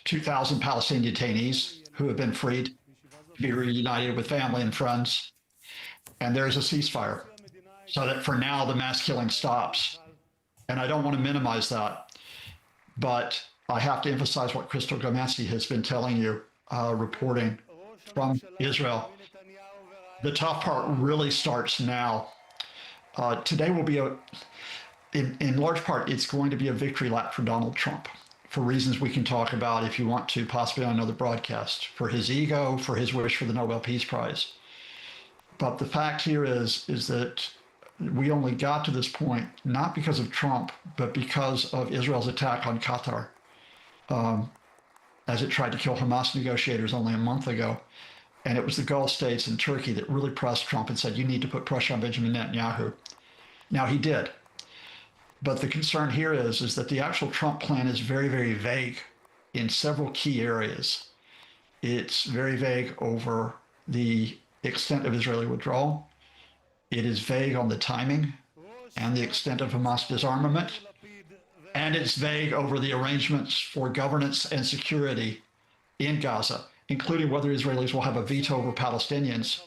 2,000 Palestinian detainees who have been freed to be reunited with family and friends. And there's a ceasefire so that for now the mass killing stops. And I don't want to minimize that, but I have to emphasize what Crystal Gomansky has been telling you, reporting from Israel. The tough part really starts now. Today will be in large part, it's going to be a victory lap for Donald Trump for reasons we can talk about if you want to, possibly on another broadcast, for his ego, for his wish for the Nobel Peace Prize. But the fact here is that we only got to this point, not because of Trump, but because of Israel's attack on Qatar, as it tried to kill Hamas negotiators only a month ago. And it was the Gulf states and Turkey that really pressed Trump and said, you need to put pressure on Benjamin Netanyahu. Now, he did. But the concern here is that the actual Trump plan is very, very vague in several key areas. It's very vague over the extent of Israeli withdrawal. It is vague on the timing and the extent of Hamas disarmament. And it's vague over the arrangements for governance and security in Gaza, including whether Israelis will have a veto over Palestinians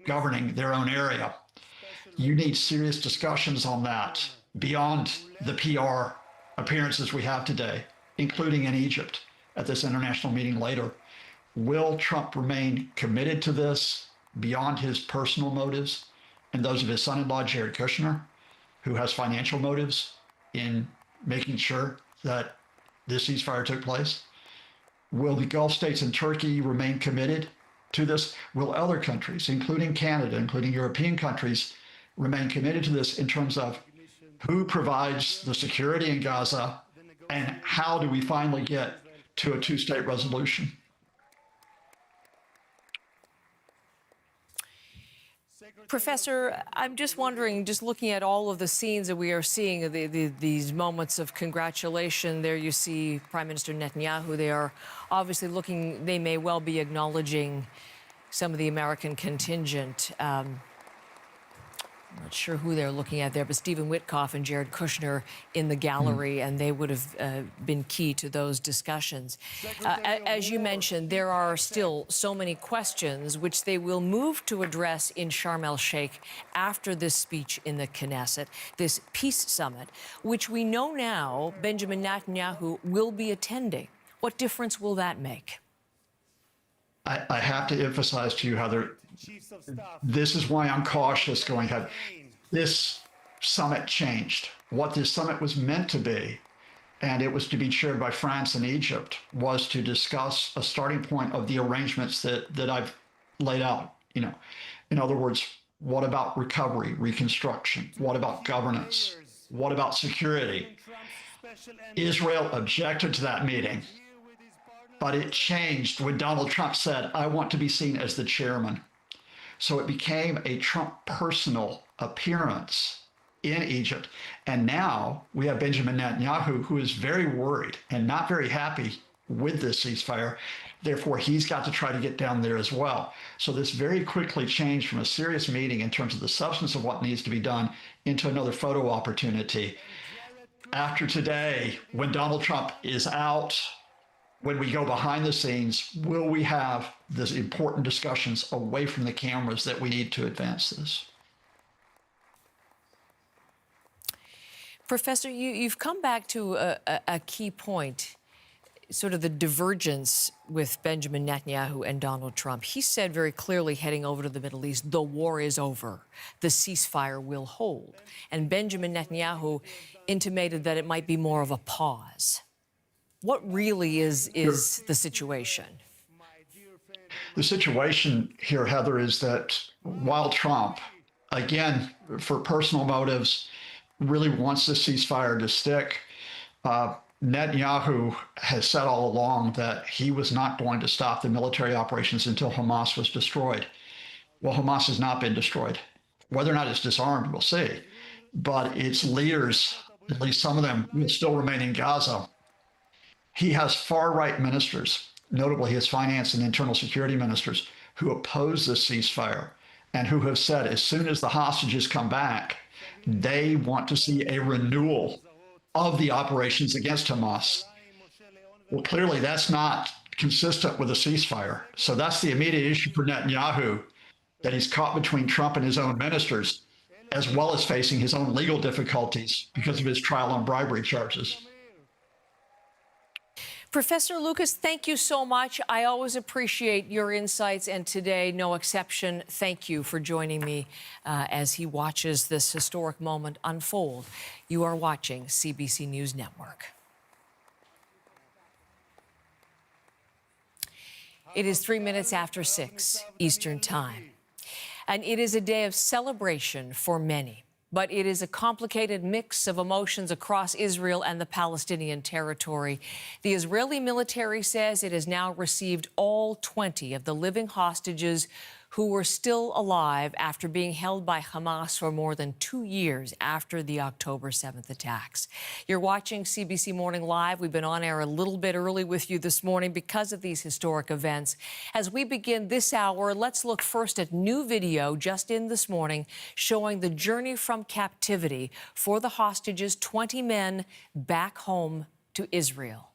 governing their own area. You need serious discussions on that beyond the PR appearances we have today, including in Egypt at this international meeting later. Will Trump remain committed to this beyond his personal motives and those of his son-in-law, Jared Kushner, who has financial motives in making sure that this ceasefire took place? Will the Gulf states and Turkey remain committed to this? Will other countries, including Canada, including European countries, remain committed to this in terms of who provides the security in Gaza and how do we finally get to a two-state resolution? Professor, I'm just wondering, just looking at all of the scenes that we are seeing, these moments of congratulation, there you see Prime Minister Netanyahu. They are obviously looking, they may well be acknowledging some of the American contingent. I'm not sure who they're looking at there, but Stephen Witkoff and Jared Kushner in the gallery, and they would have been key to those discussions. As you mentioned, there are still so many questions which they will move to address in Sharm el-Sheikh after this speech in the Knesset, this peace summit, which we know now Benjamin Netanyahu will be attending. What difference will that make? I have to emphasize to you, Heather, this is why I'm cautious going ahead. This summit changed. What this summit was meant to be, and it was to be chaired by France and Egypt, was to discuss a starting point of the arrangements that I've laid out. You know, in other words, what about recovery, reconstruction? What about governance? What about security? Israel objected to that meeting, but it changed when Donald Trump said, I want to be seen as the chairman. So it became a Trump personal appearance in Egypt. And now we have Benjamin Netanyahu, who is very worried and not very happy with this ceasefire. Therefore, he's got to try to get down there as well. So this very quickly changed from a serious meeting in terms of the substance of what needs to be done into another photo opportunity. After today, when Donald Trump is out, when we go behind the scenes, will we have these important discussions away from the cameras that we need to advance this? Professor, you've come back to a key point, sort of the divergence with Benjamin Netanyahu and Donald Trump. He said very clearly heading over to the Middle East, the war is over, the ceasefire will hold. And Benjamin Netanyahu intimated that it might be more of a pause. What really is the situation? The situation here, Heather, is that while Trump, again, for personal motives, really wants the ceasefire to stick, Netanyahu has said all along that he was not going to stop the military operations until Hamas was destroyed. Well, Hamas has not been destroyed. Whether or not it's disarmed, we'll see. But its leaders, at least some of them, will still remain in Gaza. He has far-right ministers, notably his finance and internal security ministers, who oppose this ceasefire and who have said as soon as the hostages come back, they want to see a renewal of the operations against Hamas. Well, clearly that's not consistent with a ceasefire. So that's the immediate issue for Netanyahu, that he's caught between Trump and his own ministers, as well as facing his own legal difficulties because of his trial on bribery charges. Professor Lucas, thank you so much. I always appreciate your insights, and today, no exception. Thank you for joining me as he watches this historic moment unfold. You are watching CBC News Network. It is 3 minutes after 6 Eastern Time, and it is a day of celebration for many. But it is a complicated mix of emotions across Israel and the Palestinian territory. The Israeli military says it has now received all 20 of the living hostages who were still alive after being held by Hamas for more than 2 years after the October 7th attacks. You're watching CBC Morning Live. We've been on air a little bit early with you this morning because of these historic events. As we begin this hour, let's look first at new video just in this morning showing the journey from captivity for the hostages, 20 men back home to Israel.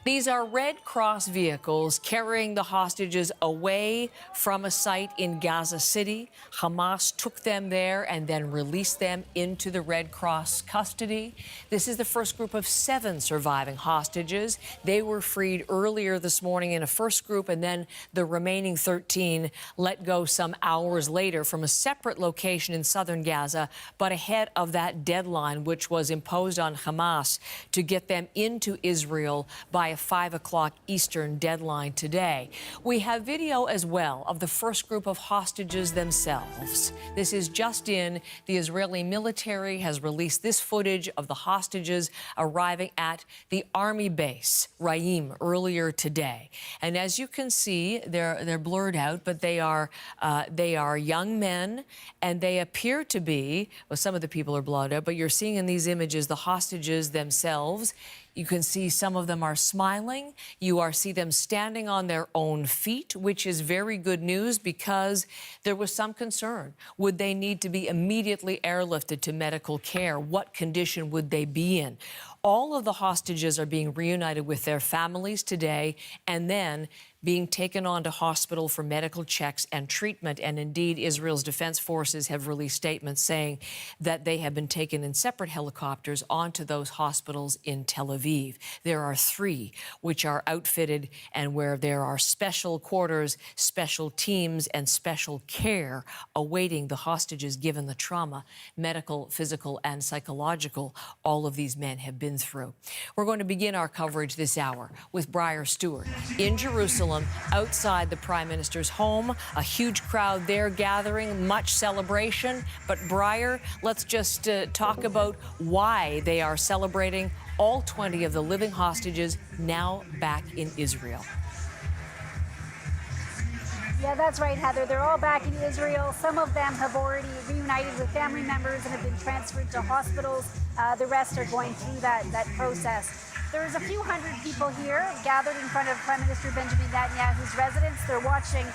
These are Red Cross vehicles carrying the hostages away from a site in Gaza City. Hamas took them there and then released them into the Red Cross custody. This is the first group of 7 surviving hostages. They were freed earlier this morning in a first group, and then the remaining 13 let go some hours later from a separate location in southern Gaza, but ahead of that deadline, which was imposed on Hamas to get them into Israel by a 5 o'clock Eastern deadline today. We have video as well of the first group of hostages themselves. This is just in. The Israeli military has released this footage of the hostages arriving at the army base, Raim, earlier today. And as you can see, they're blurred out, but they are young men, and they appear to be, well, some of the people are blurred out, but you're seeing in these images the hostages themselves. You can see some of them are smiling. You see them standing on their own feet, which is very good news because there was some concern. Would they need to be immediately airlifted to medical care? What condition would they be in? All of the hostages are being reunited with their families today and then being taken on to hospital for medical checks and treatment. And indeed, Israel's defense forces have released statements saying that they have been taken in separate helicopters onto those hospitals in Tel Aviv. There are 3 which are outfitted and where there are special quarters, special teams, and special care awaiting the hostages given the trauma, medical, physical, and psychological, all of these men have been through. We're going to begin our coverage this hour with Briar Stewart in Jerusalem, outside the Prime Minister's home. A huge crowd there gathering, much celebration. But Briar, let's just talk about why they are celebrating all 20 of the living hostages now back in Israel. Yeah, that's right, Heather. They're all back in Israel. Some of them have already reunited with family members and have been transferred to hospitals. The rest are going through that process. There's a few hundred people here gathered in front of Prime Minister Benjamin Netanyahu's residence. They're watching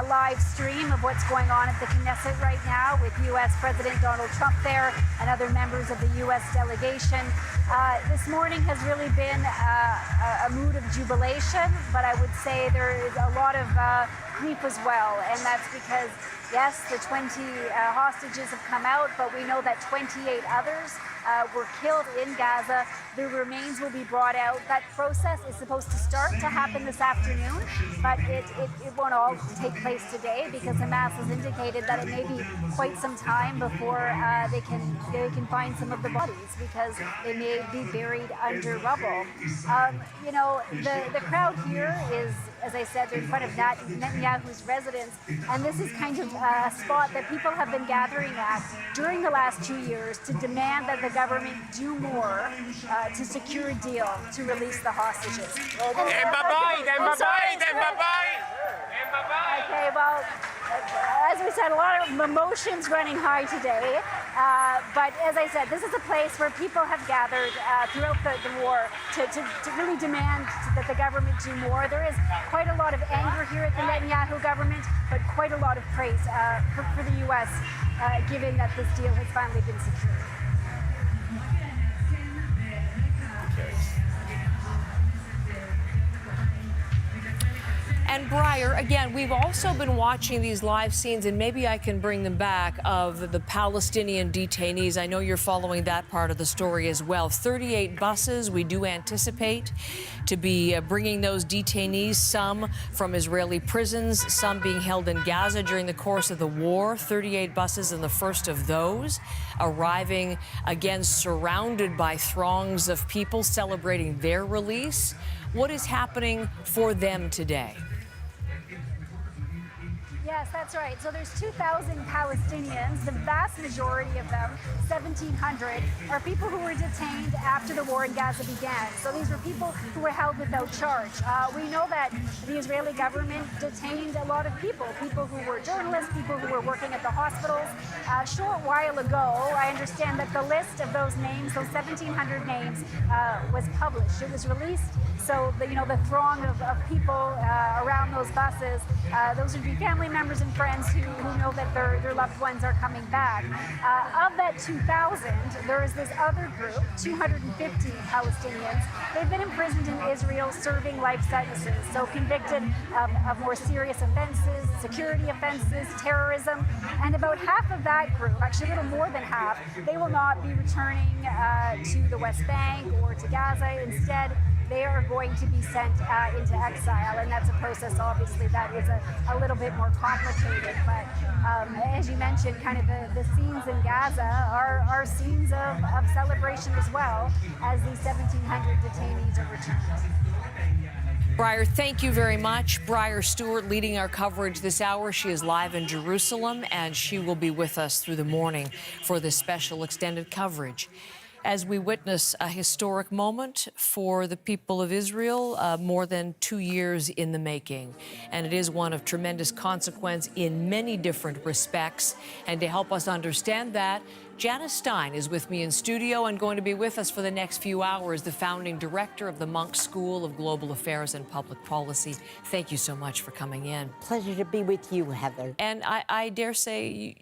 a live stream of what's going on at the Knesset right now with U.S. President Donald Trump there and other members of the U.S. delegation. This morning has really been a mood of jubilation, but I would say there is a lot of grief as well, and that's because, yes, the 20 hostages have come out, but we know that 28 others were killed in Gaza. Their remains will be brought out. That process is supposed to start to happen this afternoon, but it won't all take place today because Hamas has indicated that it may be quite some time before they can find some of the bodies because they may be buried under rubble. You know, the crowd here is, as I said, they're in front of Netanyahu's residence, and this is kind of a spot that people have been gathering at during the last 2 years to demand that the government do more to secure a deal to release the hostages. Okay, well, as we said, a lot of emotions running high today. But as I said, this is a place where people have gathered throughout the war to really demand that the government do more. There is quite a lot of anger here at the Netanyahu government, but quite a lot of praise for the U.S. given that this deal has finally been secured. And Breyer, again, we've also been watching these live scenes, and maybe I can bring them back, of the Palestinian detainees. I know you're following that part of the story as well. 38 buses we do anticipate to be bringing those detainees, some from Israeli prisons, some being held in Gaza during the course of the war. 38 buses, and the first of those arriving, again, surrounded by throngs of people celebrating their release. What is happening for them today? Yes, that's right. So there's 2,000 Palestinians. The vast majority of them, 1,700, are people who were detained after the war in Gaza began. So these were people who were held without charge. We know that the Israeli government detained a lot of people who were journalists, people who were working at the hospitals. A short while ago, I understand that the list of those names, those 1,700 names, was published. It was released. So the throng of people around those buses, those would be family members and friends who know that their loved ones are coming back. Of that 2,000, there is this other group, 250 Palestinians. They've been imprisoned in Israel serving life sentences, so convicted of more serious offenses, security offenses, terrorism. And about half of that group, actually a little more than half, they will not be returning to the West Bank or to Gaza. Instead, they are going to be sent into exile, and that's a process, obviously, that is a little bit more complicated. But as you mentioned, kind of the scenes in Gaza are scenes of celebration as well, as these 1,700 detainees are returned. Breyer, thank you very much. Breyer Stewart leading our coverage this hour. She is live in Jerusalem, and she will be with us through the morning for this special extended coverage. As we witness a historic moment for the people of Israel, more than 2 years in the making. And it is one of tremendous consequence in many different respects. And to help us understand that, Janice Stein is with me in studio and going to be with us for the next few hours, the founding director of the Munk School of Global Affairs and Public Policy. Thank you so much for coming in. Pleasure to be with you, Heather. And I dare say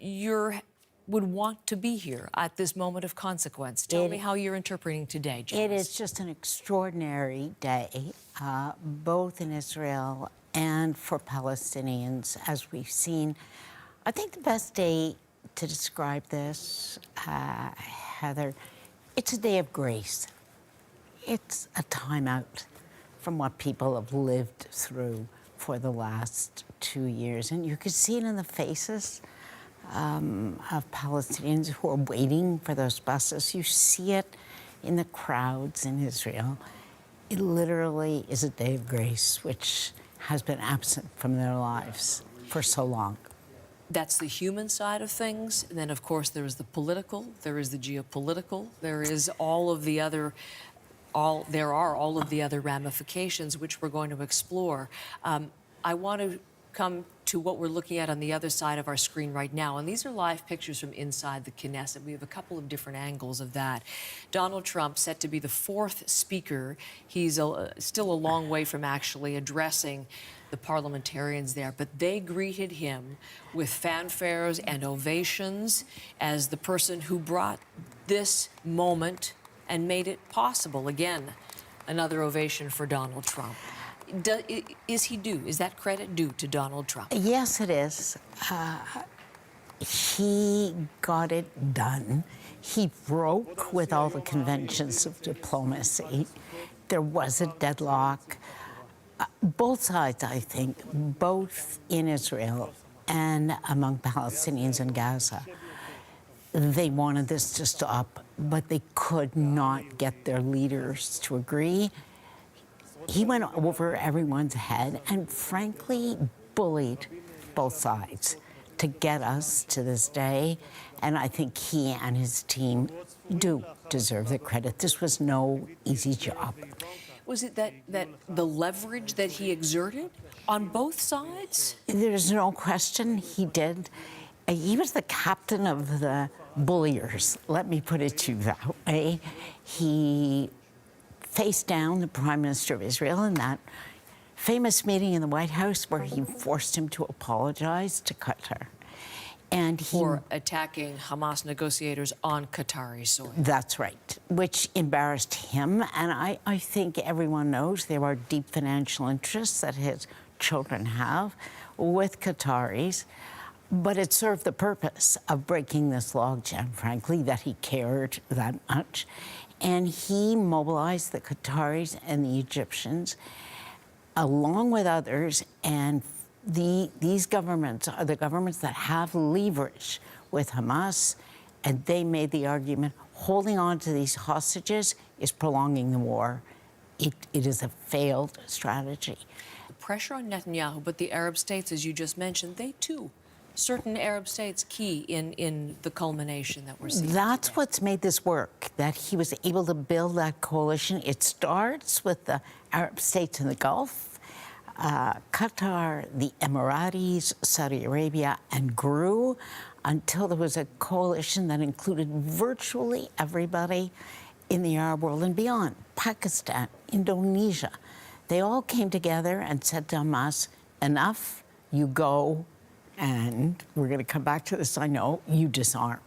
would want to be here at this moment of consequence. Tell me how you're interpreting today, Janice. It is just an extraordinary day, both in Israel and for Palestinians, as we've seen. I think the best day to describe this, Heather, it's a day of grace. It's a time out from what people have lived through for the last 2 years. And you could see it in the faces of Palestinians who are waiting for those buses. You see it in the crowds in Israel. It literally is a day of grace, which has been absent from their lives for so long. That's the human side of things. And then, of course, there is the political, there is the geopolitical, there is all of the other ramifications which we're going to explore. I want to come to what we're looking at on the other side of our screen right now. And these are live pictures from inside the Knesset. We have a couple of different angles of that. Donald Trump set to be the fourth speaker. He's still a long way from actually addressing the parliamentarians there, but they greeted him with fanfares and ovations as the person who brought this moment and made it possible. Again, another ovation for Donald Trump. Is that credit due to Donald Trump? Yes, it is. He got it done. He broke with all the conventions of diplomacy. There was a deadlock. Both sides, I think, both in Israel and among Palestinians in Gaza, they wanted this to stop, but they could not get their leaders to agree. He went over everyone's head and, frankly, bullied both sides to get us to this day. And I think he and his team do deserve the credit. This was no easy job. Was it that the leverage that he exerted on both sides? There's no question he did. He was the captain of the bulliers, let me put it to you that way. He faced down the Prime Minister of Israel in that famous meeting in the White House where he forced him to apologize to Qatar. And for attacking Hamas negotiators on Qatari soil. That's right, which embarrassed him. And I think everyone knows there are deep financial interests that his children have with Qataris. But it served the purpose of breaking this logjam, frankly, that he cared that much. And he mobilized the Qataris and the Egyptians, along with others, and these governments are the governments that have leverage with Hamas, and they made the argument holding on to these hostages is prolonging the war. It is a failed strategy. Pressure on Netanyahu, but the Arab states, as you just mentioned, they too, certain Arab states key in the culmination that we're seeing. That's today. what's made this work, that he was able to build that coalition. It starts with the Arab states in the Gulf, Qatar, the Emiratis, Saudi Arabia, and grew until there was a coalition that included virtually everybody in the Arab world and beyond. Pakistan, Indonesia. They all came together and said to Hamas, enough, you go, and we're going to come back to this, I know, you disarm.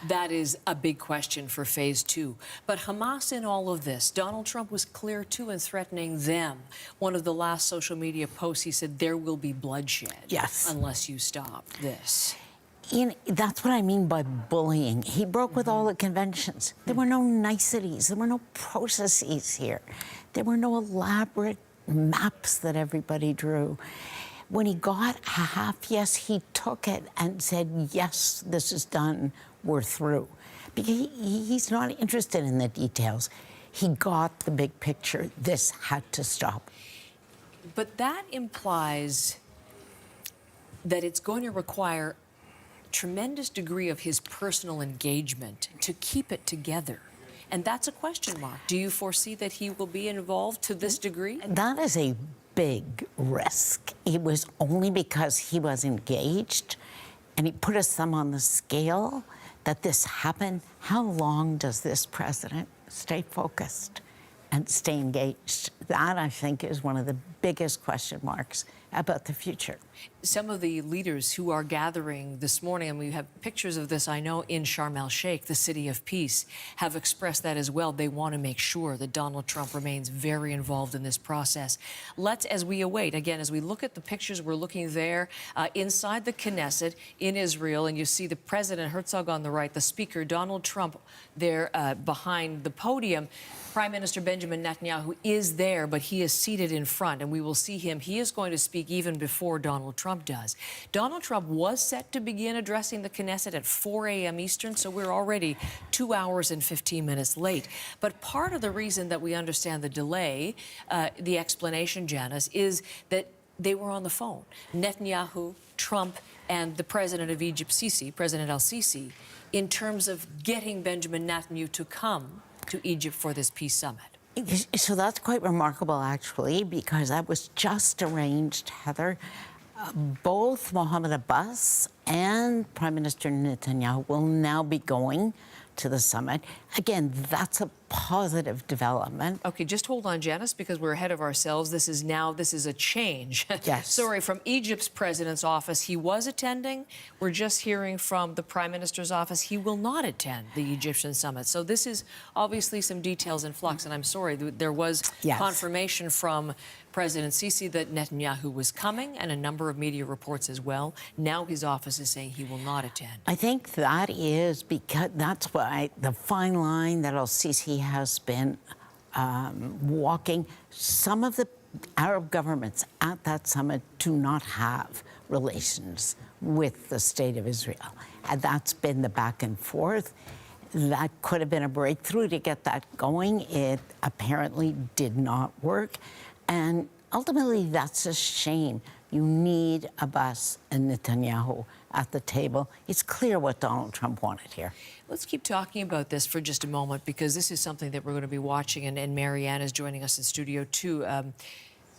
That is a big question for phase 2. But Hamas in all of this, Donald Trump was clear too in threatening them. One of the last social media posts, he said, there will be bloodshed unless you stop this. That's what I mean by bullying. He broke with all the conventions. There were no niceties. There were no processes here. There were no elaborate maps that everybody drew. When he got a half yes, he took it and said, yes, this is done. We're through. Because he's not interested in the details. He got the big picture. This had to stop. But that implies that it's going to require tremendous degree of his personal engagement to keep it together. And that's a question mark. Do you foresee that he will be involved to this degree? That is a big risk. It was only because he was engaged and he put his thumb on the scale that this happened. How long does this president stay focused and stay engaged? That, I think, is one of the biggest question marks about the future. Some of the leaders who are gathering this morning, and we have pictures of this, I know, in Sharm el-Sheikh, the city of peace, have expressed that as well. They want to make sure that Donald Trump remains very involved in this process. Let's, as we await, again, as we look at the pictures, we're looking there inside the Knesset in Israel, and you see the President Herzog on the right, the Speaker, Donald Trump, there behind the podium. Prime Minister Benjamin Netanyahu is there, but he is seated in front, and we will see him. He is going to speak even before Donald Trump does. Donald Trump was set to begin addressing the Knesset at 4 a.m. Eastern, so we're already 2 hours and 15 minutes late. But part of the reason that we understand the delay, the explanation, Janice, is that they were on the phone. Netanyahu, Trump, and the president of Egypt, Sisi, President al-Sisi, in terms of getting Benjamin Netanyahu to come to Egypt for this peace summit. So that's quite remarkable, actually, because that was just arranged, Heather. Both Mohammed Abbas and Prime Minister Netanyahu will now be going to the summit. Again, that's a positive development. Okay, just hold on, Janice, because we're ahead of ourselves. This is a change. Yes. Sorry, from Egypt's president's office, he was attending. We're just hearing from the Prime Minister's office, he will not attend the Egyptian summit. So this is obviously some details in flux, and I'm sorry, there was confirmation from President Sisi that Netanyahu was coming, and a number of media reports as well. Now his office is saying he will not attend. I think that is because that's why the fine line that al-Sisi has been walking. Some of the Arab governments at that summit do not have relations with the state of Israel. And that's been the back and forth. That could have been a breakthrough to get that going. It apparently did not work. And ultimately, that's a shame. You need Abbas and Netanyahu at the table. It's clear what Donald Trump wanted here. Let's keep talking about this for just a moment, because this is something that we're going to be watching, and Marianne is joining us in studio, too.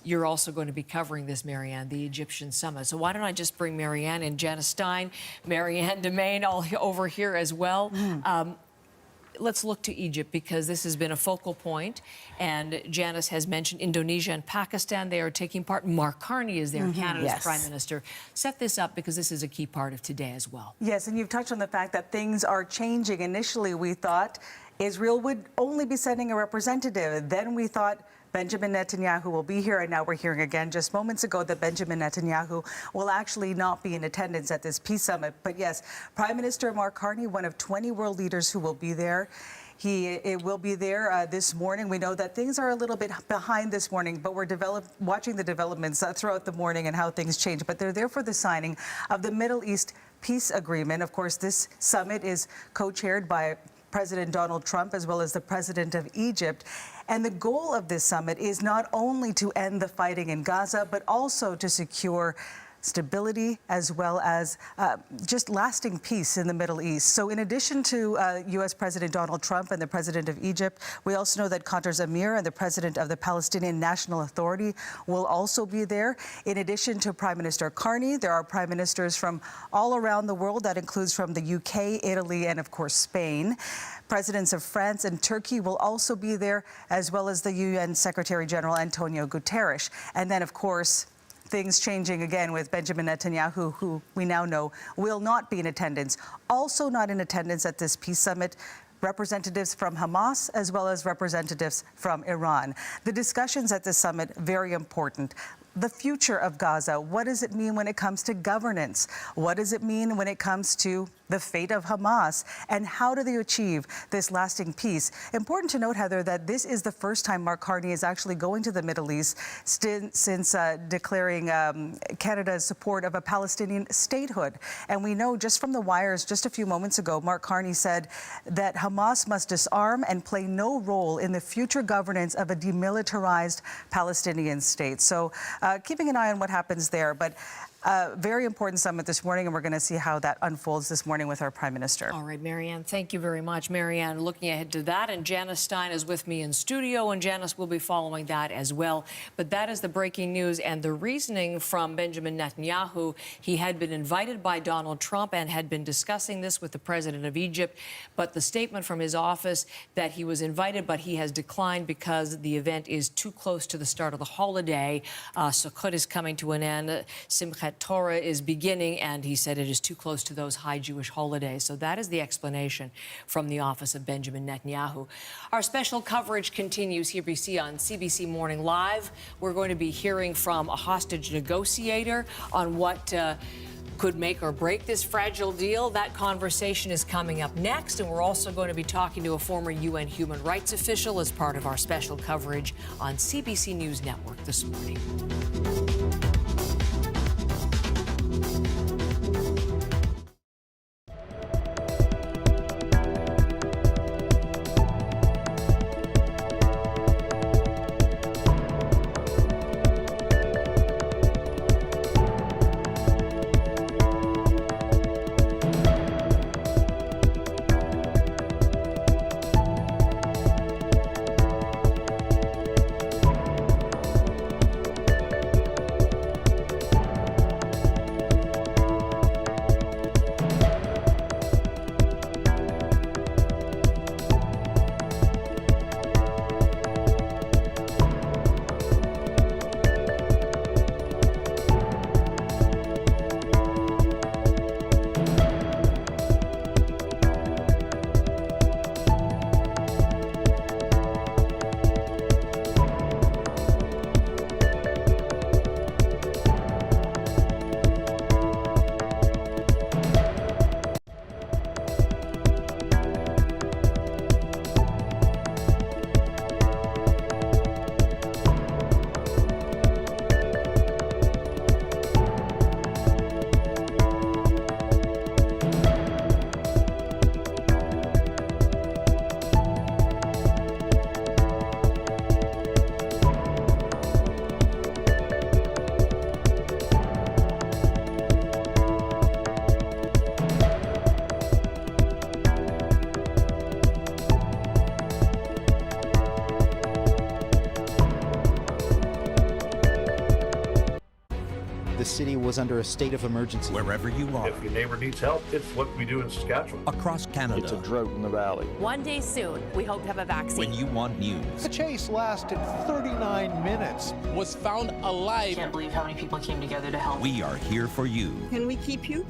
You're also going to be covering this, Marianne, the Egyptian summit. So why don't I just bring Marianne in, Janice Stein, Marianne Demain, all over here as well. let's look to Egypt, because this has been a focal point. And Janice has mentioned Indonesia and Pakistan. They are taking part. Mark Carney is there, Canada's Yes. Prime Minister. Set this up, because this is a key part of today as well. Yes, and you've touched on the fact that things are changing. Initially, we thought Israel would only be sending a representative. Then we thought Benjamin Netanyahu will be here, and now we're hearing again just moments ago that Benjamin Netanyahu will actually not be in attendance at this peace summit. But yes, Prime Minister Mark Carney, one of 20 world leaders who will be there. He will be there this morning. We know that things are a little bit behind this morning, but we're watching the developments throughout the morning and how things change. But they're there for the signing of the Middle East peace agreement. Of course, this summit is co-chaired by President Donald Trump as well as the President of Egypt. And the goal of this summit is not only to end the fighting in Gaza, but also to secure stability as well as just lasting peace in the Middle East. So in addition to U.S. President Donald Trump and the President of Egypt, we also know that Qatar's Emir and the President of the Palestinian National Authority will also be there. In addition to Prime Minister Carney, there are prime ministers from all around the world. That includes from the UK, Italy, and of course Spain. Presidents of France and Turkey will also be there, as well as the UN Secretary General Antonio Guterres. And then, of course, things changing again with Benjamin Netanyahu, who we now know will not be in attendance. Also not in attendance at this peace summit, representatives from Hamas as well as representatives from Iran. The discussions at this summit, very important. The future of Gaza. What does it mean when it comes to governance? What does it mean when it comes to the fate of Hamas? And how do they achieve this lasting peace? Important to note, Heather, that this is the first time Mark Carney is actually going to the Middle East since declaring Canada's support of a Palestinian statehood. And we know just from the wires just a few moments ago, Mark Carney said that Hamas must disarm and play no role in the future governance of a demilitarized Palestinian state. So keeping an eye on what happens there. But very important summit this morning, and we're going to see how that unfolds this morning with our Prime Minister. All right, Marianne, thank you very much. Marianne, looking ahead to that, and Janice Stein is with me in studio, and Janice will be following that as well. But that is the breaking news, and the reasoning from Benjamin Netanyahu. He had been invited by Donald Trump and had been discussing this with the President of Egypt, but the statement from his office that he was invited, but he has declined because the event is too close to the start of the holiday. Sukkot is coming to an end. Simchat Torah is beginning, and he said it is too close to those high Jewish holidays. So that is the explanation from the office of Benjamin Netanyahu. Our special coverage continues here on CBC Morning Live. We're going to be hearing from a hostage negotiator on what could make or break this fragile deal. That conversation is coming up next, and we're also going to be talking to a former UN human rights official as part of our special coverage on CBC News Network this morning. city was under a state of emergency. Wherever you are. If your neighbor needs help, it's what we do in Saskatchewan. Across Canada. It's a drought in the valley. One day soon, we hope to have a vaccine. When you want news. The chase lasted 39 minutes. Was found alive. I can't believe how many people came together to help. We are here for you. Can we keep you?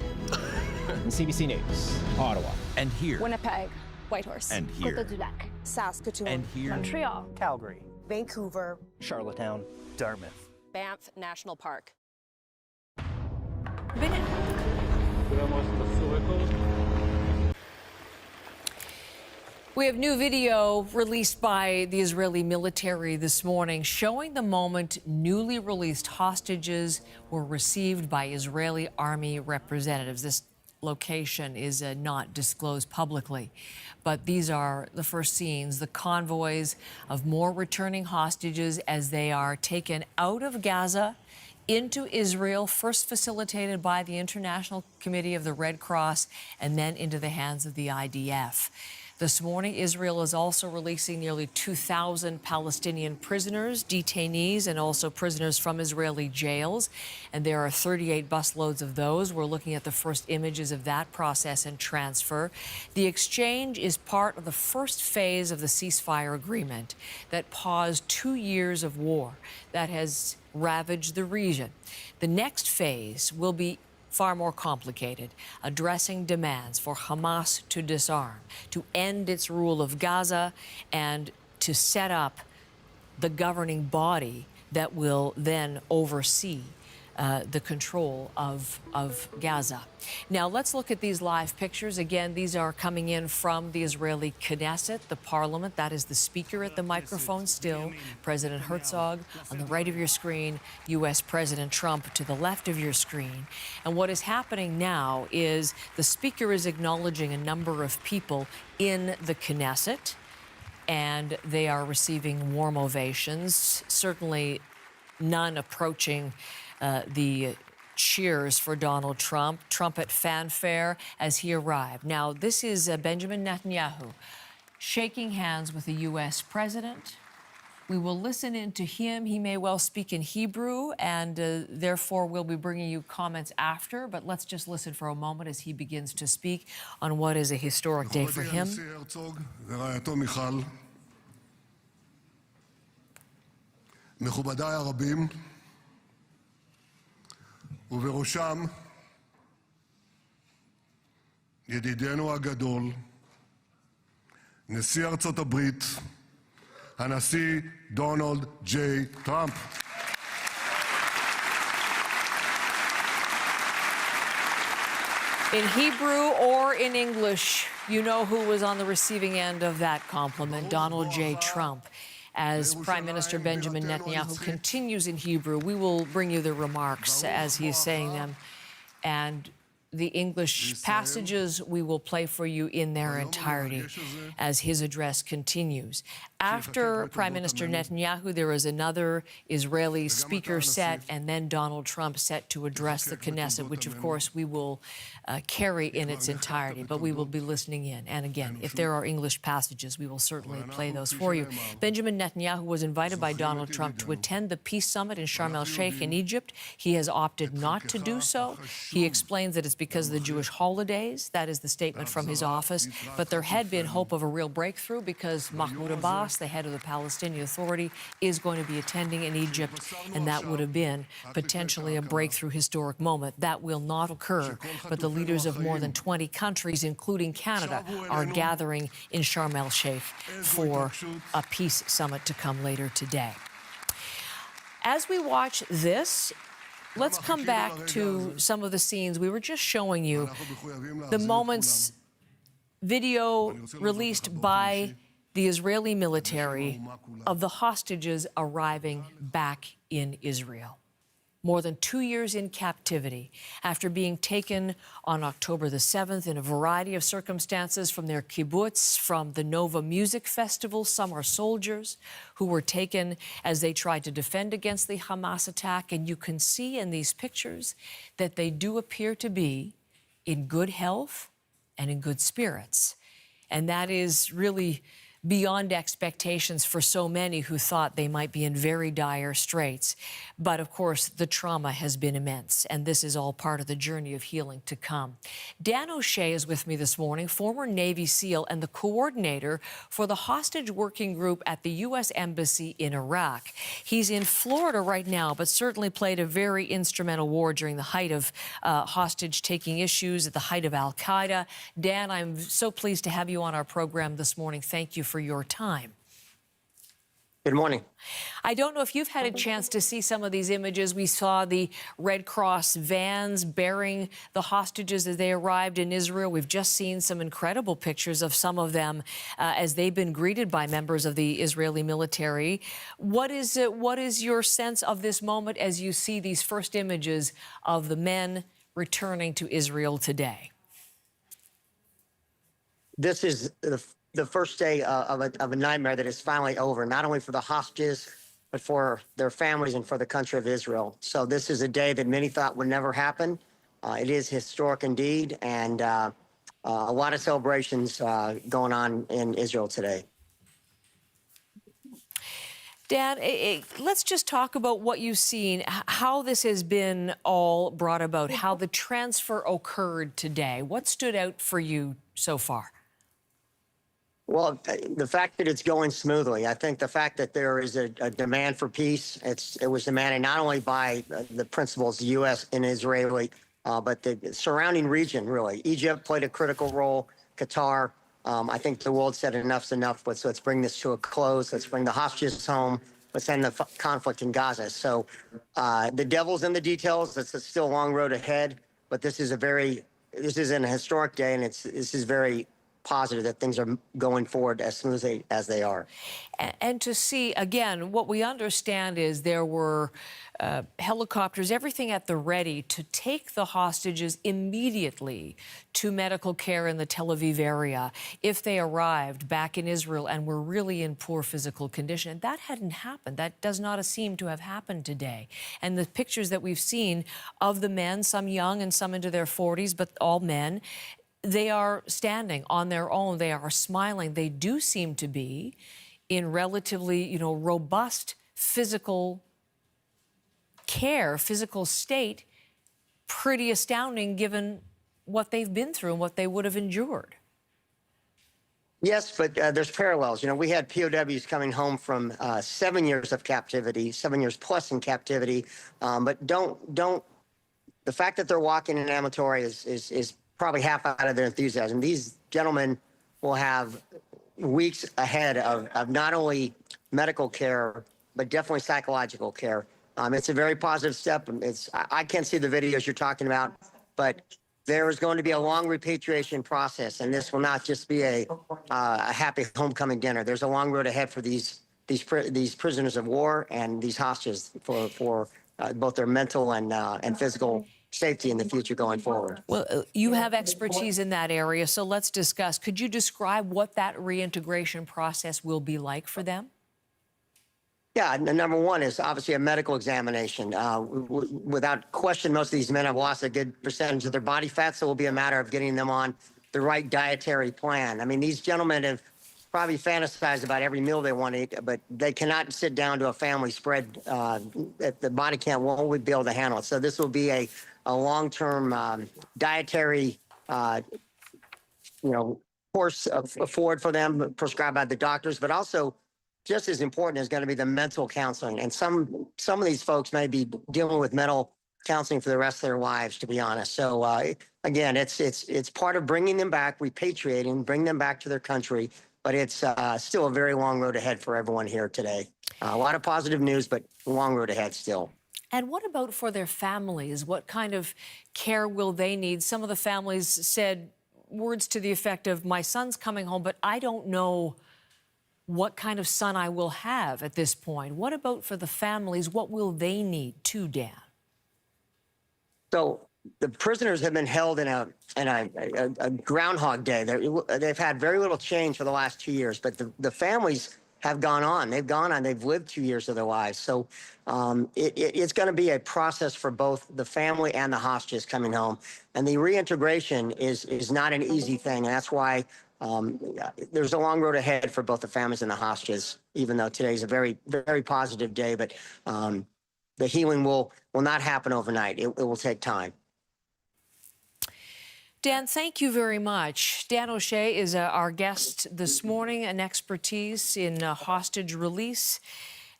CBC News, Ottawa. And here. Winnipeg, Whitehorse. And here. Côte-du-Lac, Saskatoon. And here. Montreal. Calgary. Vancouver. Charlottetown. Dartmouth. Banff National Park. We have new video released by the Israeli military this morning showing the moment newly released hostages were received by Israeli army representatives. This location is not disclosed publicly, but these are the first scenes, the convoys of more returning hostages as they are taken out of Gaza into Israel, first facilitated by the International Committee of the Red Cross and then into the hands of the IDF. This morning, Israel is also releasing nearly 2,000 Palestinian prisoners, detainees, and also prisoners from Israeli jails. And there are 38 busloads of those. We're looking at the first images of that process and transfer. The exchange is part of the first phase of the ceasefire agreement that paused 2 years of war that has ravaged the region. The next phase will be far more complicated, addressing demands for Hamas to disarm, to end its rule of Gaza, and to set up the governing body that will then oversee the control of Gaza. Now, let's look at these live pictures. Again, these are coming in from the Israeli Knesset, the parliament. That is the speaker at the microphone still, President Herzog. On the right of your screen, U.S. President Trump to the left of your screen. And what is happening now is the speaker is acknowledging a number of people in the Knesset, and they are receiving warm ovations, certainly none approaching the cheers for Donald Trump, trumpet fanfare as he arrived. Now, this is Benjamin Netanyahu shaking hands with the U.S. president. We will listen in to him. He may well speak in Hebrew, and therefore we'll be bringing you comments after. But let's just listen for a moment as he begins to speak on what is a historic day for him. מכובדיי הרבים, ובראשם ידידנו הגדול, נשיא ארצות הברית, הנשיא דונלד ג'יי טראמפ. In Hebrew or in English, you know who was on the receiving end of that compliment, Donald J. Trump. As Prime Minister Benjamin Netanyahu continues in Hebrew, we will bring you the remarks as he is saying them. And the English passages we will play for you in their entirety as his address continues. After Prime Minister Netanyahu, there is another Israeli speaker set, and then Donald Trump set to address the Knesset, which, of course, we will carry in its entirety, but we will be listening in. And again, if there are English passages, we will certainly play those for you. Benjamin Netanyahu was invited by Donald Trump to attend the peace summit in Sharm el-Sheikh in Egypt. He has opted not to do so. He explains that it's because of the Jewish holidays. That is the statement from his office. But there had been hope of a real breakthrough because Mahmoud Abbas, the head of the Palestinian Authority, is going to be attending in Egypt, and that would have been potentially a breakthrough historic moment. That will not occur, but the leaders of more than 20 countries, including Canada, are gathering in Sharm el-Sheikh for a peace summit to come later today. As we watch this, let's come back to some of the scenes we were just showing you, the moments, video released by the Israeli military of the hostages arriving back in Israel. More than 2 years in captivity after being taken on October the 7th in a variety of circumstances from their kibbutz, from the Nova Music Festival. Some are soldiers who were taken as they tried to defend against the Hamas attack. And you can see in these pictures that they do appear to be in good health and in good spirits. And that is really beyond expectations for so many who thought they might be in very dire straits. But of course, the trauma has been immense, and this is all part of the journey of healing to come. Dan O'Shea is with me this morning, former Navy SEAL and the coordinator for the hostage working group at the U.S. Embassy in Iraq. He's in Florida right now, but certainly played a very instrumental war during the height of hostage-taking issues, at the height of al-Qaeda. Dan, I'm so pleased to have you on our program this morning. Thank you for your time. Good morning. I don't know if you've had a chance to see some of these images. We saw the Red Cross vans bearing the hostages as they arrived in Israel. We've just seen some incredible pictures of some of them as they've been greeted by members of the Israeli military. What is your sense of this moment as you see these first images of the men returning to Israel today? This is the first day of a nightmare that is finally over, not only for the hostages, but for their families and for the country of Israel. So this is a day that many thought would never happen. It is historic indeed, and a lot of celebrations going on in Israel today. Dan, let's just talk about what you've seen, how this has been all brought about, how the transfer occurred today. What stood out for you so far? Well, the fact that it's going smoothly, I think the fact that there is a demand for peace, it was demanded not only by the principals, the U.S. and Israeli, but the surrounding region, really. Egypt played a critical role, Qatar. I think the world said enough's enough, but so let's bring this to a close. Let's bring the hostages home. Let's end the conflict in Gaza. So the devil's in the details. It's still a long road ahead, but this is an historic day, and this is very positive that things are going forward as smoothly as they are. And to see, again, what we understand is there were helicopters, everything at the ready to take the hostages immediately to medical care in the Tel Aviv area if they arrived back in Israel and were really in poor physical condition. And that hadn't happened. That does not seem to have happened today. And the pictures that we've seen of the men, some young and some into their 40s, but all men, they are standing on their own. They are smiling. They do seem to be in relatively, robust physical care, physical state. Pretty astounding given what they've been through and what they would have endured. Yes, but there's parallels. We had POWs coming home from 7 years of captivity, 7 years plus in captivity. But the fact that they're walking in amatory is probably half out of their enthusiasm. These gentlemen will have weeks ahead of not only medical care, but definitely psychological care. It's a very positive step. I can't see the videos you're talking about, but there is going to be a long repatriation process, and this will not just be a happy homecoming dinner. There's a long road ahead for these prisoners of war and these hostages for both their mental and physical safety in the future going forward. Well, you have expertise in that area, so let's discuss. Could you describe what that reintegration process will be like for them? Yeah, number one is obviously a medical examination. Without question, most of these men have lost a good percentage of their body fat, so it will be a matter of getting them on the right dietary plan. I mean, these gentlemen have probably fantasized about every meal they want to eat, but they cannot sit down to a family spread. The body won't be able to handle it. So this will be a long-term dietary, course forward for them, prescribed by the doctors, but also just as important is going to be the mental counseling. And some of these folks may be dealing with mental counseling for the rest of their lives, to be honest. So again, it's part of bringing them back, repatriating, bring them back to their country. But it's still a very long road ahead for everyone here today. A lot of positive news, but a long road ahead still. And what about for their families? What kind of care will they need? Some of the families said words to the effect of, my son's coming home, but I don't know what kind of son I will have at this point. What about for the families? What will they need too, Dan? So the prisoners have been held in a Groundhog Day. They've had very little change for the last 2 years, but the families have gone on. They've gone on. They've lived 2 years of their lives. So it's going to be a process for both the family and the hostages coming home. And the reintegration is not an easy thing. And that's why there's a long road ahead for both the families and the hostages, even though today's a very, very positive day. But the healing will not happen overnight. It will take time. Dan, thank you very much. Dan O'Shea is our guest this morning, an expertise in hostage release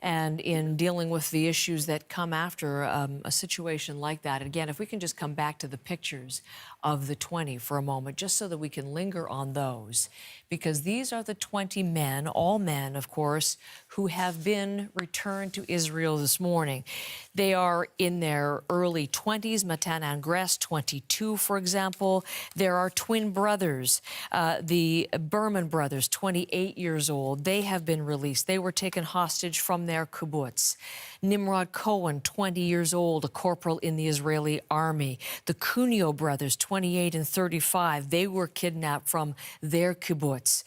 and in dealing with the issues that come after a situation like that. Again, if we can just come back to the pictures of the 20 for a moment, just so that we can linger on those, because these are the 20 men, all men, of course, who have been returned to Israel this morning. They are in their early 20s, Matan Angres, 22, for example. There are twin brothers, the Berman brothers, 28 years old. They have been released. They were taken hostage from their kibbutz. Nimrod Cohen, 20 years old, a corporal in the Israeli army. The Cuneo brothers, 28 and 35, they were kidnapped from their kibbutz.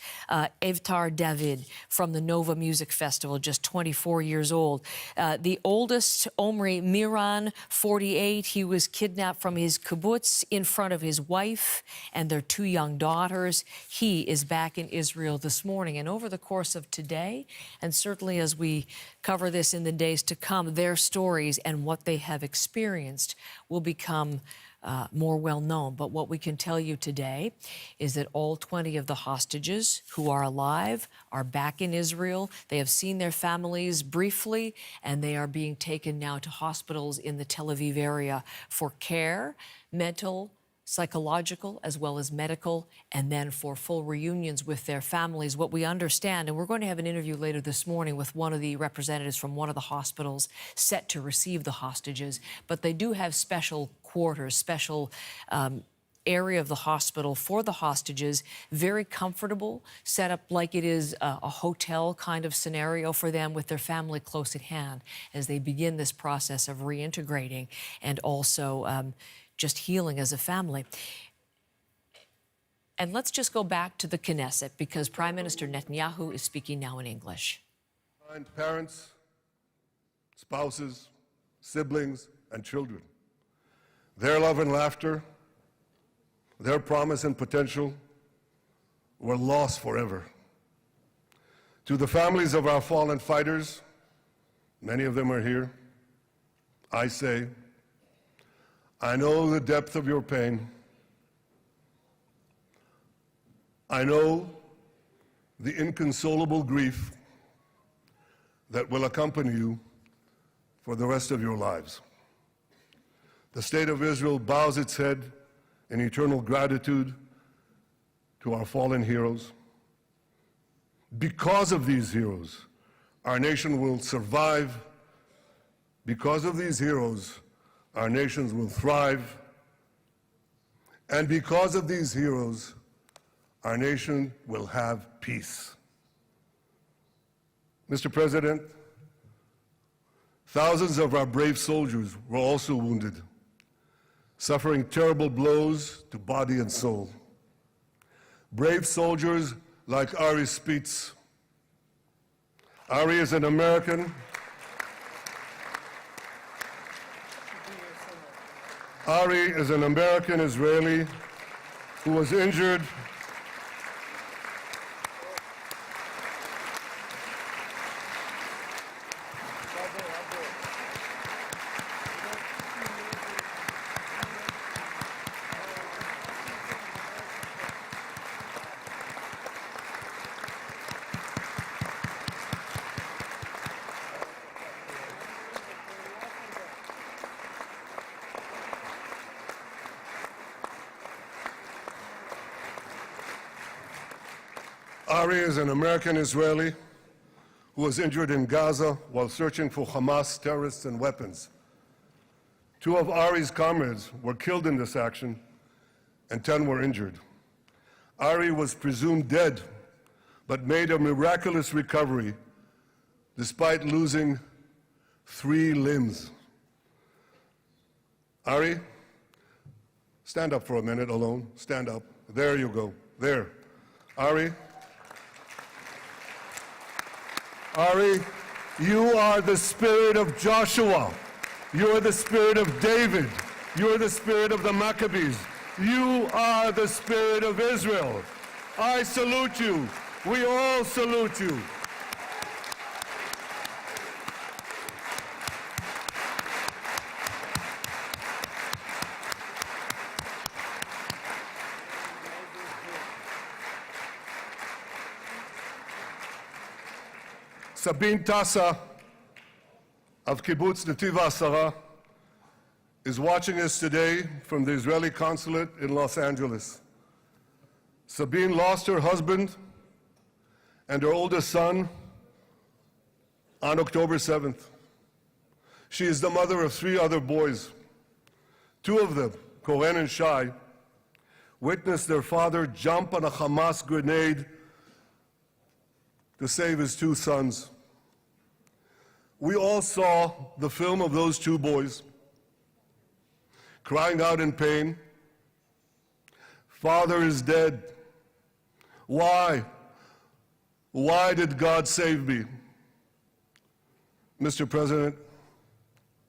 Evtar David from the Nova Music Festival, just 24 years old. The oldest, Omri Miran, 48, he was kidnapped from his kibbutz in front of his wife and their 2 young daughters. He is back in Israel this morning. And over the course of today, and certainly as we cover this in the days to come, their stories and what they have experienced will become more well known. But what we can tell you today is that all 20 of the hostages who are alive are back in Israel. They have seen their families briefly, and they are being taken now to hospitals in the Tel Aviv area for care, mental, psychological, as well as medical, and then for full reunions with their families. What we understand, and we're going to have an interview later this morning with one of the representatives from one of the hospitals set to receive the hostages, but they do have special quarters, special area of the hospital for the hostages, very comfortable, set up like it is a hotel kind of scenario for them, with their family close at hand as they begin this process of reintegrating and also just healing as a family. And let's just go back to the Knesset, because Prime Minister Netanyahu is speaking now in English. Parents, spouses, siblings, and children. Their love and laughter, their promise and potential were lost forever. To the families of our fallen fighters, many of them are here, I say, I know the depth of your pain. I know the inconsolable grief that will accompany you for the rest of your lives. The State of Israel bows its head in eternal gratitude to our fallen heroes. Because of these heroes, our nation will survive. Because of these heroes, our nations will thrive. And because of these heroes, our nation will have peace. Mr. President, thousands of our brave soldiers were also wounded, suffering terrible blows to body and soul. Brave soldiers like Ari Spitz. Ari is an American. Ari is an American Israeli who was injured Ari is an American Israeli who was injured in Gaza while searching for Hamas terrorists and weapons. 2 of Ari's comrades were killed in this action, and 10 were injured. Ari was presumed dead, but made a miraculous recovery despite losing 3 limbs. Ari, stand up for a minute alone. Stand up. There you go. There. Ari, you are the spirit of Joshua. You are the spirit of David. You are the spirit of the Maccabees. You are the spirit of Israel. I salute you. We all salute you. Sabine Tassa of Kibbutz Netiv HaAsara is watching us today from the Israeli consulate in Los Angeles. Sabine lost her husband and her oldest son on October 7th. She is the mother of 3 other boys. 2 of them, Koren and Shai, witnessed their father jump on a Hamas grenade to save his 2 sons. We all saw the film of those 2 boys crying out in pain, "Father is dead. Why? Why did God save me?" Mr. President,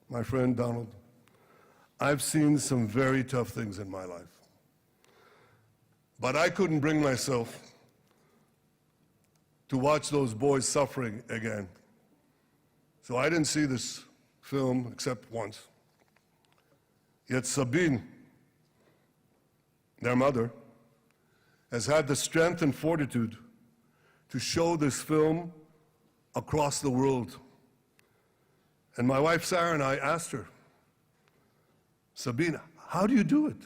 my friend Donald, I've seen some very tough things in my life. But I couldn't bring myself to watch those boys suffering again. So I didn't see this film except once. Yet Sabine, their mother, has had the strength and fortitude to show this film across the world. And my wife Sarah and I asked her, "Sabine, how do you do it?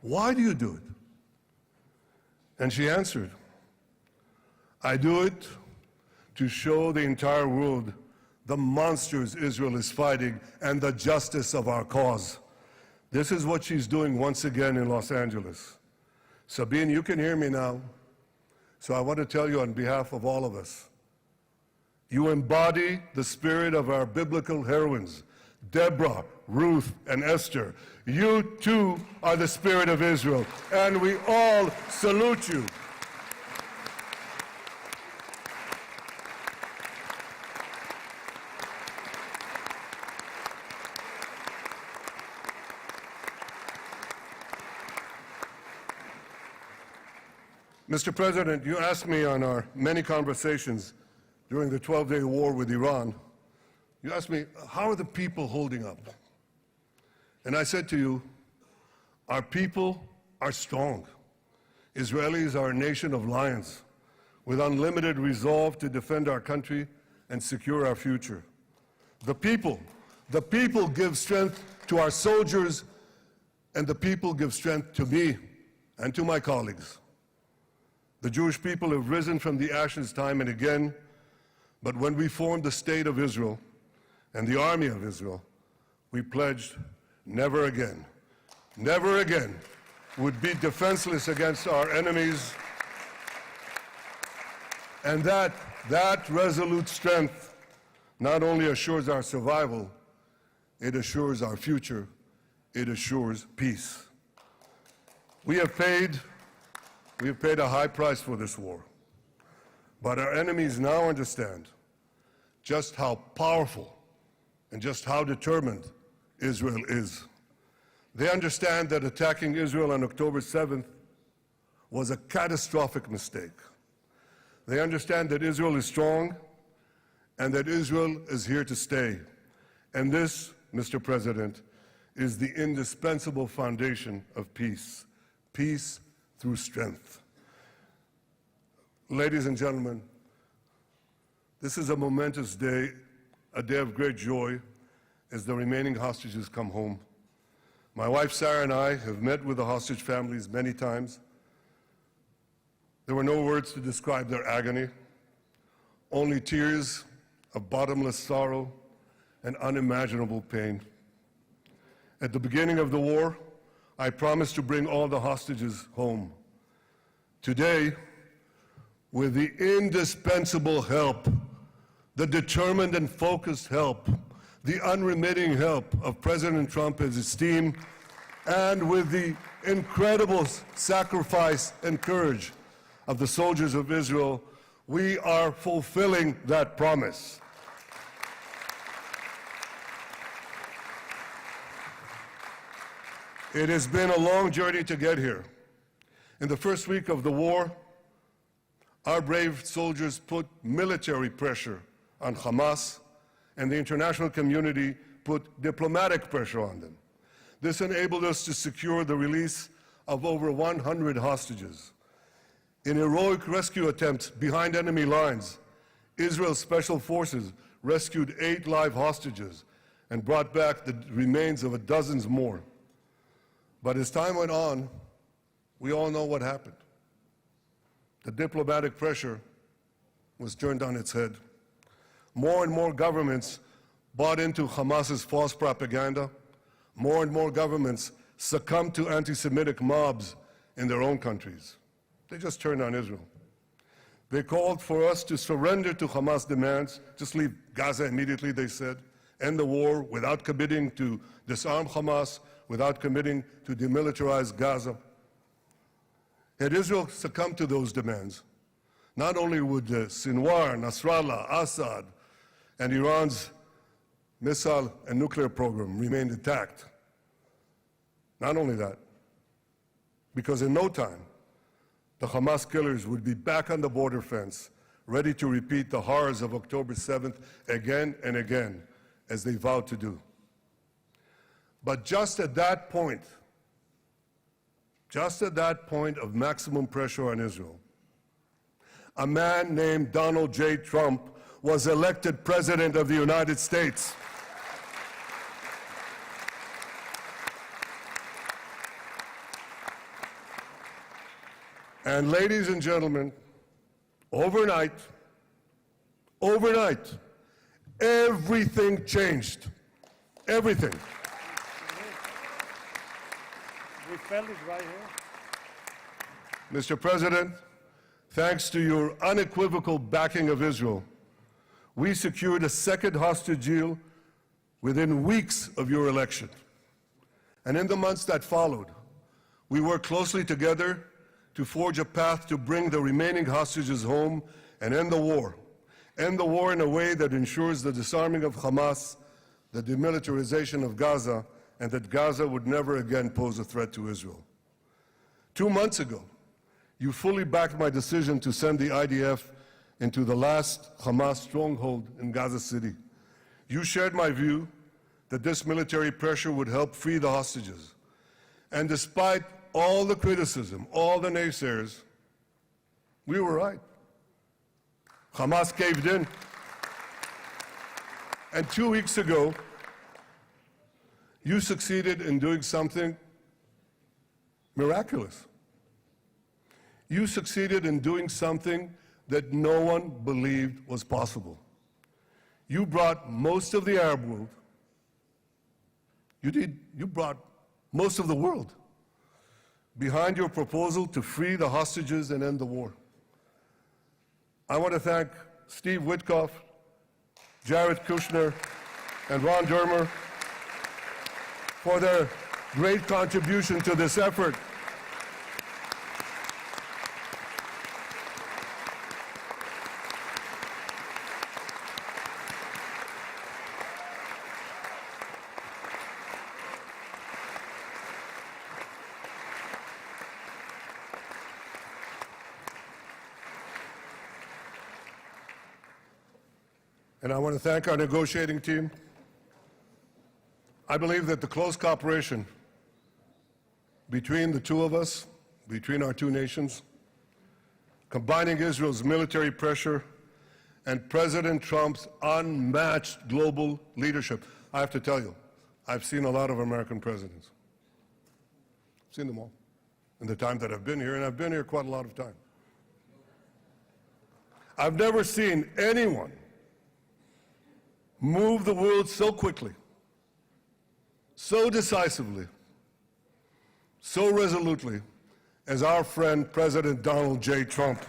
Why do you do it?" And she answered, "I do it to show the entire world the monsters Israel is fighting and the justice of our cause." This is what she's doing once again in Los Angeles. Sabine, you can hear me now, so I want to tell you on behalf of all of us, you embody the spirit of our biblical heroines, Deborah, Ruth, and Esther. You too are the spirit of Israel, and we all salute you. Mr. President, you asked me on our many conversations during the 12-day war with Iran, you asked me, how are the people holding up? And I said to you, our people are strong. Israelis are a nation of lions with unlimited resolve to defend our country and secure our future. The people give strength to our soldiers, and the people give strength to me and to my colleagues. The Jewish people have risen from the ashes time and again, but when we formed the State of Israel and the Army of Israel, we pledged never again would be defenseless against our enemies. And that resolute strength not only assures our survival, it assures our future, it assures peace. We have paid a high price for this war, but our enemies now understand just how powerful and just how determined Israel is. They understand that attacking Israel on October 7th was a catastrophic mistake. They understand that Israel is strong and that Israel is here to stay. And this, Mr. President, is the indispensable foundation of peace. Peace through strength. Ladies and gentlemen, this is a momentous day, a day of great joy as the remaining hostages come home. My wife Sarah and I have met with the hostage families many times. There were no words to describe their agony, only tears of bottomless sorrow and unimaginable pain. At the beginning of the war, I promised to bring all the hostages home. Today, with the indispensable help, the determined and focused help, the unremitting help of President Trump and his team, and with the incredible sacrifice and courage of the soldiers of Israel, we are fulfilling that promise. It has been a long journey to get here, In the first week of the war, our brave soldiers put military pressure on Hamas, and the international community put diplomatic pressure on them. This enabled us to secure the release of over 100 hostages. In heroic rescue attempts behind enemy lines, Israel's special forces rescued 8 live hostages and brought back the remains of dozens more. But as time went on, we all know what happened. The diplomatic pressure was turned on its head. More and more governments bought into Hamas's false propaganda. More and more governments succumbed to anti-Semitic mobs in their own countries. They just turned on Israel. They called for us to surrender to Hamas demands, just leave Gaza immediately, they said, end the war without committing to disarm Hamas, without committing to demilitarize Gaza. Had Israel succumbed to those demands, not only would Sinwar, Nasrallah, Assad, and Iran's missile and nuclear program remain intact. Not only that, because in no time, the Hamas killers would be back on the border fence, ready to repeat the horrors of October 7th again and again, as they vowed to do. But just at that point of maximum pressure on Israel, a man named Donald J. Trump was elected President of the United States. And ladies and gentlemen, overnight, everything changed. Everything. We felt it right here. Mr. President, thanks to your unequivocal backing of Israel, we secured a second hostage deal within weeks of your election. And in the months that followed, we worked closely together to forge a path to bring the remaining hostages home and end the war. End the war in a way that ensures the disarming of Hamas, the demilitarization of Gaza, and that Gaza would never again pose a threat to Israel. 2 months ago, you fully backed my decision to send the IDF into the last Hamas stronghold in Gaza City. You shared my view that this military pressure would help free the hostages. And despite all the criticism, all the naysayers, we were right. Hamas caved in. And 2 weeks ago, you succeeded in doing something miraculous. You succeeded in doing something that no one believed was possible. You brought most of the Arab world, you brought most of the world behind your proposal to free the hostages and end the war. I want to thank Steve Witkoff, Jared Kushner, and Ron Dermer for their great contribution to this effort. And I want to thank our negotiating team. I believe that the close cooperation between the two of us, between our two nations, combining Israel's military pressure and President Trump's unmatched global leadership. I have to tell you, I've seen a lot of American presidents. I've seen them all in the time that I've been here, and I've been here quite a lot of time. I've never seen anyone move the world so quickly, so decisively, so resolutely as our friend President Donald J. Trump.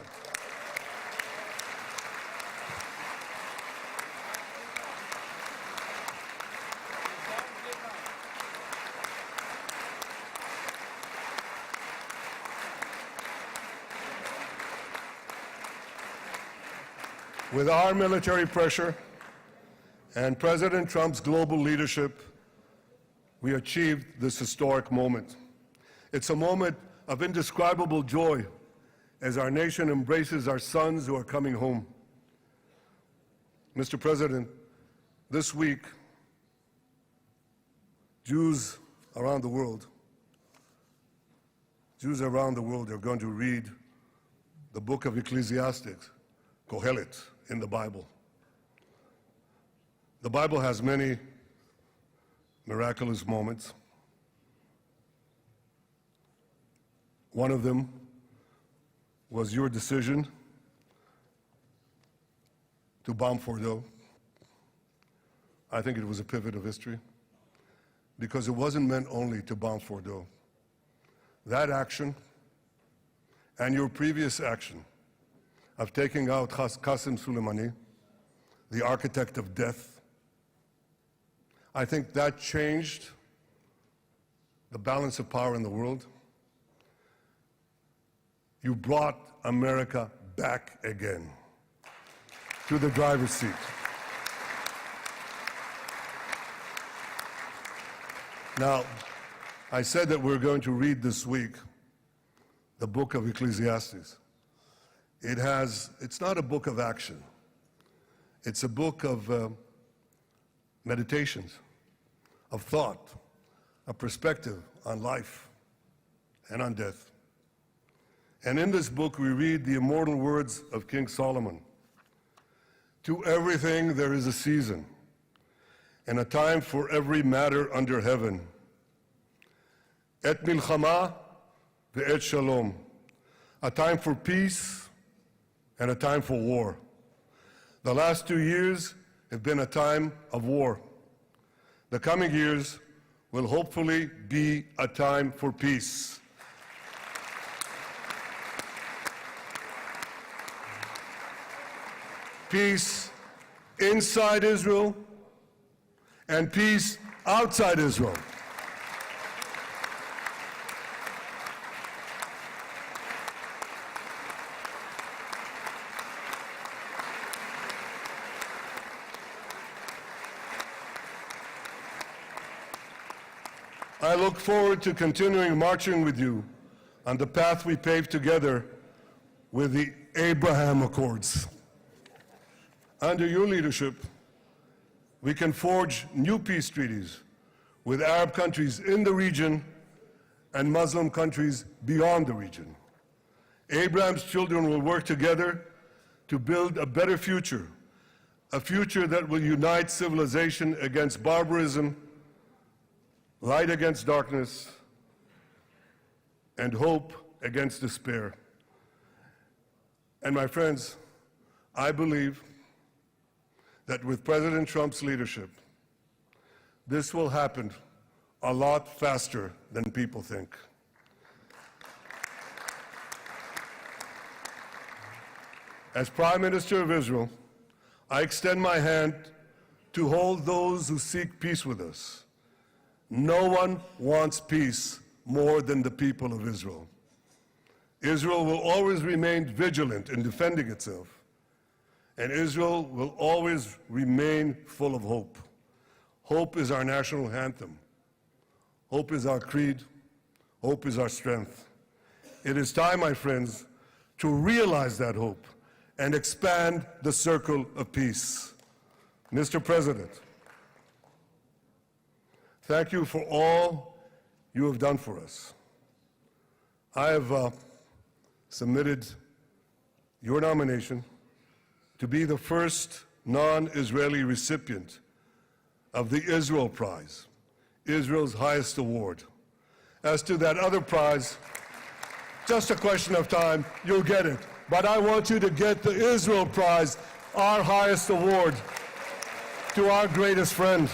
With our military pressure and President Trump's global leadership, we achieved this historic moment. It's a moment of indescribable joy as our nation embraces our sons who are coming home. Mr. President, this week, Jews around the world are going to read the book of Ecclesiastes, Kohelet, in the Bible. The Bible has many miraculous moments. One of them was your decision to bomb Fordo. I think it was a pivot of history because it wasn't meant only to bomb Fordo. That action and your previous action of taking out Qasem Soleimani, the architect of death, I think that changed the balance of power in the world. You brought America back again to the driver's seat. Now, I said that we're going to read this week the book of Ecclesiastes. It's not a book of action. It's a book of meditations, of thought, a perspective on life and on death. And in this book, we read the immortal words of King Solomon. To everything there is a season, and a time for every matter under heaven. Et milchama ve'et shalom. A time for peace and a time for war. The last 2 years have been a time of war. The coming years will hopefully be a time for peace. Peace inside Israel and peace outside Israel. I look forward to continuing marching with you on the path we paved together with the Abraham Accords. Under your leadership, we can forge new peace treaties with Arab countries in the region and Muslim countries beyond the region. Abraham's children will work together to build a better future, a future that will unite civilization against barbarism, light against darkness, and hope against despair. And my friends, I believe that with President Trump's leadership, this will happen a lot faster than people think. As Prime Minister of Israel, I extend my hand to hold those who seek peace with us. No one wants peace more than the people of Israel. Israel will always remain vigilant in defending itself, and Israel will always remain full of hope. Hope is our national anthem. Hope is our creed. Hope is our strength. It is time, my friends, to realize that hope and expand the circle of peace. Mr. President, thank you for all you have done for us. I have submitted your nomination to be the first non-Israeli recipient of the Israel Prize, Israel's highest award. As to that other prize, just a question of time, you'll get it. But I want you to get the Israel Prize, our highest award, to our greatest friend.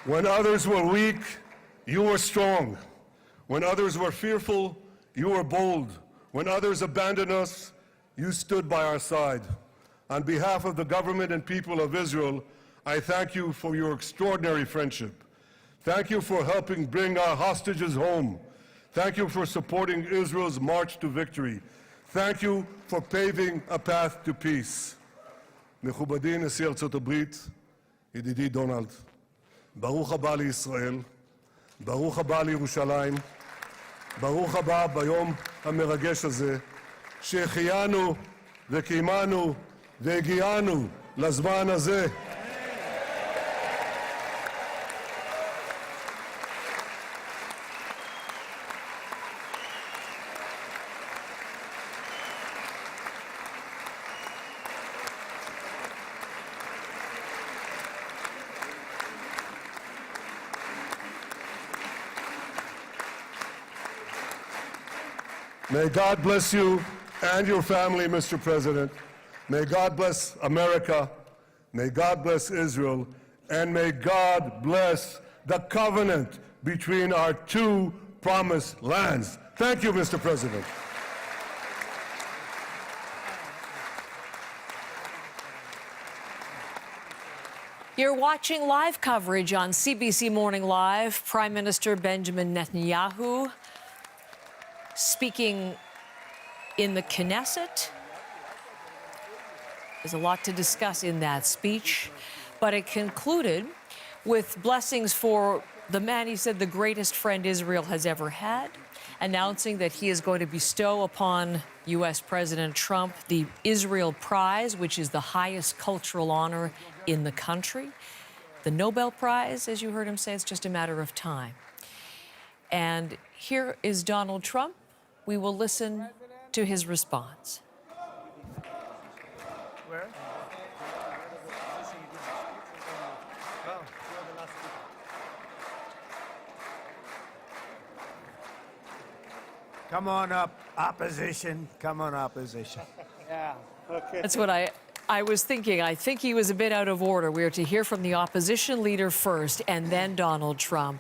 When others were weak, you were strong. When others were fearful, you were bold. When others abandoned us, you stood by our side. On behalf of the government and people of Israel, I thank you for your extraordinary friendship. Thank you for helping bring our hostages home. Thank you for supporting Israel's march to victory. Thank you for paving a path to peace. מכובדי נשיא ארצות הברית, ידידי דונלד, ברוך הבא לישראל, ברוך הבא לירושלים, ברוך הבא ביום המרגש הזה, שהחיינו וקיימנו והגיענו לזמן הזה. May God bless you and your family, Mr. President. May God bless America. May God bless Israel. And may God bless the covenant between our two promised lands. Thank you, Mr. President. You're watching live coverage on CBC Morning Live. Prime Minister Benjamin Netanyahu speaking in the Knesset. There's a lot to discuss in that speech, but it concluded with blessings for the man he said the greatest friend Israel has ever had, announcing that he is going to bestow upon U.S. President Trump the Israel Prize, which is the highest cultural honor in the country. The Nobel Prize, as you heard him say, it's just a matter of time. And here is Donald Trump. We will listen to his response. Where? Come on up, opposition. Come on, opposition. Yeah, okay. That's what I was thinking. I think he was a bit out of order. We are to hear from the opposition leader first and then Donald Trump.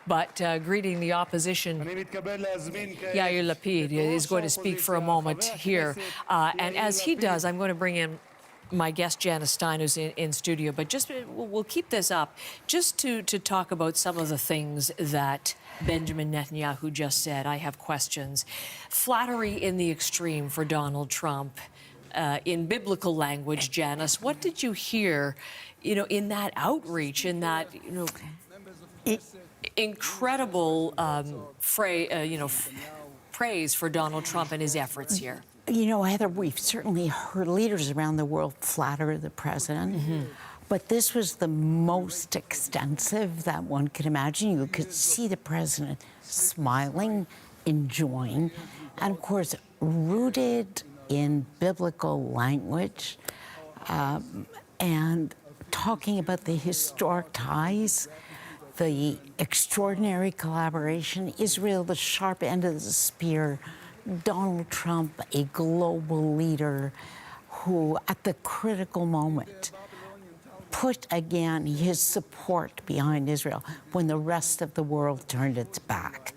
But greeting the opposition, Yair Lapid is going to speak for a moment here. And as he does, I'm going to bring in my guest, Janice Stein, who's in studio. But just we'll keep this up just to talk about some of the things that Benjamin Netanyahu just said. I have questions. Flattery in the extreme for Donald Trump. In biblical language, Janice, what did you hear, in that outreach, in that, incredible praise for Donald Trump and his efforts here? Heather, we've certainly heard leaders around the world flatter the president, but this was the most extensive that one could imagine. You could see the president smiling, enjoying, and of course, rooted in biblical language and talking about the historic ties, the extraordinary collaboration, Israel, the sharp end of the spear, Donald Trump, a global leader who, at the critical moment, put again his support behind Israel when the rest of the world turned its back.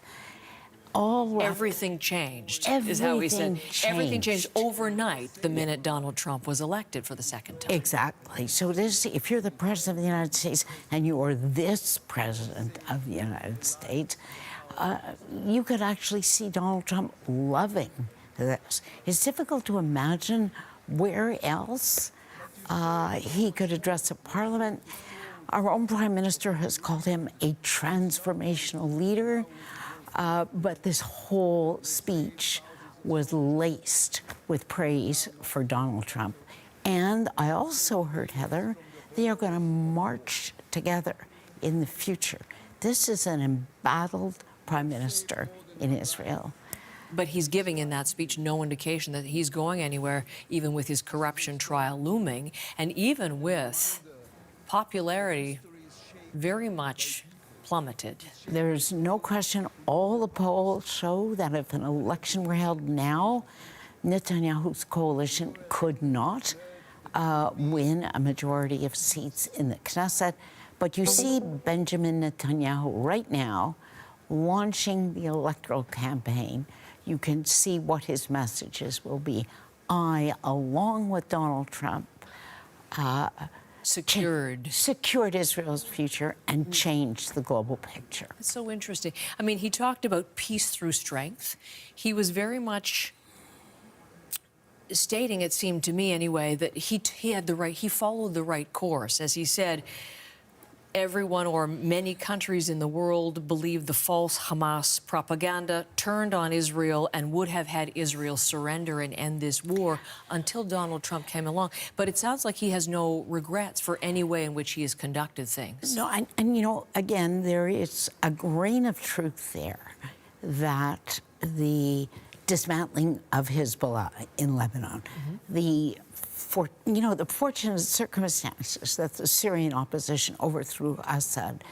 Everything changed, is how he said. Everything changed overnight the minute Donald Trump was elected for the second time. Exactly. So if you're the president of the United States and you are this president of the United States, you could actually see Donald Trump loving this. It's difficult to imagine where else he could address a parliament. Our own prime minister has called him a transformational leader. But this whole speech was laced with praise for Donald Trump. And I also heard, Heather, they are going to march together in the future. This is an embattled prime minister in Israel. But he's giving in that speech no indication that he's going anywhere, even with his corruption trial looming, and even with popularity very much plummeted. There's no question. All the polls show that if an election were held now, Netanyahu's coalition could not win a majority of seats in the Knesset. But you see Benjamin Netanyahu right now launching the electoral campaign. You can see what his messages will be. I, along with Donald Trump, secured Israel's future and changed the global picture. It's so interesting. I mean, he talked about peace through strength. He was very much stating, it seemed to me anyway, that he followed the right course. As he said, everyone or many countries in the world believed the false Hamas propaganda, turned on Israel, and would have had Israel surrender and end this war until Donald Trump came along. But it sounds like he has no regrets for any way in which he has conducted things. No, and you know, again, there is a grain of truth there that the dismantling of Hezbollah in Lebanon, the fortunate circumstances that the Syrian opposition overthrew Assad,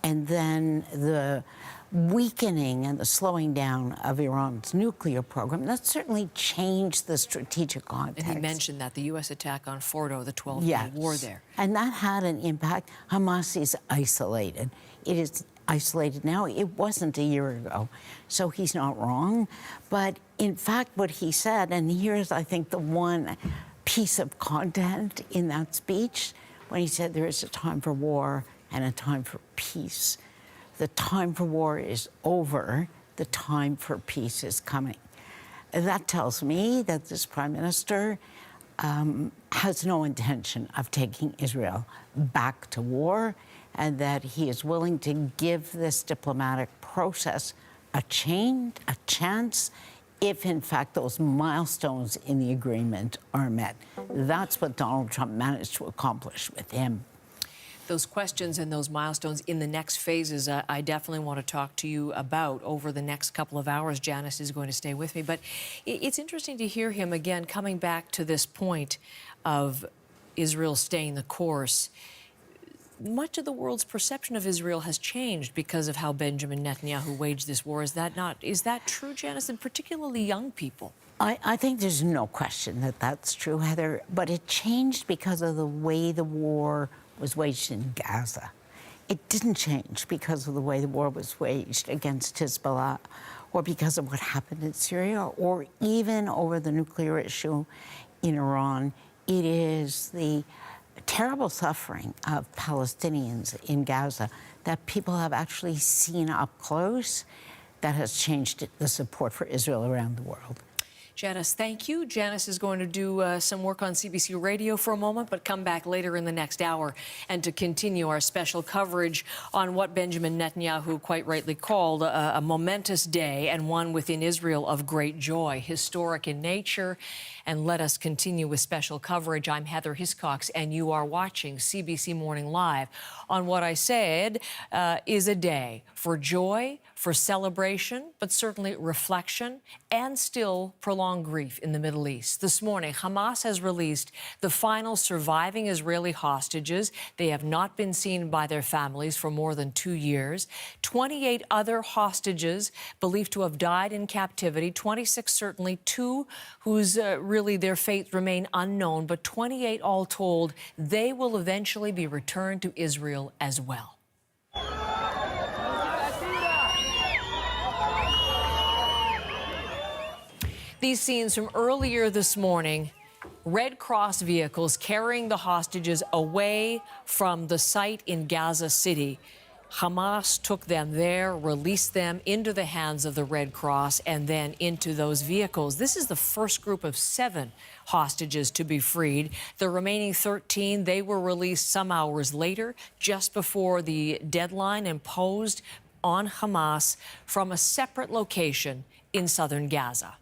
and then the weakening and the slowing down of Iran's nuclear program, that certainly changed the strategic context. And he mentioned that, the U.S. attack on Fordo, the 12-day war there. And that had an impact. Hamas is isolated. It is isolated now. It wasn't a year ago. So he's not wrong. But in fact, what he said, and here's, I think, the one piece of content in that speech, when he said there is a time for war and a time for peace. The time for war is over. The time for peace is coming. That tells me that this Prime Minister has no intention of taking Israel back to war, and that he is willing to give this diplomatic process a chance, if in fact those milestones in the agreement are met. That's what Donald Trump managed to accomplish with him. Those questions and those milestones in the next phases, I definitely want to talk to you about over the next couple of hours. Janice is going to stay with me. But it's interesting to hear him again coming back to this point of Israel staying the course. Much of the world's perception of Israel has changed because of how Benjamin Netanyahu waged this war. Is that true, Janice, and particularly young people? I think there's no question that that's true, Heather, but it changed because of the way the war was waged in Gaza. It didn't change because of the way the war was waged against Hezbollah, or because of what happened in Syria, or even over the nuclear issue in Iran. It is the terrible suffering of Palestinians in Gaza that people have actually seen up close that has changed the support for Israel around the world. Janice, thank you. Janice is going to do some work on CBC Radio for a moment, but come back later in the next hour and to continue our special coverage on what Benjamin Netanyahu quite rightly called a momentous day, and one within Israel of great joy, historic in nature. And let us continue with special coverage. I'm Heather Hiscox, and you are watching CBC Morning Live on what I said is a day for joy, for celebration, but certainly reflection, and still prolonged grief in the Middle East. This morning, Hamas has released the final surviving Israeli hostages. They have not been seen by their families for more than 2 years. 28 other hostages believed to have died in captivity, 26 certainly, 2 whose really their fate remain unknown, but 28 all told. They will eventually be returned to Israel as well. These scenes from earlier this morning, Red Cross vehicles carrying the hostages away from the site in Gaza City. Hamas took them there, released them into the hands of the Red Cross, and then into those vehicles. This is the first group of 7 hostages to be freed. The remaining 13, they were released some hours later, just before the deadline imposed on Hamas from a separate location in southern Gaza.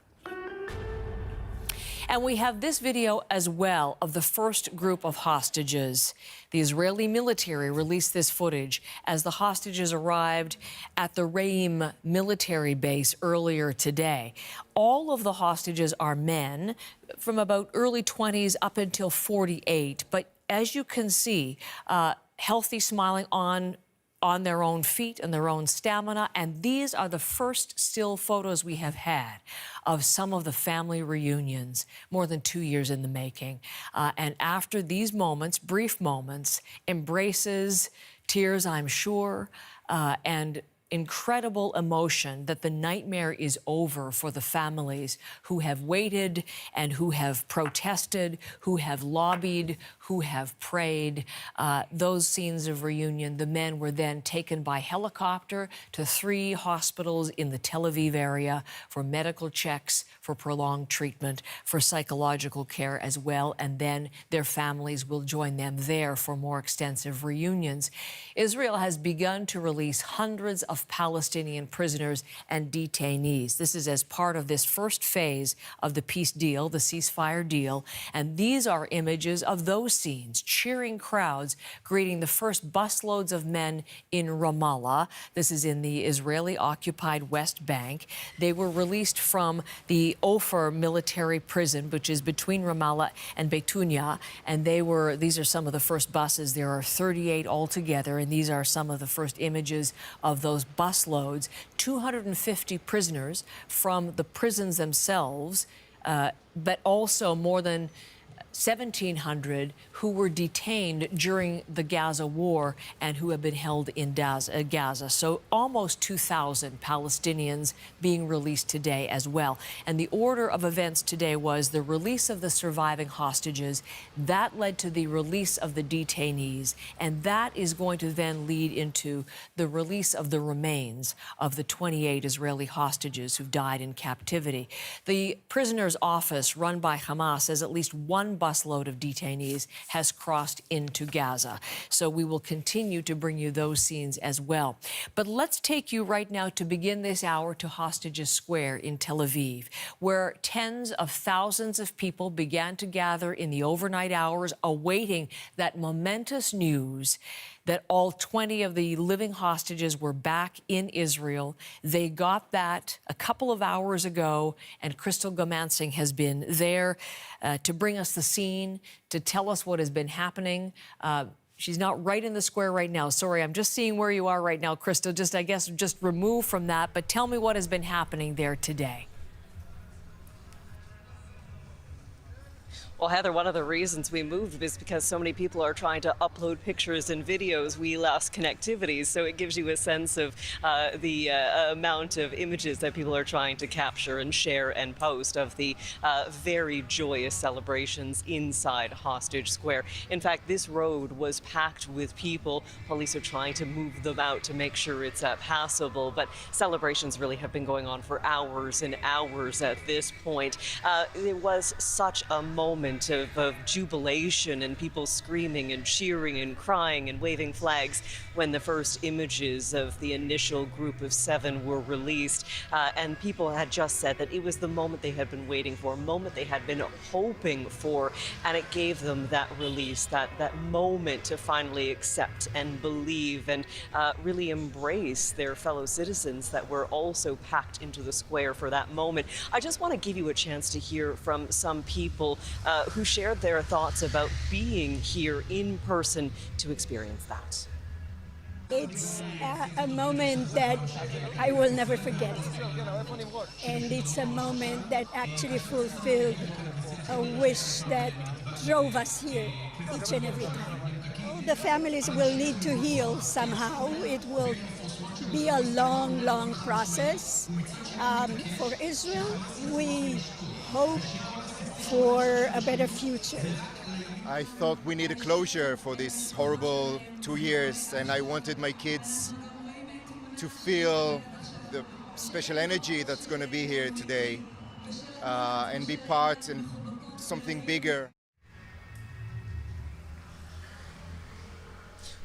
And we have this video as well of the first group of hostages. The Israeli military released this footage as the hostages arrived at the Reim military base earlier today. All of the hostages are men from about early 20s up until 48. But as you can see, healthy, smiling on their own feet and their own stamina. And these are the first still photos we have had of some of the family reunions, more than 2 years in the making. And after these moments, brief moments, embraces, tears, I'm sure, and incredible emotion that the nightmare is over for the families who have waited and who have protested, who have lobbied, who have prayed. Those scenes of reunion, the men were then taken by helicopter to 3 hospitals in the Tel Aviv area for medical checks, for prolonged treatment, for psychological care as well, and then their families will join them there for more extensive reunions. Israel has begun to release hundreds of Palestinian prisoners and detainees. This is as part of this first phase of the peace deal, the ceasefire deal, and these are images of those scenes, cheering crowds greeting the first busloads of men in Ramallah. This is in the Israeli-occupied West Bank. They were released from the Ofer military prison, which is between Ramallah and Beitunia, and these are some of the first buses. There are 38 altogether, and these are some of the first images of those busloads. 250 prisoners from the prisons themselves, but also more than 1,700 who were detained during the Gaza war and who have been held in Gaza. So almost 2,000 Palestinians being released today as well. And the order of events today was the release of the surviving hostages. That led to the release of the detainees. And that is going to then lead into the release of the remains of the 28 Israeli hostages who've died in captivity. The prisoner's office, run by Hamas, says at least one busload of detainees has crossed into Gaza. So we will continue to bring you those scenes as well. But let's take you right now to begin this hour to Hostages Square in Tel Aviv, where tens of thousands of people began to gather in the overnight hours awaiting that momentous news that all 20 of the living hostages were back in Israel. They got that a couple of hours ago, and Crystal Gomansing has been there to bring us the scene, to tell us what has been happening. She's not right in the square right now. Sorry, I'm just seeing where you are right now, Crystal. I guess, remove from that. But tell me what has been happening there today. Well, Heather, one of the reasons we moved is because so many people are trying to upload pictures and videos. We lost connectivity, so it gives you a sense of the amount of images that people are trying to capture and share and post of the very joyous celebrations inside Hostage Square. In fact, this road was packed with people. Police are trying to move them out to make sure it's passable, but celebrations really have been going on for hours and hours at this point. It was such a moment of jubilation and people screaming and cheering and crying and waving flags when the first images of the initial group of 7 were released. And people had just said that it was the moment they had been waiting for, a moment they had been hoping for, and it gave them that release, that moment to finally accept and believe and really embrace their fellow citizens that were also packed into the square for that moment. I just want to give you a chance to hear from some people who shared their thoughts about being here in person to experience that. It's a moment that I will never forget. And it's a moment that actually fulfilled a wish that drove us here each and every time. The families will need to heal somehow. It will be a long, long process. For Israel, we hope for a better future. I thought we needed closure for this horrible 2 years, and I wanted my kids to feel the special energy that's going to be here today and be part in something bigger.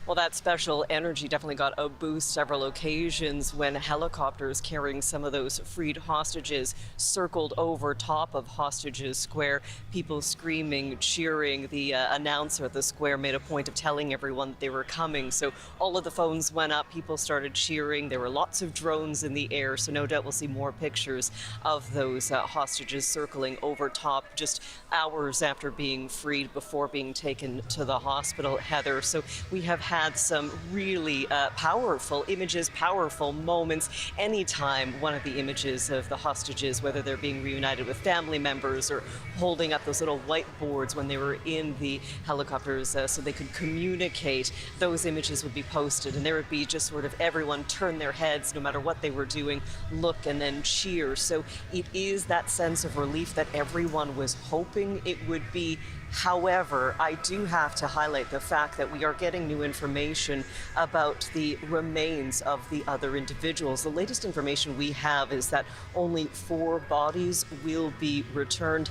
Well, that special energy definitely got a boost several occasions when helicopters carrying some of those freed hostages circled over top of Hostages Square. People screaming, cheering. The announcer at the square made a point of telling everyone that they were coming. So all of the phones went up. People started cheering. There were lots of drones in the air. So no doubt we'll see more pictures of those hostages circling over top just hours after being freed before being taken to the hospital, Heather. So we have had some really powerful images, powerful moments. Anytime one of the images of the hostages, whether they're being reunited with family members or holding up those little whiteboards when they were in the helicopters so they could communicate, those images would be posted, and there would be just sort of everyone turn their heads no matter what they were doing, look and then cheer. So it is that sense of relief that everyone was hoping it would be. However, I do have to highlight the fact that we are getting new information about the remains of the other individuals. The latest information we have is that only 4 bodies will be returned.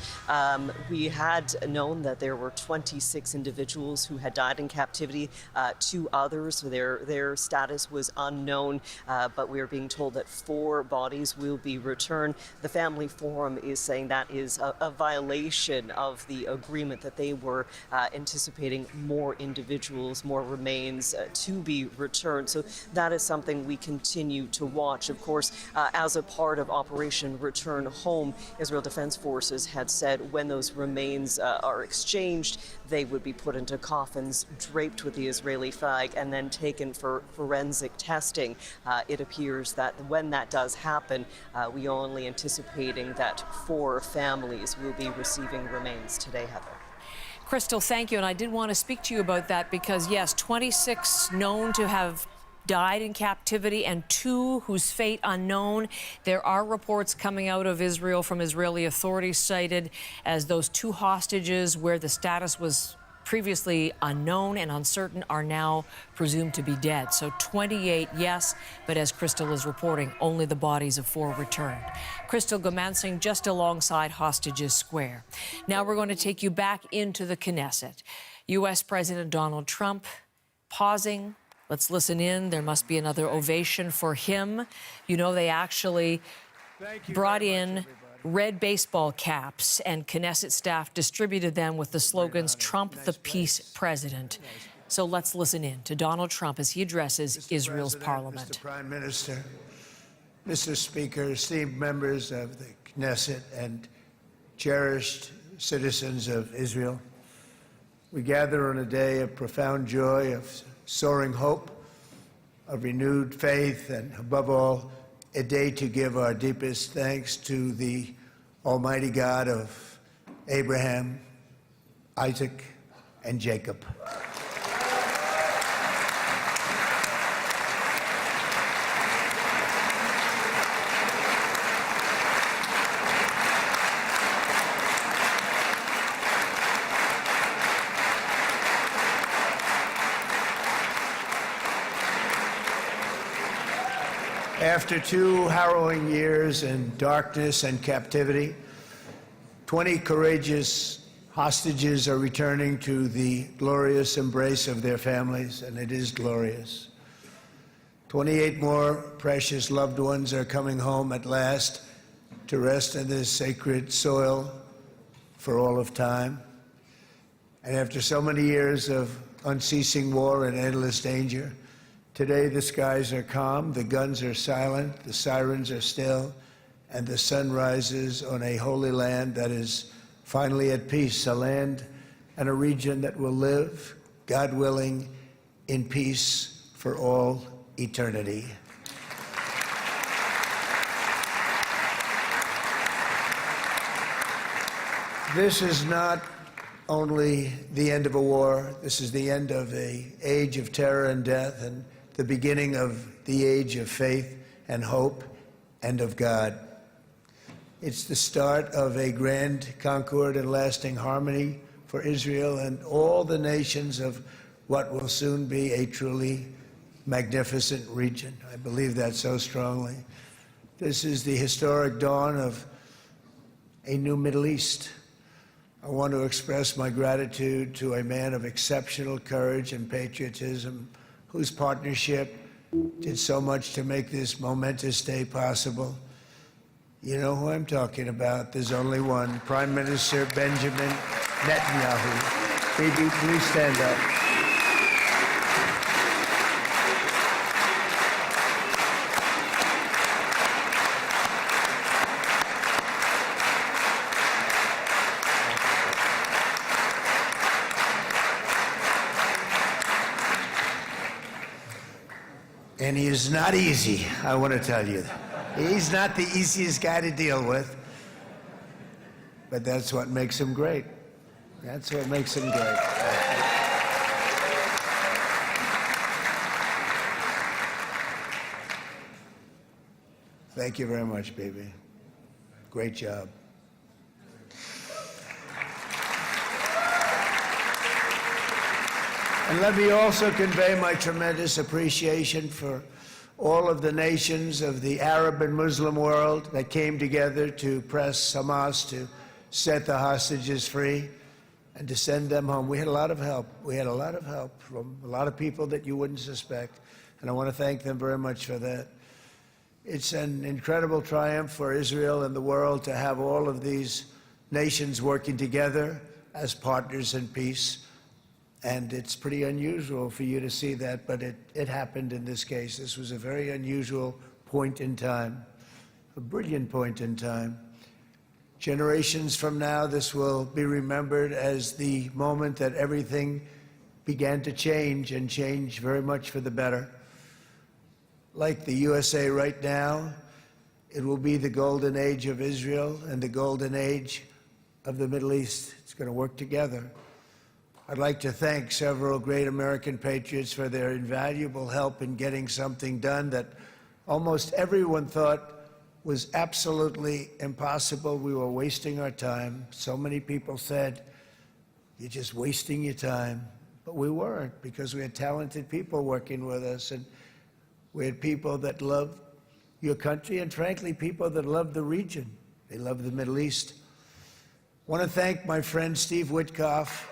We had known that there were 26 individuals who had died in captivity. 2 others, their status was unknown, but we are being told that 4 bodies will be returned. The Family Forum is saying that is a violation of the agreement that they were anticipating more individuals, more remains to be returned. So that is something we continue to watch. Of course, as a part of Operation Return Home, Israel Defense Forces had said when those remains are exchanged, they would be put into coffins draped with the Israeli flag and then taken for forensic testing. It appears that when that does happen, we are only anticipating that 4 families will be receiving remains today, Heather. Crystal, thank you. And I did want to speak to you about that because, yes, 26 known to have died in captivity and 2 whose fate unknown. There are reports coming out of Israel from Israeli authorities cited as those 2 hostages where the status was previously unknown and uncertain are now presumed to be dead. So 28, yes, but as Crystal is reporting, only the bodies of 4 returned. Crystal Gomansing just alongside Hostages Square. Now we're going to take you back into the Knesset. U.S. President Donald Trump pausing. Let's listen in. There must be another ovation for him. You know, they actually brought in red baseball caps, and Knesset staff distributed them with the slogans, "Trump the Peace President." So let's listen in to Donald Trump as he addresses Israel's parliament. Mr. Prime Minister, Mr. Speaker, esteemed members of the Knesset and cherished citizens of Israel, we gather on a day of profound joy, of soaring hope, of renewed faith, and above all, a day to give our deepest thanks to the Almighty God of Abraham, Isaac, and Jacob. After 2 harrowing years in darkness and captivity, 20 courageous hostages are returning to the glorious embrace of their families, and it is glorious. 28 more precious loved ones are coming home at last to rest in this sacred soil for all of time. And after so many years of unceasing war and endless danger, today the skies are calm, the guns are silent, the sirens are still, and the sun rises on a holy land that is finally at peace, a land and a region that will live, God willing, in peace for all eternity. This is not only the end of a war, this is the end of an age of terror and death, and the beginning of the age of faith and hope and of God. It's the start of a grand concord and lasting harmony for Israel and all the nations of what will soon be a truly magnificent region. I believe that so strongly. This is the historic dawn of a new Middle East. I want to express my gratitude to a man of exceptional courage and patriotism, whose partnership did so much to make this momentous day possible. You know who I'm talking about. There's only one, Prime Minister Benjamin Netanyahu. Bibi, please stand up. And he is not easy, I want to tell you. He's not the easiest guy to deal with, but that's what makes him great. That's what makes him great. Thank you very much, baby. Great job. And let me also convey my tremendous appreciation for all of the nations of the Arab and Muslim world that came together to press Hamas to set the hostages free and to send them home. We had a lot of help. We had a lot of help from a lot of people that you wouldn't suspect, and I want to thank them very much for that. It's an incredible triumph for Israel and the world to have all of these nations working together as partners in peace. And it's pretty unusual for you to see that, but it happened in this case. This was a very unusual point in time, a brilliant point in time. Generations from now, this will be remembered as the moment that everything began to change, and change very much for the better. Like the USA right now, it will be the golden age of Israel and the golden age of the Middle East. It's going to work together. I'd like to thank several great American patriots for their invaluable help in getting something done that almost everyone thought was absolutely impossible. We were wasting our time. So many people said, "You're just wasting your time." But we weren't, because we had talented people working with us, and we had people that loved your country, and frankly, people that loved the region. They loved the Middle East. I want to thank my friend Steve Witkoff.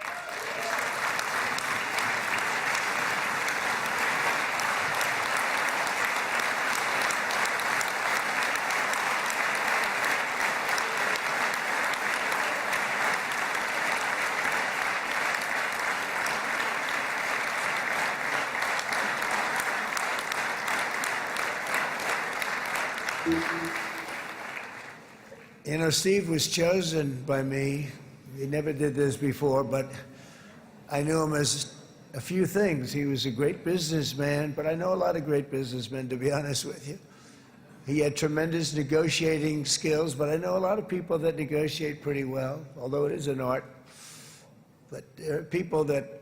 You know, Steve was chosen by me. He never did this before, but I knew him as a few things. He was a great businessman, but I know a lot of great businessmen, to be honest with you. He had tremendous negotiating skills, but I know a lot of people that negotiate pretty well, although it is an art. But there are people that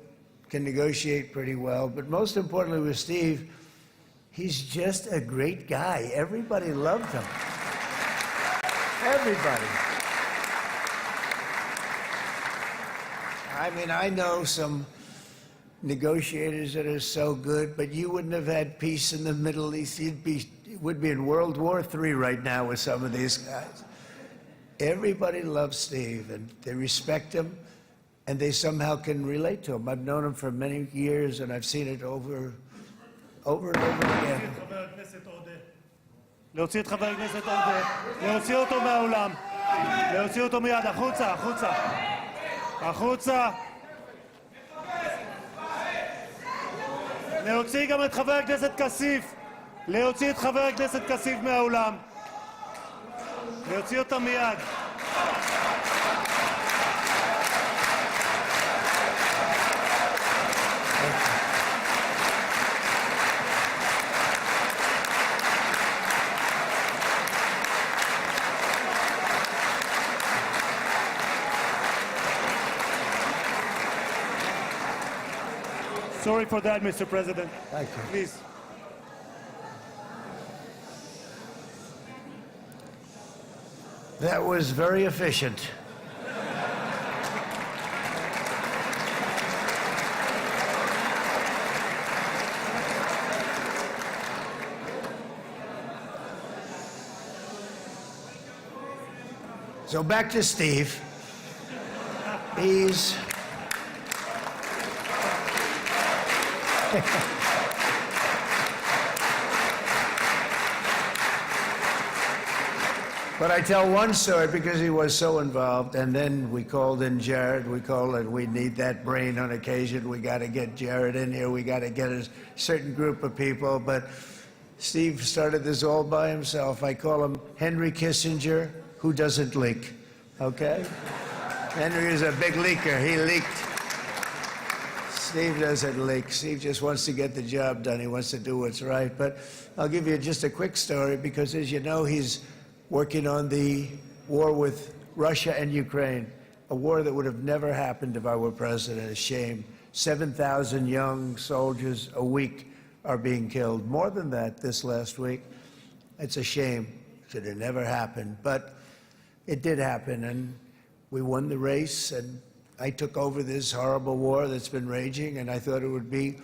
can negotiate pretty well. But most importantly with Steve, he's just a great guy. Everybody loved him. Everybody. I mean, I know some negotiators that are so good, but you wouldn't have had peace in the Middle East. You would be in World War III right now with some of these guys. Everybody loves Steve, and they respect him, and they somehow can relate to him. I've known him for many years, and I've seen it over and over again. להוציא את חבר הכנסת עודה, להוציא אותו מהאולם, להוציא אותו מיד, החוצה, החוצה, החוצה. להוציא גם את חבר הכנסת כסיף, להוציא את חבר הכנסת כסיף מהאולם, להוציא אותם מיד. Sorry for that, Mr. President. Thank you. Please. That was very efficient. So back to Steve. He's but I tell one story because he was so involved, and then we called in Jared. We need that brain on occasion. We got to get Jared in here. We got to get a certain group of people. But Steve started this all by himself. I call him Henry Kissinger, who doesn't leak. Okay? Henry is a big leaker. He leaked Steve doesn't leak. Steve just wants to get the job done. He wants to do what's right. But I'll give you just a quick story because, as you know, he's working on the war with Russia and Ukraine, a war that would have never happened if I were president. A shame. 7,000 young soldiers a week are being killed. More than that this last week. It's a shame. Should have never happened. But it did happen, and we won the race, and I took over this horrible war that's been raging, and I thought it would be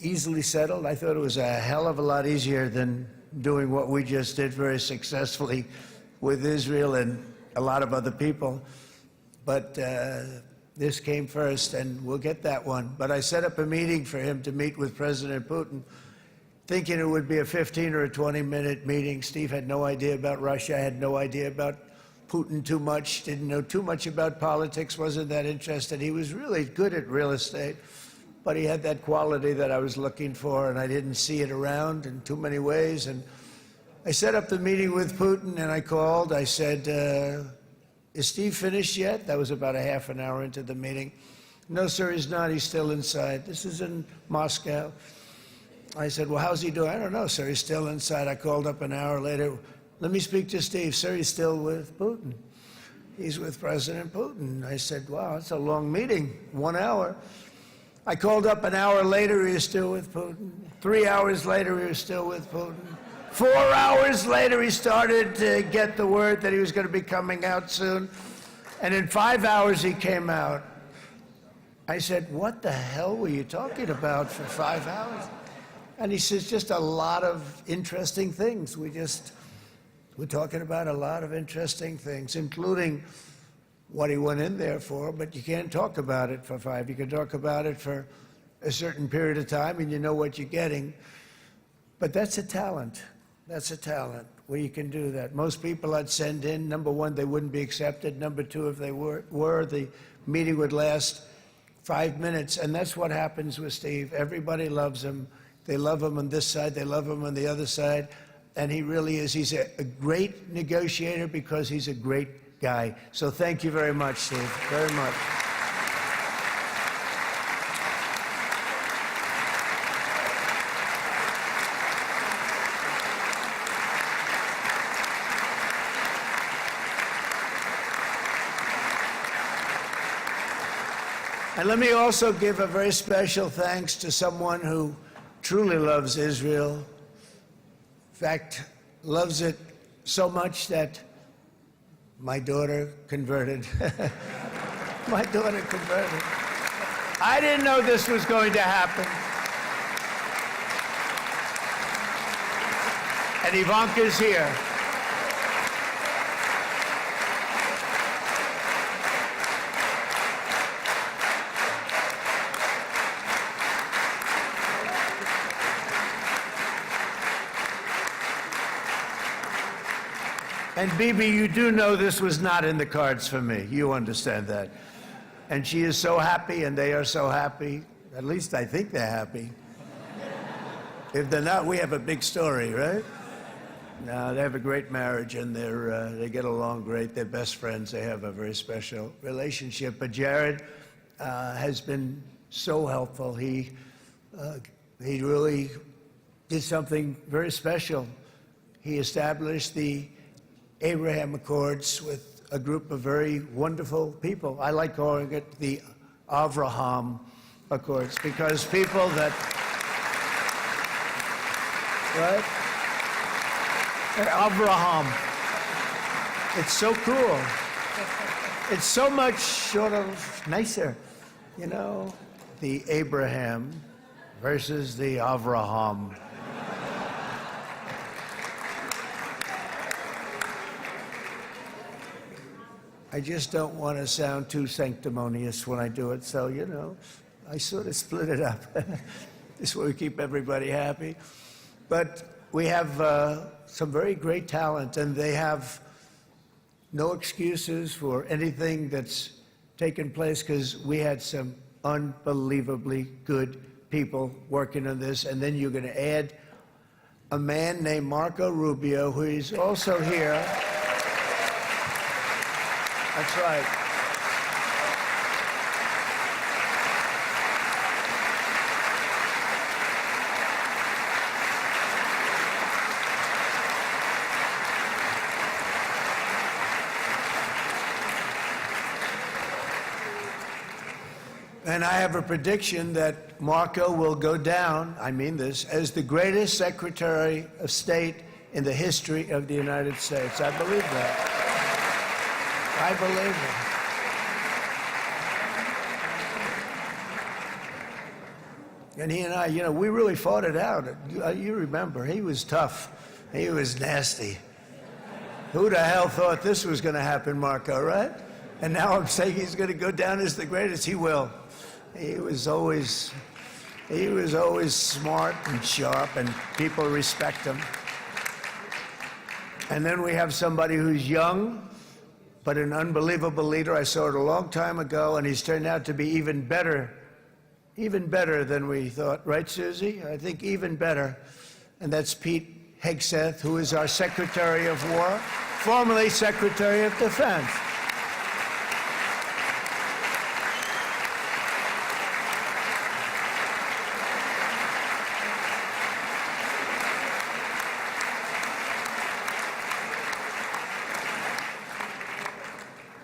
easily settled. I thought it was a hell of a lot easier than doing what we just did very successfully with Israel and a lot of other people. But this came first, and we'll get that one. But I set up a meeting for him to meet with President Putin, thinking it would be a 15 or a 20-minute meeting. Steve had no idea about Russia, had no idea about Putin too much, didn't know too much about politics, wasn't that interested. He was really good at real estate, but he had that quality that I was looking for, and I didn't see it around in too many ways. And I set up the meeting with Putin, and I called. I said, is Steve finished yet? That was about a half an hour into the meeting. No, sir, he's not. He's still inside. This is in Moscow. I said, well, how's he doing? I don't know, sir. He's still inside. I called up an hour later. Let me speak to Steve. Sir, he's still with Putin. He's with President Putin. I said, wow, that's a long meeting, 1 hour. I called up an hour later, he was still with Putin. 3 hours later, he was still with Putin. 4 hours later, he started to get the word that he was going to be coming out soon. And in 5 hours, he came out. I said, what the hell were you talking about for 5 hours? And he says, just a lot of interesting things. We're talking about a lot of interesting things, including what he went in there for, but you can't talk about it for 5. You can talk about it for a certain period of time, and you know what you're getting. But that's a talent. That's a talent, where you can do that. Most people I'd send in, number one, they wouldn't be accepted. Number two, if they were, the meeting would last 5 minutes, and that's what happens with Steve. Everybody loves him. They love him on this side, they love him on the other side. And he really is. He's a great negotiator because he's a great guy. So thank you very much, Steve, very much. And let me also give a very special thanks to someone who truly loves Israel. In fact, loves it so much that my daughter converted. My daughter converted. I didn't know this was going to happen. And Ivanka's here. And Bibi, you do know this was not in the cards for me. You understand that. And she is so happy, and they are so happy. At least I think they're happy. If they're not, we have a big story, right? No, they have a great marriage, and they get along great. They're best friends. They have a very special relationship. But Jared has been so helpful. He really did something very special. He established the Abraham Accords with a group of very wonderful people. I like calling it the Avraham Accords, because people that, right? Avraham. It's so cool. It's so much sort of nicer, you know? The Abraham versus the Avraham. I just don't want to sound too sanctimonious when I do it, so, you know, I sort of split it up. This way we keep everybody happy. But we have some very great talent, and they have no excuses for anything that's taken place, because we had some unbelievably good people working on this. And then you're going to add a man named Marco Rubio, who is also here. That's right. And I have a prediction that Marco will go down, I mean this, as the greatest Secretary of State in the history of the United States. I believe that. I believe it. And he and I, you know, we really fought it out. You remember, he was tough. He was nasty. Who the hell thought this was going to happen, Marco, right? And now I'm saying he's going to go down as the greatest. He will. He was always smart and sharp, and people respect him. And then we have somebody who's young, but an unbelievable leader. I saw it a long time ago, and he's turned out to be even better than we thought. Right, Susie? I think even better. And that's Pete Hegseth, who is our Secretary of War, formerly Secretary of Defense.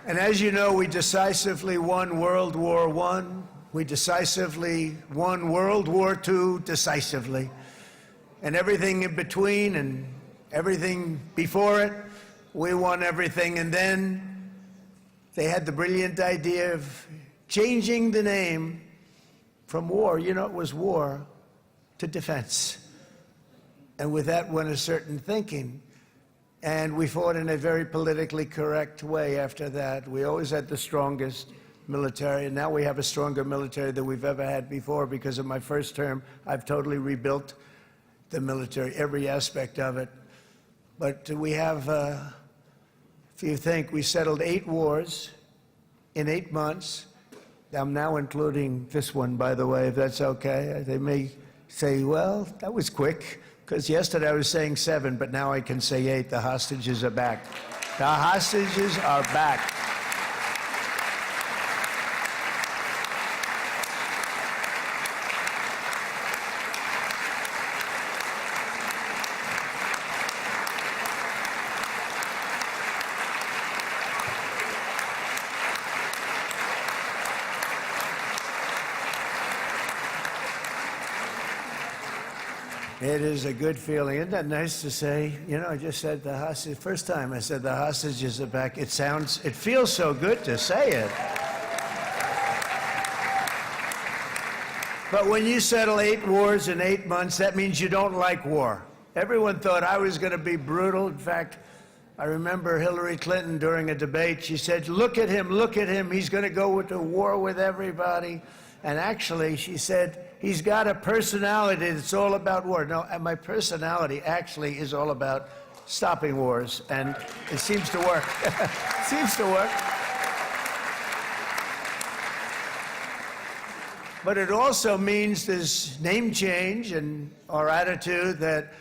And as you know, we decisively won World War I. We decisively won World War II decisively. And everything in between and everything before it, we won everything. And then they had the brilliant idea of changing the name from war, you know, it was war, to defense. And with that went a certain thinking. And we fought in a very politically correct way after that. We always had the strongest military, and now we have a stronger military than we've ever had before. Because of my first term, I've totally rebuilt the military, every aspect of it. But we have, if you think, we settled 8 wars in 8 months. I'm now including this one, by the way, if that's okay. They may say, well, that was quick. Because yesterday I was saying 7, but now I can say 8. The hostages are back. The hostages are back. It is a good feeling. Isn't that nice to say? You know, I just said the hostage. First time I said the hostages are back. It feels so good to say it. But when you settle 8 wars in 8 months, that means you don't like war. Everyone thought I was going to be brutal. In fact, I remember Hillary Clinton during a debate, she said, look at him, he's going to go to war with everybody. And actually, she said, he's got a personality that's all about war. No, and my personality actually is all about stopping wars, and it seems to work. It seems to work. But it also means this name change and our attitude that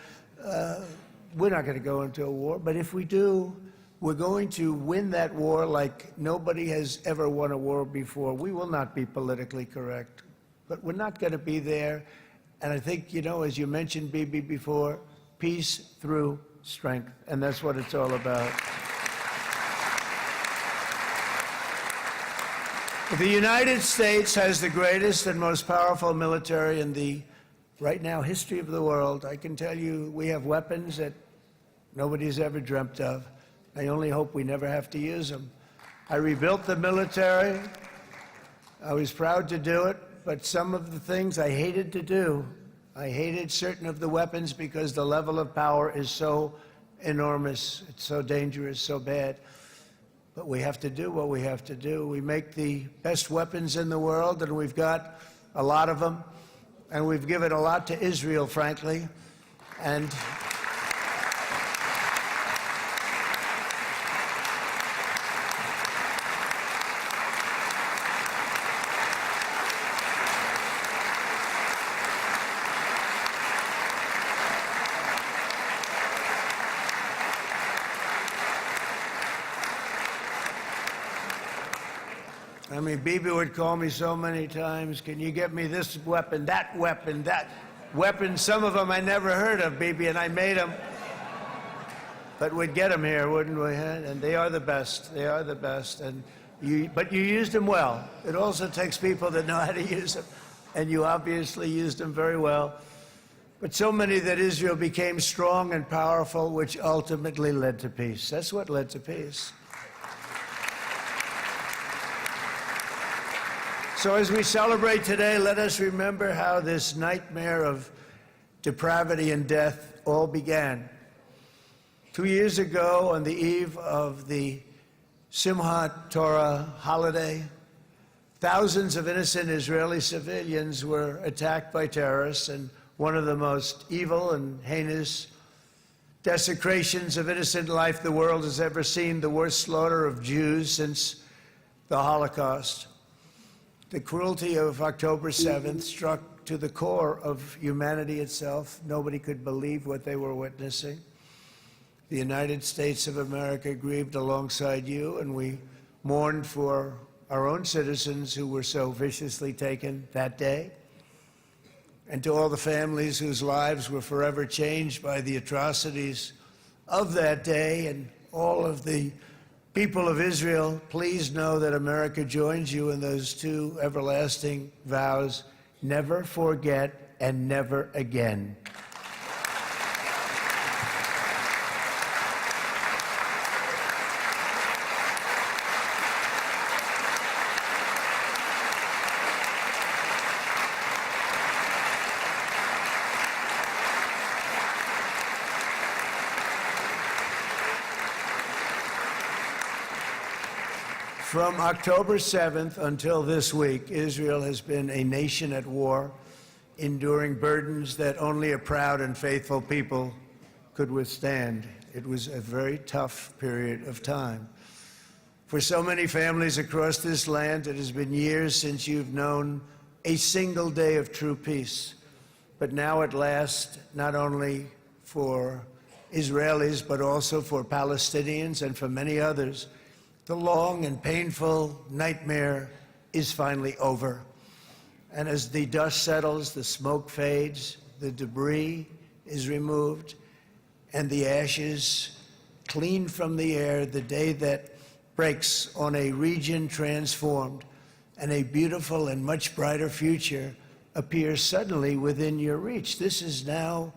we're not going to go into a war, but if we do, we're going to win that war like nobody has ever won a war before. We will not be politically correct, but we're not going to be there. And I think, you know, as you mentioned, Bibi, before, peace through strength. And that's what it's all about. The United States has the greatest and most powerful military in the, right now, history of the world. I can tell you we have weapons that nobody's ever dreamt of. I only hope we never have to use them. I rebuilt the military. I was proud to do it, but some of the things I hated to do. I hated certain of the weapons because the level of power is so enormous. It's so dangerous, so bad. But we have to do what we have to do. We make the best weapons in the world, and we've got a lot of them. And we've given a lot to Israel, frankly. And I mean, Bibi would call me so many times, can you get me this weapon, that weapon, that weapon? Some of them I never heard of, Bibi, and I made them. But we'd get them here, wouldn't we? And they are the best. They are the best. And But you used them well. It also takes people that know how to use them, and you obviously used them very well. But so many that Israel became strong and powerful, which ultimately led to peace. That's what led to peace. So as we celebrate today, let us remember how this nightmare of depravity and death all began. 2 years ago, on the eve of the Simchat Torah holiday, thousands of innocent Israeli civilians were attacked by terrorists, and one of the most evil and heinous desecrations of innocent life the world has ever seen, the worst slaughter of Jews since the Holocaust. The cruelty of October 7th struck to the core of humanity itself. Nobody could believe what they were witnessing. The United States of America grieved alongside you, and we mourned for our own citizens who were so viciously taken that day. And to all the families whose lives were forever changed by the atrocities of that day, and all of the people of Israel, please know that America joins you in those two everlasting vows: never forget and never again. From October 7th until this week, Israel has been a nation at war, enduring burdens that only a proud and faithful people could withstand. It was a very tough period of time. For so many families across this land, it has been years since you've known a single day of true peace. But now at last, not only for Israelis, but also for Palestinians and for many others, the long and painful nightmare is finally over. And as the dust settles, the smoke fades, the debris is removed, and the ashes cleaned from the air, the day that breaks on a region transformed, and a beautiful and much brighter future appears suddenly within your reach. This is now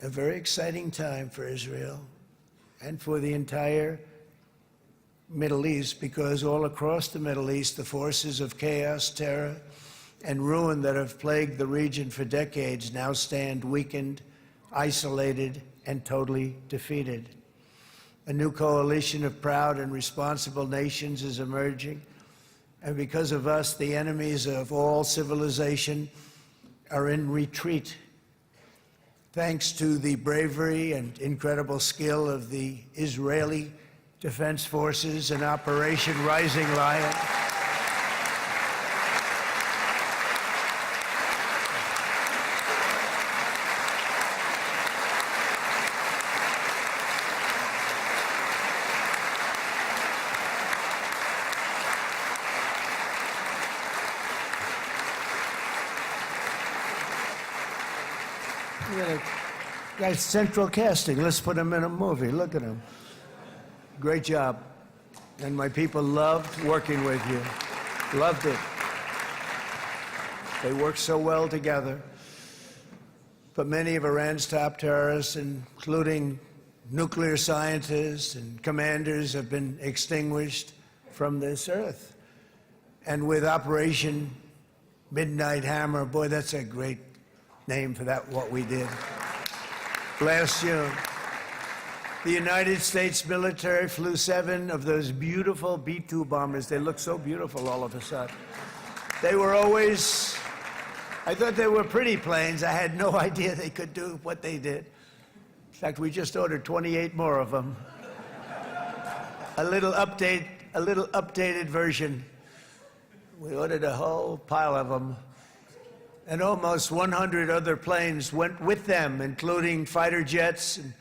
a very exciting time for Israel and for the entire Middle East, because all across the Middle East, the forces of chaos, terror, and ruin that have plagued the region for decades now stand weakened, isolated, and totally defeated. A new coalition of proud and responsible nations is emerging, and because of us, the enemies of all civilization are in retreat. Thanks to the bravery and incredible skill of the Israeli Defense Forces and Operation Rising Lion, That's central casting. Let's put him in a movie. Look at him. Great job. And my people loved working with you. Loved it. They worked so well together. But many of Iran's top terrorists, including nuclear scientists and commanders, have been extinguished from this earth. And with Operation Midnight Hammer, boy, that's a great name for that, what we did last June. The United States military flew 7 of those beautiful B-2 bombers. They look so beautiful all of a sudden. They were always, I thought they were pretty planes. I had no idea they could do what they did. In fact, we just ordered 28 more of them. A little updated version. We ordered a whole pile of them. And almost 100 other planes went with them, including fighter jets. And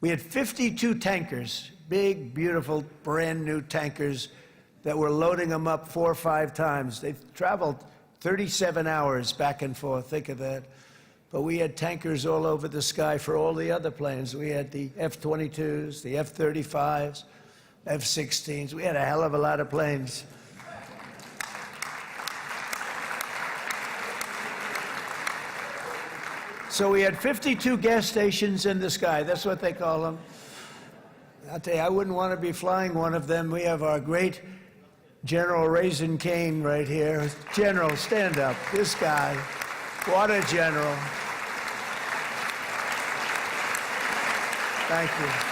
we had 52 tankers, big, beautiful, brand new tankers that were loading them up 4 or 5 times. They've traveled 37 hours back and forth, think of that. But we had tankers all over the sky for all the other planes. We had the F-22s, the F-35s, F-16s. We had a hell of a lot of planes. So we had 52 gas stations in the sky. That's what they call them. I'll tell you, I wouldn't want to be flying one of them. We have our great General Raisin Cain right here. General, stand up. This guy. What a general. Thank you.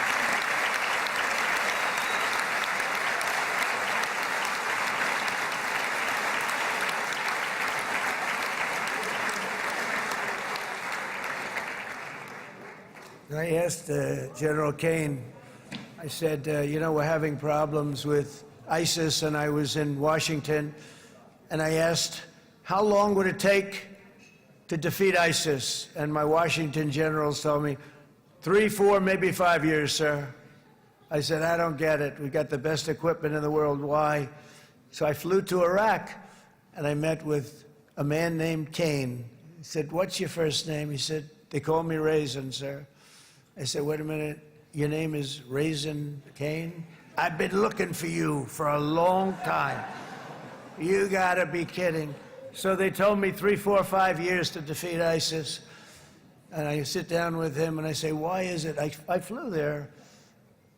I asked General Cain, I said, you know, we're having problems with ISIS, and I was in Washington, and I asked, how long would it take to defeat ISIS? And my Washington generals told me, 3, 4, maybe 5 years, sir. I said, I don't get it. We got the best equipment in the world. Why? So I flew to Iraq, and I met with a man named Cain. He said, what's your first name? He said, they call me Raisin, sir. I said, wait a minute, your name is Raisin Cain? I've been looking for you for a long time. You gotta be kidding. So they told me 3, 4, 5 years to defeat ISIS. And I sit down with him and I say, why is it? I flew there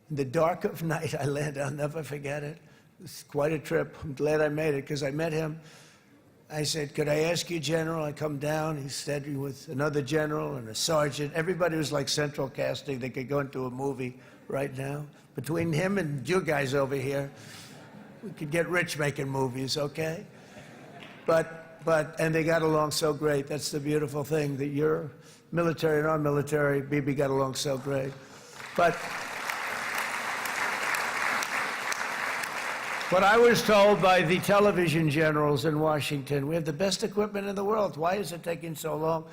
in the dark of night. I landed, I'll never forget it. It's quite a trip. I'm glad I made it because I met him. I said, could I ask you, General? I come down. He said with another general and a sergeant. Everybody was like central casting. They could go into a movie right now. Between him and you guys over here, we could get rich making movies, okay? And they got along so great. That's the beautiful thing, that your military and our military, Bibi, got along so great. But I was told by the television generals in Washington, we have the best equipment in the world. Why is it taking so long?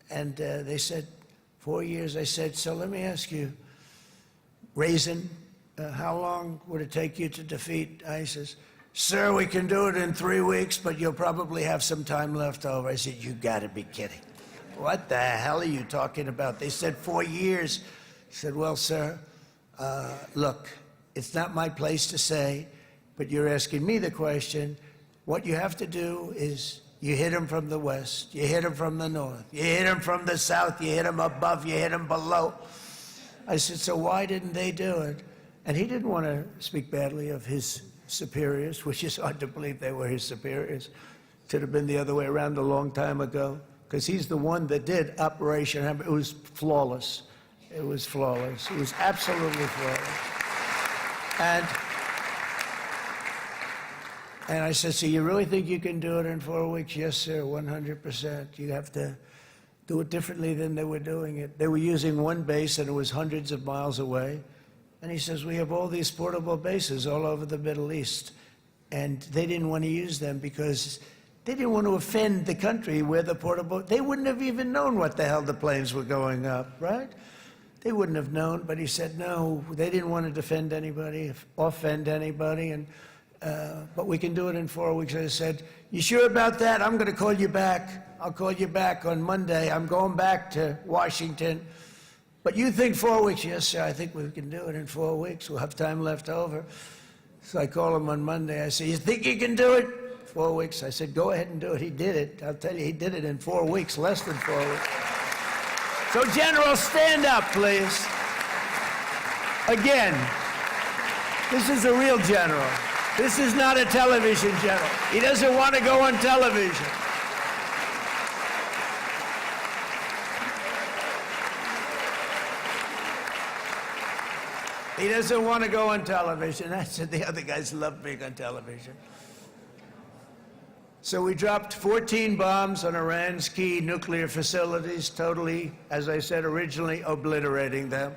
And they said, 4 years. I said, so let me ask you, Raisin, how long would it take you to defeat ISIS? Sir, we can do it in 3 weeks, but you'll probably have some time left over. I said, you gotta be kidding. What the hell are you talking about? They said 4 years. I said, well, sir, look, it's not my place to say, but you're asking me the question. What you have to do is you hit them from the west, you hit them from the north, you hit them from the south, you hit them above, you hit them below. I said, so why didn't they do it? And he didn't want to speak badly of his superiors, which is hard to believe they were his superiors. It should have been the other way around a long time ago, because he's the one that did Operation Hammer. It was flawless. It was flawless. It was absolutely flawless. And I said, so you really think you can do it in 4 weeks? Yes, sir, 100%. You have to do it differently than they were doing it. They were using one base, and it was hundreds of miles away. And he says, we have all these portable bases all over the Middle East. And they didn't want to use them because they didn't want to offend the country where the portable... They wouldn't have even known what the hell the planes were going up, right? They wouldn't have known. But he said, no, they didn't want to defend anybody, offend anybody. And but we can do it in 4 weeks. I said, you sure about that? I'm going to call you back. I'll call you back on Monday. I'm going back to Washington. But you think 4 weeks? Yes, sir, I think we can do it in 4 weeks. We'll have time left over. So I call him on Monday. I say, you think you can do it? 4 weeks. I said, go ahead and do it. He did it. I'll tell you, he did it in 4 weeks, less than 4 weeks. So, General, stand up, please. Again, this is a real general. This is not a television general. He doesn't want to go on television. He doesn't want to go on television. I said the other guys love being on television. So we dropped 14 bombs on Iran's key nuclear facilities, totally, as I said originally, obliterating them.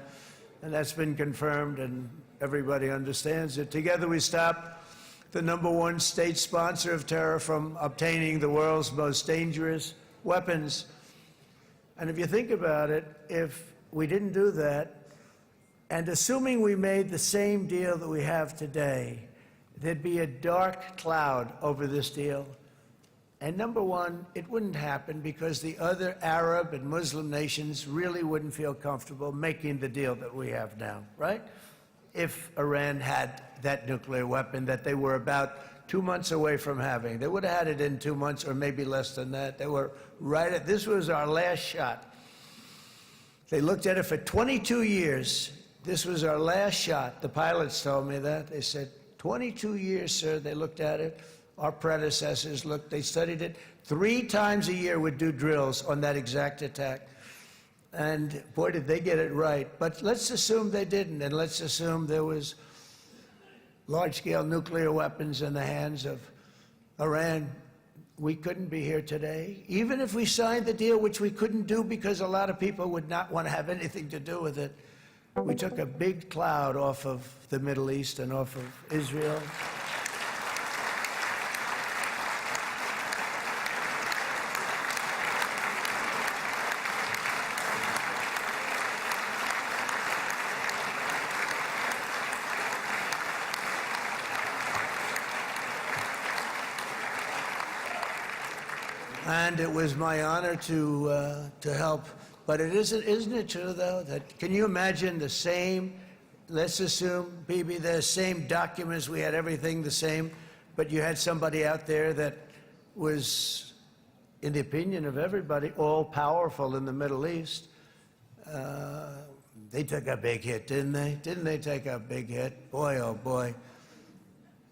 And that's been confirmed, and everybody understands it. Together we stopped the #1 state sponsor of terror from obtaining the world's most dangerous weapons. And if you think about it, if we didn't do that, and assuming we made the same deal that we have today, there'd be a dark cloud over this deal. And #1, it wouldn't happen because the other Arab and Muslim nations really wouldn't feel comfortable making the deal that we have now, right? if Iran had that nuclear weapon that they were about 2 months away from having. They would have had it in 2 months or maybe less than that. They were right at, this was our last shot. They looked at it for 22 years. This was our last shot. The pilots told me that. They said, 22 years, sir. They looked at it. Our predecessors looked, they studied it. 3 times a year would do drills on that exact attack. And boy, did they get it right. But let's assume they didn't, and let's assume there was large-scale nuclear weapons in the hands of Iran. We couldn't be here today. Even if we signed the deal, which we couldn't do because a lot of people would not want to have anything to do with it, we took a big cloud off of the Middle East and off of Israel. And it was my honor to help. But isn't it true, though, that can you imagine the same, let's assume, Bibi, the same documents, we had everything the same, but you had somebody out there that was, in the opinion of everybody, all-powerful in the Middle East. They took a big hit, didn't they? Didn't they take a big hit? Boy, oh boy.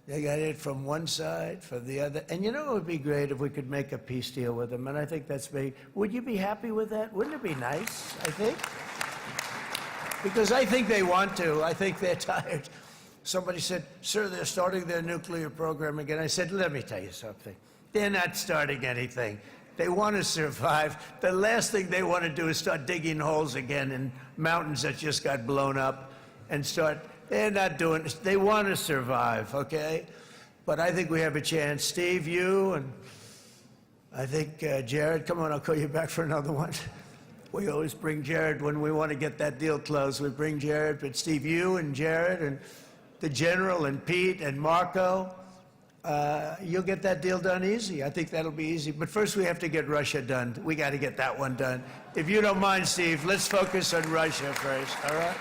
They got it from one side, from the other. And you know, it would be great if we could make a peace deal with them. And I think that's big. Would you be happy with that? Wouldn't it be nice, I think? Because I think they want to. I think they're tired. Somebody said, sir, they're starting their nuclear program again. I said, let me tell you something. They're not starting anything. They want to survive. The last thing they want to do is start digging holes again in mountains that just got blown up and start. They're not doing this. They want to survive, okay? But I think we have a chance. Steve, you, and I think Jared, come on, I'll call you back for another one. We always bring Jared when we want to get that deal closed. We bring Jared, but Steve, you and Jared and the General and Pete and Marco, you'll get that deal done easy. I think that'll be easy. But first we have to get Russia done. We got to get that one done. If you don't mind, Steve, let's focus on Russia first, all right?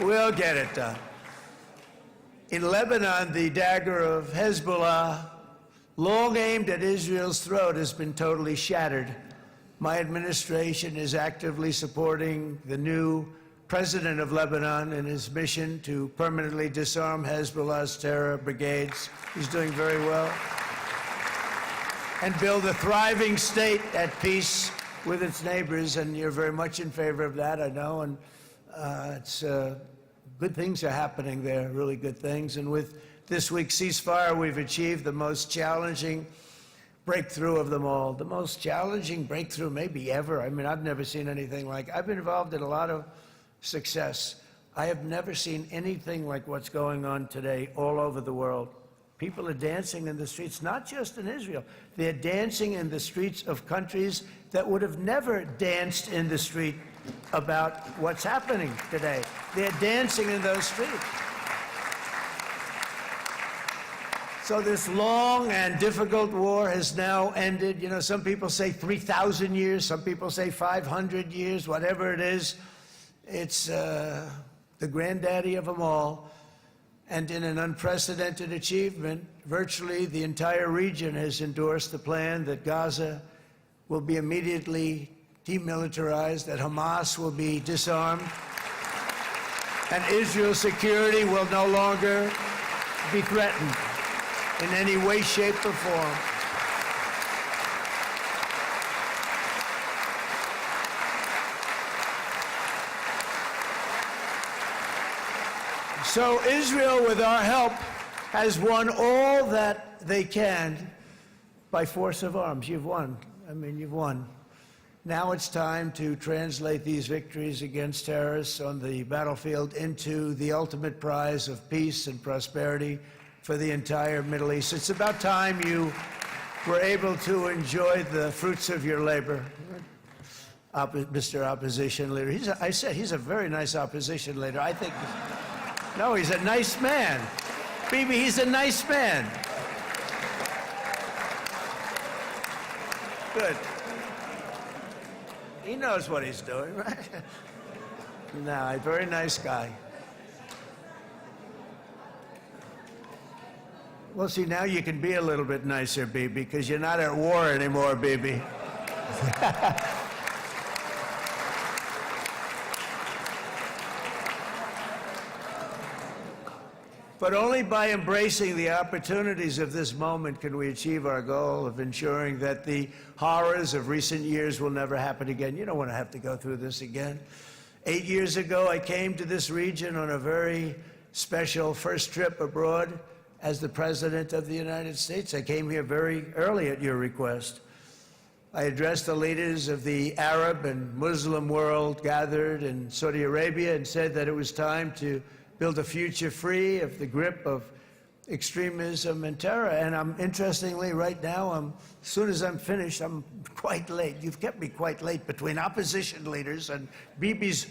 We'll get it done. In Lebanon, the dagger of Hezbollah, long aimed at Israel's throat, has been totally shattered. My administration is actively supporting the new president of Lebanon in his mission to permanently disarm Hezbollah's terror brigades. He's doing very well. And build a thriving state at peace with its neighbors, and you're very much in favor of that, I know, and it's good things are happening there, really good things. And with this week's ceasefire, we've achieved the most challenging breakthrough of them all. The most challenging breakthrough maybe ever. I mean, I've never seen anything like. I've been involved in a lot of success. I have never seen anything like what's going on today all over the world. People are dancing in the streets, not just in Israel. They're dancing in the streets of countries that would have never danced in the street about what's happening today. They're dancing in those streets. So this long and difficult war has now ended. You know, some people say 3,000 years, some people say 500 years, whatever it is. It's the granddaddy of them all. And in an unprecedented achievement, virtually the entire region has endorsed the plan that Gaza will be immediately demilitarized, that Hamas will be disarmed, and Israel's security will no longer be threatened in any way, shape, or form. So Israel, with our help, has won all that they can by force of arms. You've won. I mean, you've won. Now it's time to translate these victories against terrorists on the battlefield into the ultimate prize of peace and prosperity for the entire Middle East. It's about time you were able to enjoy the fruits of your labor. Mr. Opposition Leader. I said he's a very nice opposition leader. I think, no, he's a nice man. Bibi, he's a nice man. Good. He knows what he's doing, right? No, a very nice guy. Well, see, now you can be a little bit nicer, Bibi, because you're not at war anymore, Bibi. But only by embracing the opportunities of this moment can we achieve our goal of ensuring that the horrors of recent years will never happen again. You don't want to have to go through this again. 8 years ago, I came to this region on a very special first trip abroad as the President of the United States. I came here very early at your request. I addressed the leaders of the Arab and Muslim world gathered in Saudi Arabia and said that it was time to build a future free of the grip of extremism and terror. And interestingly, right now, as soon as I'm finished, I'm quite late. You've kept me quite late between opposition leaders and Bibi's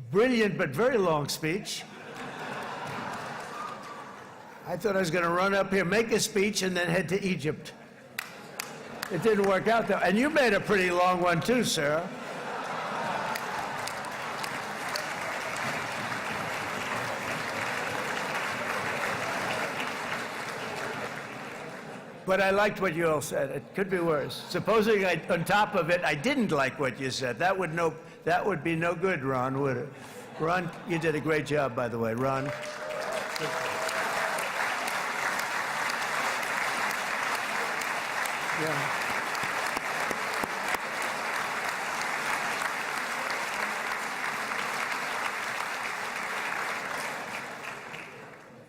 brilliant but very long speech. I thought I was going to run up here, make a speech, and then head to Egypt. It didn't work out, though. And you made a pretty long one, too, Sarah. But I liked what you all said. It could be worse. Supposing on top of it, I didn't like what you said. That would be no good, Ron, would it? Ron, you did a great job, by the way, Ron. Yeah.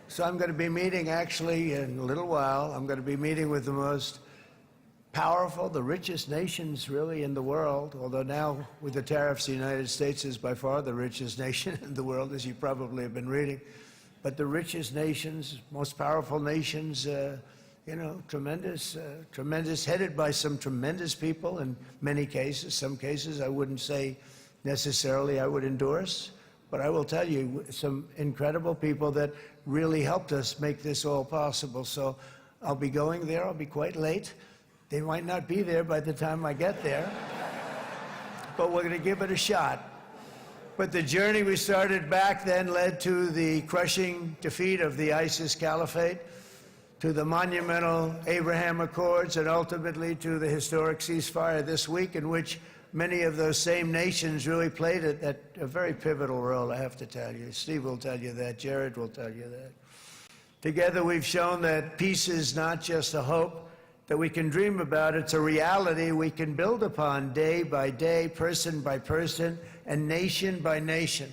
So I'm going to be meeting, actually, in a little while, I'm going to be meeting with the most powerful, the richest nations, really, in the world, although now, with the tariffs, the United States is by far the richest nation in the world, as you probably have been reading. But the richest nations, most powerful nations, you know, tremendous, headed by some tremendous people in many cases. Some cases I wouldn't say necessarily I would endorse, but I will tell you, some incredible people that really helped us make this all possible. So I'll be going there. I'll be quite late. They might not be there by the time I get there, but we're going to give it a shot. But the journey we started back then led to the crushing defeat of the ISIS caliphate, to the monumental Abraham Accords, and ultimately to the historic ceasefire this week, in which many of those same nations really played a very pivotal role, I have to tell you. Steve will tell you that. Jared will tell you that. Together, we've shown that peace is not just a hope that we can dream about. It's a reality we can build upon day by day, person by person, and nation by nation.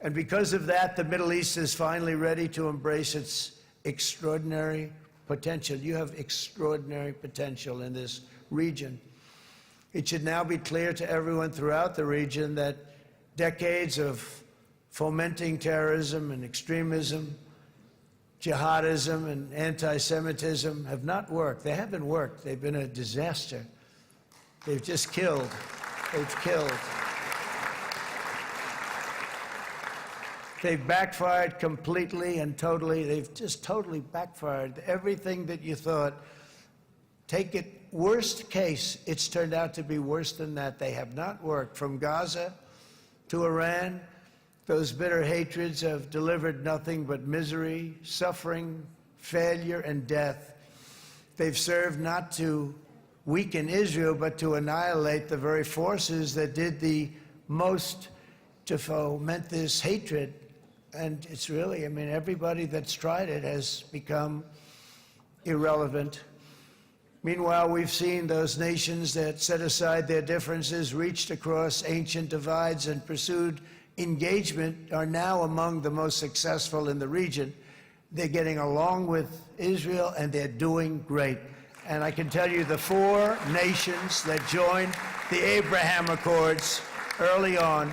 And because of that, the Middle East is finally ready to embrace its extraordinary potential. You have extraordinary potential in this region. It should now be clear to everyone throughout the region that decades of fomenting terrorism and extremism, jihadism and anti-Semitism have not worked. They haven't worked. They've been a disaster. They've just killed. They've killed. They've backfired completely and totally. They've just totally backfired. Everything that you thought, take it worst case, it's turned out to be worse than that. They have not worked. From Gaza to Iran, those bitter hatreds have delivered nothing but misery, suffering, failure, and death. They've served not to weaken Israel, but to annihilate the very forces that did the most to foment this hatred. And it's really, I mean, everybody that's tried it has become irrelevant. Meanwhile, we've seen those nations that set aside their differences, reached across ancient divides, and pursued engagement are now among the most successful in the region. They're getting along with Israel, and they're doing great. And I can tell you the 4 nations that joined the Abraham Accords early on,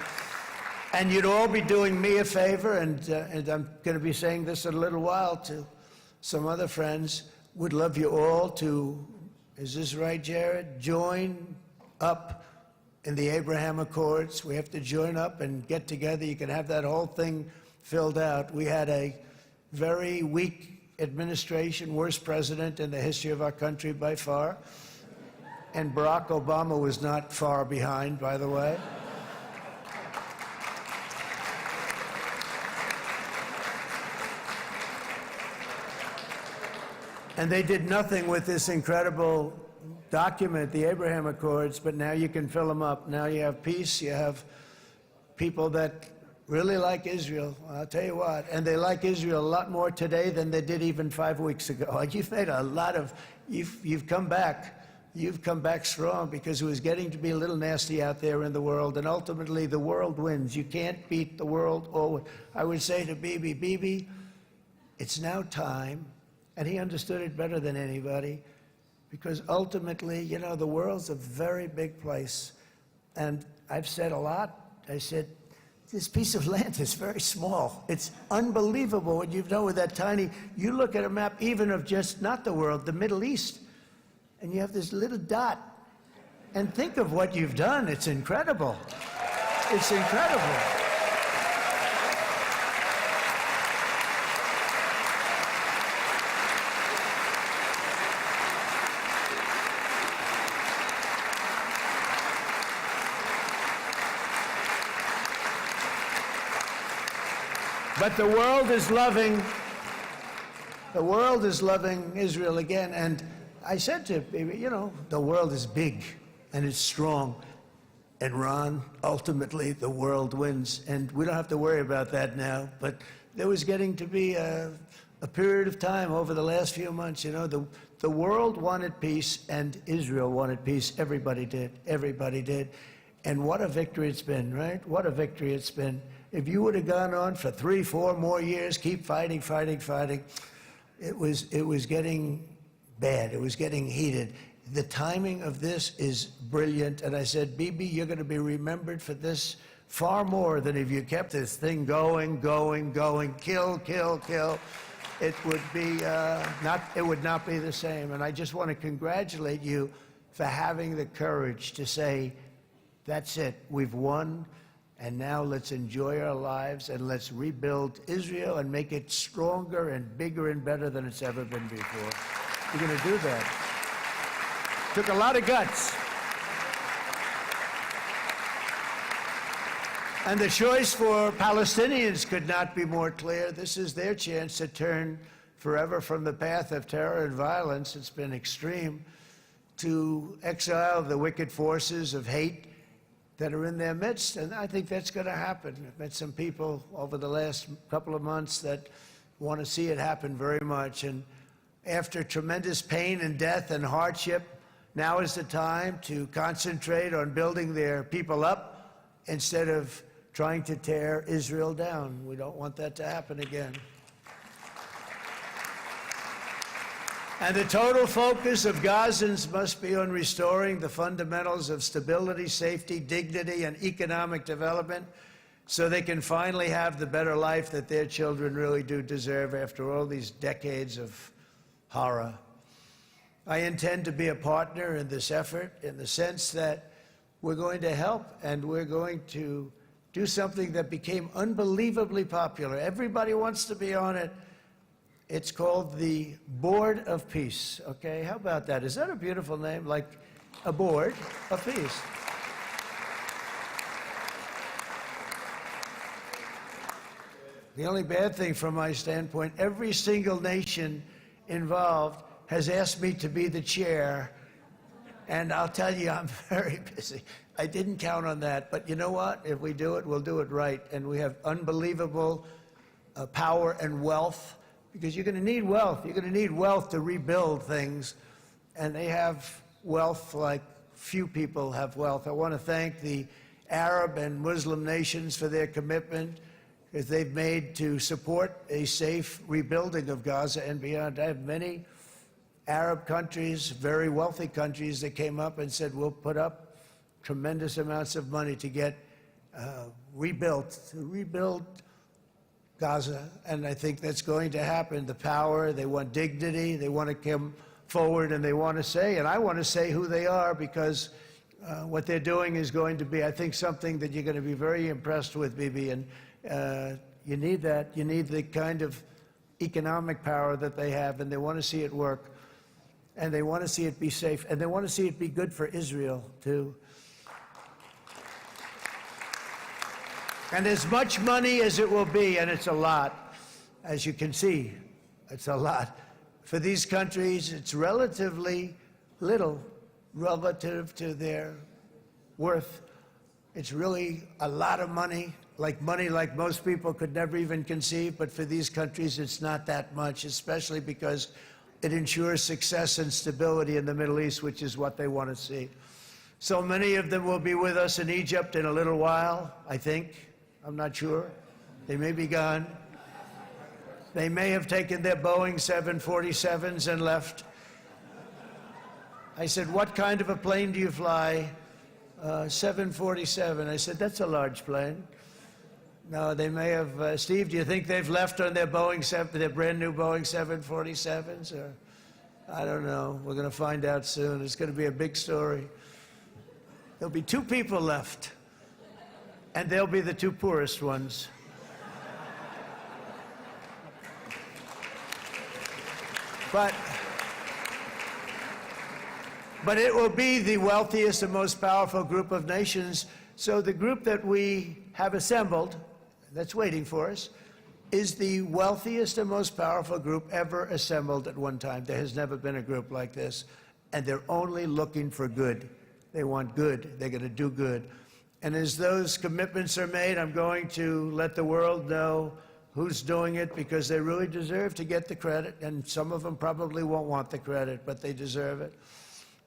and you'd all be doing me a favor, and I'm going to be saying this in a little while to some other friends, would love you all to, is this right, Jared? Join up in the Abraham Accords. We have to join up and get together. You can have that whole thing filled out. We had a very weak administration, worst president in the history of our country by far. And Barack Obama was not far behind, by the way. And they did nothing with this incredible document, the Abraham Accords, but now you can fill them up. Now you have peace, you have people that really like Israel. I'll tell you what, and they like Israel a lot more today than they did even 5 weeks ago. You've made a lot of, you've come back. You've come back strong because it was getting to be a little nasty out there in the world, and ultimately the world wins. You can't beat the world always. I would say to Bibi, it's now time, and he understood it better than anybody, because ultimately, you know, the world's a very big place. And I've said a lot. I said, this piece of land is very small. It's unbelievable what you've done with that tiny, you look at a map even of just not the world, the Middle East, and you have this little dot. And think of what you've done. It's incredible. It's incredible. But the world is loving Israel again. And I said to Bibi, you know, the world is big and it's strong. And Ron, ultimately, the world wins. And we don't have to worry about that now. But there was getting to be a period of time over the last few months, you know, the world wanted peace and Israel wanted peace. Everybody did. Everybody did. And what a victory it's been, right? What a victory it's been. If you would have gone on for 3, 4 more years, keep fighting, it was getting bad. It was getting heated. The timing of this is brilliant. And I said, Bibi, you're going to be remembered for this far more than if you kept this thing going, kill. It would be it would not be the same. And I just want to congratulate you for having the courage to say, that's it, we've won. And now let's enjoy our lives and let's rebuild Israel and make it stronger and bigger and better than it's ever been before. We're going to do that. Took a lot of guts. And the choice for Palestinians could not be more clear. This is their chance to turn forever from the path of terror and violence. It's been extreme, to exile the wicked forces of hate that are in their midst, and I think that's going to happen. I've met some people over the last couple of months that want to see it happen very much, and after tremendous pain and death and hardship, now is the time to concentrate on building their people up instead of trying to tear Israel down. We don't want that to happen again. And the total focus of Gazans must be on restoring the fundamentals of stability, safety, dignity, and economic development so they can finally have the better life that their children really do deserve after all these decades of horror. I intend to be a partner in this effort in the sense that we're going to help and we're going to do something that became unbelievably popular. Everybody wants to be on it. It's called the Board of Peace, okay? How about that? Is that a beautiful name? Like a board of peace. The only bad thing from my standpoint, every single nation involved has asked me to be the chair, and I'll tell you, I'm very busy. I didn't count on that, but you know what? If we do it, we'll do it right, and we have unbelievable power and wealth, because you're going to need wealth. You're going to need wealth to rebuild things, and they have wealth like few people have wealth. I want to thank the Arab and Muslim nations for their commitment that they've made to support a safe rebuilding of Gaza and beyond. I have many Arab countries, very wealthy countries, that came up and said, we'll put up tremendous amounts of money to get rebuild Gaza, and I think that's going to happen. The power, they want dignity, they want to come forward, and they want to say, and I want to say who they are, because what they're doing is going to be, I think, something that you're going to be very impressed with, Bibi, and you need that. You need the kind of economic power that they have, and they want to see it work, and they want to see it be safe, and they want to see it be good for Israel, too. And as much money as it will be, and it's a lot, as you can see, it's a lot. For these countries, it's relatively little relative to their worth. It's really a lot of money like most people could never even conceive, but for these countries, it's not that much, especially because it ensures success and stability in the Middle East, which is what they want to see. So many of them will be with us in Egypt in a little while, I think. I'm not sure. They may be gone. They may have taken their Boeing 747s and left. I said, what kind of a plane do you fly? 747. I said, that's a large plane. No, they may have. Steve, do you think they've left on their their brand new Boeing 747s? Or I don't know. We're going to find out soon. It's going to be a big story. There'll be 2 people left, and they'll be the 2 poorest ones. But it will be the wealthiest and most powerful group of nations. So the group that we have assembled, that's waiting for us, is the wealthiest and most powerful group ever assembled at one time. There has never been a group like this. And they're only looking for good. They want good. They're going to do good. And as those commitments are made, I'm going to let the world know who's doing it, because they really deserve to get the credit. And some of them probably won't want the credit, but they deserve it.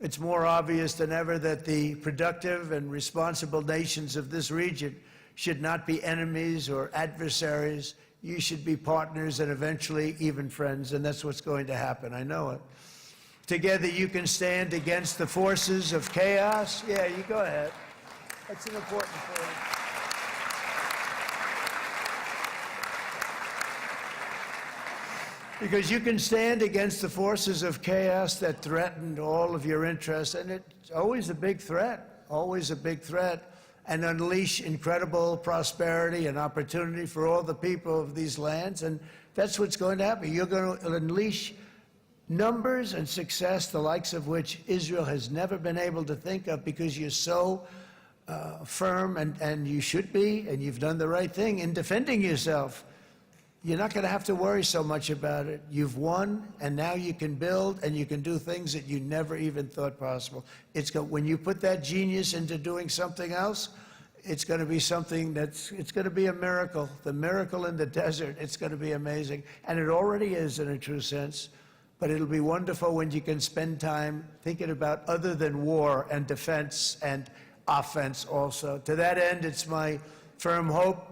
It's more obvious than ever that the productive and responsible nations of this region should not be enemies or adversaries. You should be partners and eventually even friends, and that's what's going to happen. I know it. Together you can stand against the forces of chaos. Yeah, you go ahead. That's an important point. Because you can stand against the forces of chaos that threaten all of your interests, and it's always a big threat, and unleash incredible prosperity and opportunity for all the people of these lands, and that's what's going to happen. You're going to unleash numbers and success, the likes of which Israel has never been able to think of, because you're so firm, and you should be, and you've done the right thing in defending yourself. You're not going to have to worry so much about it. You've won, and now you can build, and you can do things that you never even thought possible. When you put that genius into doing something else, it's going to be something it's going to be a miracle. The miracle in the desert, it's going to be amazing. And it already is in a true sense. But it'll be wonderful when you can spend time thinking about other than war and defense and offense also. To that end, it's my firm hope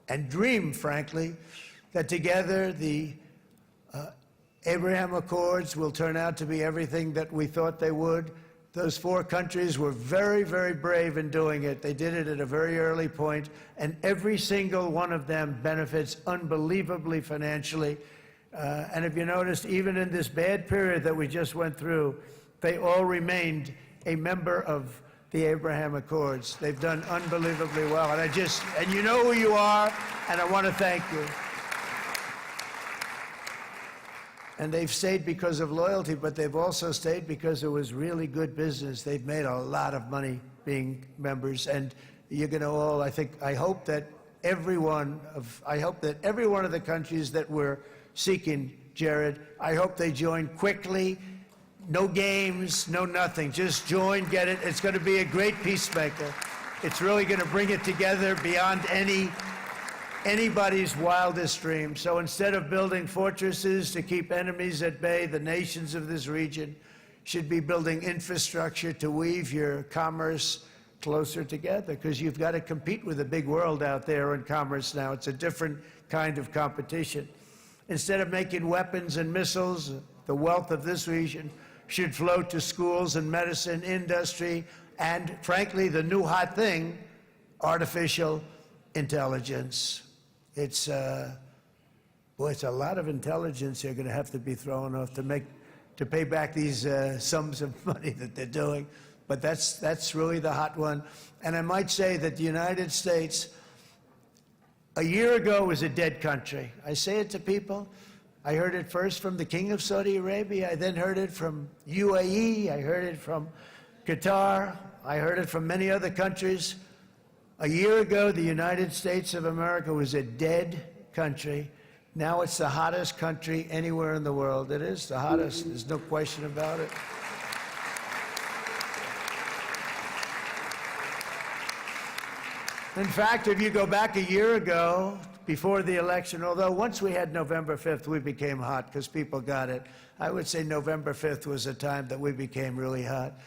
and dream, frankly, that together the Abraham Accords will turn out to be everything that we thought they would. Those 4 countries were very, very brave in doing it. They did it at a very early point, and every single one of them benefits unbelievably financially. And if you noticed, even in this bad period that we just went through, they all remained a member of the Abraham Accords. They've done unbelievably well. And you know who you are, and I want to thank you. And they've stayed because of loyalty, but they've also stayed because it was really good business. They've made a lot of money being members, and you're going to all, I hope that every one of the countries that we're seeking, Jared, I hope they join quickly. No games, no nothing. Just join, get it. It's going to be a great peacemaker. It's really going to bring it together beyond anybody's wildest dream. So instead of building fortresses to keep enemies at bay, the nations of this region should be building infrastructure to weave your commerce closer together, because you've got to compete with the big world out there in commerce now. It's a different kind of competition. Instead of making weapons and missiles, the wealth of this region should flow to schools and medicine, industry, and frankly, the new hot thing, artificial intelligence. It's a lot of intelligence they're going to have to be thrown off to pay back these sums of money that they're doing. But that's really the hot one. And I might say that the United States, a year ago, was a dead country. I say it to people. I heard it first from the King of Saudi Arabia. I then heard it from UAE. I heard it from Qatar. I heard it from many other countries. A year ago, the United States of America was a dead country. Now it's the hottest country anywhere in the world. It is the hottest. There's no question about it. In fact, if you go back a year ago, before the election, although once we had November 5th, we became hot because people got it. I would say November 5th was a time that we became really hot.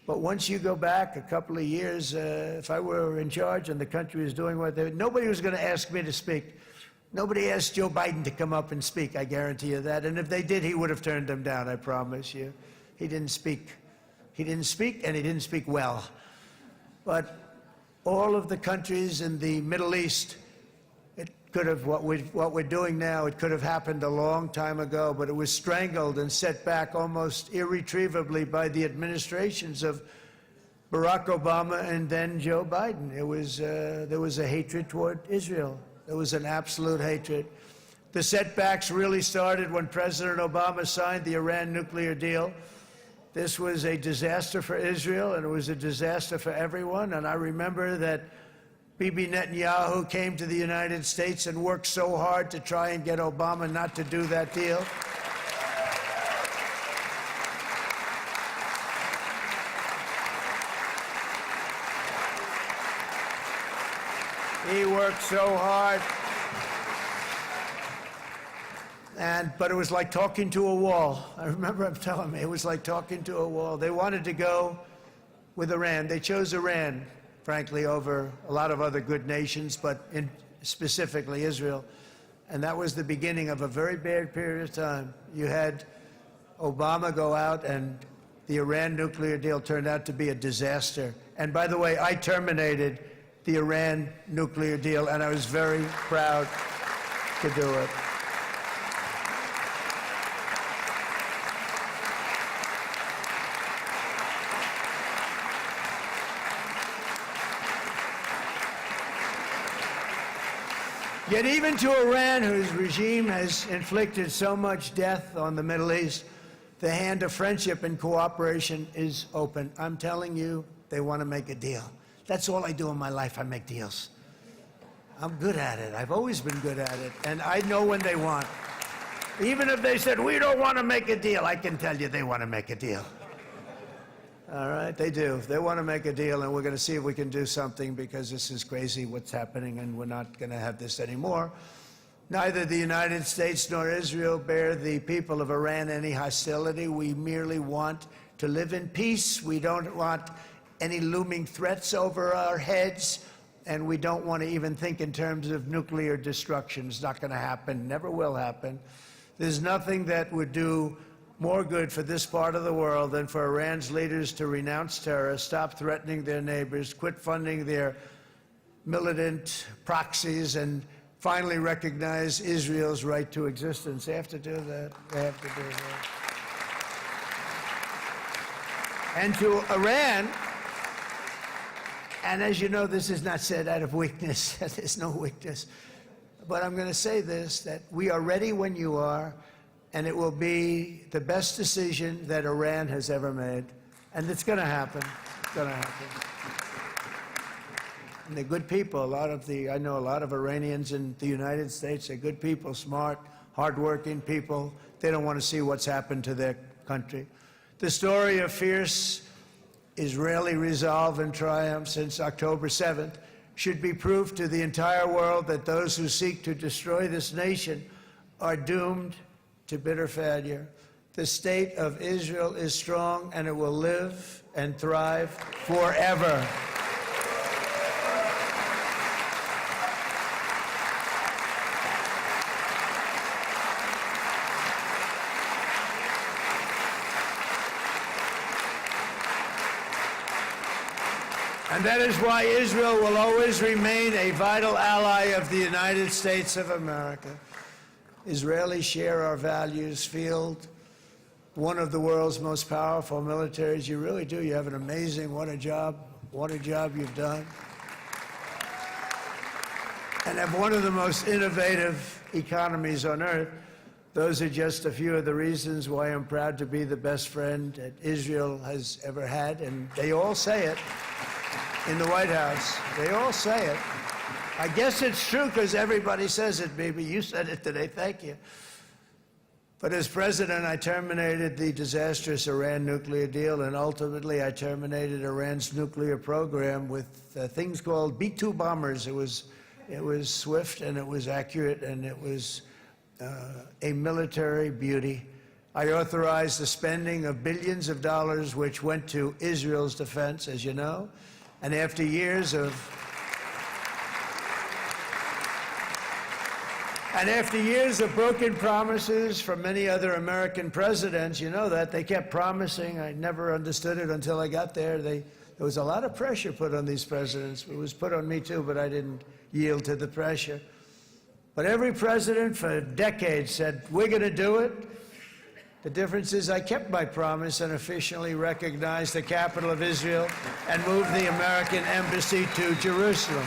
But once you go back a couple of years, if I were in charge and the country was doing what they, nobody was going to ask me to speak. Nobody asked Joe Biden to come up and speak, I guarantee you that. And if they did, he would have turned them down, I promise you. He didn't speak. He didn't speak, and he didn't speak well. But all of the countries in the Middle East, it could have, what we're doing now, it could have happened a long time ago, but it was strangled and set back almost irretrievably by the administrations of Barack Obama and then Joe Biden. It was, there was a hatred toward Israel. There was an absolute hatred. The setbacks really started when President Obama signed the Iran nuclear deal. This was a disaster for Israel, and it was a disaster for everyone. And I remember that Bibi Netanyahu came to the United States and worked so hard to try and get Obama not to do that deal. He worked so hard. But it was like talking to a wall. I remember him telling me it was like talking to a wall. They wanted to go with Iran. They chose Iran, frankly, over a lot of other good nations, but specifically Israel. And that was the beginning of a very bad period of time. You had Obama go out, and the Iran nuclear deal turned out to be a disaster. And by the way, I terminated the Iran nuclear deal, and I was very proud to do it. Yet even to Iran, whose regime has inflicted so much death on the Middle East, the hand of friendship and cooperation is open. I'm telling you, they want to make a deal. That's all I do in my life, I make deals. I'm good at it. I've always been good at it. And I know when they want. Even if they said, we don't want to make a deal, I can tell you they want to make a deal. All right, they do. They want to make a deal, and we're going to see if we can do something, because this is crazy what's happening, and we're not going to have this anymore. Neither the United States nor Israel bear the people of Iran any hostility. We merely want to live in peace. We don't want any looming threats over our heads, and we don't want to even think in terms of nuclear destruction. It's not going to happen, never will happen. There's nothing that would do more good for this part of the world than for Iran's leaders to renounce terror, stop threatening their neighbors, quit funding their militant proxies, and finally recognize Israel's right to existence. They have to do that. They have to do that. And to Iran, and as you know, this is not said out of weakness. There's no weakness. But I'm going to say this, that we are ready when you are, and it will be the best decision that Iran has ever made. And it's going to happen. It's going to happen. And they're good people. I know a lot of Iranians in the United States. They're good people, smart, hardworking people. They don't want to see what's happened to their country. The story of fierce Israeli resolve and triumph since October 7th should be proof to the entire world that those who seek to destroy this nation are doomed to bitter failure. The state of Israel is strong, and it will live and thrive forever. And that is why Israel will always remain a vital ally of the United States of America. Israelis share our values, field one of the world's most powerful militaries. You really do. You have an amazing, what a job you've done. And have one of the most innovative economies on earth. Those are just a few of the reasons why I'm proud to be the best friend that Israel has ever had. And they all say it in the White House. They all say it. I guess it's true because everybody says it, baby. You said it today. Thank you. But as president, I terminated the disastrous Iran nuclear deal, and ultimately I terminated Iran's nuclear program with things called B-2 bombers. It was swift, and it was accurate, and it was a military beauty. I authorized the spending of billions of dollars, which went to Israel's defense, as you know. And after years of broken promises from many other American presidents, you know that, they kept promising. I never understood it until I got there. There was a lot of pressure put on these presidents. It was put on me too, but I didn't yield to the pressure. But every president for decades said, we're going to do it. The difference is I kept my promise and officially recognized the capital of Israel and moved the American embassy to Jerusalem.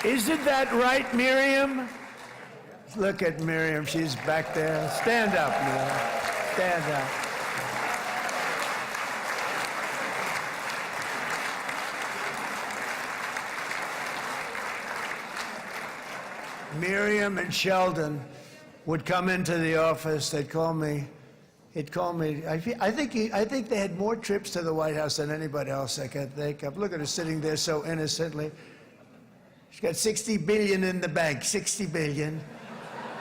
Isn't that right, Miriam? Look at Miriam. She's back there. Stand up, Miriam. Stand up. Miriam and Sheldon would come into the office. They'd call me. He'd call me. I think they had more trips to the White House than anybody else I can think of. Look at her sitting there so innocently. She's got $60 billion in the bank, $60 billion.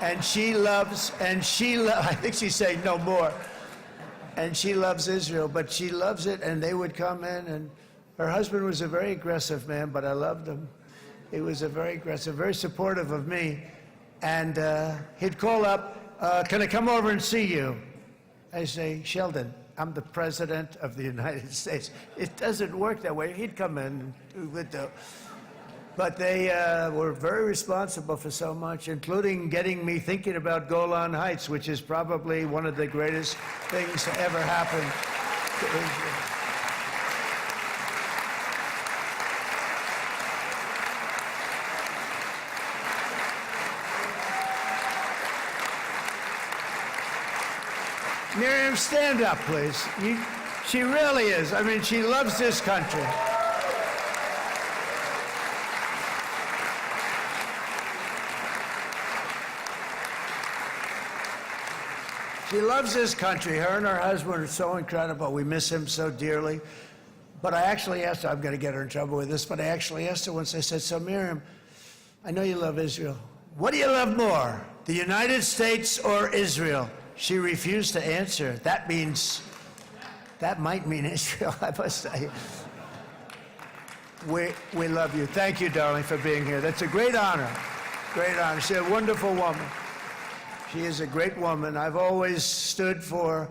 And I think she's saying no more. And she loves Israel, but she loves it, and they would come in, and her husband was a very aggressive man, but I loved him. He was a very aggressive, very supportive of me. And he'd call up, can I come over and see you? I say, Sheldon, I'm the president of the United States. It doesn't work that way. He'd come in, but they were very responsible for so much, including getting me thinking about Golan Heights, which is probably one of the greatest things to ever happen to Israel. Miriam, stand up, please. She really is. I mean, she loves this country. She loves this country. Her and her husband are so incredible. We miss him so dearly. But I actually asked her, I'm going to get her in trouble with this, but I actually asked her once, I said, so Miriam, I know you love Israel. What do you love more, the United States or Israel? She refused to answer. That might mean Israel, I must say. We love you. Thank you, darling, for being here. That's a great honor. Great honor. She's a wonderful woman. She is a great woman. I've always stood for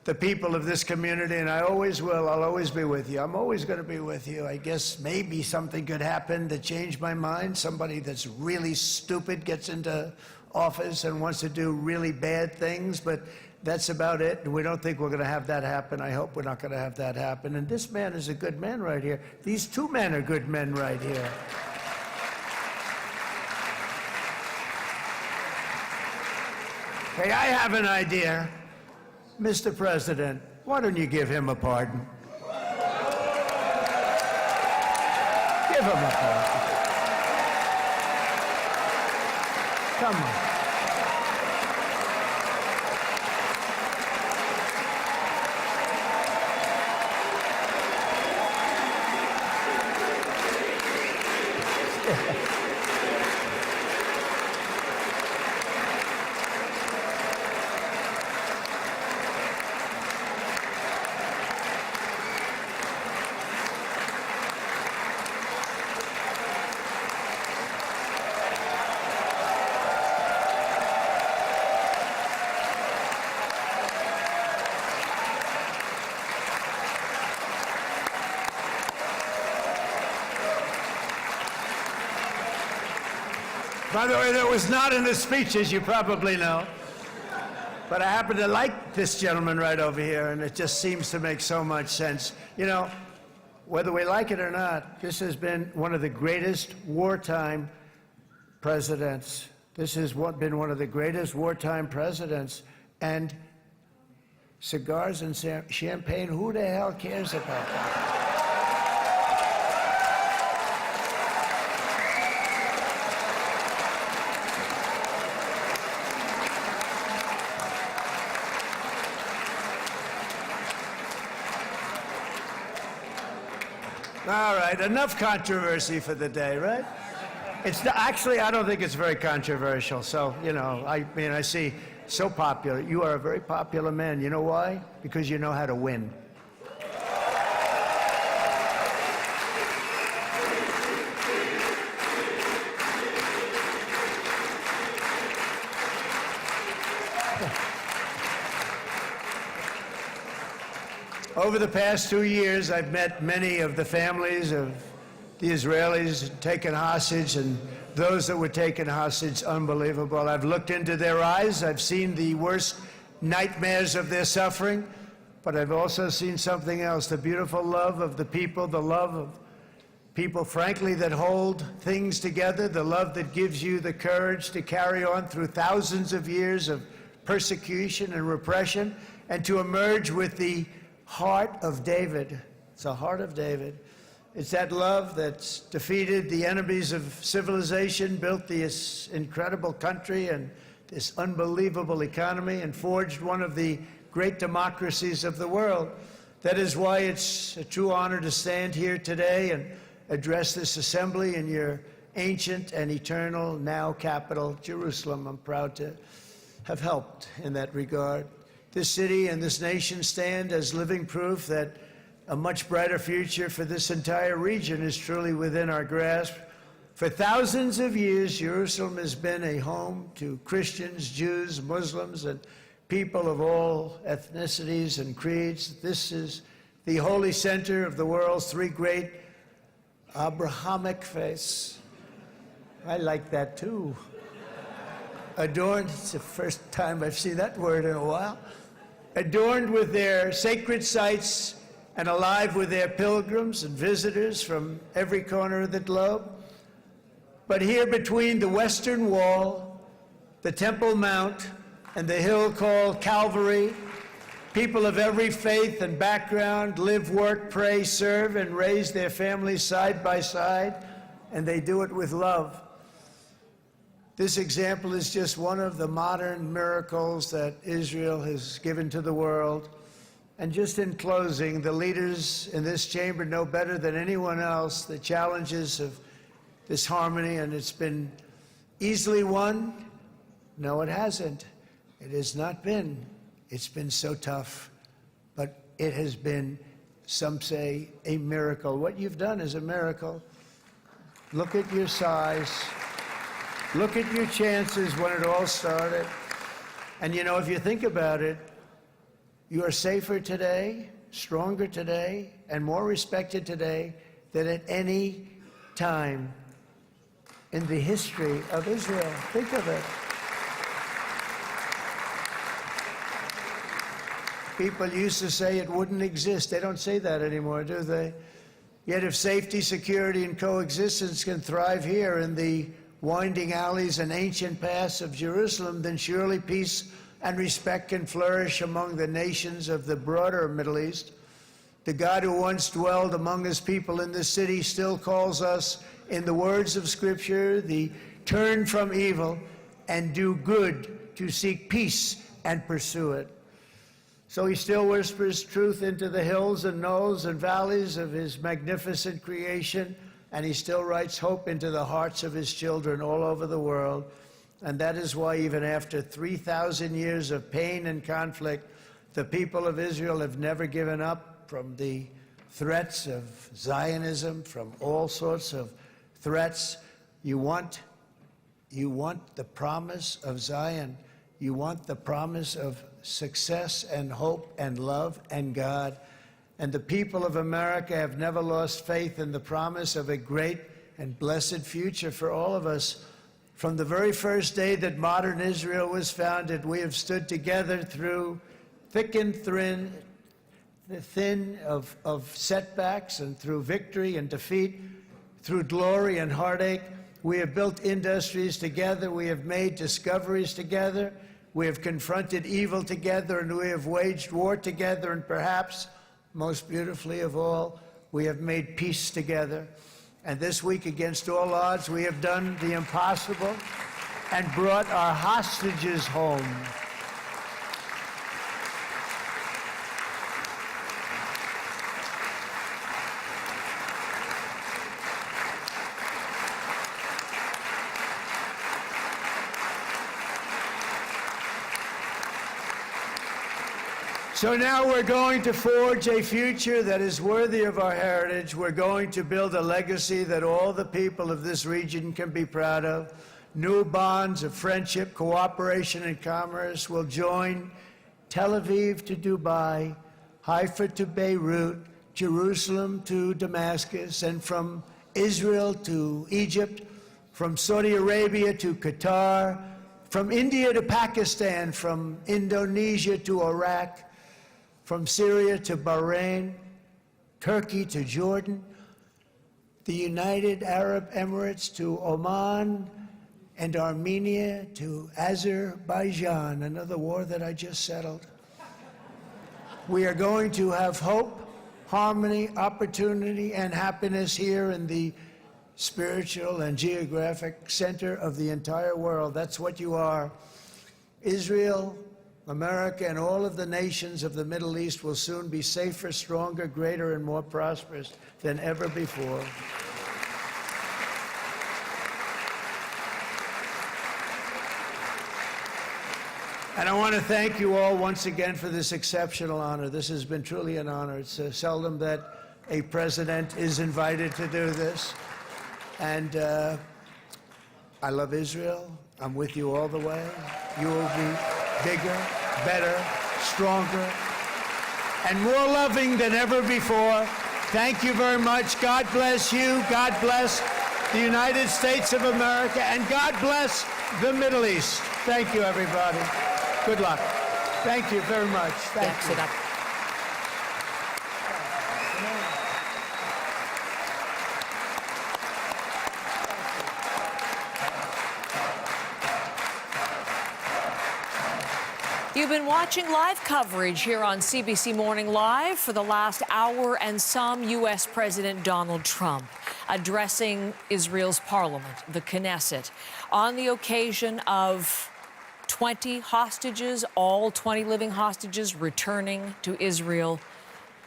the people of this community, and I always will. I'll always be with you. I'm always going to be with you. I guess maybe something could happen to change my mind. Somebody that's really stupid gets into office and wants to do really bad things, but that's about it. And we don't think we're going to have that happen. I hope we're not going to have that happen. And this man is a good man right here. These two men are good men right here. Hey, I have an idea. Mr. President, why don't you give him a pardon? Give him a pardon. Come on. By the way, that was not in the speech, as you probably know. But I happen to like this gentleman right over here, and it just seems to make so much sense. You know, whether we like it or not, this has been one of the greatest wartime presidents. This has been one of the greatest wartime presidents. And cigars and champagne, who the hell cares about that? All right, enough controversy for the day, right? Actually, I don't think it's very controversial. So, you know, I mean, I see so popular. You are a very popular man. You know why? Because you know how to win. Over the past 2 years, I've met many of the families of the Israelis taken hostage and those that were taken hostage. Unbelievable. I've looked into their eyes. I've seen the worst nightmares of their suffering, but I've also seen something else, the beautiful love of the people, the love of people, frankly, that hold things together, the love that gives you the courage to carry on through thousands of years of persecution and repression and to emerge with the heart of David. It's the heart of David. It's that love that's defeated the enemies of civilization, built this incredible country and this unbelievable economy, and forged one of the great democracies of the world. That is why it's a true honor to stand here today and address this assembly in your ancient and eternal now capital, Jerusalem. I'm proud to have helped in that regard. This city and this nation stand as living proof that a much brighter future for this entire region is truly within our grasp. For thousands of years, Jerusalem has been a home to Christians, Jews, Muslims, and people of all ethnicities and creeds. This is the holy center of the world's three great Abrahamic faiths. I like that too. Adorned, it's the first time I've seen that word in a while. Adorned with their sacred sites and alive with their pilgrims and visitors from every corner of the globe. But here between the Western Wall, the Temple Mount, and the hill called Calvary, people of every faith and background live, work, pray, serve, and raise their families side by side, and they do it with love. This example is just one of the modern miracles that Israel has given to the world. And just in closing, the leaders in this chamber know better than anyone else the challenges of this harmony, and it's been easily won. No, it hasn't. It has not been. It's been so tough, but it has been, some say, a miracle. What you've done is a miracle. Look at your size. Look at your chances when it all started. And you know, if you think about it, you are safer today, stronger today, and more respected today than at any time in the history of Israel. Think of it. People used to say it wouldn't exist. They don't say that anymore, do they? Yet if safety, security, and coexistence can thrive here in the winding alleys and ancient paths of Jerusalem, then surely peace and respect can flourish among the nations of the broader Middle East. The God who once dwelled among his people in this city still calls us, in the words of Scripture, the turn from evil and do good, to seek peace and pursue it. So he still whispers truth into the hills and knolls and valleys of his magnificent creation, and he still writes hope into the hearts of his children all over the world. And that is why even after 3,000 years of pain and conflict, the people of Israel have never given up from the threats of Zionism, from all sorts of threats. You want the promise of Zion. You want the promise of success and hope and love and God. And the people of America have never lost faith in the promise of a great and blessed future for all of us. From the very first day that modern Israel was founded, we have stood together through thick and thin of setbacks, and through victory and defeat, through glory and heartache. We have built industries together. We have made discoveries together. We have confronted evil together, and we have waged war together. And perhaps, most beautifully of all, we have made peace together. And this week, against all odds, we have done the impossible and brought our hostages home. So now we're going to forge a future that is worthy of our heritage. We're going to build a legacy that all the people of this region can be proud of. New bonds of friendship, cooperation, and commerce will join Tel Aviv to Dubai, Haifa to Beirut, Jerusalem to Damascus, and from Israel to Egypt, from Saudi Arabia to Qatar, from India to Pakistan, from Indonesia to Iraq, from Syria to Bahrain, Turkey to Jordan, the United Arab Emirates to Oman, and Armenia to Azerbaijan, another war that I just settled. We are going to have hope, harmony, opportunity, and happiness here in the spiritual and geographic center of the entire world. That's what you are. Israel, America, and all of the nations of the Middle East will soon be safer, stronger, greater, and more prosperous than ever before. And I want to thank you all once again for this exceptional honor. This has been truly an honor. It's seldom that a president is invited to do this. And I love Israel. I'm with you all the way. You will be bigger, better, stronger, and more loving than ever before. Thank you very much. God bless you. God bless the United States of America. And God bless the Middle East. Thank you, everybody. Good luck. Thank you very much. Thank you. Sit up. You've been watching live coverage here on CBC Morning Live for the last hour and some. U.S. President Donald Trump addressing Israel's parliament, the Knesset, on the occasion of 20 hostages, all 20 living hostages returning to Israel,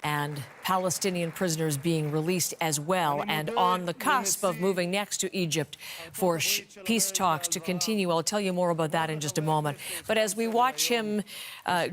and Palestinian prisoners being released as well, and on the cusp of moving next to Egypt for peace talks to continue. I'll tell you more about that in just a moment. But as we watch him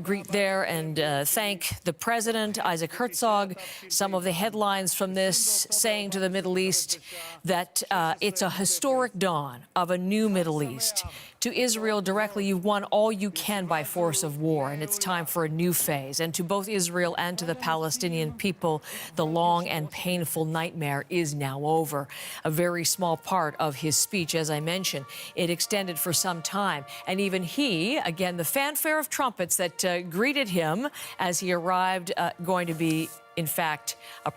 greet there and thank the president, Isaac Herzog, some of the headlines from this saying to the Middle East that it's a historic dawn of a new Middle East. To Israel directly, you've won all you can by force of war, and it's time for a new phase. And to both Israel and to the Palestinian people, the long and painful nightmare is now over. A very small part of his speech, as I mentioned, it extended for some time. And even he, again, the fanfare of trumpets that greeted him as he arrived, going to be, in fact, a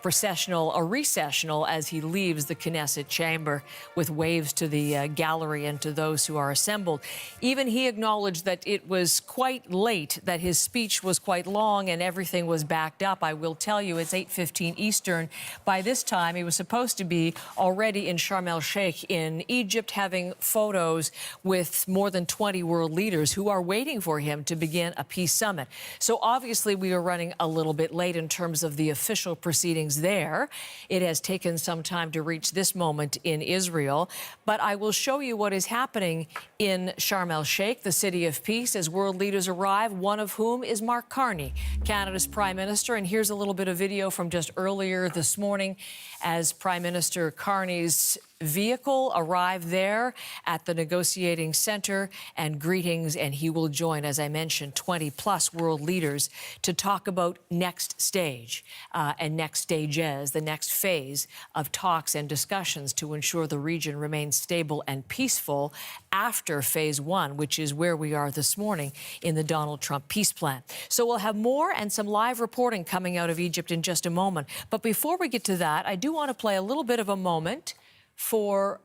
recessional as he leaves the Knesset chamber with waves to the gallery and to those who are assembled. Even he acknowledged that it was quite late, that his speech was quite long and everything was backed up. I will tell you, it's 8:15 Eastern. By this time, he was supposed to be already in Sharm el-Sheikh in Egypt, having photos with more than 20 world leaders who are waiting for him to begin a peace summit. So obviously, we are running a little bit late in terms of the official proceedings there. It has taken some time to reach this moment in Israel, but I will show you what is happening in Sharm el-Sheikh, the city of peace, as world leaders arrive, one of whom is Mark Carney, Canada's Prime Minister. And here's a little bit of video from just earlier this morning as Prime Minister Carney's vehicle arrived there at the negotiating center, and greetings, and he will join, as I mentioned, 20-plus world leaders to talk about next stage and next stages, the next phase of talks and discussions to ensure the region remains stable and peaceful after phase one, which is where we are this morning in the Donald Trump peace plan. So we'll have more and some live reporting coming out of Egypt in just a moment. But before we get to that, I do want to play a little bit of a moment for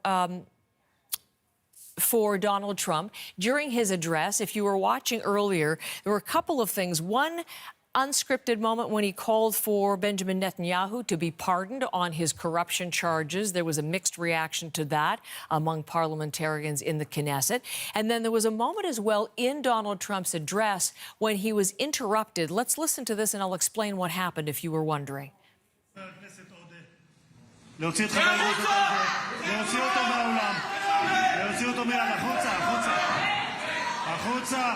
for Donald Trump. During his address, if you were watching earlier, there were a couple of things. One unscripted moment when he called for Benjamin Netanyahu to be pardoned on his corruption charges. There was a mixed reaction to that among parliamentarians in the Knesset. And then there was a moment as well in Donald Trump's address when he was interrupted. Let's listen to this and I'll explain what happened if you were wondering. להוציא את חבר הכנסת הזה, להוציא אותו מהאולם, להוציא אותו מיד, החוצה, החוצה, החוצה.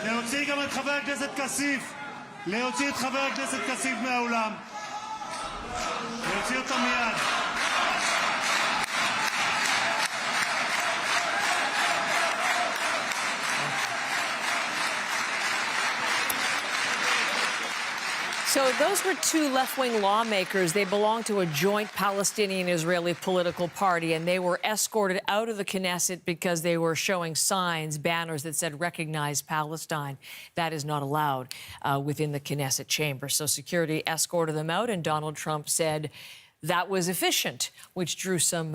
להוציא גם את חבר הכנסת כסיף, להוציא את חבר הכנסת כסיף מהאולם, להוציא אותו מיד. So those were two left-wing lawmakers. They belong to a joint Palestinian-Israeli political party, and they were escorted out of the Knesset because they were showing signs, banners that said, "Recognize Palestine." That is not allowed within the Knesset chamber. So security escorted them out, and Donald Trump said that was efficient, which drew some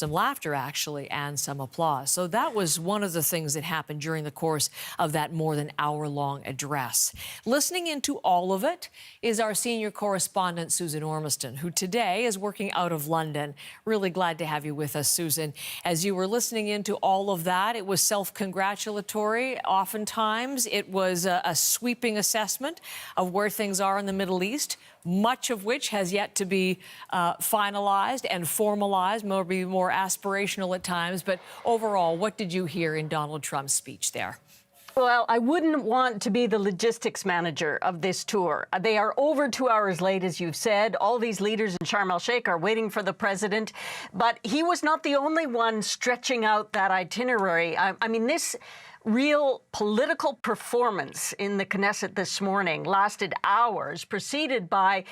laughter, actually, and some applause. So that was one of the things that happened during the course of that more than hour-long address. Listening into all of it is our senior correspondent, Susan Ormiston, who today is working out of London. Really glad to have you with us, Susan. As you were listening into all of that, it was self-congratulatory. Oftentimes, it was a sweeping assessment of where things are in the Middle East, much of which has yet to be finalized and formalized, maybe more aspirational at times. But overall, what did you hear in Donald Trump's speech there? Well, I wouldn't want to be the logistics manager of this tour. They are over 2 hours late, as you've said. All these leaders in Sharm el-Sheikh are waiting for the president. But he was not the only one stretching out that itinerary. I mean, this real political performance in the Knesset this morning lasted hours, preceded by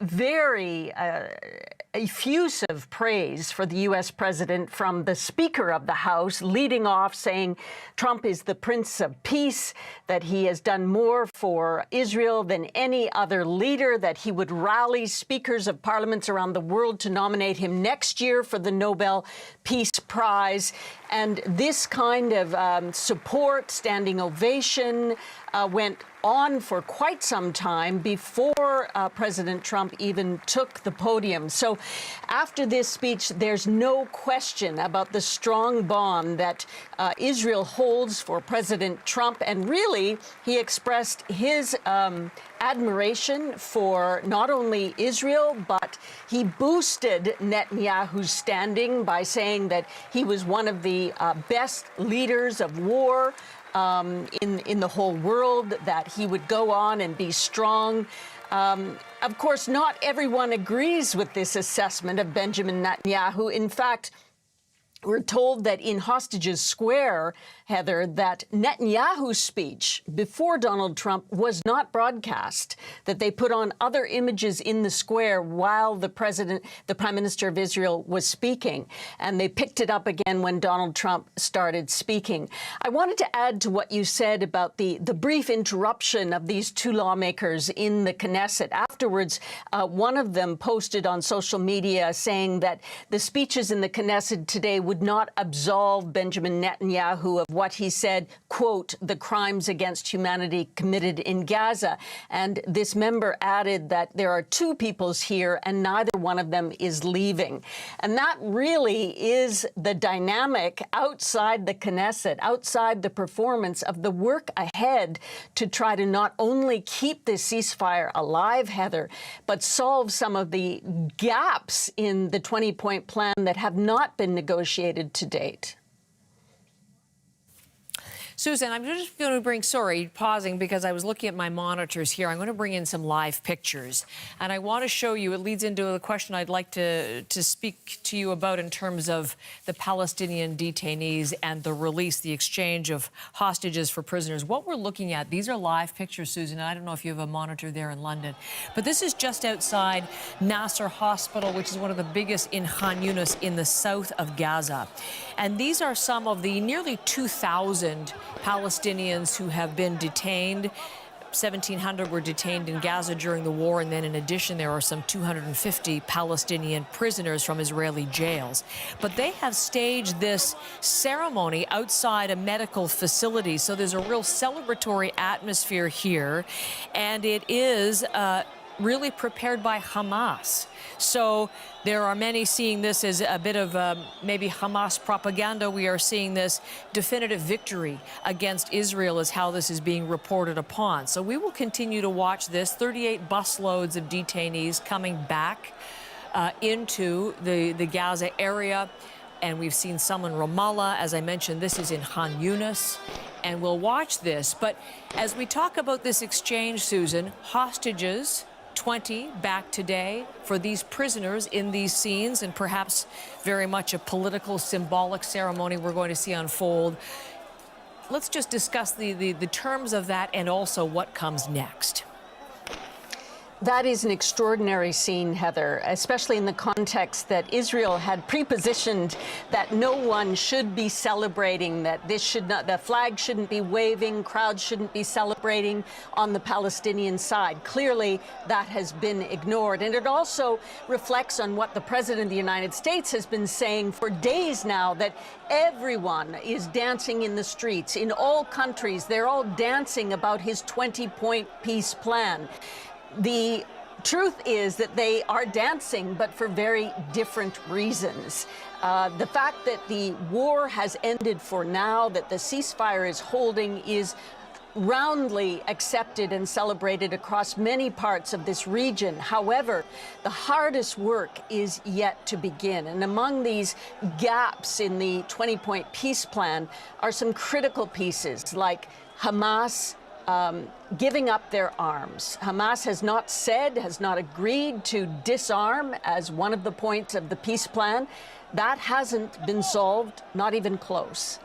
very effusive praise for the U.S. president from the Speaker of the House, leading off saying Trump is the Prince of Peace, that he has done more for Israel than any other leader, that he would rally speakers of parliaments around the world to nominate him next year for the Nobel Peace Prize. And this kind of support, standing ovation, went on for quite some time before President Trump even took the podium. So after this speech, there's no question about the strong bond that Israel holds for President Trump. And really, he expressed his admiration for not only Israel, but he boosted Netanyahu's standing by saying that he was one of the best leaders of war in the whole world, that he would go on and be strong. Of course, not everyone agrees with this assessment of Benjamin Netanyahu. In fact, we're told that in Hostages Square, Heather, that Netanyahu's speech before Donald Trump was not broadcast, that they put on other images in the square while the Prime Minister of Israel was speaking, and they picked it up again when Donald Trump started speaking. I wanted to add to what you said about the brief interruption of these two lawmakers in the Knesset. Afterwards, one of them posted on social media saying that the speeches in the Knesset today would not absolve Benjamin Netanyahu of what he said, quote, the crimes against humanity committed in Gaza. And this member added that there are two peoples here and neither one of them is leaving. And that really is the dynamic outside the Knesset, outside the performance of the work ahead to try to not only keep this ceasefire alive, Heather, but solve some of the gaps in the 20-point plan that have not been negotiated to date. Susan, I'm just going to bring, pausing because I was looking at my monitors here. I'm going to bring in some live pictures. And I want to show you, it leads into the question I'd like to speak to you about in terms of the Palestinian detainees and the release, the exchange of hostages for prisoners. What we're looking at, these are live pictures, Susan. I don't know if you have a monitor there in London. But this is just outside Nasser Hospital, which is one of the biggest in Khan Yunis in the south of Gaza. And these are some of the nearly 2,000 Palestinians who have been detained 1,700 were detained in Gaza during the war, and then in addition, there are some 250 Palestinian prisoners from Israeli jails. But they have staged this ceremony outside a medical facility, so there's a real celebratory atmosphere here, and it is really prepared by Hamas. So there are many seeing this as a bit of maybe Hamas propaganda. We are seeing this definitive victory against Israel is how this is being reported upon. So we will continue to watch this. 38 busloads of detainees coming back into the Gaza area. And we've seen some in Ramallah. As I mentioned, this is in Khan Yunis. And we'll watch this. But as we talk about this exchange, Susan, hostages, 20 back today for these prisoners in these scenes, and perhaps very much a political, symbolic ceremony we're going to see unfold. Let's just discuss the terms of that and also what comes next. That is an extraordinary scene, Heather, especially in the context that Israel had pre-positioned that no one should be celebrating, that this should not, the flag shouldn't be waving, crowds shouldn't be celebrating on the Palestinian side. Clearly, that has been ignored. And it also reflects on what the President of the United States has been saying for days now, that everyone is dancing in the streets. In all countries, they're all dancing about his 20-point peace plan. The truth is that they are dancing, but for very different reasons. The fact that the war has ended for now, that the ceasefire is holding, is roundly accepted and celebrated across many parts of this region. However, the hardest work is yet to begin. And among these gaps in the 20-point peace plan are some critical pieces like Hamas giving up their arms. Hamas has not said, has not agreed to disarm as one of the points of the peace plan. That hasn't been solved, not even close.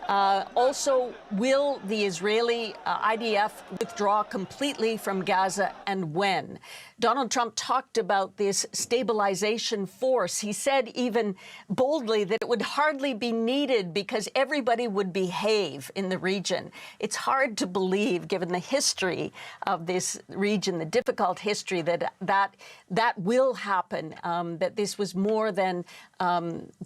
Also, will the Israeli IDF withdraw completely from Gaza, and when? Donald Trump talked about this stabilization force. He said even boldly that it would hardly be needed because everybody would behave in the region. It's hard to believe, given the history of this region, the difficult history, that will happen, that this was more than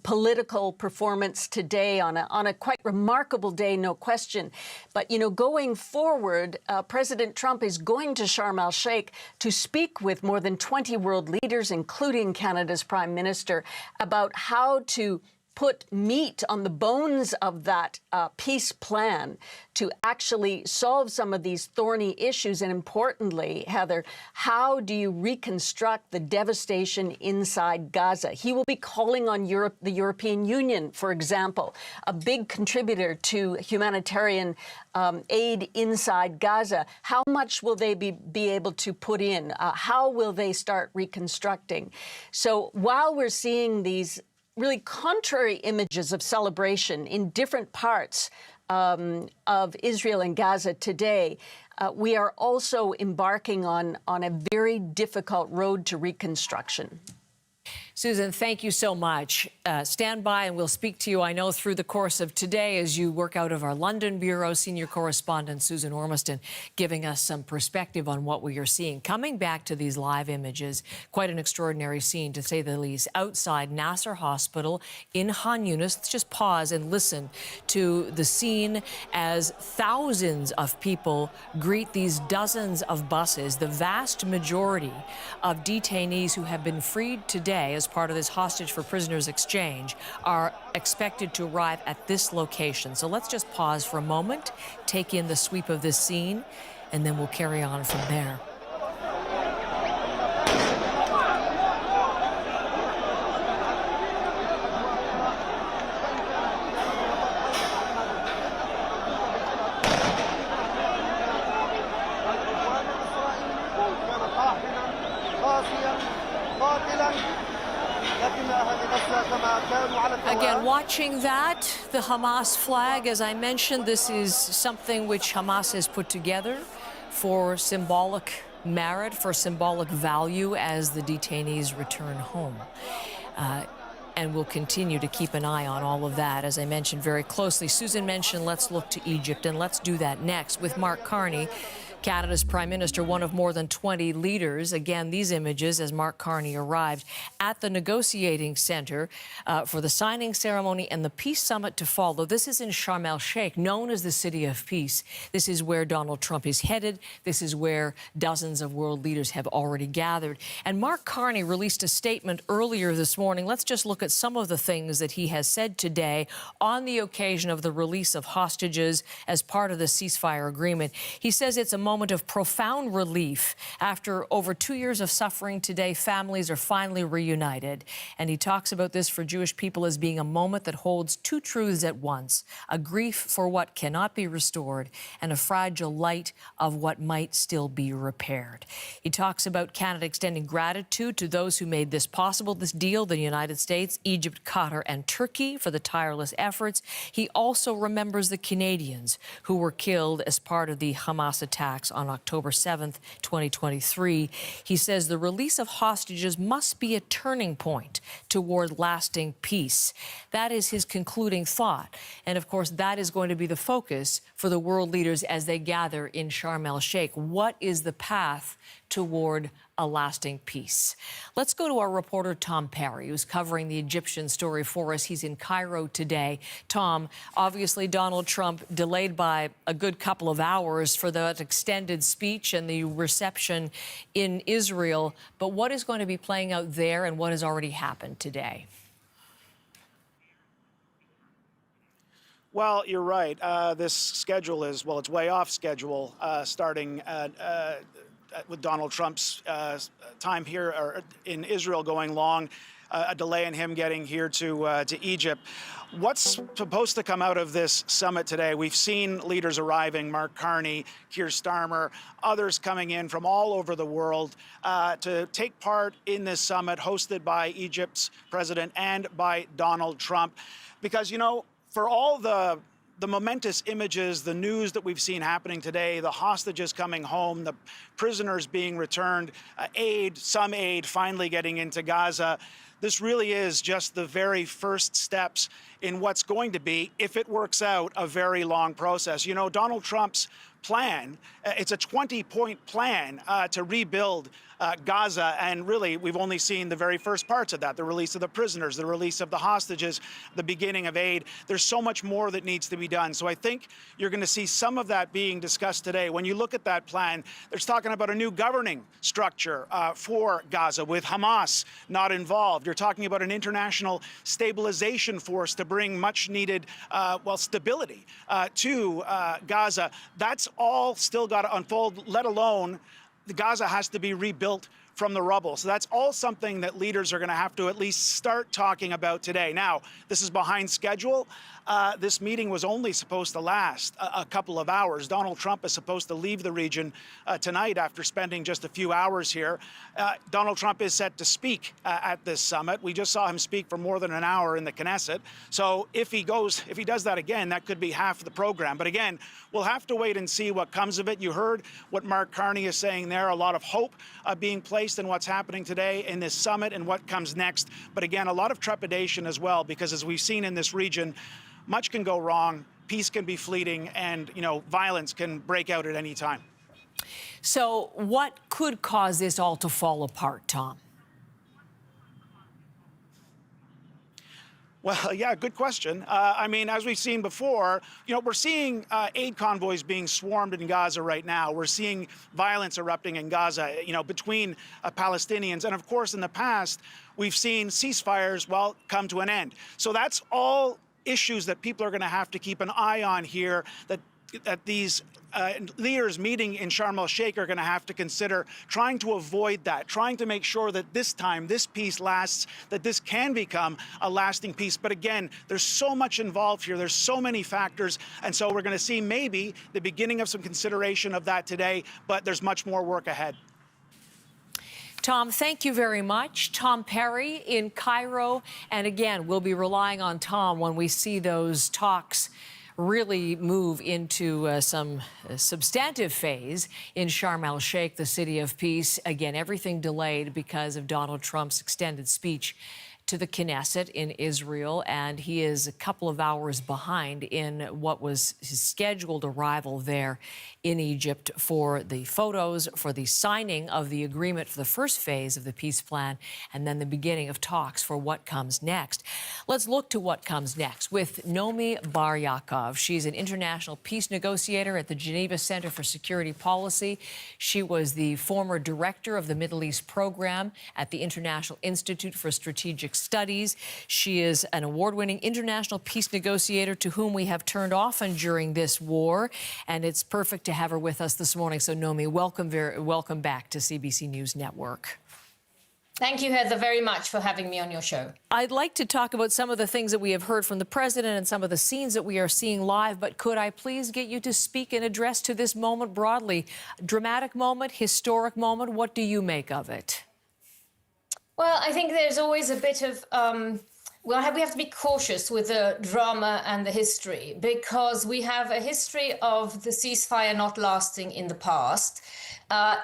political performance today on a quite remarkable day, no question. But, you know, going forward, President Trump is going to Sharm el-Sheikh to speak with more than 20 world leaders, including Canada's Prime Minister, about how to put meat on the bones of that peace plan to actually solve some of these thorny issues. And importantly, Heather, how do you reconstruct the devastation inside Gaza? He will be calling on Europe, the European Union, for example, a big contributor to humanitarian aid inside Gaza. How much will they be able to put in? How will they start reconstructing? So while we're seeing these really contrary images of celebration in different parts of Israel and Gaza today, we are also embarking on a very difficult road to reconstruction. Susan, thank you so much. Stand by and we'll speak to you, I know, through the course of today as you work out of our London bureau. Senior correspondent Susan Ormiston giving us some perspective on what we are seeing. Coming back to these live images, quite an extraordinary scene, to say the least, outside Nasser Hospital in Khan Yunis. Let's just pause and listen to the scene as thousands of people greet these dozens of buses, the vast majority of detainees who have been freed today as part of this hostage for prisoners exchange are expected to arrive at this location. So let's just pause for a moment, take in the sweep of this scene, and then we'll carry on from there. Again, watching that, the Hamas flag, as I mentioned, this is something which Hamas has put together for symbolic merit, for symbolic value as the detainees return home. And we'll continue to keep an eye on all of that, as I mentioned, very closely. Susan mentioned let's look to Egypt, and let's do that next with Mark Carney, Canada's Prime Minister, one of more than 20 leaders. Again, these images as Mark Carney arrived at the negotiating centre for the signing ceremony and the peace summit to follow. This is in Sharm el-Sheikh, known as the City of Peace. This is where Donald Trump is headed. This is where dozens of world leaders have already gathered. And Mark Carney released a statement earlier this morning. Let's just look at some of the things that he has said today on the occasion of the release of hostages as part of the ceasefire agreement. He says it's a moment of profound relief. After over 2 years of suffering today, families are finally reunited. And he talks about this for Jewish people as being a moment that holds two truths at once: a grief for what cannot be restored and a fragile light of what might still be repaired. He talks about Canada extending gratitude to those who made this possible, this deal, the United States, Egypt, Qatar, and Turkey, for the tireless efforts. He also remembers the Canadians who were killed as part of the Hamas attacks on October 7th, 2023. He says the release of hostages must be a turning point toward lasting peace. That is his concluding thought. And of course, that is going to be the focus for the world leaders as they gather in Sharm el-Sheikh. What is the path toward a lasting peace? Let's go to our reporter, Tom Perry, who's covering the Egyptian story for us. He's in Cairo today. Tom, obviously Donald Trump delayed by a good couple of hours for that extended speech and the reception in Israel. But what is going to be playing out there and what has already happened today? Well, you're right. This schedule is, well, it's way off schedule, starting with Donald Trump's time here or in Israel going long, a delay in him getting here to Egypt. What's supposed to come out of this summit today? We've seen leaders arriving: Mark Carney, Keir Starmer, others coming in from all over the world to take part in this summit hosted by Egypt's president and by Donald Trump. Because, you know, for all the momentous images, the news that we've seen happening today, the hostages coming home, the prisoners being returned, some aid finally getting into Gaza, this really is just the very first steps in what's going to be, if it works out, a very long process. You know, Donald Trump's plan, it's a 20-point plan to rebuild Gaza, and really we've only seen the very first parts of that: the release of the prisoners, the release of the hostages, the beginning of aid. There's so much more that needs to be done. So I think you're going to see some of that being discussed today. When you look at that plan, there's talking about a new governing structure for Gaza with Hamas not involved. You're talking about an international stabilization force to bring much needed, stability to Gaza. That's all still got to unfold, let alone Gaza has to be rebuilt from the rubble. So that's all something that leaders are going to have to at least start talking about today. Now, this is behind schedule. This meeting was only supposed to last a couple of hours. Donald Trump is supposed to leave the region tonight after spending just a few hours here. Donald Trump is set to speak at this summit. We just saw him speak for more than an hour in the Knesset. So if he does that again, that could be half the program. But again, we'll have to wait and see what comes of it. You heard what Mark Carney is saying there, a lot of hope being placed in what's happening today in this summit and what comes next. But again, a lot of trepidation as well, because as we've seen in this region, much can go wrong, peace can be fleeting, and, you know, violence can break out at any time. So what could cause this all to fall apart, Tom? Well, yeah, good question. I mean, as we've seen before, you know, we're seeing aid convoys being swarmed in Gaza right now. We're seeing violence erupting in Gaza, you know, between Palestinians. And of course, in the past, we've seen ceasefires, well, come to an end. So that's all issues that people are going to have to keep an eye on here, that these leaders meeting in Sharm el-Sheikh are going to have to consider, trying to avoid that, trying to make sure that this time this peace lasts, that this can become a lasting peace. But again, there's so much involved here. There's so many factors. And so we're going to see maybe the beginning of some consideration of that today, but there's much more work ahead. Tom, thank you very much. Tom Perry in Cairo. And again, we'll be relying on Tom when we see those talks really move into some substantive phase in Sharm el-Sheikh, the City of Peace. Again, everything delayed because of Donald Trump's extended speech to the Knesset in Israel, and he is a couple of hours behind in what was his scheduled arrival there in Egypt for the photos, for the signing of the agreement for the first phase of the peace plan, and then the beginning of talks for what comes next. Let's look to what comes next with Nomi Bar Yaakov. She's an international peace negotiator at the Geneva Center for Security Policy. She was the former director of the Middle East program at the International Institute for Strategic Studies. She is an award-winning international peace negotiator to whom we have turned often during this war, and it's perfect to have her with us this morning. So, Nomi, welcome back to CBC News Network. Thank you, Heather, very much for having me on your show. I'd like to talk about some of the things that we have heard from the president and some of the scenes that we are seeing live, but could I please get you to speak and address to this moment broadly? Dramatic moment, historic moment, what do you make of it? Well, I think there's always a bit of, we have to be cautious with the drama and the history, because we have a history of the ceasefire not lasting in the past.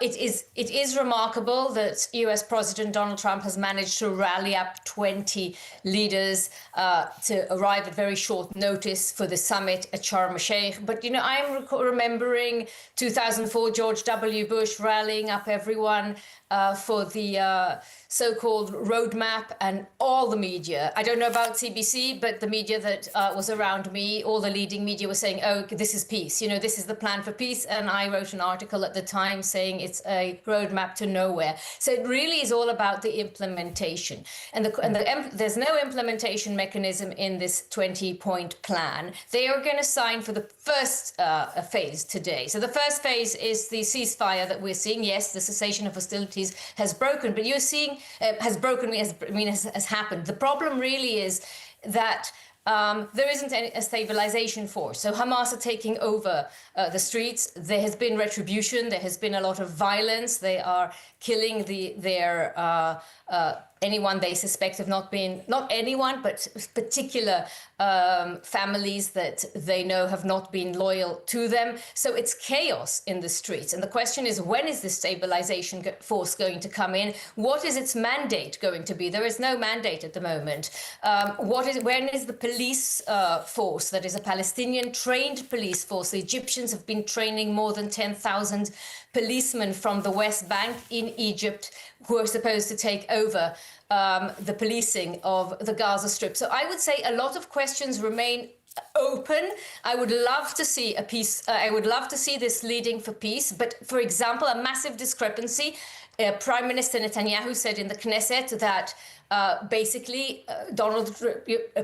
It is remarkable that US President Donald Trump has managed to rally up 20 leaders to arrive at very short notice for the summit at Sharm el-Sheikh. But, you know, I'm remembering 2004, George W. Bush rallying up everyone for the so-called roadmap, and all the media. I don't know about CBC, but the media that was around me, all the leading media was saying, oh, this is peace. You know, this is the plan for peace. And I wrote an article at the time saying it's a roadmap to nowhere. So it really is all about the implementation. And there's no implementation mechanism in this 20-point plan. They are going to sign for the first phase today. So the first phase is the ceasefire that we're seeing. Yes, the cessation of hostilities has broken, but you're seeing has happened. The problem really is that there isn't a stabilization force. So Hamas are taking over the streets. There has been retribution. There has been a lot of violence. They are killing anyone they suspect of not anyone, but particular families that they know have not been loyal to them. So it's chaos in the streets. And the question is, when is the stabilization force going to come in? What is its mandate going to be? There is no mandate at the moment. When is the police force, that is a Palestinian trained police force? The Egyptians have been training more than 10,000 policemen from the West Bank in Egypt who are supposed to take over the policing of the Gaza Strip. So I would say a lot of questions remain open. I would love to see a peace. I would love to see this leading for peace. But for example, a massive discrepancy. Prime Minister Netanyahu said in the Knesset that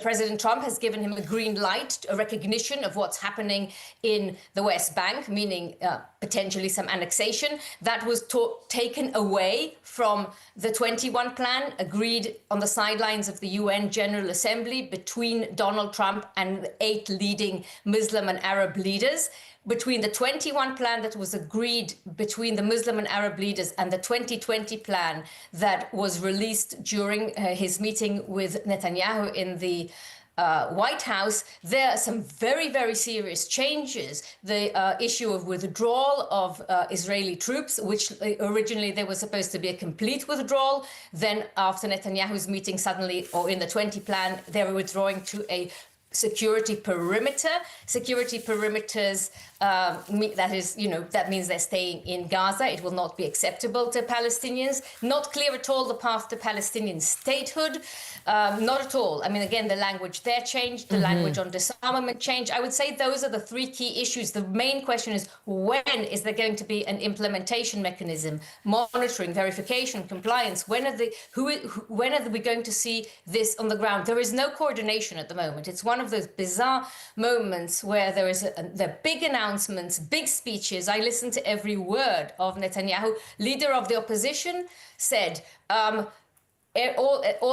President Trump has given him a green light, a recognition of what's happening in the West Bank, meaning potentially some annexation. That was taken away from the 21 plan agreed on the sidelines of the UN General Assembly between Donald Trump and 8 leading Muslim and Arab leaders. Between the 21 plan that was agreed between the Muslim and Arab leaders and the 2020 plan that was released during his meeting with Netanyahu in the White House, there are some very, very serious changes. The issue of withdrawal of Israeli troops, which originally there was supposed to be a complete withdrawal. Then after Netanyahu's meeting, suddenly, or in the 20 plan, they were withdrawing to a security perimeter. Security perimeters, that means they're staying in Gaza. It will not be acceptable to Palestinians. Not clear at all the path to Palestinian statehood. Not at all. I mean, again, the language there changed. The language on disarmament changed. I would say those are the 3 key issues. The main question is, when is there going to be an implementation mechanism, monitoring, verification, compliance? When are we going to see this on the ground? There is no coordination at the moment. It's one of those bizarre moments where there is the big announcements, big speeches. I listened to every word of Netanyahu. Leader of the opposition said, all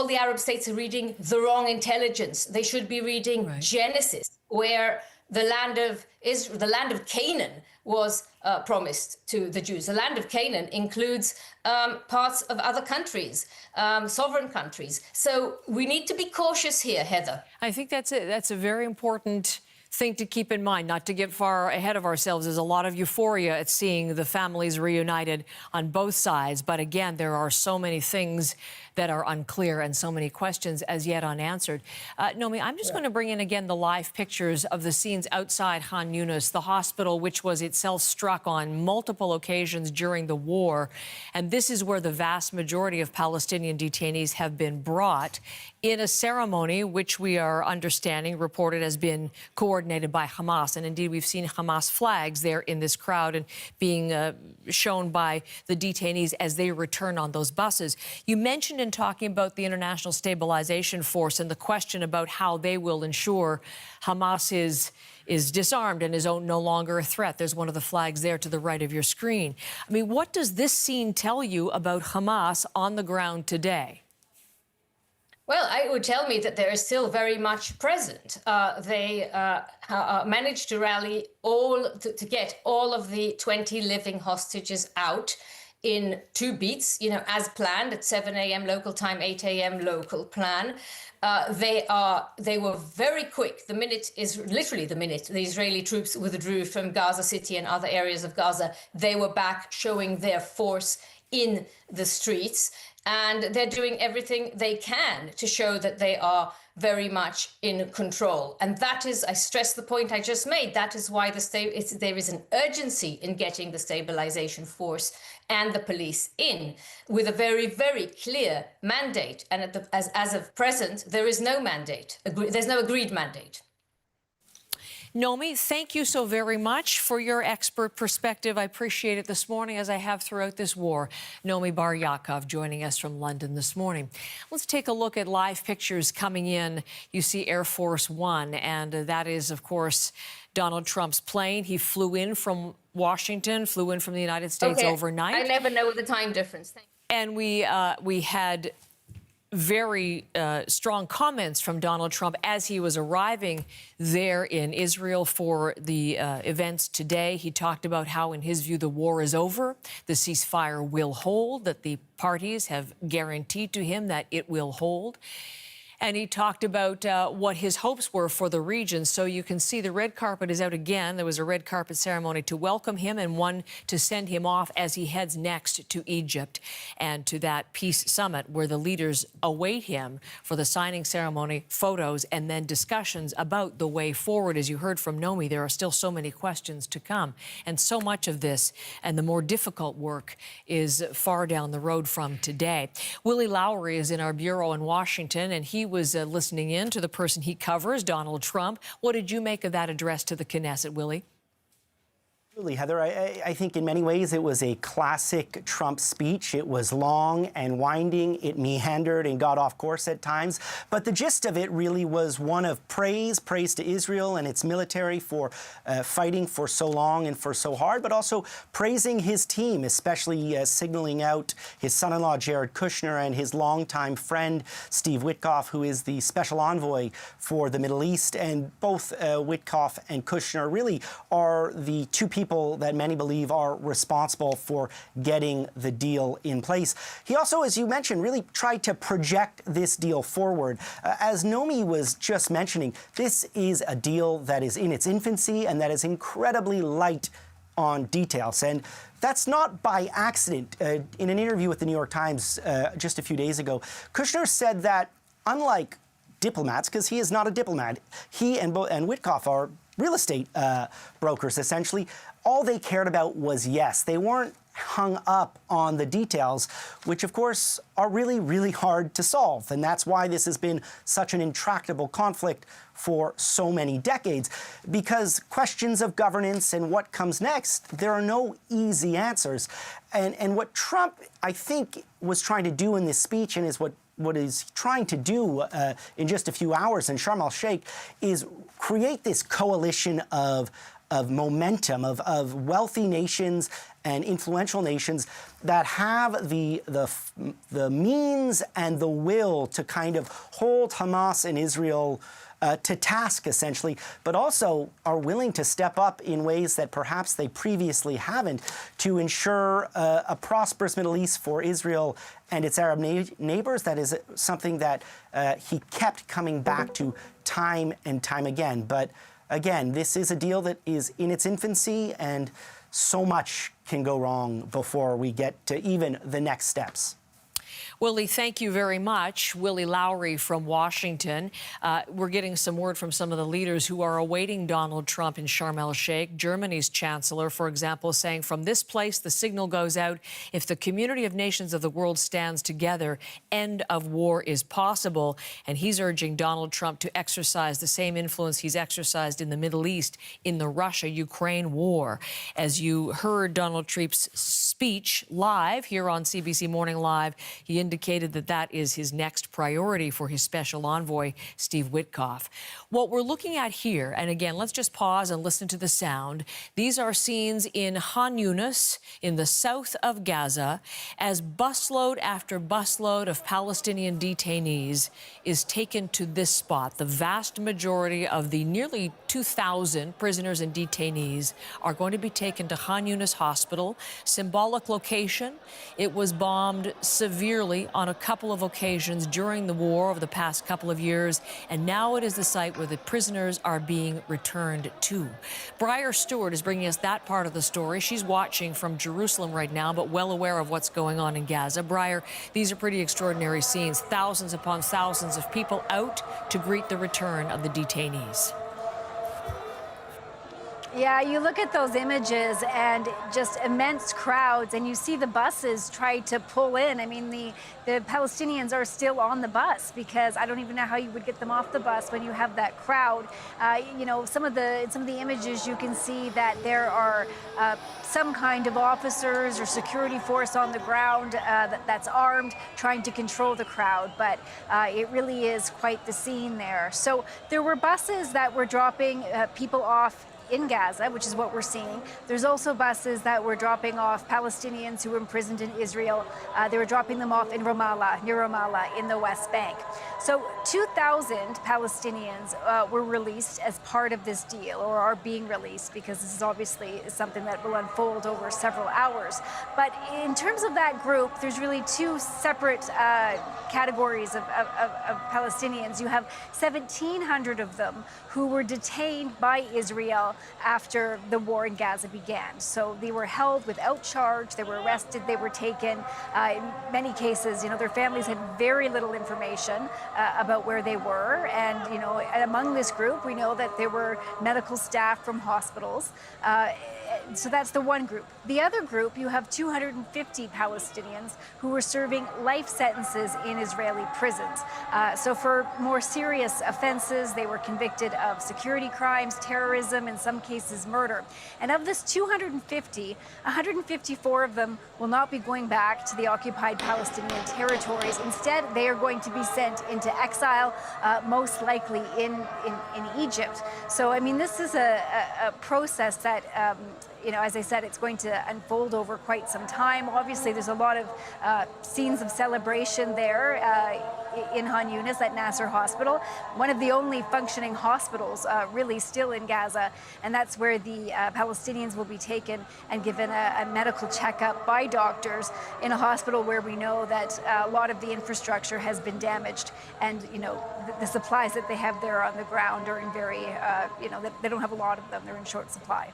the Arab states are reading the wrong intelligence. They should be reading Genesis, where the land of Israel, the land of Canaan, was promised to the Jews. The land of Canaan includes parts of other countries, sovereign countries. So we need to be cautious here, Heather. I think that's a very important thing to keep in mind, not to get far ahead of ourselves. There's a lot of euphoria at seeing the families reunited on both sides. But again, there are so many things that are unclear and so many questions as yet unanswered. Nomi, I'm just going to bring in again the live pictures of the scenes outside Khan Yunis, the hospital which was itself struck on multiple occasions during the war. And this is where the vast majority of Palestinian detainees have been brought in a ceremony which we are understanding reported has been coordinated by Hamas. And indeed, we've seen Hamas flags there in this crowd and being shown by the detainees as they return on those buses. You mentioned in talking about the International Stabilization Force and the question about how they will ensure Hamas is disarmed and is no longer a threat. There's one of the flags there to the right of your screen. I mean, what does this scene tell you about Hamas on the ground today? Well, it would tell me that they're still very much present. They managed to rally to get all of the 20 living hostages out in 2 beats, as planned at 7 a.m. local time, 8 a.m. local plan. They were very quick. The minute the Israeli troops withdrew from Gaza City and other areas of Gaza, they were back showing their force in the streets. And they're doing everything they can to show that they are very much in control. And that is, I stress the point I just made, that is why there is an urgency in getting the stabilization force and the police in with a very, very clear mandate. And as of present, there is no mandate. There's no agreed mandate. Nomi, thank you so very much for your expert perspective. I appreciate it this morning, as I have throughout this war. Nomi Bar Yaakov joining us from London this morning. Let's take a look at live pictures coming in. You see Air Force One, and that is, of course, Donald Trump's plane. He flew in from Washington, flew in from the United States overnight. I never know the time difference. And we had very strong comments from Donald Trump as he was arriving there in Israel for the events today. He talked about how, in his view, the war is over, the ceasefire will hold, that the parties have guaranteed to him that it will hold. And he talked about what his hopes were for the region. So you can see the red carpet is out again. There was a red carpet ceremony to welcome him and one to send him off as he heads next to Egypt and to that peace summit where the leaders await him for the signing ceremony, photos, and then discussions about the way forward. As you heard from Nomi, there are still so many questions to come. And so much of this and the more difficult work is far down the road from today. Willie Lowry is in our bureau in Washington, and he was listening in to the person he covers, Donald Trump. What did you make of that address to the Knesset, Willie? Absolutely, Heather. I think in many ways it was a classic Trump speech. It was long and winding. It meandered and got off course at times. But the gist of it really was one of praise to Israel and its military for fighting for so long and for so hard, but also praising his team, especially signaling out his son-in-law, Jared Kushner, and his longtime friend, Steve Witkoff, who is the special envoy for the Middle East. And both Witkoff and Kushner really are the two people that many believe are responsible for getting the deal in place. He also, as you mentioned, really tried to project this deal forward. As Nomi was just mentioning, this is a deal that is in its infancy and that is incredibly light on details. And that's not by accident. In an interview with the New York Times just a few days ago, Kushner said that unlike diplomats, because he is not a diplomat, he and Witkoff are real estate brokers, essentially. All they cared about was yes. They weren't hung up on the details, which, of course, are really, really hard to solve. And that's why this has been such an intractable conflict for so many decades, because questions of governance and what comes next, there are no easy answers. And what Trump, I think, was trying to do in this speech, and is what he's trying to do in just a few hours in Sharm el-Sheikh, is create this coalition of momentum, of wealthy nations and influential nations that have the means and the will to kind of hold Hamas and Israel to task, essentially, but also are willing to step up in ways that perhaps they previously haven't to ensure a prosperous Middle East for Israel and its Arab neighbors. That is something that he kept coming back to time and time again. But again, this is a deal that is in its infancy, and so much can go wrong before we get to even the next steps. Willie, thank you very much. Willie Lowry from Washington. We're getting some word from some of the leaders who are awaiting Donald Trump in Sharm el-Sheikh. Germany's chancellor, for example, saying from this place, the signal goes out. If the community of nations of the world stands together, end of war is possible. And he's urging Donald Trump to exercise the same influence he's exercised in the Middle East in the Russia-Ukraine war. As you heard Donald Trump's speech live here on CBC Morning Live, he indicated that that is his next priority for his special envoy, Steve Witkoff. What we're looking at here, and again, let's just pause and listen to the sound. These are scenes in Khan Yunis, in the south of Gaza, as busload after busload of Palestinian detainees is taken to this spot. The vast majority of the nearly 2,000 prisoners and detainees are going to be taken to Khan Yunis Hospital, symbolic location. It was bombed severely on a couple of occasions during the war over the past couple of years, and now it is the site where the prisoners are being returned to. Briar Stewart is bringing us that part of the story. She's watching from Jerusalem right now, but well aware of what's going on in Gaza. Briar, these are pretty extraordinary scenes. Thousands upon thousands of people out to greet the return of the detainees. Yeah, you look at those images and just immense crowds, and you see the buses try to pull in. I mean, the Palestinians are still on the bus because I don't even know how you would get them off the bus when you have that crowd. You know, some of the images you can see that there are some kind of officers or security force on the ground that's armed, trying to control the crowd. But it really is quite the scene there. So there were buses that were dropping people off in Gaza, which is what we're seeing. There's also buses that were dropping off Palestinians who were imprisoned in Israel. They were dropping them off in Ramallah, near Ramallah, in the West Bank. So 2,000 Palestinians were released as part of this deal, or are being released, because this is obviously something that will unfold over several hours. But in terms of that group, there's really two separate categories of Palestinians. You have 1,700 of them who were detained by Israel after the war in Gaza began. So they were held without charge, they were arrested, they were taken. In many cases, you know, their families had very little information about where they were. And, you know, among this group, we know that there were medical staff from hospitals. So that's the one group. The other group, you have 250 Palestinians who were serving life sentences in Israeli prisons. So for more serious offenses, they were convicted of security crimes, terrorism, in some cases murder. And of this 250, 154 of them will not be going back to the occupied Palestinian territories. Instead, they are going to be sent into exile, most likely in Egypt. So, I mean, this is a process that you know, as I said, it's going to unfold over quite some time. Obviously, there's a lot of scenes of celebration there in Khan Yunis at Nasser Hospital, one of the only functioning hospitals really still in Gaza. And that's where the Palestinians will be taken and given a medical checkup by doctors in a hospital where we know that a lot of the infrastructure has been damaged. And, you know, the supplies that they have there on the ground are in very, you know, they don't have a lot of them. They're in short supply.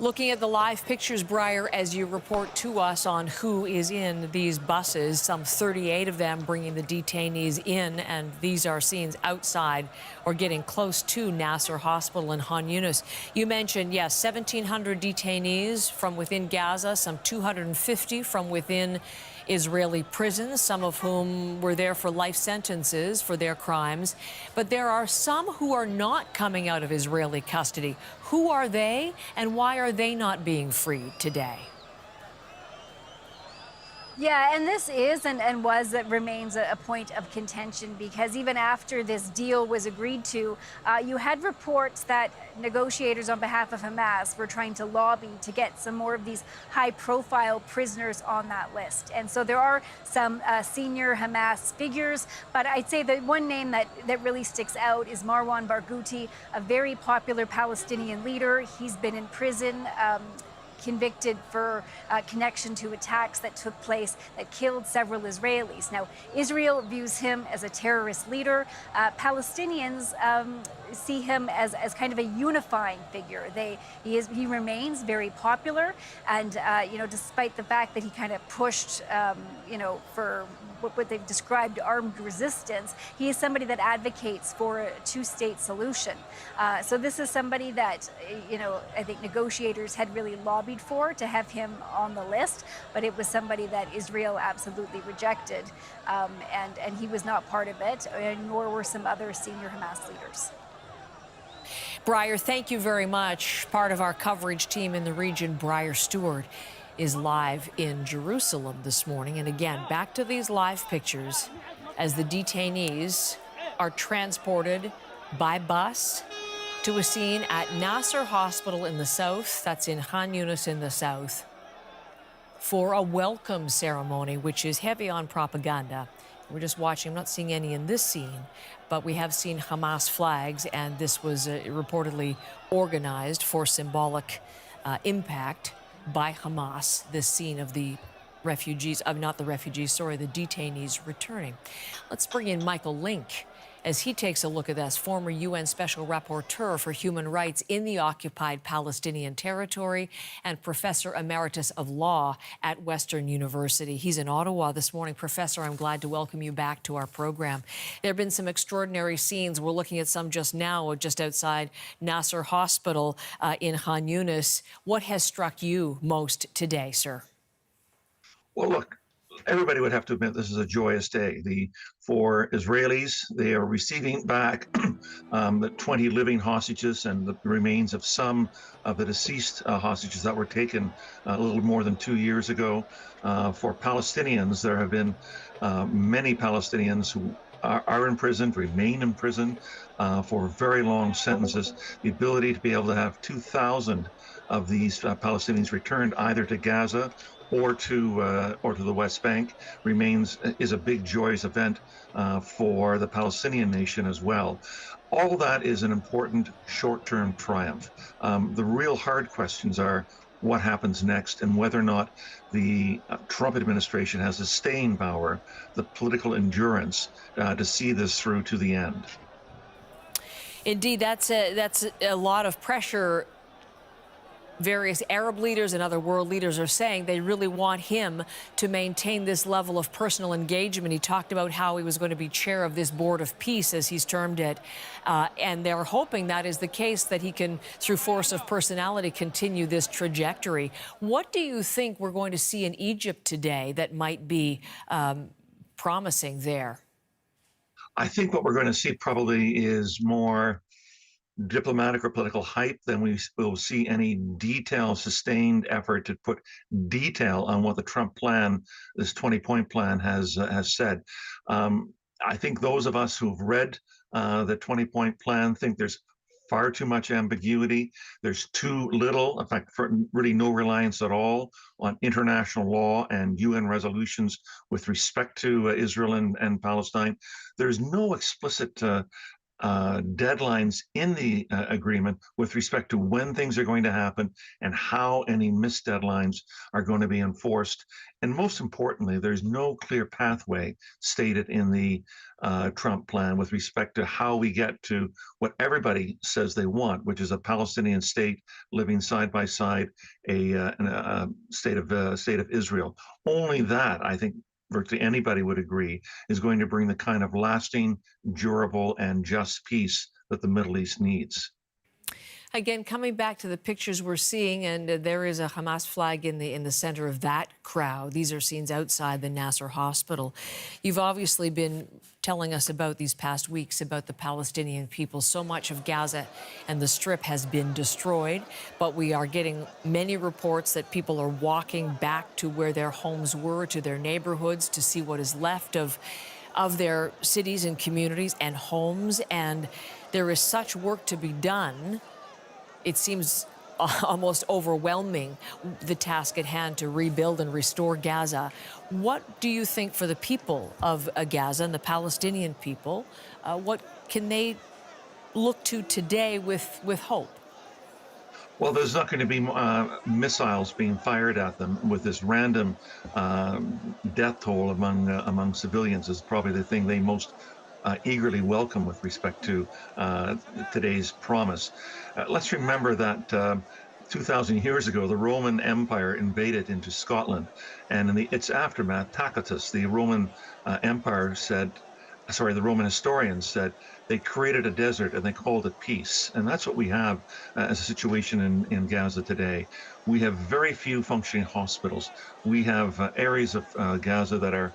Looking at the live pictures, Briar, as you report to us on who is in these buses, some 38 of them bringing the detainees in, and these are scenes outside or getting close to Nasser Hospital in Khan Yunis. You mentioned, yes, 1,700 detainees from within Gaza, some 250 from within Israeli prisons, some of whom were there for life sentences for their crimes. But there are some who are not coming out of Israeli custody. Who are they, and why are they not being freed today? Yeah, and this is and remains a point of contention, because even after this deal was agreed to, you had reports that negotiators on behalf of Hamas were trying to lobby to get some more of these high-profile prisoners on that list. And so there are some senior Hamas figures, but I'd say the one name that really sticks out is Marwan Barghouti, a very popular Palestinian leader. He's been in prison convicted for connection to attacks that took place that killed several Israelis. Now, Israel views him as a terrorist leader. Palestinians see him as kind of a unifying figure. He remains very popular, and despite the fact that he kind of pushed for what they've described armed resistance, he is somebody that advocates for a two-state solution. So this is somebody that I think negotiators had really lobbied for to have him on the list, but it was somebody that Israel absolutely rejected, and he was not part of it, nor were some other senior Hamas leaders. Breyer, thank you very much. Part of our coverage team in the region, Breyer Stewart, is live in Jerusalem this morning. And again, back to these live pictures as the detainees are transported by bus to a scene at Nasser Hospital in the south, that's in Khan Yunis in the south, for a welcome ceremony, which is heavy on propaganda. We're just watching, I'm not seeing any in this scene, but we have seen Hamas flags, and this was reportedly organized for symbolic impact by Hamas, this scene of the refugees, not the refugees, sorry, the detainees returning. Let's bring in Michael Link as he takes a look at this, former UN Special Rapporteur for Human Rights in the occupied Palestinian territory and Professor Emeritus of Law at Western University. He's in Ottawa this morning. Professor, I'm glad to welcome you back to our program. There have been some extraordinary scenes. We're looking at some just now, just outside Nasser Hospital in Khan Yunis. What has struck you most today, sir? Well, look, everybody would have to admit this is a joyous day. For Israelis, they are receiving back the 20 living hostages and the remains of some of the deceased hostages that were taken a little more than 2 years ago. For Palestinians, there have been many Palestinians who are imprisoned, remain in prison for very long sentences. The ability to be able to have 2,000 of these Palestinians returned either to Gaza or to the West Bank is a big joyous event for the Palestinian nation as well. All that is an important short-term triumph. The real hard questions are what happens next and whether or not the Trump administration has the staying power, the political endurance to see this through to the end. Indeed, that's a lot of pressure. Various Arab leaders and other world leaders are saying they really want him to maintain this level of personal engagement. He talked about how he was going to be chair of this board of peace, as he's termed it, and they're hoping that is the case, that he can, through force of personality, continue this trajectory. What do you think we're going to see in Egypt today that might be promising there? I think what we're going to see probably is more diplomatic or political hype than we will see any detailed, sustained effort to put detail on what the Trump plan, this 20-point plan, has said. I think those of us who've read the 20-point plan think there's far too much ambiguity. There's too little, in fact, really no reliance at all on international law and UN resolutions with respect to Israel and Palestine. There's no explicit deadlines in the agreement with respect to when things are going to happen and how any missed deadlines are going to be enforced. And most importantly, there's no clear pathway stated in the Trump plan with respect to how we get to what everybody says they want, which is a Palestinian state living side by side, a state of Israel. Only that, I think, virtually anybody would agree, is going to bring the kind of lasting, durable, and just peace that the Middle East needs. Again, coming back to the pictures we're seeing, and there is a Hamas flag in the center of that crowd. These are scenes outside the Nasser Hospital. You've obviously been telling us about these past weeks about the Palestinian people. So much of Gaza and the Strip has been destroyed, but we are getting many reports that people are walking back to where their homes were, to their neighborhoods, to see what is left of their cities and communities and homes. And there is such work to be done. It seems almost overwhelming, the task at hand to rebuild and restore Gaza. What do you think for the people of Gaza and the Palestinian people? What can they look to today with hope? Well, there's not going to be missiles being fired at them with this random death toll among civilians is probably the thing they most eagerly welcome with respect to today's promise. Let's remember that 2,000 years ago, the Roman Empire invaded into Scotland, and in its aftermath, Tacitus, the Roman the Roman historians said they created a desert and they called it peace. And that's what we have as a situation in Gaza today. We have very few functioning hospitals. We have areas of Gaza that are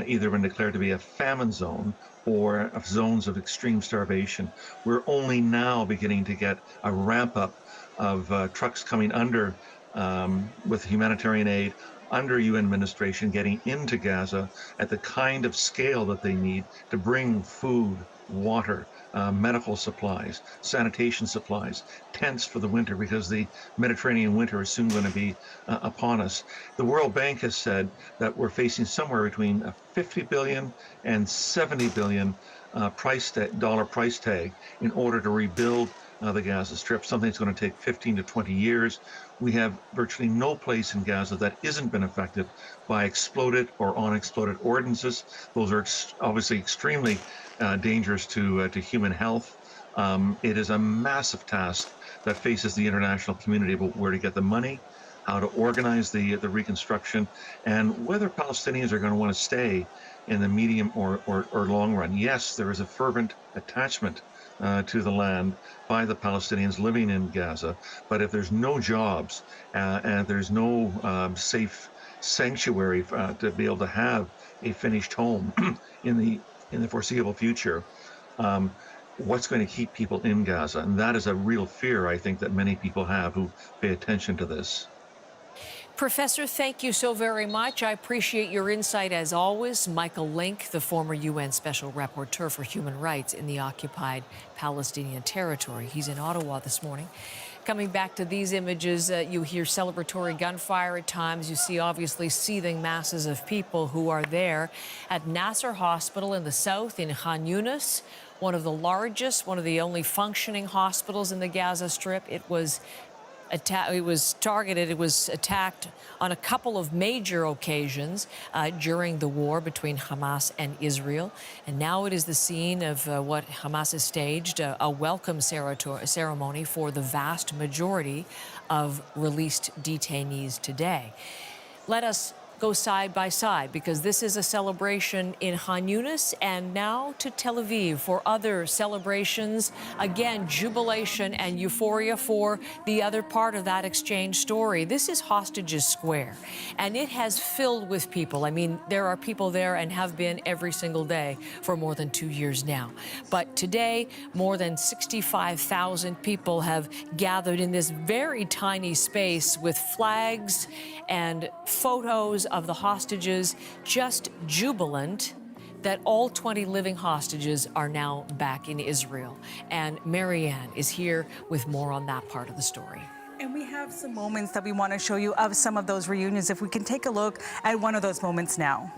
either been declared to be a famine zone or of zones of extreme starvation. We're only now beginning to get a ramp up of trucks coming under with humanitarian aid, under UN administration, getting into Gaza at the kind of scale that they need to bring food, water, medical supplies, sanitation supplies, tents for the winter, because the Mediterranean winter is soon going to be upon us. The World Bank has said that we're facing somewhere between a 50 billion and 70 billion dollar price tag in order to rebuild the Gaza Strip, something that's going to take 15 to 20 years. We have virtually no place in Gaza that isn't been affected by exploded or unexploded ordnances. Those are obviously extremely dangerous to human health. It is a massive task that faces the international community about where to get the money, how to organize the reconstruction, and whether Palestinians are going to want to stay in the medium or long run. Yes, there is a fervent attachment to the land by the Palestinians living in Gaza, but if there's no jobs and there's no safe sanctuary to be able to have a finished home in the foreseeable future, what's going to keep people in Gaza? And that is a real fear, I think, that many people have who pay attention to this. Professor, thank you so very much. I appreciate your insight as always. Michael Link, the former UN Special Rapporteur for Human Rights in the occupied Palestinian territory. He's in Ottawa this morning. Coming back to these images, you hear celebratory gunfire at times. You see obviously seething masses of people who are there at Nasser Hospital in the south in Khan Yunis, one of the largest, one of the only functioning hospitals in the Gaza Strip. It was attacked on a couple of major occasions during the war between Hamas and Israel. And now it is the scene of what Hamas has staged, a welcome ceremony for the vast majority of released detainees today. Let us go side by side, because this is a celebration in Khan Yunis, and now to Tel Aviv for other celebrations. Again, jubilation and euphoria for the other part of that exchange story. This is Hostages Square, and it has filled with people. I mean, there are people there and have been every single day for more than 2 years now. But today, more than 65,000 people have gathered in this very tiny space with flags and photos of the hostages, just jubilant that all 20 living hostages are now back in Israel. And Marianne is here with more on that part of the story. And we have some moments that we want to show you of some of those reunions. If we can take a look at one of those moments now.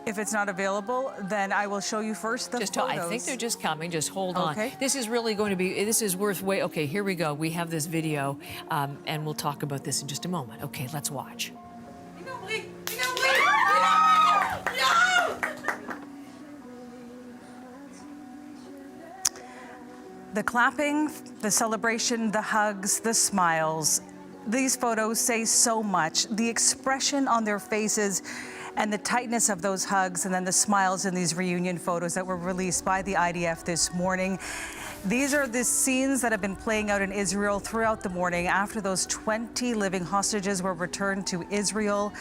If it's not available, then I will show you first the photos. I think they're just coming. Just hold on. Okay. This is really going to be, this is worth wait. Okay, here we go. We have this video, and we'll talk about this in just a moment. Okay, let's watch. The clapping, the celebration, the hugs, the smiles. These photos say so much. The expression on their faces and the tightness of those hugs, and then the smiles in these reunion photos that were released by the IDF this morning. These are the scenes that have been playing out in Israel throughout the morning after those 20 living hostages were returned to Israel.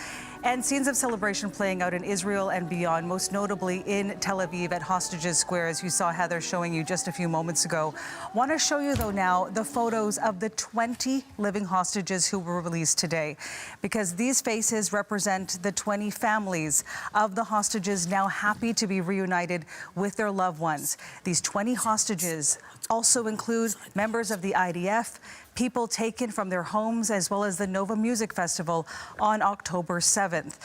And scenes of celebration playing out in Israel and beyond, most notably in Tel Aviv at Hostages Square, as you saw Heather showing you just a few moments ago. Want to show you, though, now the photos of the 20 living hostages who were released today, because these faces represent the 20 families of the hostages now happy to be reunited with their loved ones. These 20 hostages also include members of the IDF, people taken from their homes, as well as the Nova Music Festival on October 7th.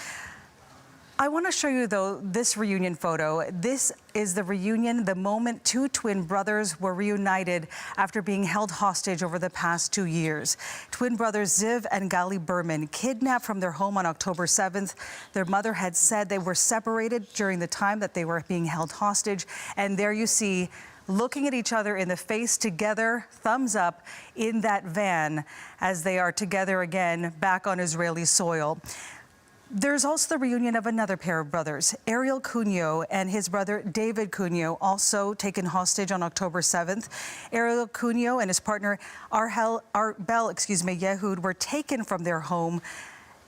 I want to show you, though, this reunion photo. This is the reunion, the moment two twin brothers were reunited after being held hostage over the past 2 years. Twin brothers Ziv and Gali Berman, kidnapped from their home on October 7th. Their mother had said they were separated during the time that they were being held hostage. And there you see, looking at each other in the face together, thumbs up in that van as they are together again back on Israeli soil. There's also the reunion of another pair of brothers, Ariel Cunyo and his brother David Cunyo, also taken hostage on October 7th. Ariel Cunyo and his partner Arbel Yehud were taken from their home.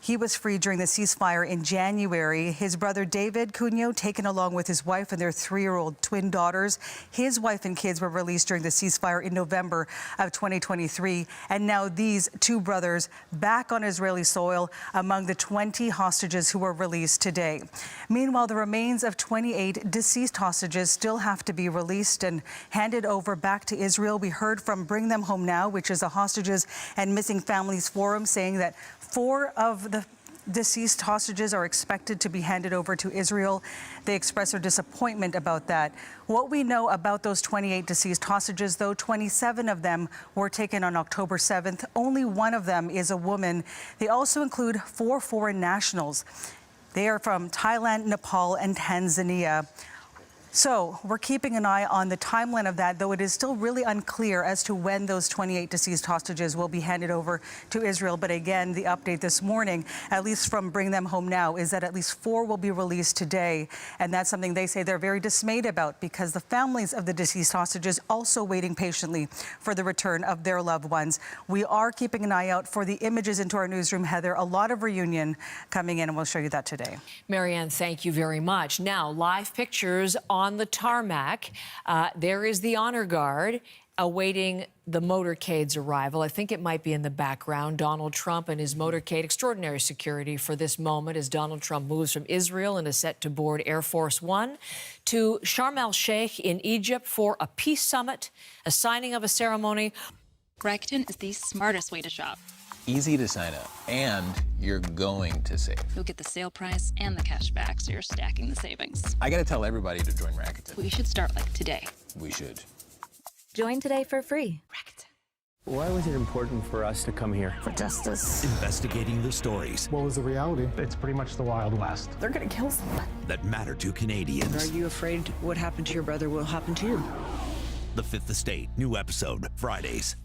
He was freed during the ceasefire in January. His brother David Cunyo, taken along with his wife and their 3-year-old twin daughters. His wife and kids were released during the ceasefire in November of 2023. And now these two brothers back on Israeli soil among the 20 hostages who were released today. Meanwhile, the remains of 28 deceased hostages still have to be released and handed over back to Israel. We heard from Bring Them Home Now, which is a hostages and missing families forum, saying that 4 of the deceased hostages are expected to be handed over to Israel. They express their disappointment about that. What we know about those 28 deceased hostages, though, 27 of them were taken on October 7th. Only one of them is a woman. They also include 4 foreign nationals. They are from Thailand, Nepal, and Tanzania. So we're keeping an eye on the timeline of that, though it is still really unclear as to when those 28 deceased hostages will be handed over to Israel. But again, the update this morning, at least from Bring Them Home Now, is that at least 4 will be released today. And that's something they say they're very dismayed about, because the families of the deceased hostages also waiting patiently for the return of their loved ones. We are keeping an eye out for the images into our newsroom, Heather. A lot of reunion coming in, and we'll show you that today. Marianne, thank you very much. Now, live pictures on the tarmac. There is the honor guard awaiting the motorcade's arrival. I think it might be in the background. Donald Trump and his motorcade. Extraordinary security for this moment as Donald Trump moves from Israel and is set to board Air Force One to Sharm el-Sheikh in Egypt for a peace summit, a signing of a ceremony. Rakuten is the smartest way to shop. Easy to sign up, and you're going to save. You'll get the sale price and the cash back, so you're stacking the savings. I gotta tell everybody to join Rakuten. We should start like today. We should. Join today for free. Rakuten. Why was it important for us to come here? For justice. Investigating the stories. What was the reality? It's pretty much the Wild West. They're gonna kill someone. That matter to Canadians. Are you afraid what happened to your brother will happen to you? The Fifth Estate, new episode, Fridays.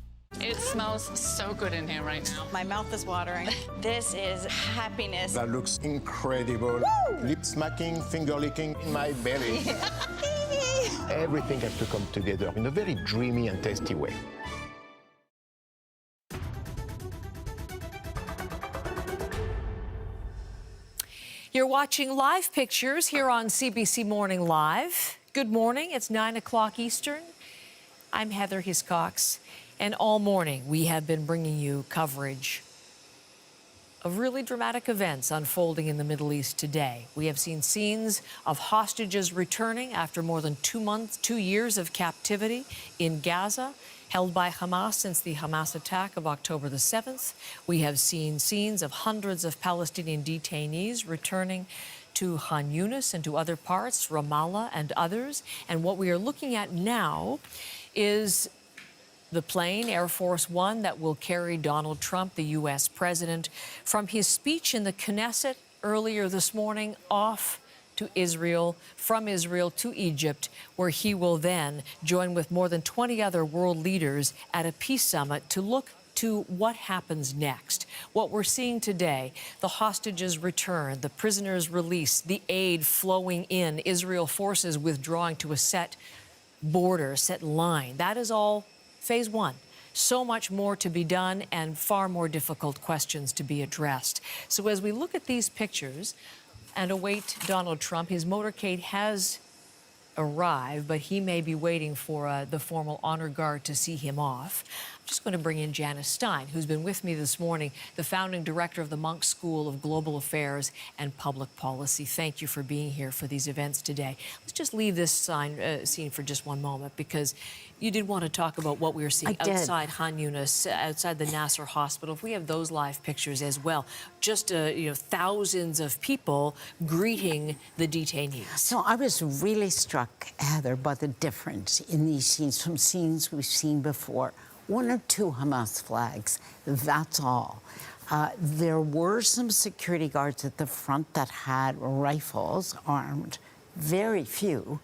It smells so good in here right now. My mouth is watering. This is happiness. That looks incredible. Woo! Lip smacking, finger licking in my belly. Everything has to come together in a very dreamy and tasty way. You're watching live pictures here on CBC Morning Live. Good morning. It's 9 o'clock Eastern. I'm Heather Hiscox. And all morning, we have been bringing you coverage of really dramatic events unfolding in the Middle East today. We have seen scenes of hostages returning after more than 2 years of captivity in Gaza, held by Hamas since the Hamas attack of October the 7th. We have seen scenes of hundreds of Palestinian detainees returning to Khan Yunis and to other parts, Ramallah and others. And what we are looking at now is the plane, Air Force One, that will carry Donald Trump, the U.S. president, from his speech in the Knesset earlier this morning off to Israel, from Israel to Egypt, where he will then join with more than 20 other world leaders at a peace summit to look to what happens next. What we're seeing today, the hostages return, the prisoners released, the aid flowing in, Israel forces withdrawing to a set border, set line. That is all Phase 1. So much more to be done and far more difficult questions to be addressed. So as we look at these pictures and await Donald Trump, his motorcade has arrived, but he may be waiting for the formal honor guard to see him off. I'm just going to bring in Janice Stein, who's been with me this morning, the founding director of the Munk School of Global Affairs and Public Policy. Thank you for being here for these events today. Let's just leave this scene for just one moment, because You did want to talk about what we were seeing I did. outside Han Yunis, outside the Nasser hospital. If we have those live pictures as well, just thousands of people greeting the detainees. So I was really struck, Heather, by the difference in these scenes from scenes we've seen before. 1 or 2 Hamas flags, that's all. There were some security guards at the front that had rifles armed, very few.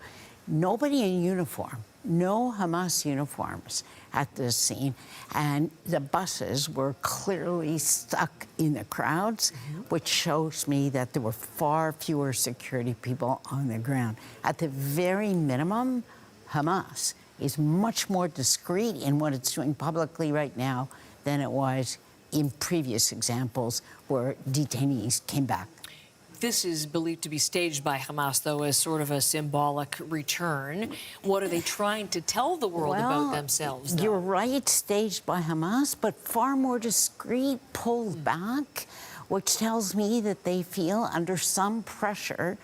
Nobody in uniform. No Hamas uniforms at this scene, and the buses were clearly stuck in the crowds, which shows me that there were far fewer security people on the ground. At the very minimum, Hamas is much more discreet in what it's doing publicly right now than it was in previous examples where detainees came back. This is believed to be staged by Hamas, though, as sort of a symbolic return. What are they trying to tell the world about themselves, though? You're right, staged by Hamas, but far more discreet, pulled back, which tells me that they feel under some pressure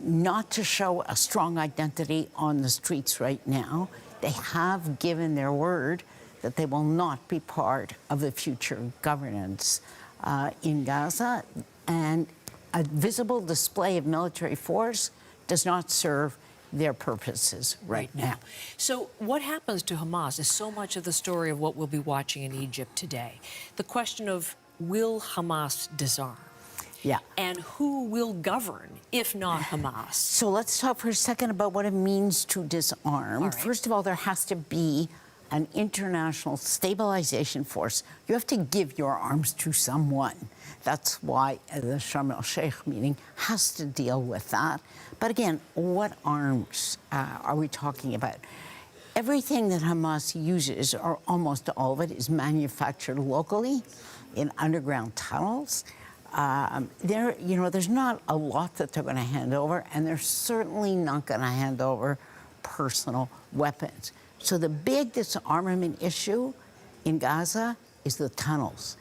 not to show a strong identity on the streets right now. They have given their word that they will not be part of the future governance in Gaza, and a visible display of military force does not serve their purposes right now. So what happens to Hamas is so much of the story of what we'll be watching in Egypt today. The question of, will Hamas disarm? Yeah. And who will govern if not Hamas? So let's talk for a second about what it means to disarm. Right. First of all, there has to be an international stabilization force. You have to give your arms to someone. That's why the Sharm el-Sheikh meeting has to deal with that. But again, what arms are we talking about? Everything that Hamas uses, or almost all of it, is manufactured locally in underground tunnels. There's not a lot that they're going to hand over, and they're certainly not going to hand over personal weapons. So the big disarmament issue in Gaza is the tunnels.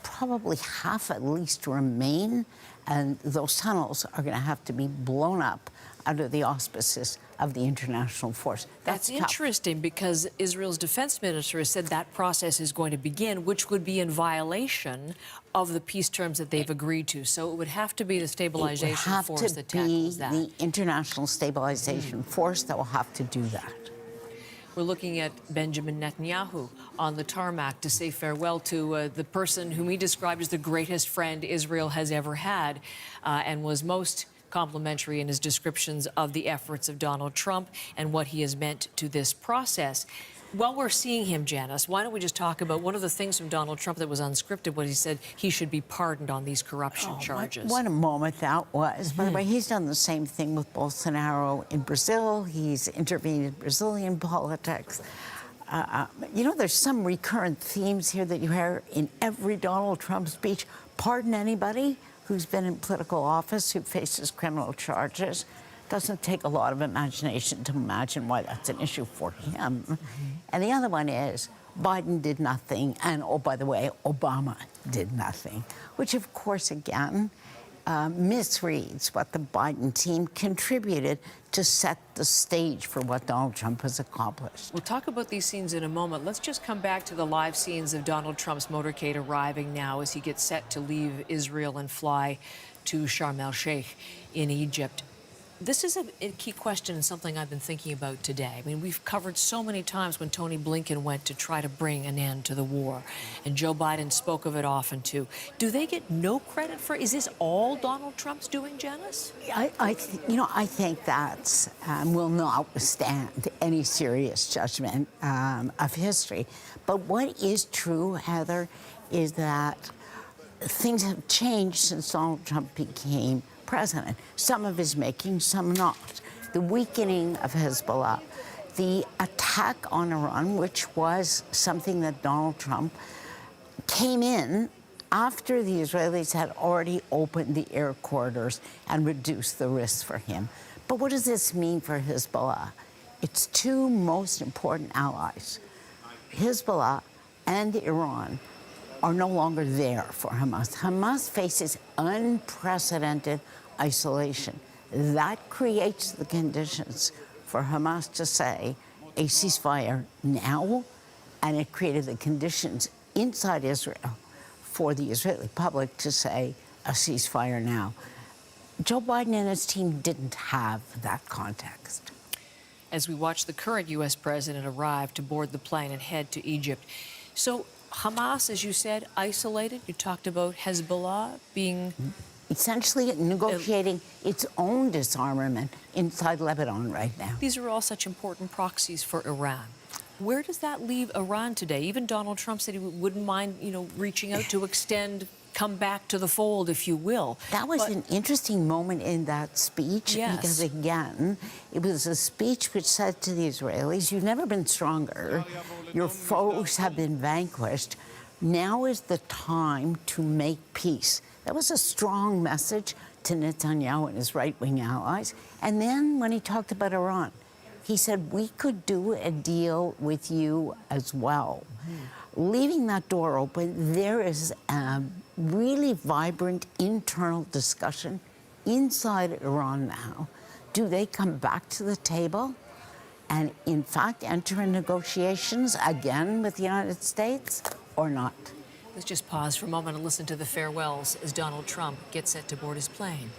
Probably half at least remain, and those tunnels are going to have to be blown up under the auspices of the international force. That's interesting, because Israel's defense minister has said that process is going to begin, which would be in violation of the peace terms that they've agreed to. So it would have to be the stabilization force that tackles that. The international stabilization force that will have to do that. We're looking at Benjamin Netanyahu on the tarmac to say farewell to the person whom he described as the greatest friend Israel has ever had, and was most complimentary in his descriptions of the efforts of Donald Trump and what he has meant to this process. While we're seeing him, Janice, why don't we just talk about one of the things from Donald Trump that was unscripted, when he said he should be pardoned on these corruption charges. What a moment that was. By the way, he's done the same thing with Bolsonaro in Brazil. He's intervened in Brazilian politics. There's some recurrent themes here that you hear in every Donald Trump speech. Pardon anybody who's been in political office, who faces criminal charges. Doesn't take a lot of imagination to imagine why that's an issue for him. And the other one is Biden did nothing, and, oh, by the way, Obama did nothing, which, of course, again, misreads what the Biden team contributed to set the stage for what Donald Trump has accomplished. We'll talk about these scenes in a moment. Let's just come back to the live scenes of Donald Trump's motorcade arriving now as he gets set to leave Israel and fly to Sharm el-Sheikh in Egypt. This is a key question and something I've been thinking about today. I mean, we've covered so many times when Tony Blinken went to try to bring an end to the war, and Joe Biden spoke of it often, too. Do they get no credit for it? Is this all Donald Trump's doing, Janice? I think that will not withstand any serious judgment of history. But what is true, Heather, is that things have changed since Donald Trump became president. Some of his making, some not. The weakening of Hezbollah, the attack on Iran, which was something that Donald Trump came in after the Israelis had already opened the air corridors and reduced the risks for him. But what does this mean for Hezbollah? Its two most important allies, Hezbollah and Iran, are no longer there for Hamas. Hamas faces unprecedented isolation. That creates the conditions for Hamas to say, a ceasefire now, and it created the conditions inside Israel for the Israeli public to say a ceasefire now. Joe Biden and his team didn't have that context. As we watch the current U.S. president arrive to board the plane and head to Egypt. So Hamas, as you said, isolated. You talked about Hezbollah being... Essentially negotiating its own disarmament inside Lebanon right now. These are all such important proxies for Iran. Where does that leave Iran today? Even Donald Trump said he wouldn't mind, reaching out to extend, come back to the fold, if you will. That was an interesting moment in that speech, yes. Because, again, it was a speech which said to the Israelis, you've never been stronger, your foes have been vanquished, now is the time to make peace. That was a strong message to Netanyahu and his right-wing allies. And then when he talked about Iran, he said, we could do a deal with you as well. Leaving that door open, there is a really vibrant internal discussion inside Iran now. Do they come back to the table and, in fact, enter in negotiations again with the United States or not? Let's just pause for a moment and listen to the farewells as Donald Trump gets set to board his plane.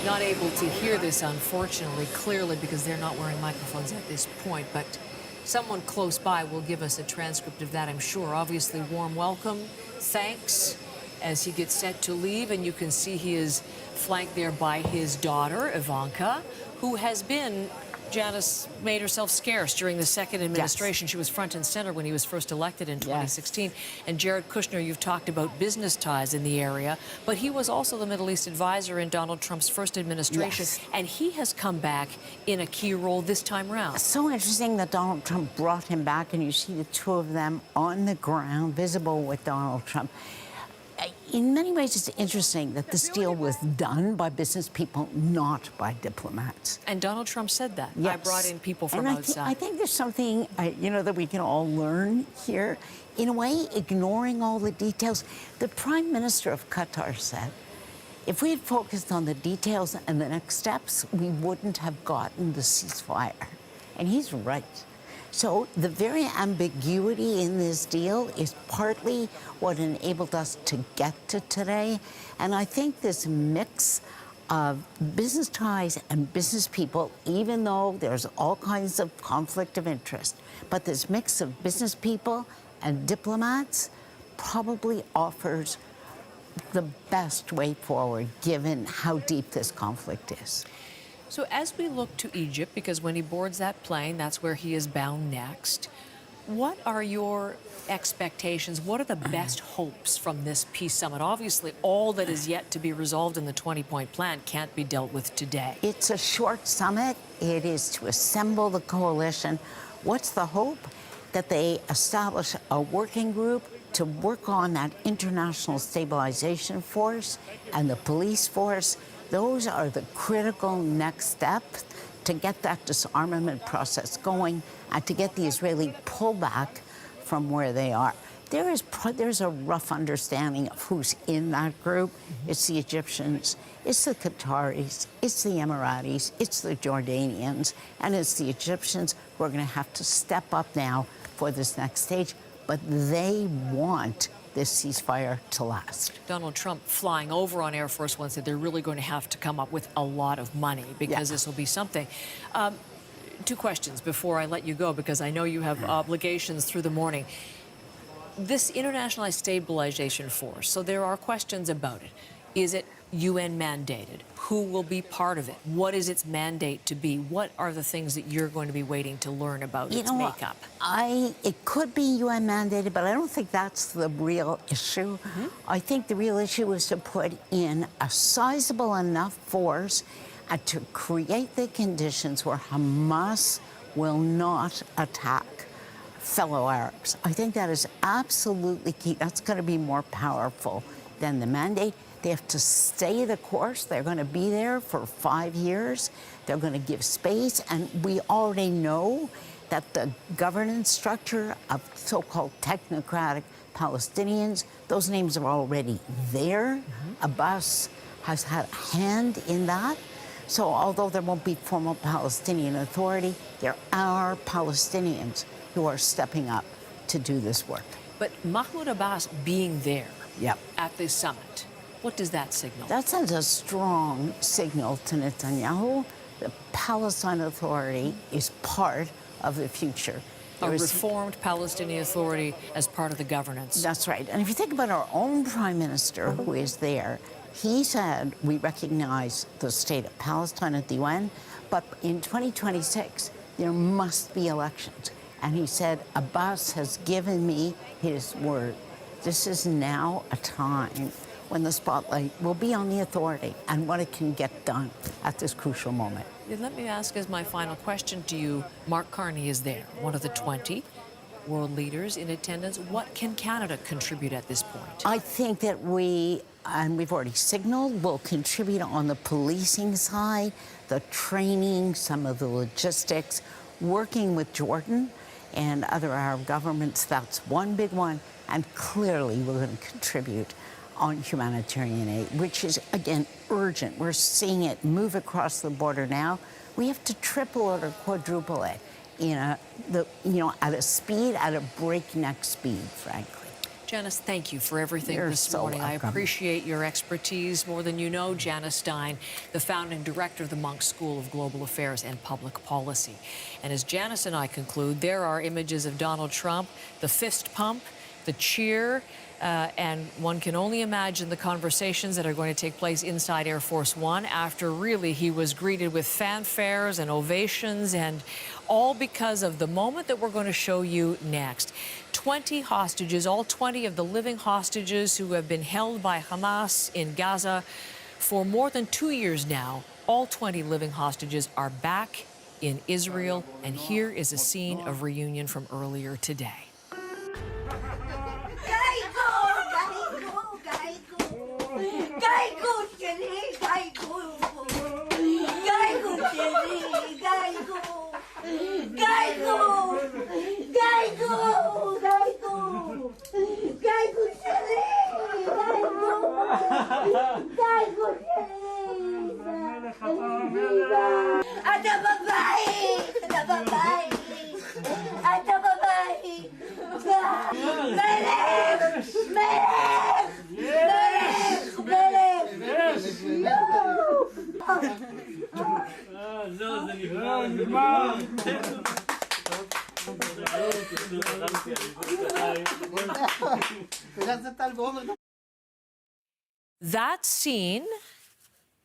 Not able to hear this, unfortunately, clearly, because they're not wearing microphones at this point, but someone close by will give us a transcript of that, I'm sure. Obviously, warm welcome, thanks, as he gets set to leave, and you can see he is flanked there by his daughter, Ivanka, who has been... Janice made herself scarce during the second administration. Yes. She was front and center when he was first elected in 2016. Yes. And Jared Kushner, you've talked about business ties in the area, but he was also the Middle East advisor in Donald Trump's first administration. Yes. And he has come back in a key role this time around. So interesting that Donald Trump brought him back, and you see the two of them on the ground, visible with Donald Trump. In many ways, it's interesting that this deal was done by business people, not by diplomats. And Donald Trump said that. Yes. I brought in people from and outside. I think there's something, that we can all learn here. In a way, ignoring all the details. The Prime Minister of Qatar said, if we had focused on the details and the next steps, we wouldn't have gotten the ceasefire. And he's right. So the very ambiguity in this deal is partly what enabled us to get to today. And I think this mix of business ties and business people, even though there's all kinds of conflict of interest, but this mix of business people and diplomats probably offers the best way forward, given how deep this conflict is. So as we look to Egypt, because when he boards that plane, that's where he is bound next, what are your expectations? What are the best hopes from this peace summit? Obviously, all that is yet to be resolved in the 20-point plan can't be dealt with today. It's a short summit. It is to assemble the coalition. What's the hope? That they establish a working group to work on that international stabilization force and the police force. Those are the critical next steps to get that disarmament process going and to get the Israeli pullback from where they are. There's a rough understanding of who's in that group. It's the Egyptians, it's the Qataris, it's the Emiratis, it's the Jordanians, and it's the Egyptians who are going to have to step up now for this next stage. But they want this ceasefire to last. Donald Trump flying over on Air Force One said they're really going to have to come up with a lot of money because this will be something. Two questions before I let you go, because I know you have obligations through the morning. This internationalized stabilization force, so there are questions about it. Is it UN mandated? Who will be part of it? What is its mandate to be? What are the things that you're going to be waiting to learn about its makeup? It could be UN mandated, but I don't think that's the real issue. I think the real issue is to put in a sizable enough force and to create the conditions where Hamas will not attack fellow Arabs. I think that is absolutely key. That's going to be more powerful than the mandate. They have to stay the course. They're going to be there for 5 years. They're going to give space. And we already know that the governance structure of so-called technocratic Palestinians, those names are already there. Abbas has had a hand in that. So although there won't be formal Palestinian Authority, there are Palestinians who are stepping up to do this work. But Mahmoud Abbas being there at this summit, what does that signal? That sends a strong signal to Netanyahu. The Palestine Authority is part of the future. A reformed Palestinian Authority as part of the governance. That's right. And if you think about our own prime minister who is there, he said we recognize the state of Palestine at the UN, but in 2026, there must be elections. And he said, Abbas has given me his word. This is now a time when the spotlight will be on the authority and what it can get done at this crucial moment. Let me ask as my final question to you, Mark Carney is there, one of the 20 world leaders in attendance. What can Canada contribute at this point? I think that we've already signaled, will contribute on the policing side, the training, some of the logistics, working with Jordan and other Arab governments. That's one big one. And clearly we're going to contribute on humanitarian aid, which is, again, urgent. We're seeing it move across the border now. We have to triple it or quadruple it at a speed, at a breakneck speed, frankly. Janice, thank you for everything You're this so morning. welcome. I appreciate your expertise more than you know. Janice Stein, the founding director of the Monk School of Global Affairs and Public Policy. And as Janice and I conclude, there are images of Donald Trump, the fist pump, the cheer, and one can only imagine the conversations that are going to take place inside Air Force One after really he was greeted with fanfares and ovations, and all because of the moment that we're going to show you next. 20 hostages, all 20 of the living hostages who have been held by Hamas in Gaza for more than 2 years now. All 20 living hostages are back in Israel, and here is a scene of reunion from earlier today. That scene,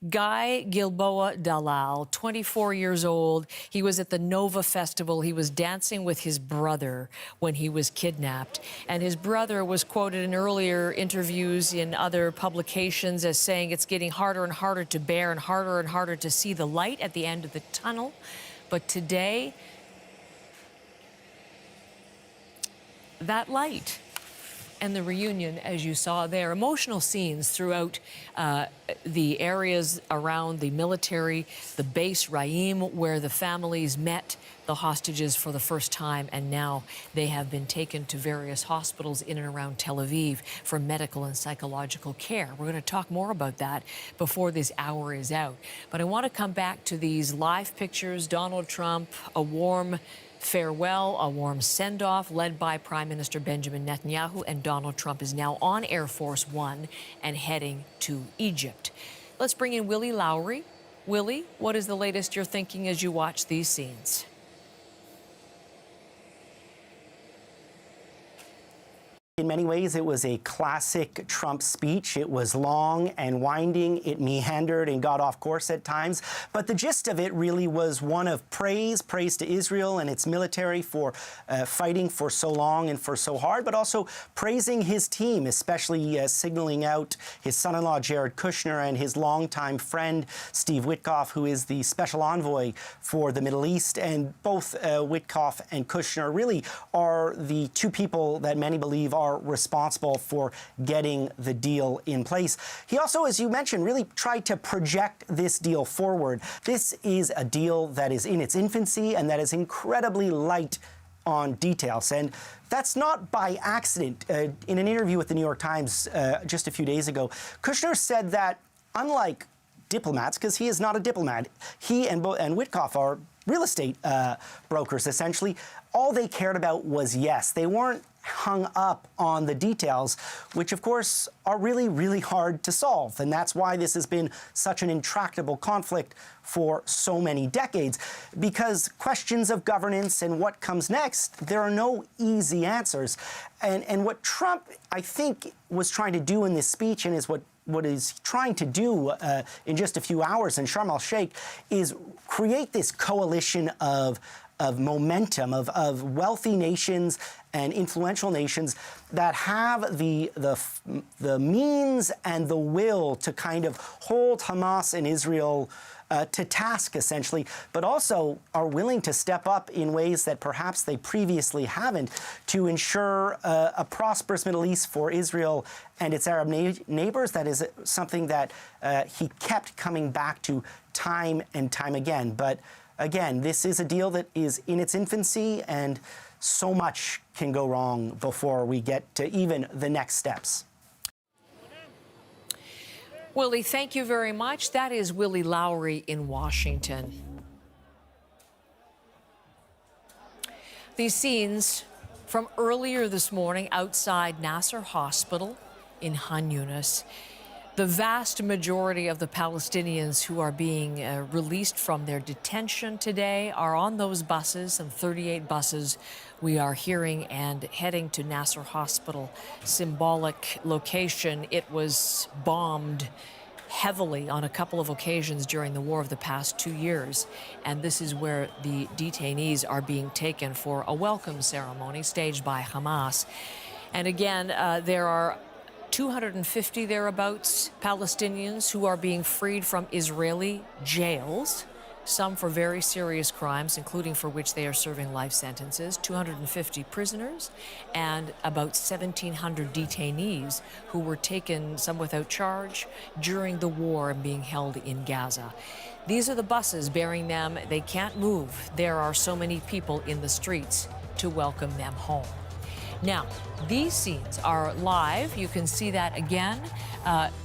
Guy Gilboa Dalal, 24 years old. He was at the Nova Festival. He was dancing with his brother when he was kidnapped. And his brother was quoted in earlier interviews in other publications as saying it's getting harder and harder to bear and harder to see the light at the end of the tunnel. But today, that light and the reunion, as you saw there, emotional scenes throughout the areas around the military, the base Raim, where the families met the hostages for the first time, and now they have been taken to various hospitals in and around Tel Aviv for medical and psychological care. We're going to talk more about that before this hour is out. But I want to come back to these live pictures. Donald Trump, a warm farewell, a warm send-off led by Prime Minister Benjamin Netanyahu, and Donald Trump is now on Air Force One and heading to Egypt. Let's bring in Willie Lowry. Willie, what is the latest you're thinking as you watch these scenes? In many ways, it was a classic Trump speech. It was long and winding. It meandered and got off course at times. But the gist of it really was one of praise to Israel and its military for fighting for so long and for so hard, but also praising his team, especially signaling out his son-in-law, Jared Kushner, and his longtime friend, Steve Witkoff, who is the special envoy for the Middle East. And both Witkoff and Kushner really are the two people that many believe are responsible for getting the deal in place. He also, as you mentioned, really tried to project this deal forward. This is a deal that is in its infancy and that is incredibly light on details. And that's not by accident. In an interview with the New York Times just a few days ago, Kushner said that unlike diplomats, because he is not a diplomat, he and Witkoff are real estate brokers, essentially. All they cared about was yes. They weren't hung up on the details, which, of course, are really, really hard to solve. And that's why this has been such an intractable conflict for so many decades, because questions of governance and what comes next, there are no easy answers. And what Trump, I think, was trying to do in this speech, and is what he's trying to do in just a few hours in Sharm el-Sheikh, is create this coalition of momentum, of wealthy nations and influential nations that have the means and the will to kind of hold Hamas and Israel to task, essentially, but also are willing to step up in ways that perhaps they previously haven't to ensure a prosperous Middle East for Israel and its Arab neighbors. That is something that he kept coming back to time and time again. But again, this is a deal that is in its infancy, and so much can go wrong before we get to even the next steps. Willie, thank you very much. That is Willie Lowry in Washington. These scenes from earlier this morning outside Nasser Hospital in Han Yunis. The vast majority of the Palestinians who are being released from their detention today are on those buses, some 38 buses we are hearing, and heading to Nasser Hospital, symbolic location. It was bombed heavily on a couple of occasions during the war of the past 2 years. And this is where the detainees are being taken for a welcome ceremony staged by Hamas. And again, there are 250 thereabouts Palestinians who are being freed from Israeli jails, some for very serious crimes, including for which they are serving life sentences, 250 prisoners, and about 1,700 detainees who were taken, some without charge, during the war and being held in Gaza. These are the buses bearing them. They can't move. There are so many people in the streets to welcome them home. Now, these scenes are live. You can see that again.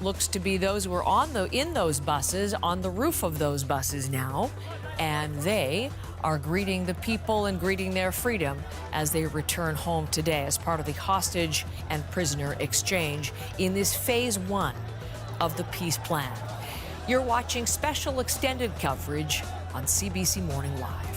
Looks to be those who are in those buses, on the roof of those buses now, and they are greeting the people and greeting their freedom as they return home today as part of the hostage and prisoner exchange in this phase 1 of the peace plan. You're watching special extended coverage on CBC Morning Live.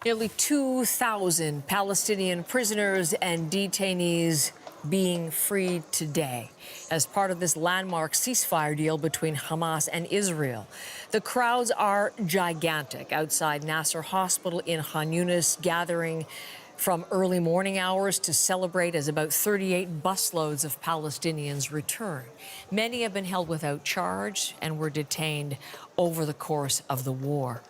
Nearly 2,000 Palestinian prisoners and detainees being freed today as part of this landmark ceasefire deal between Hamas and Israel. The crowds are gigantic outside Nasser Hospital in Khan Yunis, gathering from early morning hours to celebrate as about 38 busloads of Palestinians return. Many have been held without charge and were detained over the course of the war.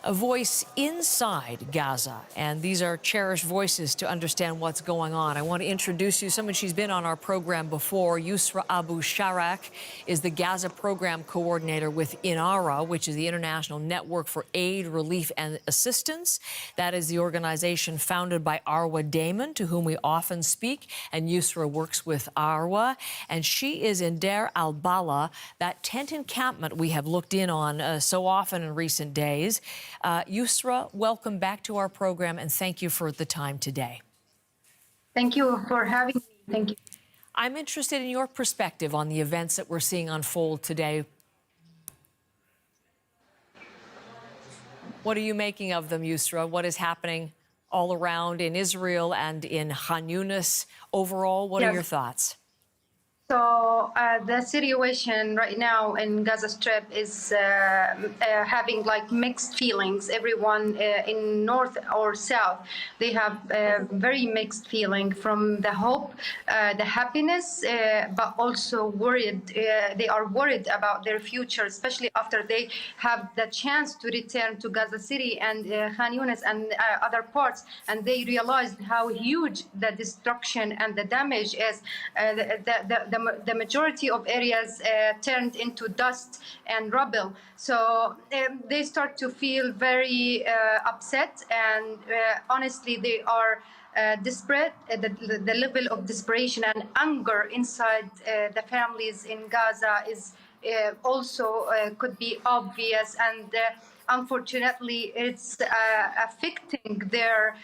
A voice inside Gaza, and these are cherished voices to understand what's going on. I want to introduce you someone. She's been on our program before. Yusra Abu Sharak is the Gaza program coordinator with INARA, which is the International Network for Aid, Relief and Assistance. That is the organization founded by Arwa Damon, to whom we often speak, and Yusra works with Arwa, and she is in Deir al-Balah, that tent encampment we have looked in on so often in recent days. Yusra, welcome back to our program, and thank you for the time today. Thank you for having me. Thank you. I'm interested in your perspective on the events that we're seeing unfold today. What are you making of them, Yusra? What is happening all around in Israel and in Khan Yunis overall? What are your thoughts? So the situation right now in Gaza Strip is having like mixed feelings. Everyone in north or south, they have very mixed feeling, from the hope, the happiness, but also worried. They are worried about their future, especially after they have the chance to return to Gaza City and Khan Yunis and other parts, and they realized how huge the destruction and the damage is. The majority of areas turned into dust and rubble. So they start to feel very upset, and honestly, they are desperate. The level of desperation and anger inside the families in Gaza is also could be obvious, and unfortunately, it's affecting their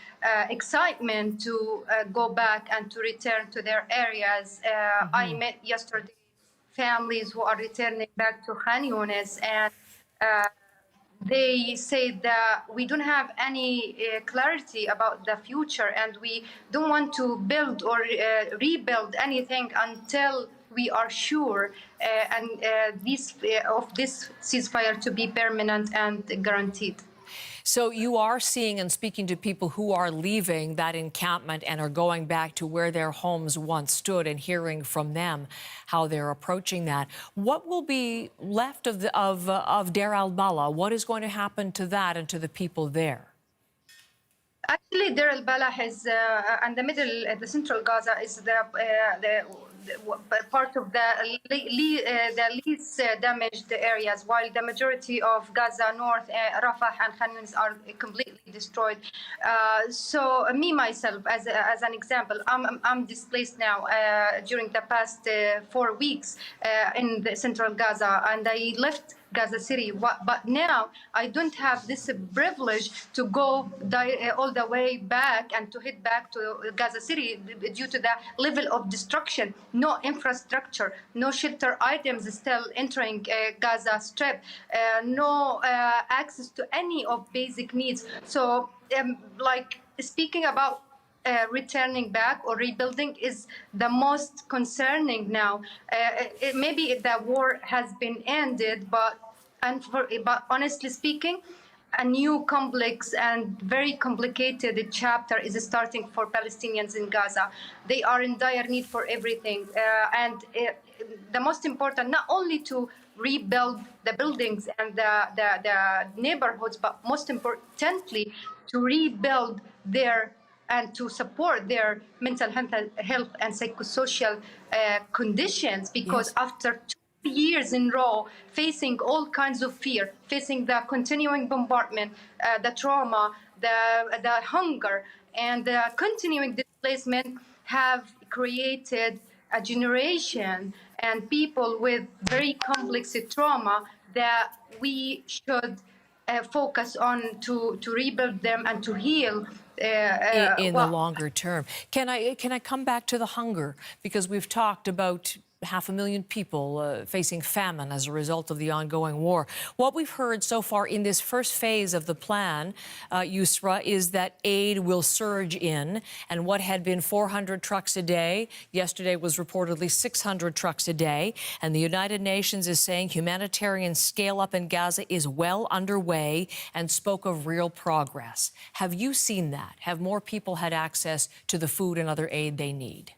excitement to go back and to return to their areas. I met yesterday families who are returning back to Khan Yunis, and they say that we don't have any clarity about the future, and we don't want to build or rebuild anything until we are sure of this ceasefire to be permanent and guaranteed. So you are seeing and speaking to people who are leaving that encampment and are going back to where their homes once stood, and hearing from them how they're approaching that. What will be left of Deir al-Balah? What is going to happen to that and to the people there? Actually, Deir al-Balah is, and the central Gaza is the part of the least damaged areas, while the majority of Gaza North, Rafah and Khan Yunis are completely destroyed. So me, myself, as an example, I'm displaced now during the past 4 weeks in the central Gaza, and I left Gaza City, but now I don't have this privilege to go all the way back and to head back to Gaza City due to the level of destruction. No infrastructure, no shelter items still entering Gaza Strip, no access to any of basic needs. So, like speaking about returning back or rebuilding is the most concerning now. Maybe the war has been ended, but honestly speaking, a new complex and very complicated chapter is starting for Palestinians in Gaza. They are in dire need for everything, and the most important, not only to rebuild the buildings and the neighborhoods, but most importantly, to rebuild and to support their mental health and psychosocial conditions, because after 2 years in a row, facing all kinds of fear, facing the continuing bombardment, the trauma, the hunger, and the continuing displacement, have created a generation and people with very complex trauma that we should focus on to rebuild them and to heal in the longer term. Can I come back to the hunger, because we've talked about 500,000 people facing famine as a result of the ongoing war. What we've heard so far in this first phase of the plan, Yusra, is that aid will surge in, and what had been 400 trucks a day, yesterday was reportedly 600 trucks a day, and the United Nations is saying humanitarian scale-up in Gaza is well underway and spoke of real progress. Have you seen that? Have more people had access to the food and other aid they need?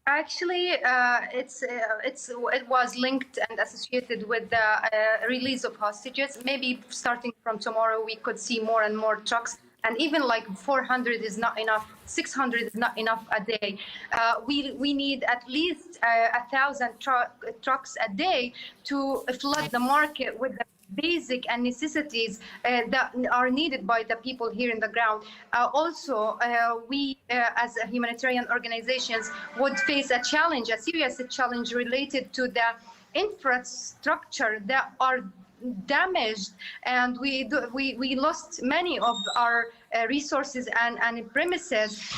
Actually, it was linked and associated with the release of hostages. Maybe starting from tomorrow, we could see more and more trucks. And even like 400 is not enough, 600 is not enough a day. We need at least 1,000 trucks a day to flood the market with the basic and necessities that are needed by the people here in the ground. Also, we as humanitarian organizations would face a challenge, a serious challenge related to the infrastructure that are damaged, and we lost many of our resources and premises.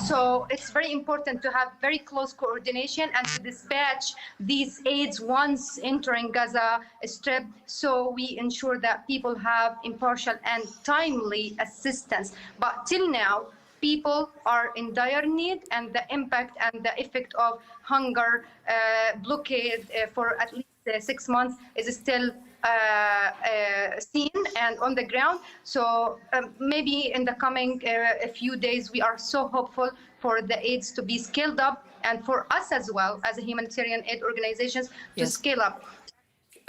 So it's very important to have very close coordination and to dispatch these aids once entering Gaza Strip, so we ensure that people have impartial and timely assistance. But till now, people are in dire need, and the impact and the effect of hunger blockade for at least 6 months is still seen and on the ground. So maybe in the coming a few days, we are so hopeful for the aids to be scaled up, and for us as well as a humanitarian aid organizations to scale up.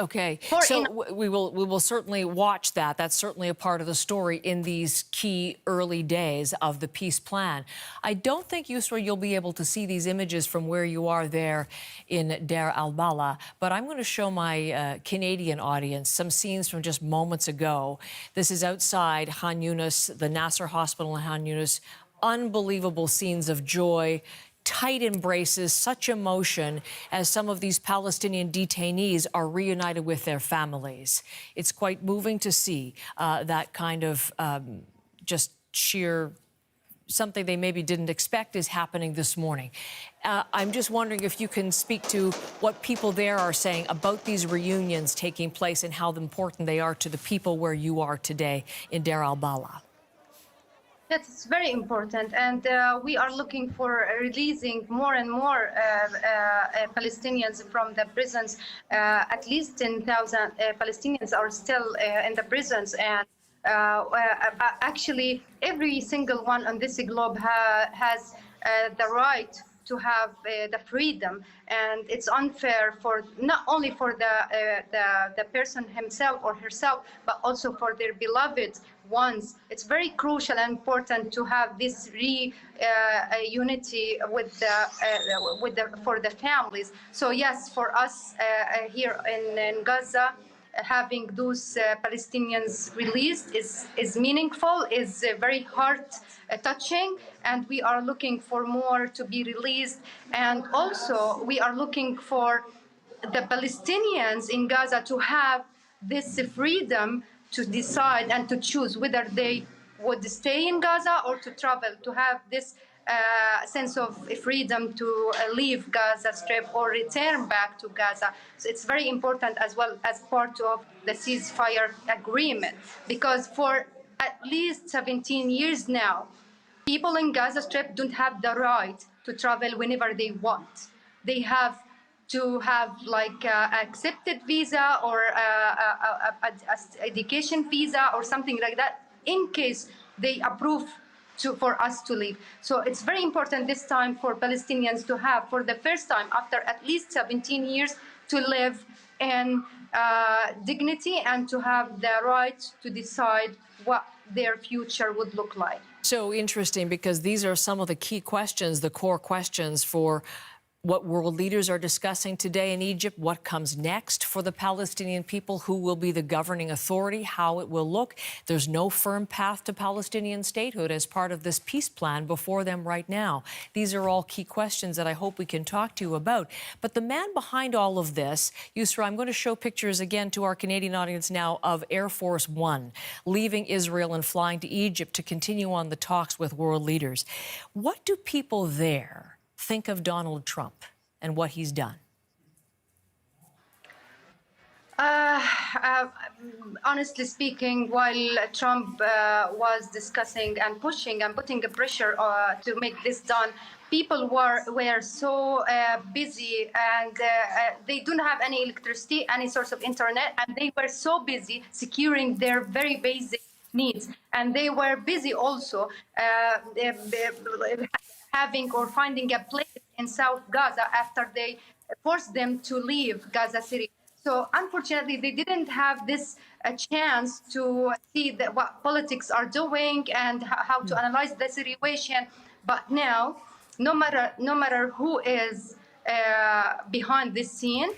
Okay, so we will certainly watch that. That's certainly a part of the story in these key early days of the peace plan. I don't think, Yusra, you'll be able to see these images from where you are there in Deir al-Balah, but I'm going to show my Canadian audience some scenes from just moments ago. This is outside Khan Yunis, the Nasser Hospital in Khan Yunis. Unbelievable scenes of joy, tight embraces, such emotion as some of these Palestinian detainees are reunited with their families. It's quite moving to see that kind of just sheer something they maybe didn't expect is happening this morning. I'm just wondering if you can speak to what people there are saying about these reunions taking place and how important they are to the people where you are today in Deir al-Balah. That's very important, and we are looking for releasing more and more Palestinians from the prisons. At least 10,000 Palestinians are still in the prisons, and actually every single one on this globe has the right to have the freedom, and it's unfair for not only for the person himself or herself, but also for their beloved ones. It's very crucial and important to have this unity for the families. So yes, for us here in Gaza, having those Palestinians released is meaningful, is very heart-touching, and we are looking for more to be released. And also, we are looking for the Palestinians in Gaza to have this freedom to decide and to choose whether they would stay in Gaza or to travel, to have this sense of freedom to leave Gaza Strip or return back to Gaza. So it's very important as well as part of the ceasefire agreement, because for at least 17 years now, people in Gaza Strip don't have the right to travel whenever they want. They have to have like accepted visa or a education visa or something like that in case they approve for us to leave. So it's very important this time for Palestinians to have, for the first time after at least 17 years, to live in dignity and to have the right to decide what their future would look like. So interesting, because these are some of the key questions, the core questions for what world leaders are discussing today in Egypt, what comes next for the Palestinian people, who will be the governing authority, how it will look. There's no firm path to Palestinian statehood as part of this peace plan before them right now. These are all key questions that I hope we can talk to you about. But the man behind all of this, Yusra, I'm going to show pictures again to our Canadian audience now of Air Force One leaving Israel and flying to Egypt to continue on the talks with world leaders. What do people there think of Donald Trump and what he's done? Honestly speaking, while Trump was discussing and pushing and putting the pressure to make this done, people were so busy, and they don't have any electricity, any source of internet, and they were so busy securing their very basic needs. And they were busy also having or finding a place in South Gaza after they forced them to leave Gaza City. So unfortunately, they didn't have this chance to see what politics are doing and how to analyze the situation. But now, no matter who is behind this scene,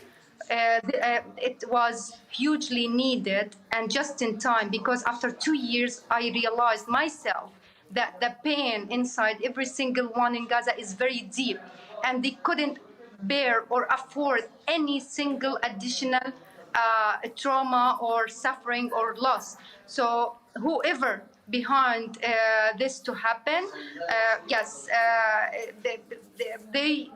it was hugely needed and just in time, because after 2 years, I realized myself that the pain inside every single one in Gaza is very deep, and they couldn't bear or afford any single additional trauma or suffering or loss. So whoever behind this to happen, yes, they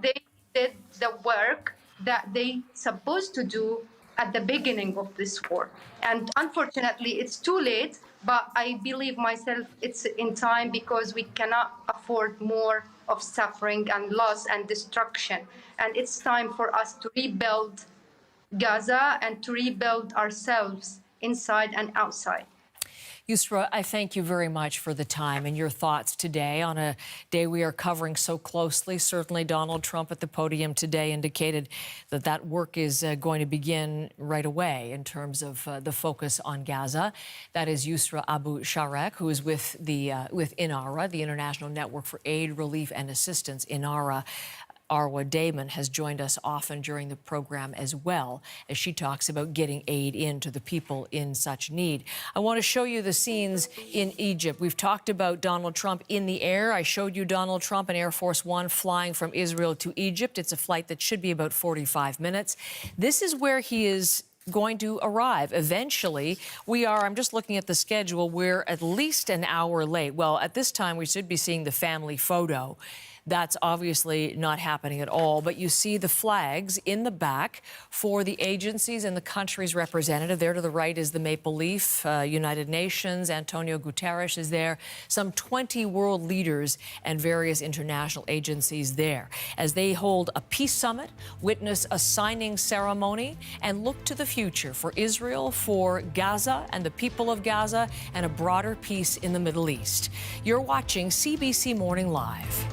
did the work that they supposed to do at the beginning of this war. And unfortunately, it's too late, but I believe myself it's in time, because we cannot afford more of suffering and loss and destruction. And it's time for us to rebuild Gaza and to rebuild ourselves inside and outside. Yusra, I thank you very much for the time and your thoughts today on a day we are covering so closely. Certainly, Donald Trump at the podium today indicated that that work is going to begin right away in terms of the focus on Gaza. That is Yusra Abu Sharek, who is with INARA, the International Network for Aid, Relief and Assistance, INARA. Arwa Damon has joined us often during the program as well, as she talks about getting aid in to the people in such need. I want to show you the scenes in Egypt. We've talked about Donald Trump in the air. I showed you Donald Trump in Air Force One flying from Israel to Egypt. It's a flight that should be about 45 minutes. This is where he is going to arrive. Eventually, I'm just looking at the schedule, we're at least an hour late. Well, at this time, we should be seeing the family photo. That's obviously not happening at all, but you see the flags in the back for the agencies and the countries represented. There to the right is the Maple Leaf, United Nations, Antonio Guterres is there, some 20 world leaders and various international agencies there as they hold a peace summit, witness a signing ceremony, and look to the future for Israel, for Gaza and the people of Gaza, and a broader peace in the Middle East. You're watching CBC Morning Live.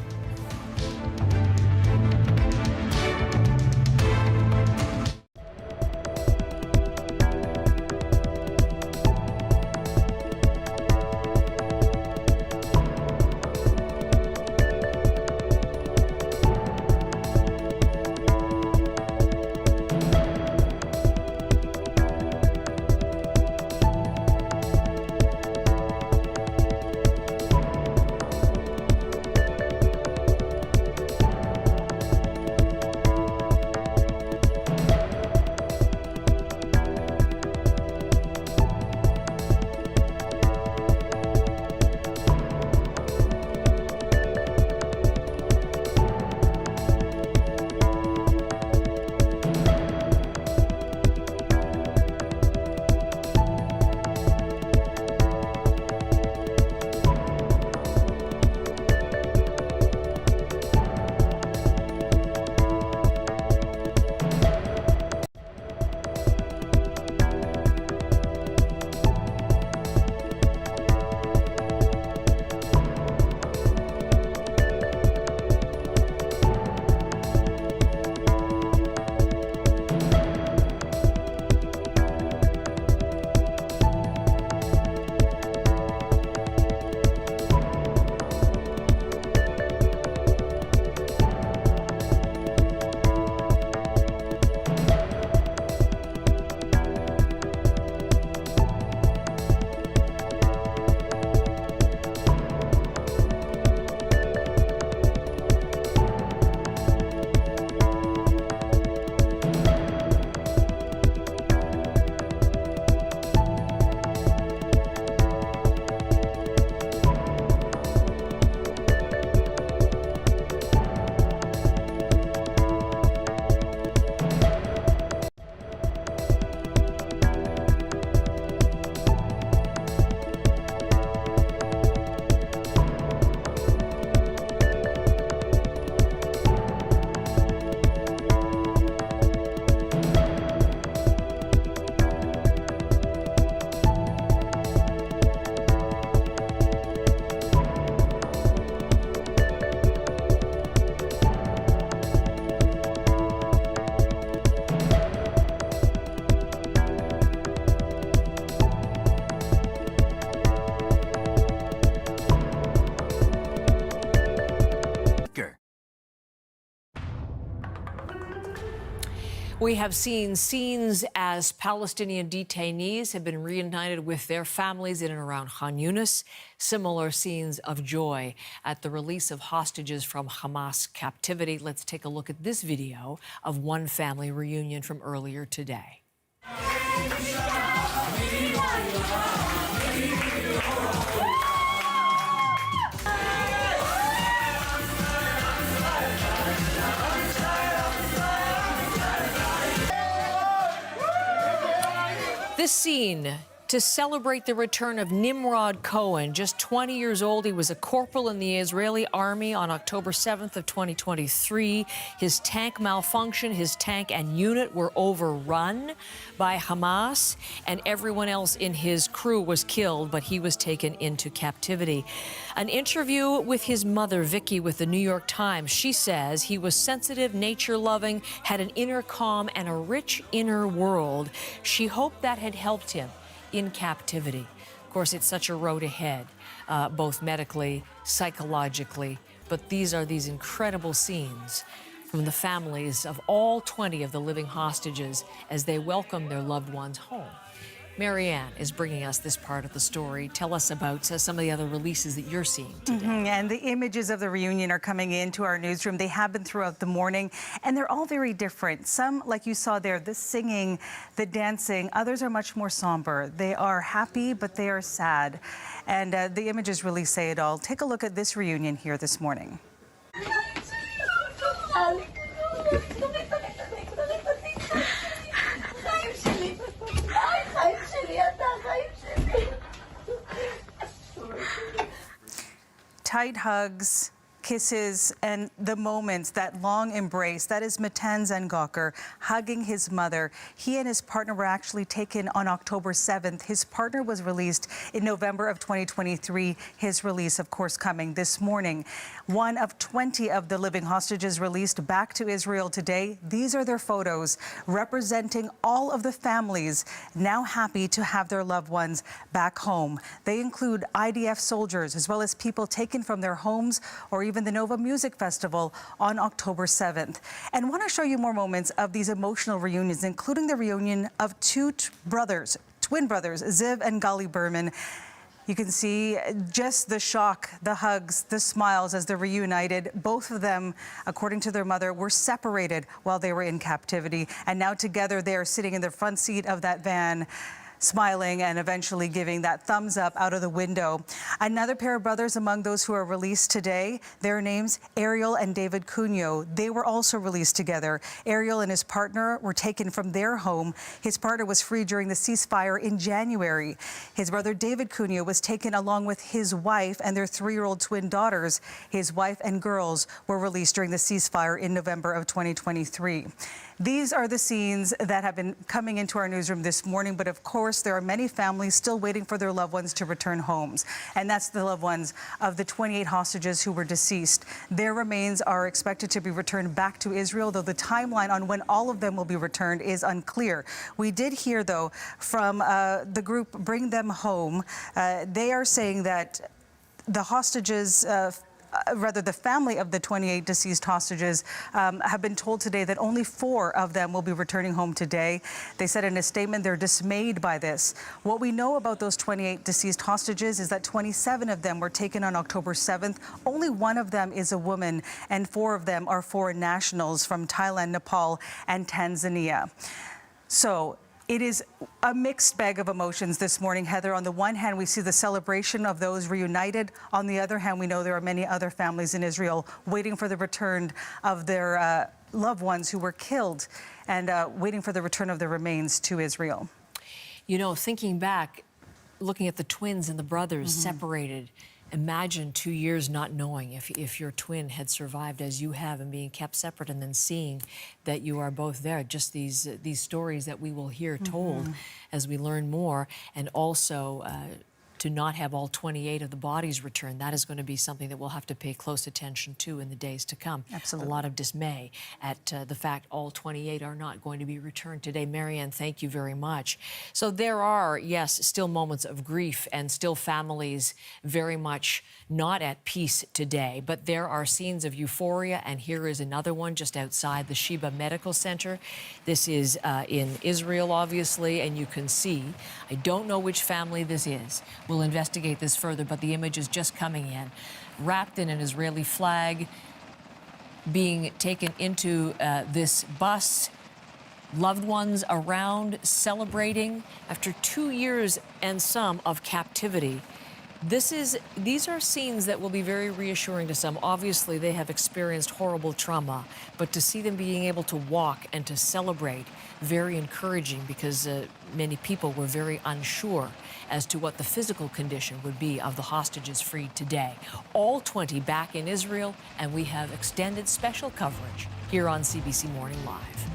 We have seen scenes as Palestinian detainees have been reunited with their families in and around Khan Yunis. Similar scenes of joy at the release of hostages from Hamas captivity. Let's take a look at this video of one family reunion from earlier today. This scene to celebrate the return of Nimrod Cohen, just 20 years old. He was a corporal in the Israeli army on October 7th of 2023. His tank malfunctioned. His tank and unit were overrun by Hamas, and everyone else in his crew was killed, but he was taken into captivity. An interview with his mother, Vicky, with the New York Times. She says he was sensitive, nature-loving, had an inner calm and a rich inner world. She hoped that had helped him in captivity. Of course, it's such a road ahead, both medically, psychologically, but these are these incredible scenes from the families of all 20 of the living hostages as they welcome their loved ones home. Marianne is bringing us this part of the story. Tell us about some of the other releases that you're seeing today. And the images of the reunion are coming into our newsroom. They have been throughout the morning, and they're all very different. Some, like you saw there, the singing, the dancing. Others are much more somber. They are happy, but they are sad. And the images really say it all. Take a look at this reunion here this morning. Tight hugs, kisses, and the moments, that long embrace. That is Matan Zengocker hugging his mother. He and his partner were actually taken on October 7th. His partner was released in November of 2023. His release, of course, coming this morning. One of 20 of the living hostages released back to Israel today. These are their photos representing all of the families now happy to have their loved ones back home. They include IDF soldiers as well as people taken from their homes or even the Nova Music Festival on October 7th. And want to show you more moments of these emotional reunions, including the reunion of two twin brothers, Ziv and Gali Berman. You can see just the shock, the hugs, the smiles as they're reunited. Both of them, according to their mother, were separated while they were in captivity. And now together they are sitting in the front seat of that van, smiling and eventually giving that thumbs up out of the window. Another pair of brothers among those who are released today, their names Ariel and David Cunyo. They were also released together. Ariel and his partner were taken from their home. His partner was free during the ceasefire in January. His brother David Cunyo was taken along with his wife and their 3-year-old twin daughters. His wife and girls were released during the ceasefire in November of 2023. These are the scenes that have been coming into our newsroom this morning, but of course there are many families still waiting for their loved ones to return homes, and that's the loved ones of the 28 hostages who were deceased. Their remains are expected to be returned back to Israel, though the timeline on when all of them will be returned is unclear. We did hear, though, from the group Bring Them Home. They are saying that the hostages rather the family of the 28 deceased hostages have been told today that only 4 of them will be returning home today. They said in a statement they're dismayed by this. What we know about those 28 deceased hostages is that 27 of them were taken on October 7th. Only 1 of them is a woman, and 4 of them are foreign nationals from Thailand, Nepal, and Tanzania. So it is a mixed bag of emotions this morning, Heather. On the one hand, we see the celebration of those reunited. On the other hand, we know there are many other families in Israel waiting for the return of their loved ones who were killed and waiting for the return of their remains to Israel. You know, thinking back, looking at the twins and the brothers separated, imagine 2 years not knowing if your twin had survived as you have and being kept separate, and then seeing that you are both there. Just these stories that we will hear told as we learn more, and also to not have all 28 of the bodies returned, that is going to be something that we'll have to pay close attention to in the days to come. Absolutely. A lot of dismay at the fact all 28 are not going to be returned today. Marianne, thank you very much. So there are, yes, still moments of grief and still families very much not at peace today, but there are scenes of euphoria, and here is another one just outside the Sheba Medical Center. This is in Israel, obviously, and you can see, I don't know which family this is. We'll investigate this further, but the image is just coming in, wrapped in an Israeli flag, being taken into this bus. Loved ones around celebrating after 2 years and some of captivity. These are scenes that will be very reassuring to some. Obviously, they have experienced horrible trauma, but to see them being able to walk and to celebrate, very encouraging, because many people were very unsure as to what the physical condition would be of the hostages freed today. All 20 back in Israel, and we have extended special coverage here on CBC Morning Live.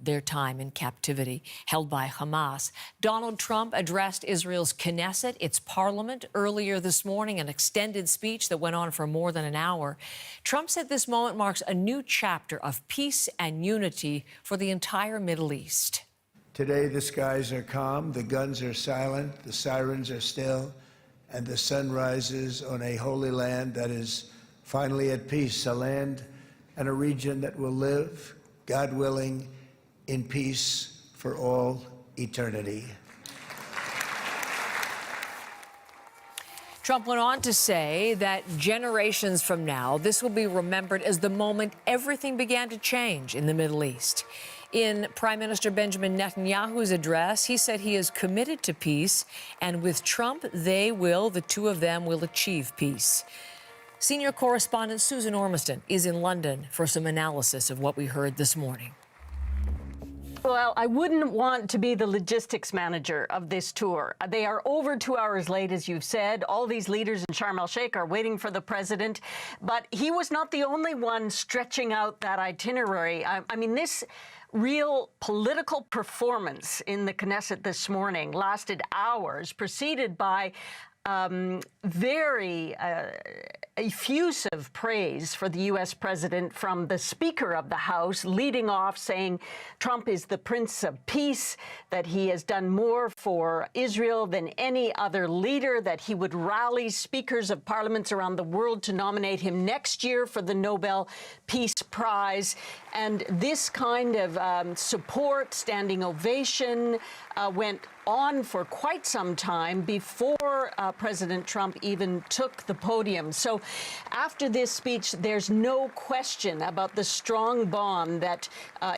their time in captivity held by Hamas. Donald Trump addressed Israel's Knesset, its parliament, earlier this morning, an extended speech that went on for more than an hour. Trump said this moment marks a new chapter of peace and unity for the entire Middle East. Today, the skies are calm, the guns are silent, the sirens are still, and the sun rises on a holy land that is finally at peace, a land and a region that will live, God willing, in peace for all eternity. Trump went on to say that generations from now, this will be remembered as the moment everything began to change in the Middle East. In Prime Minister Benjamin Netanyahu's address, he said he is committed to peace, and with Trump, the two of them will achieve peace. Senior correspondent Susan Ormiston is in London for some analysis of what we heard this morning. Well, I wouldn't want to be the logistics manager of this tour. They are over 2 hours late, as you've said. All these leaders in Sharm el-Sheikh are waiting for the president. But he was not the only one stretching out that itinerary. I mean, this real political performance in the Knesset this morning lasted hours, preceded by very effusive praise for the U.S. president from the Speaker of the House, leading off saying Trump is the Prince of Peace, that he has done more for Israel than any other leader, that he would rally speakers of parliaments around the world to nominate him next year for the Nobel Peace Prize. And this kind of support, standing ovation, went on for quite some time before President Trump even took the podium. So after this speech, there's no question about the strong bond that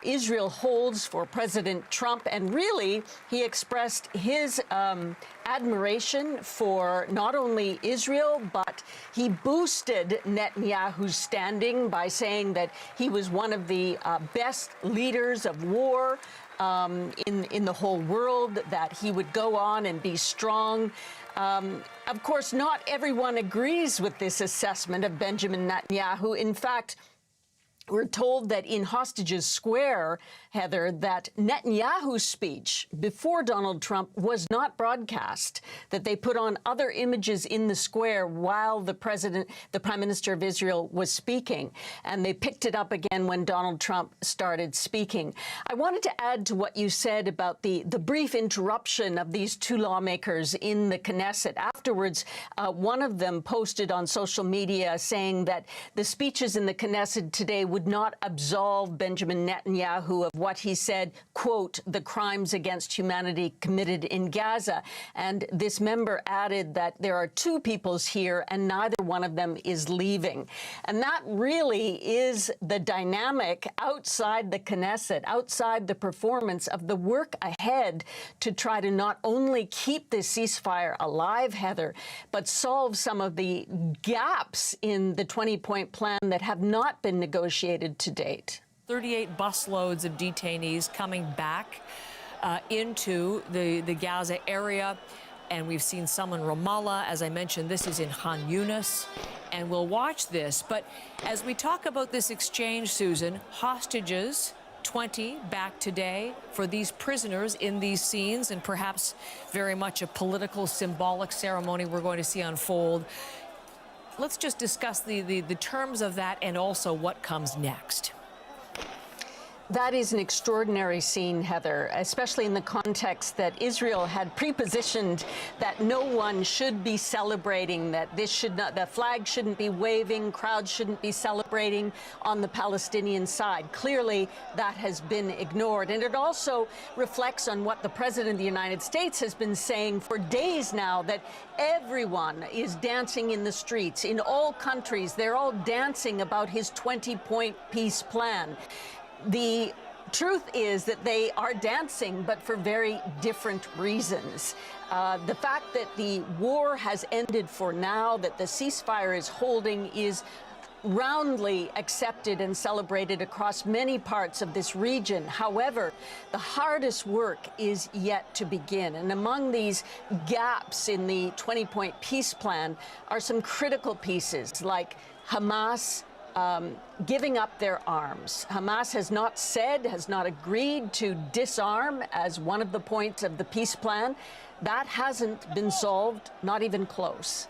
Israel holds for President Trump. And really, he expressed his admiration for not only Israel, but he boosted Netanyahu's standing by saying that he was one of the best leaders of war in the whole world, that he would go on and be strong. Of course, not everyone agrees with this assessment of Benjamin Netanyahu. In fact, we're told that in Hostages Square, Heather, that Netanyahu's speech before Donald Trump was not broadcast, that they put on other images in the square while the Prime Minister of Israel was speaking, and they picked it up again when Donald Trump started speaking. I wanted to add to what you said about the brief interruption of these two lawmakers in the Knesset. Afterwards, one of them posted on social media saying that the speeches in the Knesset today would not absolve Benjamin Netanyahu of what he said, quote, the crimes against humanity committed in Gaza. And this member added that there are two peoples here and neither one of them is leaving. And that really is the dynamic outside the Knesset, outside the performance of the work ahead to try to not only keep this ceasefire alive, Heather, but solve some of the gaps in the 20-point plan that have not been negotiated to date. 38 busloads of detainees coming back into the Gaza area. And we've seen some in Ramallah. As I mentioned, this is in Khan Yunis. And we'll watch this. But as we talk about this exchange, Susan, hostages, 20 back today for these prisoners in these scenes, and perhaps very much a political, symbolic ceremony we're going to see unfold. Let's just discuss the terms of that and also what comes next. That is an extraordinary scene, Heather, especially in the context that Israel had prepositioned that no one should be celebrating, that this should not, the flag shouldn't be waving, crowds shouldn't be celebrating on the Palestinian side. Clearly, that has been ignored. And it also reflects on what the President of the United States has been saying for days now, that everyone is dancing in the streets. In all countries, they're all dancing about his 20-point peace plan. The truth is that they are dancing, but for very different reasons. The fact that the war has ended for now, that the ceasefire is holding, is roundly accepted and celebrated across many parts of this region. However, the hardest work is yet to begin. And among these gaps in the 20-point peace plan are some critical pieces like Hamas giving up their arms. Hamas has not said, has not agreed to disarm as one of the points of the peace plan. That hasn't been solved, not even close.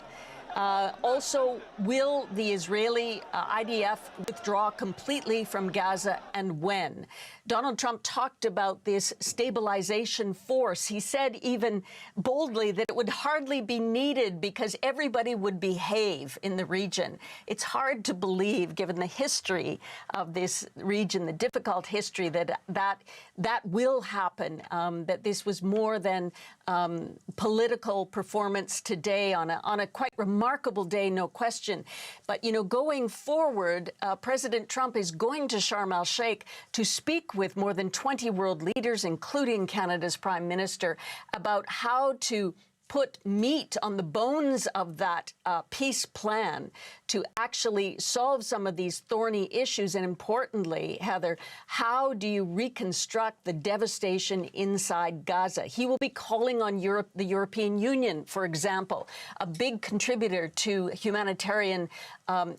Also, will the Israeli IDF withdraw completely from Gaza, and when? Donald Trump talked about this stabilization force. He said even boldly that it would hardly be needed because everybody would behave in the region. It's hard to believe, given the history of this region, the difficult history, that will happen, that this was more than political performance today on a quite remarkable day, no question. But, you know, going forward, President Trump is going to Sharm el-Sheikh to speak with more than 20 world leaders, including Canada's Prime Minister, about how to put meat on the bones of that peace plan to actually solve some of these thorny issues. And importantly, Heather, how do you reconstruct the devastation inside Gaza? He will be calling on the European Union, for example, a big contributor to humanitarian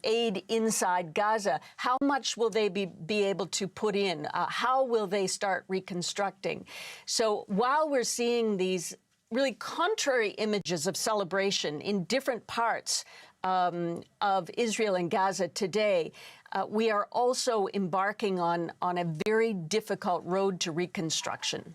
aid inside Gaza. How much will they be able to put in? How will they start reconstructing? So while we're seeing these really contrary images of celebration in different parts of Israel and Gaza today, we are also embarking on a very difficult road to reconstruction.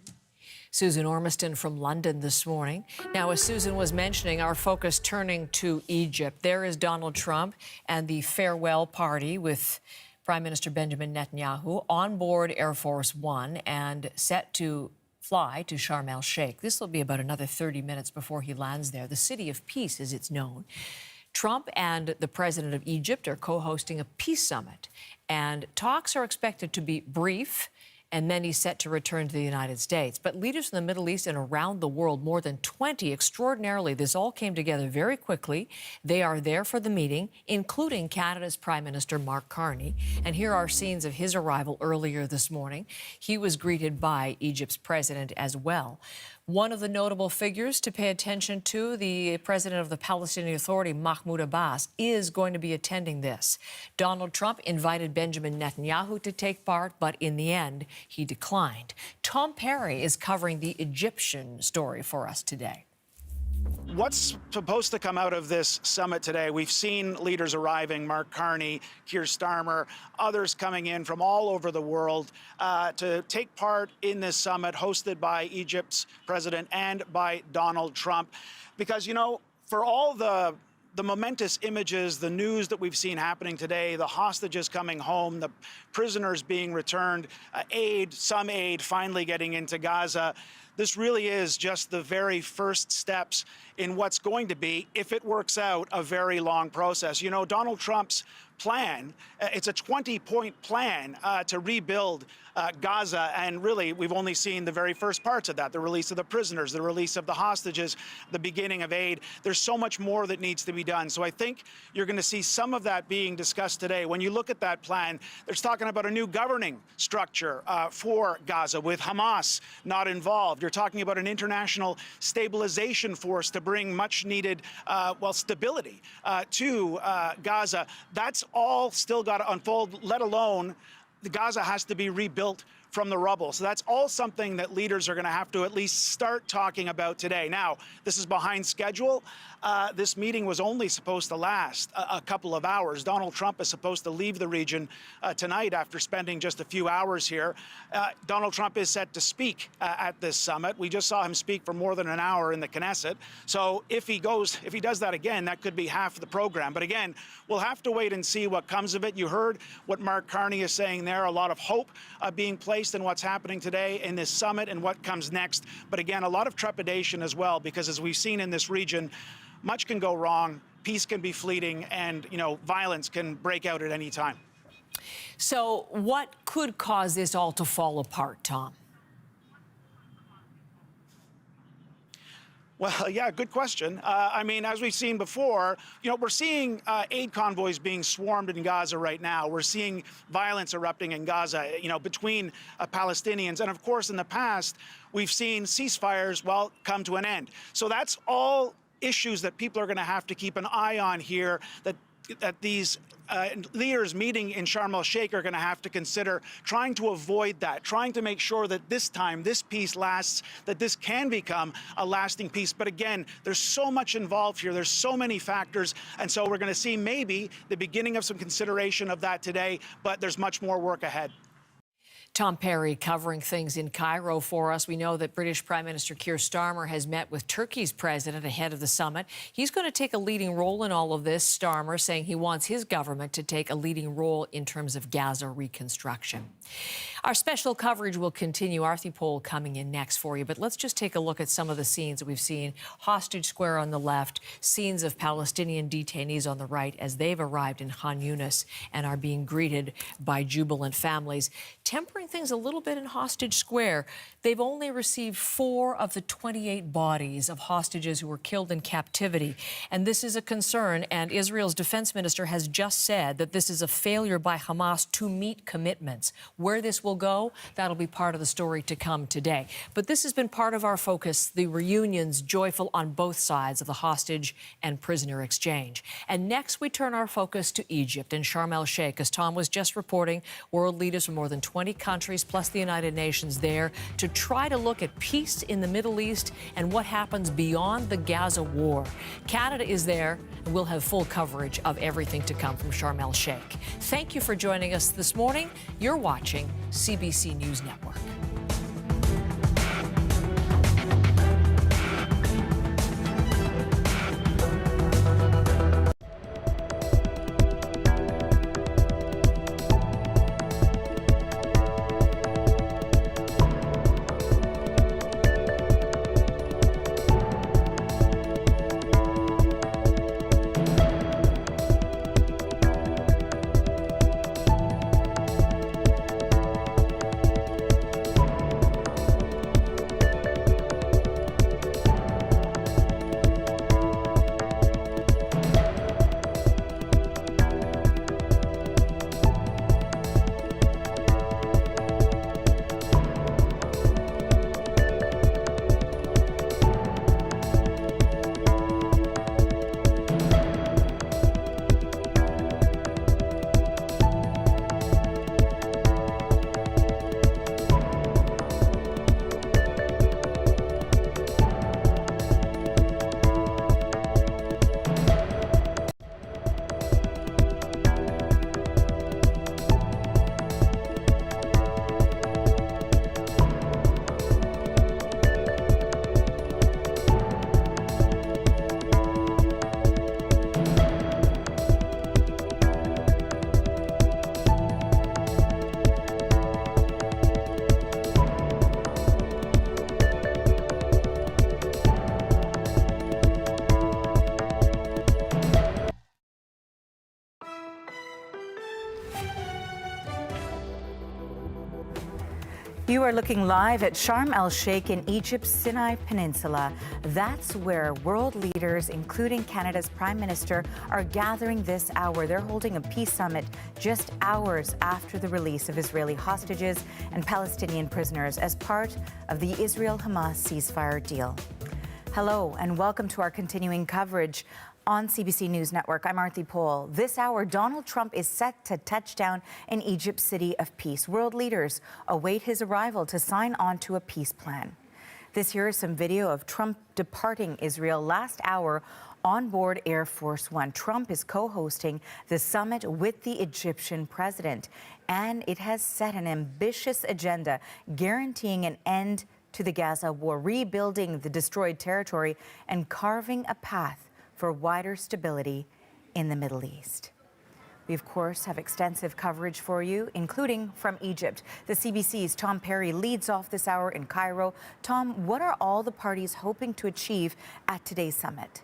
Susan Ormiston from London this morning. Now, as Susan was mentioning, our focus turning to Egypt. There is Donald Trump and the farewell party with Prime Minister Benjamin Netanyahu on board Air Force One and set to fly to Sharm el-Sheikh. This will be about another 30 minutes before he lands there. The City of Peace, as it's known. Trump and the president of Egypt are co-hosting a peace summit, and talks are expected to be brief, and then he's set to return to the United States. But leaders in the Middle East and around the world, more than 20, extraordinarily, this all came together very quickly. They are there for the meeting, including Canada's Prime Minister Mark Carney. And here are scenes of his arrival earlier this morning. He was greeted by Egypt's president as well. One of the notable figures to pay attention to, the president of the Palestinian Authority, Mahmoud Abbas, is going to be attending this. Donald Trump invited Benjamin Netanyahu to take part, but in the end, he declined. Tom Perry is covering the Egyptian story for us today. What's supposed to come out of this summit today? We've seen leaders arriving, Mark Carney, Keir Starmer, others coming in from all over the world to take part in this summit hosted by Egypt's president and by Donald Trump. Because, you know, for all the momentous images, the news that we've seen happening today, the hostages coming home, the prisoners being returned, some aid finally getting into Gaza, this really is just the very first steps in what's going to be, if it works out, a very long process. You know, Donald Trump's plan, it's a 20-point plan to rebuild Gaza, and really we've only seen the very first parts of that, the release of the prisoners, the release of the hostages, the beginning of aid. There's so much more that needs to be done. So I think you're going to see some of that being discussed today. When you look at that plan, there's talking about a new governing structure for Gaza with Hamas not involved. You're talking about an international stabilization force to bring much needed, stability to Gaza. That's all still got to unfold, let alone Gaza has to be rebuilt from the rubble. So that's all something that leaders are going to have to at least start talking about today. Now, this is behind schedule. This meeting was only supposed to last a couple of hours. Donald Trump is supposed to leave the region tonight after spending just a few hours here. Donald Trump is set to speak at this summit. We just saw him speak for more than an hour in the Knesset. So if he does that again, that could be half the program. But again, we'll have to wait and see what comes of it. You heard what Mark Carney is saying there, a lot of hope being placed in what's happening today in this summit and what comes next. But again, a lot of trepidation as well, because as we've seen in this region, much can go wrong, peace can be fleeting, and, you know, violence can break out at any time. So what could cause this all to fall apart, Tom? Well, yeah, good question. I mean, as we've seen before, you know, we're seeing aid convoys being swarmed in Gaza right now. We're seeing violence erupting in Gaza, you know, between Palestinians. And of course, in the past, we've seen ceasefires, well, come to an end. So that's all issues that people are going to have to keep an eye on here that these leaders meeting in Sharm el-Sheikh are going to have to consider trying to avoid that, trying to make sure that this time this peace lasts, that this can become a lasting peace. But again, there's so much involved here. There's so many factors. And so we're going to see maybe the beginning of some consideration of that today, but there's much more work ahead. Tom Perry covering things in Cairo for us. We know that British Prime Minister Keir Starmer has met with Turkey's president ahead of the summit. He's going to take a leading role in all of this, Starmer saying he wants his government to take a leading role in terms of Gaza reconstruction. Our special coverage will continue. Arthi Pole coming in next for you. But let's just take a look at some of the scenes that we've seen. Hostage Square on the left, scenes of Palestinian detainees on the right as they've arrived in Khan Yunis and are being greeted by jubilant families. Tempering things a little bit in Hostage Square, they've only received 4 of the 28 bodies of hostages who were killed in captivity. And this is a concern. And Israel's defense minister has just said that this is a failure by Hamas to meet commitments. Where this will go, that'll be part of the story to come today. But this has been part of our focus, the reunions joyful on both sides of the hostage and prisoner exchange. And next we turn our focus to Egypt and Sharm el-Sheikh. As Tom was just reporting, world leaders from more than 20 countries plus the United Nations there to try to look at peace in the Middle East and what happens beyond the Gaza war. Canada is there, and we'll have full coverage of everything to come from Sharm el-Sheikh. Thank you for joining us this morning. You're watching CBC News Network. You are looking live at Sharm el-Sheikh in Egypt's Sinai Peninsula. That's where world leaders, including Canada's Prime Minister, are gathering this hour. They're holding a peace summit just hours after the release of Israeli hostages and Palestinian prisoners as part of the Israel-Hamas ceasefire deal. Hello and welcome to our continuing coverage on CBC News Network. I'm Arthi Pole. This hour, Donald Trump is set to touch down in Egypt's city of peace. World leaders await his arrival to sign on to a peace plan. This here is some video of Trump departing Israel last hour on board Air Force One. Trump is co-hosting the summit with the Egyptian president, and it has set an ambitious agenda guaranteeing an end to the Gaza war, rebuilding the destroyed territory, and carving a path for wider stability in the Middle East. We, of course, have extensive coverage for you, including from Egypt. The CBC's Tom Perry leads off this hour in Cairo. Tom, what are all the parties hoping to achieve at today's summit?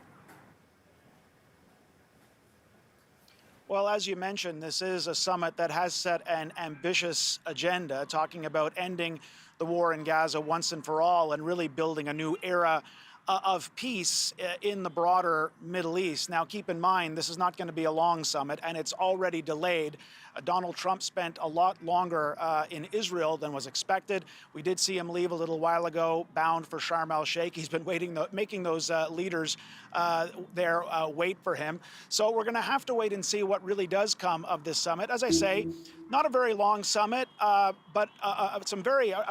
Well, as you mentioned, this is a summit that has set an ambitious agenda, talking about ending the war in Gaza once and for all and really building a new era of peace in the broader Middle East. Now, keep in mind, this is not going to be a long summit, and it's already delayed. Donald Trump spent a lot longer in Israel than was expected. We did see him leave a little while ago, bound for Sharm el-Sheikh. He's been making those leaders there wait for him. So we're going to have to wait and see what really does come of this summit. As I say, not a very long summit, but a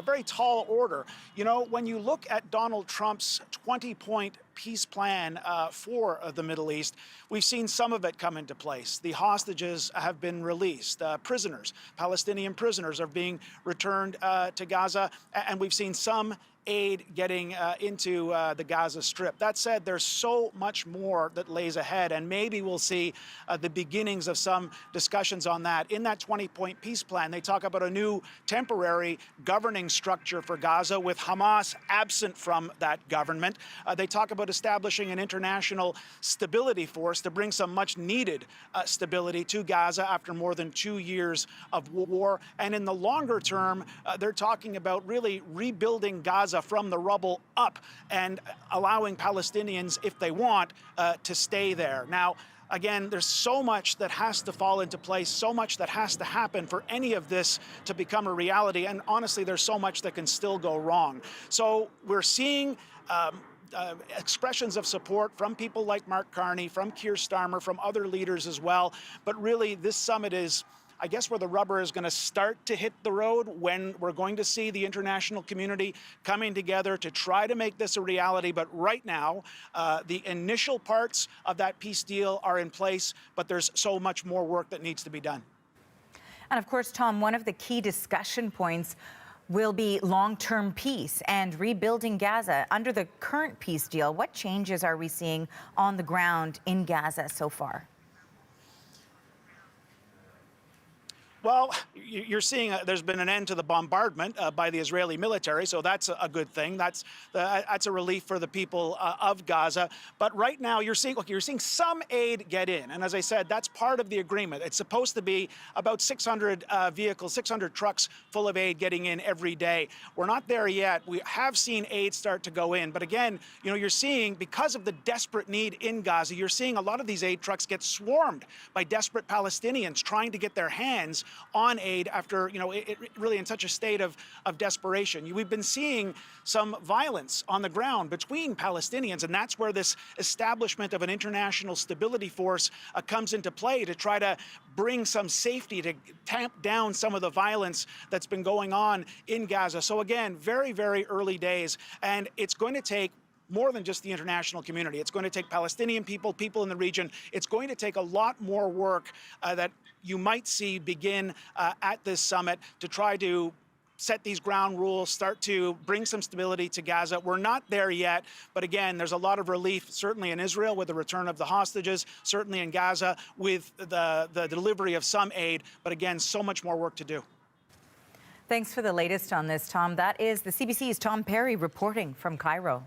very tall order. You know, when you look at Donald Trump's 20-point peace plan for the Middle East, we've seen some of it come into place. The hostages have been released. Prisoners, Palestinian prisoners, are being returned to Gaza, and we've seen some aid getting into the Gaza Strip. That said, there's so much more that lays ahead, and maybe we'll see the beginnings of some discussions on that. In that 20-point peace plan, they talk about a new temporary governing structure for Gaza with Hamas absent from that government. They talk about establishing an international stability force to bring some much-needed stability to Gaza after more than 2 years of war. And in the longer term, they're talking about really rebuilding Gaza from the rubble up and allowing Palestinians, if they want, to stay there. Now, again, there's so much that has to fall into place, so much that has to happen for any of this to become a reality. And honestly, there's so much that can still go wrong. So we're seeing expressions of support from people like Mark Carney, from Keir Starmer, from other leaders as well. But really, this summit is, I guess, where the rubber is going to start to hit the road, when we're going to see the international community coming together to try to make this a reality. But right now, the initial parts of that peace deal are in place, but there's so much more work that needs to be done. And of course, Tom, one of the key discussion points will be long-term peace and rebuilding Gaza. Under the current peace deal, what changes are we seeing on the ground in Gaza so far? Well, you're seeing there's been an end to the bombardment by the Israeli military, so that's a good thing. That's a relief for the people of Gaza. But right now, you're seeing some aid get in, and as I said, that's part of the agreement. It's supposed to be about 600 vehicles, 600 trucks full of aid getting in every day. We're not there yet. We have seen aid start to go in, but again, you know, you're seeing, because of the desperate need in Gaza, you're seeing a lot of these aid trucks get swarmed by desperate Palestinians trying to get their hands on aid after, you know, it really in such a state of desperation. We've been seeing some violence on the ground between Palestinians, and that's where this establishment of an international stability force comes into play, to try to bring some safety, to tamp down some of the violence that's been going on in Gaza. So again, very, very early days, and it's going to take more than just the international community. It's going to take Palestinian people in the region. It's going to take a lot more work that you might see begin at this summit to try to set these ground rules, start to bring some stability to Gaza. We're not there yet, but again, there's a lot of relief, certainly in Israel with the return of the hostages, certainly in Gaza with the delivery of some aid, but again, so much more work to do. Thanks for the latest on this, Tom. That is the CBC's Tom Perry reporting from Cairo.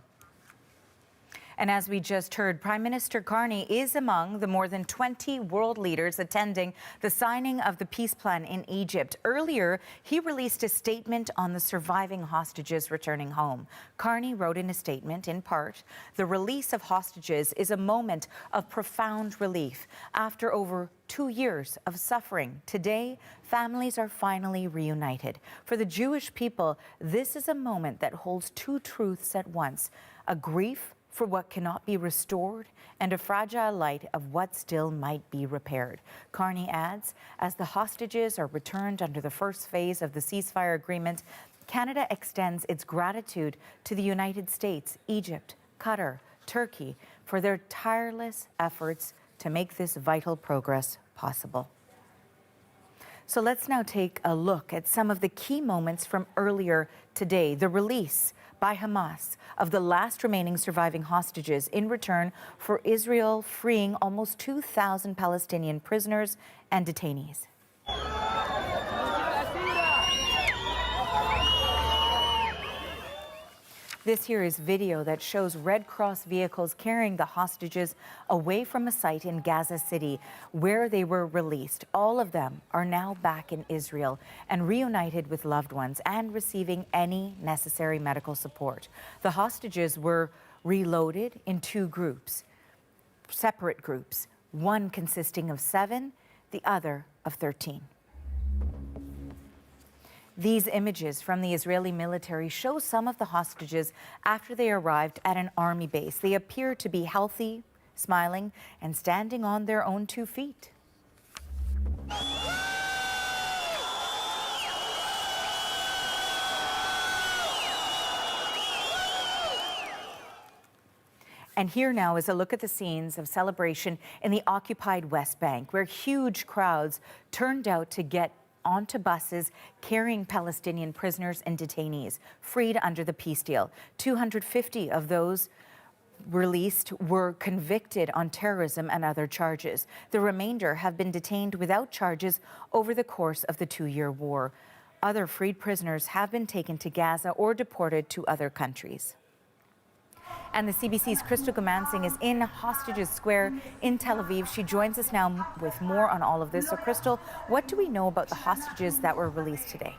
And as we just heard, Prime Minister Carney is among the more than 20 world leaders attending the signing of the peace plan in Egypt. Earlier, he released a statement on the surviving hostages returning home. Carney wrote in a statement, in part, "The release of hostages is a moment of profound relief. After over 2 years of suffering, today, families are finally reunited. For the Jewish people, this is a moment that holds two truths at once: a grief for what cannot be restored, and a fragile light of what still might be repaired." Carney adds, as the hostages are returned under the first phase of the ceasefire agreement, Canada extends its gratitude to the United States, Egypt, Qatar, Turkey for their tireless efforts to make this vital progress possible. So let's now take a look at some of the key moments from earlier today. The release by Hamas of the last remaining surviving hostages in return for Israel freeing almost 2,000 Palestinian prisoners and detainees. This here is video that shows Red Cross vehicles carrying the hostages away from a site in Gaza City where they were released. All of them are now back in Israel and reunited with loved ones and receiving any necessary medical support. The hostages were reloaded in two groups, separate groups, one consisting of 7, the other of 13. These images from the Israeli military show some of the hostages after they arrived at an army base. They appear to be healthy, smiling, and standing on their own 2 feet. And here now is a look at the scenes of celebration in the occupied West Bank, where huge crowds turned out to get onto buses carrying Palestinian prisoners and detainees freed under the peace deal. 250 of those released were convicted on terrorism and other charges. The remainder have been detained without charges over the course of the 2-year war. Other freed prisoners have been taken to Gaza or deported to other countries. And the CBC's Crystal Gamansing is in Hostages Square in Tel Aviv. She joins us now with more on all of this. So, Crystal, what do we know about the hostages that were released today?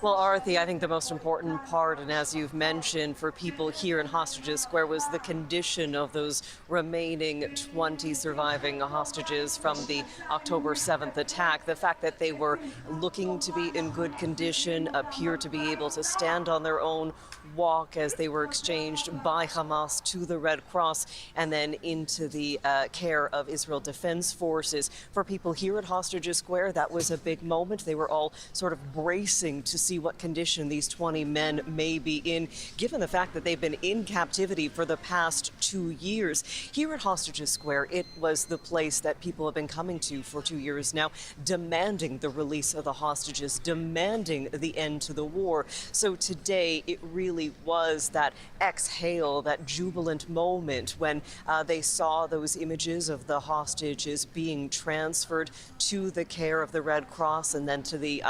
Well, Arthi, I think the most important part, and as you've mentioned, for people here in Hostages Square, was the condition of those remaining 20 surviving hostages from the October 7th attack. The fact that they were looking to be in good condition, appear to be able to stand on their own, walk as they were exchanged by Hamas to the Red Cross and then into the care of Israel Defense Forces. For people here at Hostages Square, that was a big moment. They were all sort of bracing to see what condition these 20 men may be in, given the fact that they've been in captivity for the past 2 years. Here at Hostages Square, it was the place that people have been coming to for 2 years now, demanding the release of the hostages, demanding the end to the war. So today, it really was that exhale, that jubilant moment when they saw those images of the hostages being transferred to the care of the Red Cross and then to the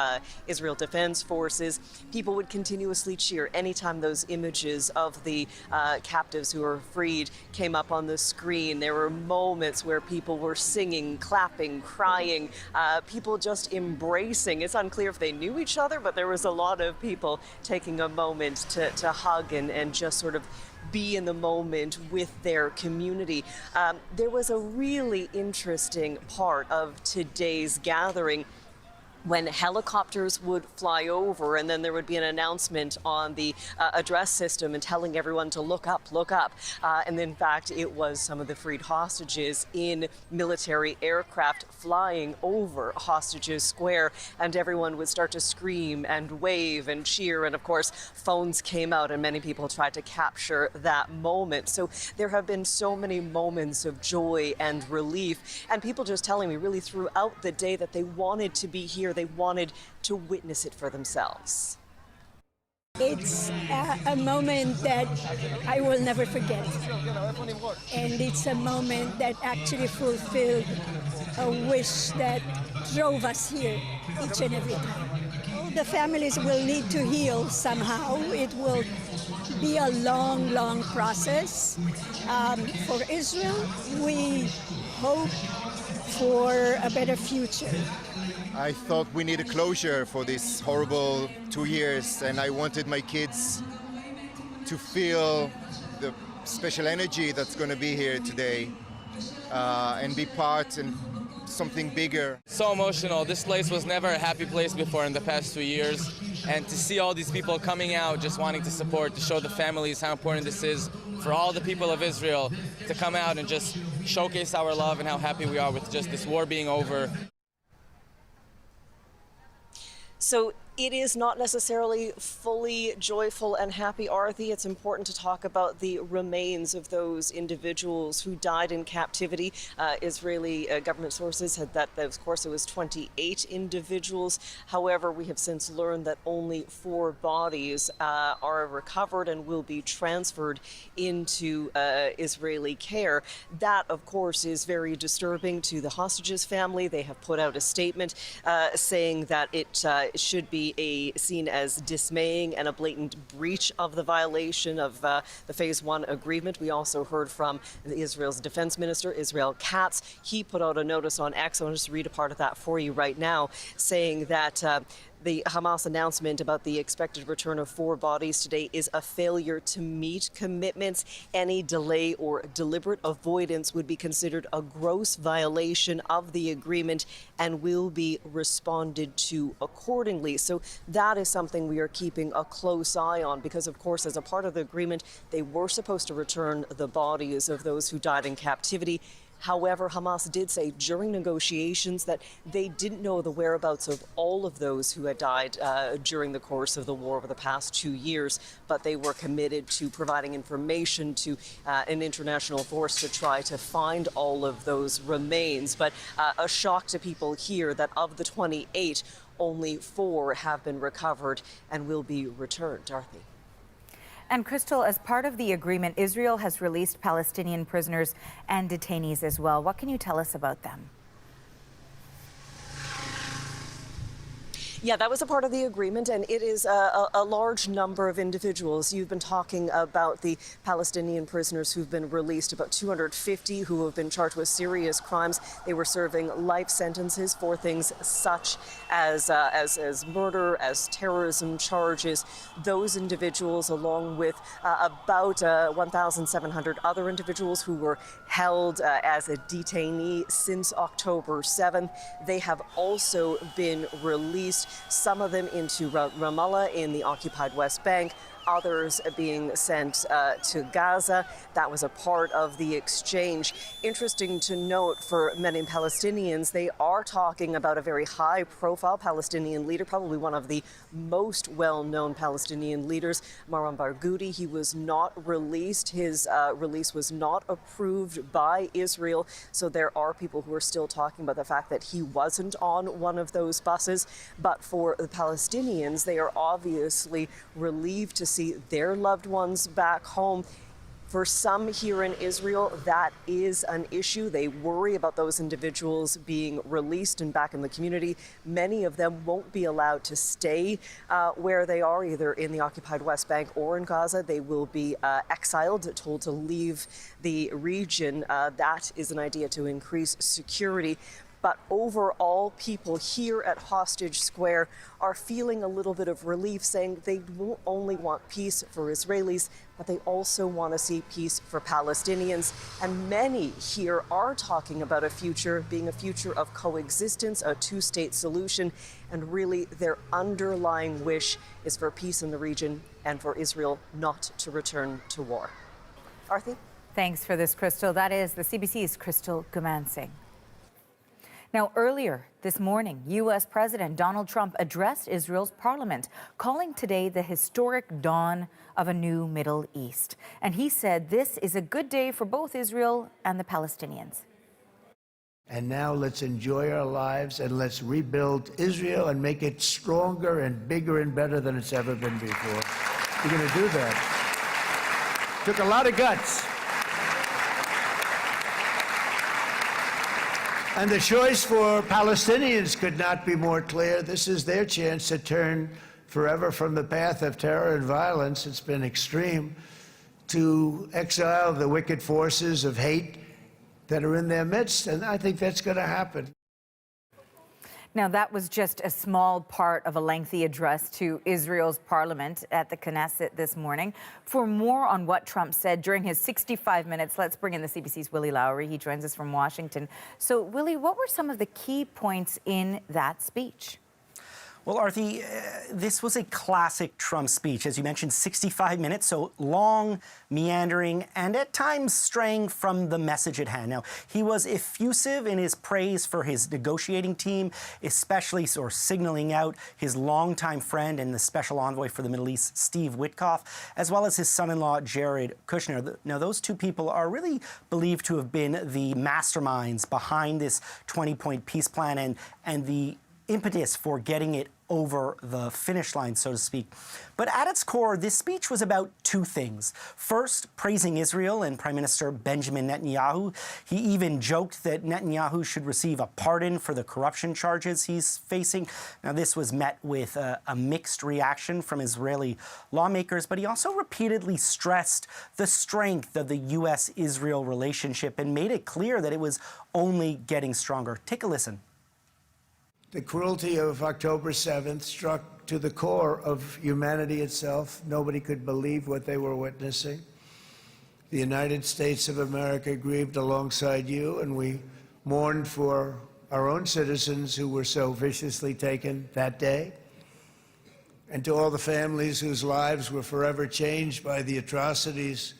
Israel Defense Forces. People would continuously cheer anytime those images of the captives who were freed came up on the screen. There were moments where people were singing, clapping, crying, people just embracing. It's unclear if they knew each other, but there was a lot of people taking a moment to hug and just sort of be in the moment with their community. There was a really interesting part of today's gathering when helicopters would fly over and then there would be an announcement on the address system and telling everyone to look up, look up. And in fact, it was some of the freed hostages in military aircraft flying over Hostages Square, and everyone would start to scream and wave and cheer. And of course, phones came out and many people tried to capture that moment. So there have been so many moments of joy and relief, and people just telling me really throughout the day that they wanted to be here. They wanted to witness it for themselves. It's a moment that I will never forget. And it's a moment that actually fulfilled a wish that drove us here each and every time. The families will need to heal somehow. It will be a long, long process. For Israel, we hope for a better future. I thought we need a closure for this horrible 2 years, and I wanted my kids to feel the special energy that's going to be here today and be part in something bigger. So emotional. This place was never a happy place before in the past 2 years, and to see all these people coming out just wanting to support, to show the families how important this is for all the people of Israel to come out and just showcase our love and how happy we are with just this war being over. So it is not necessarily fully joyful and happy, Arthi. It's important to talk about the remains of those individuals who died in captivity. Israeli government sources said that, of course, it was 28 individuals. However, we have since learned that only 4 bodies are recovered and will be transferred into Israeli care. That, of course, is very disturbing to the hostages' family. They have put out a statement saying that it should be seen as dismaying and a blatant breach of the violation of the Phase 1 agreement. We also heard from Israel's defense minister, Israel Katz. He put out a notice on X. I want to just read a part of that for you right now, saying that The Hamas announcement about the expected return of 4 bodies today is a failure to meet commitments. Any delay or deliberate avoidance would be considered a gross violation of the agreement and will be responded to accordingly. So that is something we are keeping a close eye on because, of course, as a part of the agreement, they were supposed to return the bodies of those who died in captivity. However, Hamas did say during negotiations that they didn't know the whereabouts of all of those who had died during the course of the war over the past 2 years, but they were committed to providing information to an international force to try to find all of those remains. But a shock to people here that of the 28, only 4 have been recovered and will be returned. Dorothy. And Crystal, as part of the agreement, Israel has released Palestinian prisoners and detainees as well. What can you tell us about them? Yeah, that was a part of the agreement, and it is a large number of individuals. You've been talking about the Palestinian prisoners who've been released, about 250 who have been charged with serious crimes. They were serving life sentences for things such as murder, as terrorism charges. Those individuals, along with about 1,700 other individuals who were held as a detainee since October 7th, they have also been released. Some of them into Ramallah in the occupied West Bank, others being sent to Gaza. That was a part of the exchange. Interesting to note for many Palestinians, they are talking about a very high-profile Palestinian leader, probably one of the most well-known Palestinian leaders, Marwan Barghouti. He was not released. His release was not approved by Israel. So there are people who are still talking about the fact that he wasn't on one of those buses. But for the Palestinians, they are obviously relieved to see their loved ones back home. For some here in Israel, that is an issue. They worry about those individuals being released and back in the community. Many of them won't be allowed to stay where they are, either in the occupied West Bank or in Gaza. They will be exiled, told to leave the region. That is an idea to increase security. But overall, people here at Hostage Square are feeling a little bit of relief, saying they won't only want peace for Israelis, but they also want to see peace for Palestinians. And many here are talking about a future being a future of coexistence, a two-state solution. And really, their underlying wish is for peace in the region and for Israel not to return to war. Arthi? Thanks for this, Crystal. That is the CBC's Crystal Gumansing. Now, earlier this morning, U.S. President Donald Trump addressed Israel's parliament, calling today the historic dawn of a new Middle East. And he said this is a good day for both Israel and the Palestinians. And now let's enjoy our lives and let's rebuild Israel and make it stronger and bigger and better than it's ever been before. We're going to do that. Took a lot of guts. And the choice for Palestinians could not be more clear. This is their chance to turn forever from the path of terror and violence. It's been extreme, to exile the wicked forces of hate that are in their midst. And I think that's going to happen. Now, that was just a small part of a lengthy address to Israel's parliament at the Knesset this morning. For more on what Trump said during his 65 minutes, let's bring in the CBC's Willie Lowry. He joins us from Washington. So, Willie, what were some of the key points in that speech? Well, Arthi, this was a classic Trump speech. As you mentioned, 65 minutes, so long, meandering, and at times straying from the message at hand. Now, he was effusive in his praise for his negotiating team, especially signaling out his longtime friend and the special envoy for the Middle East, Steve Witkoff, as well as his son-in-law, Jared Kushner. Now, those two people are really believed to have been the masterminds behind this 20-point peace plan and the impetus for getting it over the finish line, so to speak. But at its core, this speech was about two things. First, praising Israel and Prime Minister Benjamin Netanyahu. He even joked that Netanyahu should receive a pardon for the corruption charges he's facing. Now, this was met with a mixed reaction from Israeli lawmakers, but he also repeatedly stressed the strength of the U.S.-Israel relationship and made it clear that it was only getting stronger. Take a listen. The cruelty of October 7th struck to the core of humanity itself. Nobody could believe what they were witnessing. The United States of America grieved alongside you, and we mourned for our own citizens who were so viciously taken that day. And to all the families whose lives were forever changed by the atrocities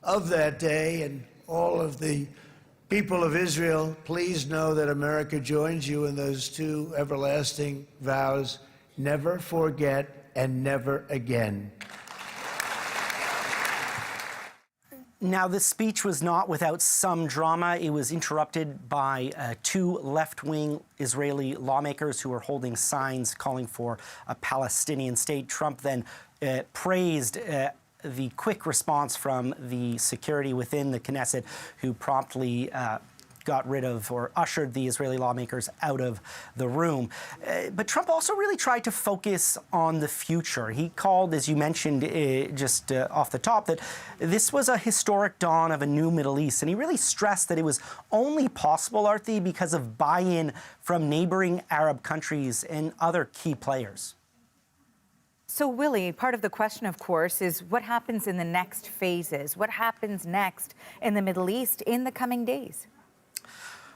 of that day, and all of the people of Israel, please know that America joins you in those two everlasting vows: never forget and never again. Now, this speech was not without some drama. It was interrupted by two left-wing Israeli lawmakers who were holding signs calling for a Palestinian state. Trump then praised the quick response from the security within the Knesset, who promptly got rid of or ushered the Israeli lawmakers out of the room. But Trump also really tried to focus on the future. He called, as you mentioned just off the top, that this was a historic dawn of a new Middle East. And he really stressed that it was only possible, Arthi, because of buy-in from neighboring Arab countries and other key players. So, Willie, part of the question, of course, is what happens in the next phases? What happens next in the Middle East in the coming days?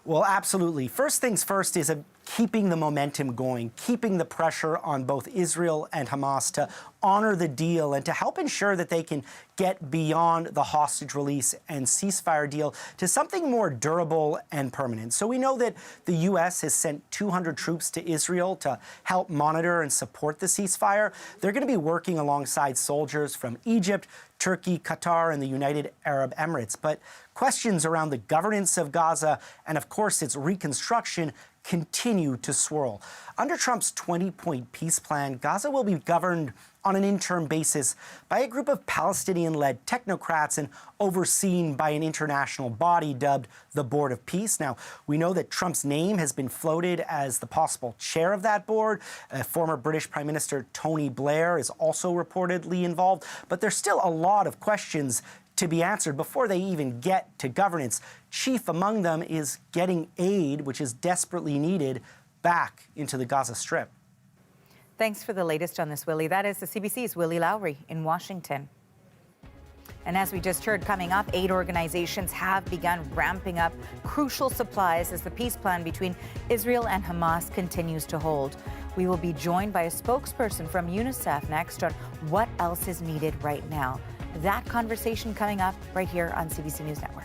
Well, absolutely. First things first is keeping the momentum going, keeping the pressure on both Israel and Hamas to honor the deal and to help ensure that they can get beyond the hostage release and ceasefire deal to something more durable and permanent. So we know that the U.S. has sent 200 troops to Israel to help monitor and support the ceasefire. They're going to be working alongside soldiers from Egypt, Turkey, Qatar, and the United Arab Emirates. But questions around the governance of Gaza and, of course, its reconstruction continue to swirl. Under Trump's 20-point peace plan, Gaza will be governed on an interim basis by a group of Palestinian-led technocrats and overseen by an international body dubbed the Board of Peace. Now, we know that Trump's name has been floated as the possible chair of that board. Former British Prime Minister Tony Blair is also reportedly involved, but there's still a lot of questions to be answered before they even get to governance. Chief among them is getting aid, which is desperately needed, back into the Gaza Strip. Thanks for the latest on this, Willie. That is the CBC's Willie Lowry in Washington. And as we just heard, coming up, aid organizations have begun ramping up crucial supplies as the peace plan between Israel and Hamas continues to hold. We will be joined by a spokesperson from UNICEF next on what else is needed right now. That conversation coming up right here on CBC News Network.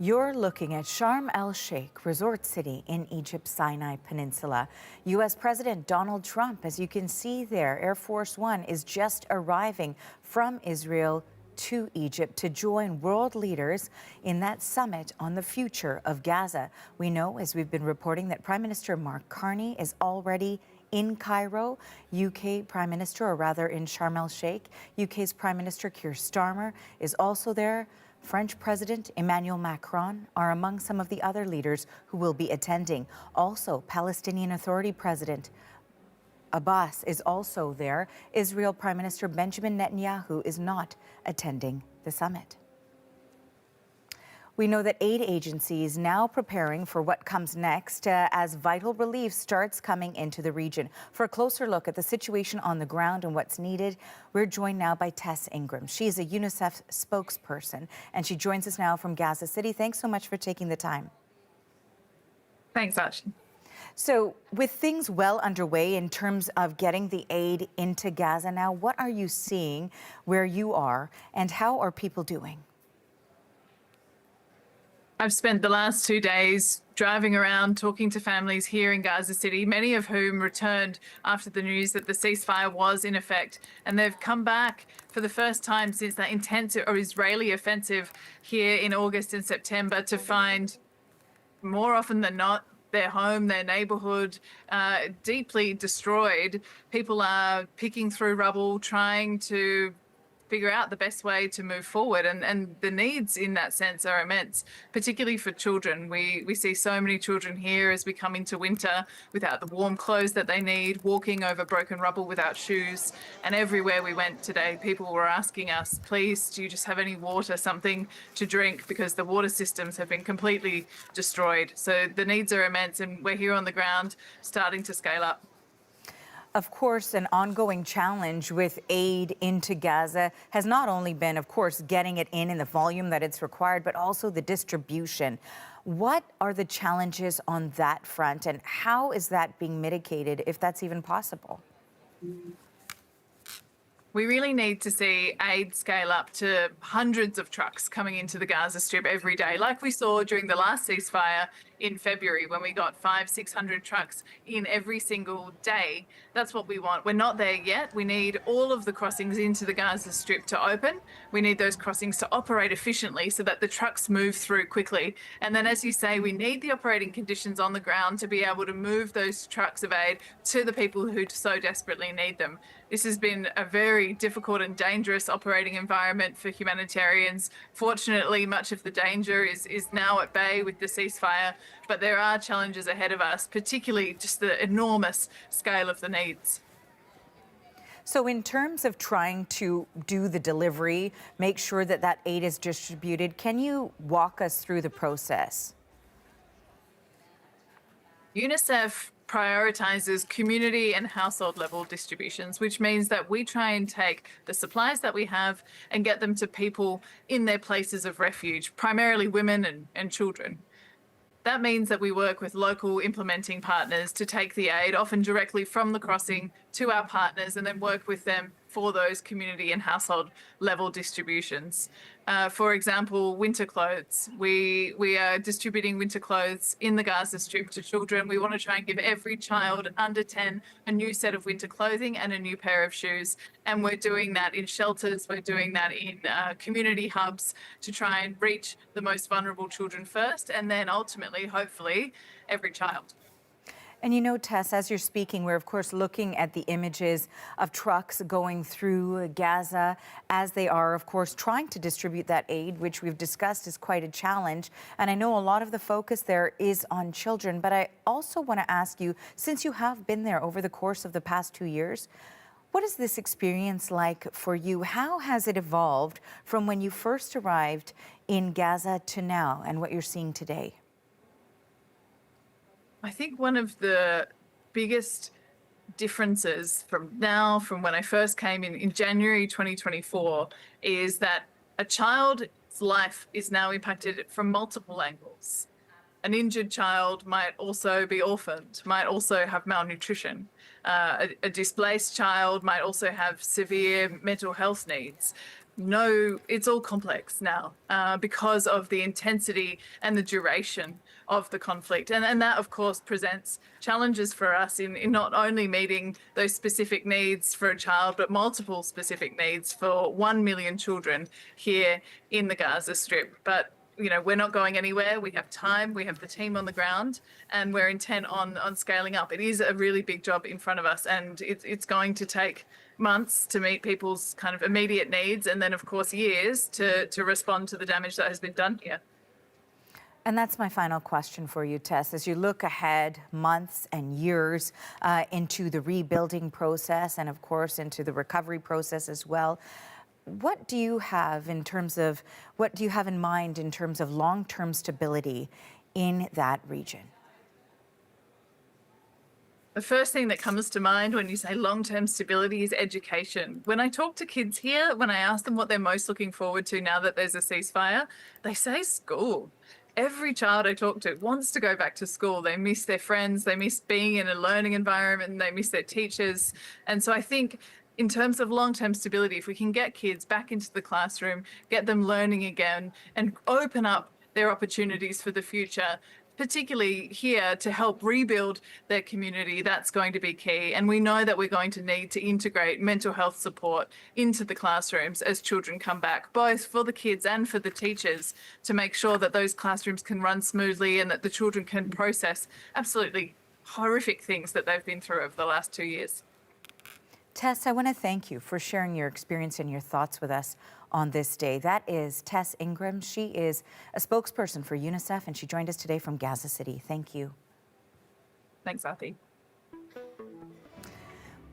You're looking at Sharm el-Sheikh, resort city in Egypt's Sinai Peninsula. U.S. President Donald Trump, as you can see there, Air Force One is just arriving from Israel to Egypt to join world leaders in that summit on the future of Gaza. We know, as we've been reporting, that Prime Minister Mark Carney is already in Cairo. UK Prime Minister, or rather in Sharm el-Sheikh, UK's Prime Minister Keir Starmer is also there. French President Emmanuel Macron are among some of the other leaders who will be attending. Also, Palestinian Authority President Abbas is also there. Israel Prime Minister Benjamin Netanyahu is not attending the summit. We know that aid agencies now preparing for what comes next as vital relief starts coming into the region. For a closer look at the situation on the ground and what's needed, we're joined now by Tess Ingram. She is a UNICEF spokesperson, and she joins us now from Gaza City. Thanks so much for taking the time. Thanks, Ash. So with things well underway in terms of getting the aid into Gaza now, what are you seeing where you are, and how are people doing? I've spent the last 2 days driving around, talking to families here in Gaza City, many of whom returned after the news that the ceasefire was in effect. And they've come back for the first time since that intense Israeli offensive here in August and September to find, more often than not, their home, their neighborhood, deeply destroyed. People are picking through rubble, trying to figure out the best way to move forward. And the needs in that sense are immense, particularly for children. We see so many children here as we come into winter without the warm clothes that they need, walking over broken rubble without shoes. And everywhere we went today, people were asking us, please, do you just have any water, something to drink? Because the water systems have been completely destroyed. So the needs are immense, and we're here on the ground starting to scale up. Of course, an ongoing challenge with aid into Gaza has not only been, of course, getting it in the volume that it's required, but also the distribution. What are the challenges on that front, and how is that being mitigated, if that's even possible? We really need to see aid scale up to hundreds of trucks coming into the Gaza Strip every day, like we saw during the last ceasefire in February when we got 500-600 trucks in every single day. That's what we want. We're not there yet. We need all of the crossings into the Gaza Strip to open. We need those crossings to operate efficiently so that the trucks move through quickly. And then, as you say, we need the operating conditions on the ground to be able to move those trucks of aid to the people who so desperately need them. This has been a very difficult and dangerous operating environment for humanitarians. Fortunately, much of the danger is now at bay with the ceasefire, but there are challenges ahead of us, particularly just the enormous scale of the needs. So in terms of trying to do the delivery, make sure that that aid is distributed, can you walk us through the process? UNICEF prioritizes community and household level distributions, which means that we try and take the supplies that we have and get them to people in their places of refuge, primarily women and children. That means that we work with local implementing partners to take the aid, often directly from the crossing to our partners, and then work with them for those community and household level distributions. For example, winter clothes. We are distributing winter clothes in the Gaza Strip to children. We want to try and give every child under 10 a new set of winter clothing and a new pair of shoes. And we're doing that in shelters. We're doing that in community hubs to try and reach the most vulnerable children first, and then ultimately, hopefully, every child. And you know, Tess, as you're speaking, we're of course looking at the images of trucks going through Gaza as they are, of course, trying to distribute that aid, which we've discussed is quite a challenge. And I know a lot of the focus there is on children, but I also want to ask you, since you have been there over the course of the past 2 years, what is this experience like for you? How has it evolved from when you first arrived in Gaza to now and what you're seeing today? I think one of the biggest differences from when I first came in January 2024 is that a child's life is now impacted from multiple angles. An injured child might also be orphaned, might also have malnutrition. A displaced child might also have severe mental health needs. no, it's all complex now because of the intensity and the duration of the conflict. And that, of course, presents challenges for us in not only meeting those specific needs for a child, but multiple specific needs for 1 million children here in the Gaza Strip. But we're not going anywhere. We have time, we have the team on the ground, and we're intent on scaling up. It is a really big job in front of us, and it's going to take months to meet people's kind of immediate needs, and then, of course, years to respond to the damage that has been done here. And that's my final question for you, Tess. As you look ahead months and years into the rebuilding process and, of course, into the recovery process as well, what do you have in mind in terms of long-term stability in that region? The first thing that comes to mind when you say long-term stability is education. When I talk to kids here, when I ask them what they're most looking forward to now that there's a ceasefire, they say school. Every child I talk to wants to go back to school. They miss their friends, they miss being in a learning environment, they miss their teachers. And so I think in terms of long-term stability, if we can get kids back into the classroom, get them learning again, and open up their opportunities for the future, particularly here to help rebuild their community, that's going to be key. And we know that we're going to need to integrate mental health support into the classrooms as children come back, both for the kids and for the teachers, to make sure that those classrooms can run smoothly and that the children can process absolutely horrific things that they've been through over the last 2 years. Tess, I want to thank you for sharing your experience and your thoughts with us on this day. That is Tess Ingram. She is a spokesperson for UNICEF, and she joined us today from Gaza City. Thank you. Thanks, Aarti.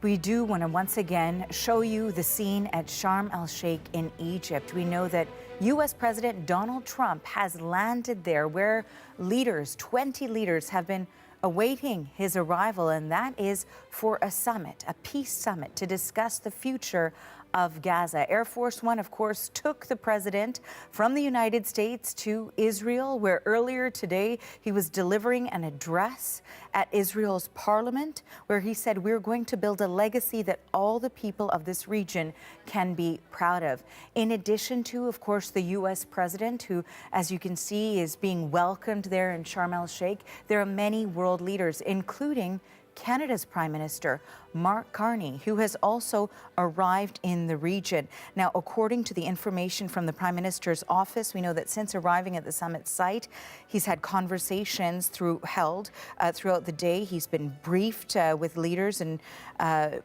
We do want to once again show you the scene at Sharm el-Sheikh in Egypt. We know that U.S. President Donald Trump has landed there, where 20 leaders have been awaiting his arrival, and that is for a summit, a peace summit, to discuss the future of Gaza. Air Force One, of course, took the president from the United States to Israel, where earlier today he was delivering an address at Israel's parliament, where he said, "We're going to build a legacy that all the people of this region can be proud of." In addition to, of course, the U.S. president, who, as you can see, is being welcomed there in Sharm el-Sheikh, there are many world leaders, including Canada's Prime Minister, Mark Carney, who has also arrived in the region. Now, according to the information from the Prime Minister's office, we know that since arriving at the summit site, he's had conversations throughout the day. He's been briefed with leaders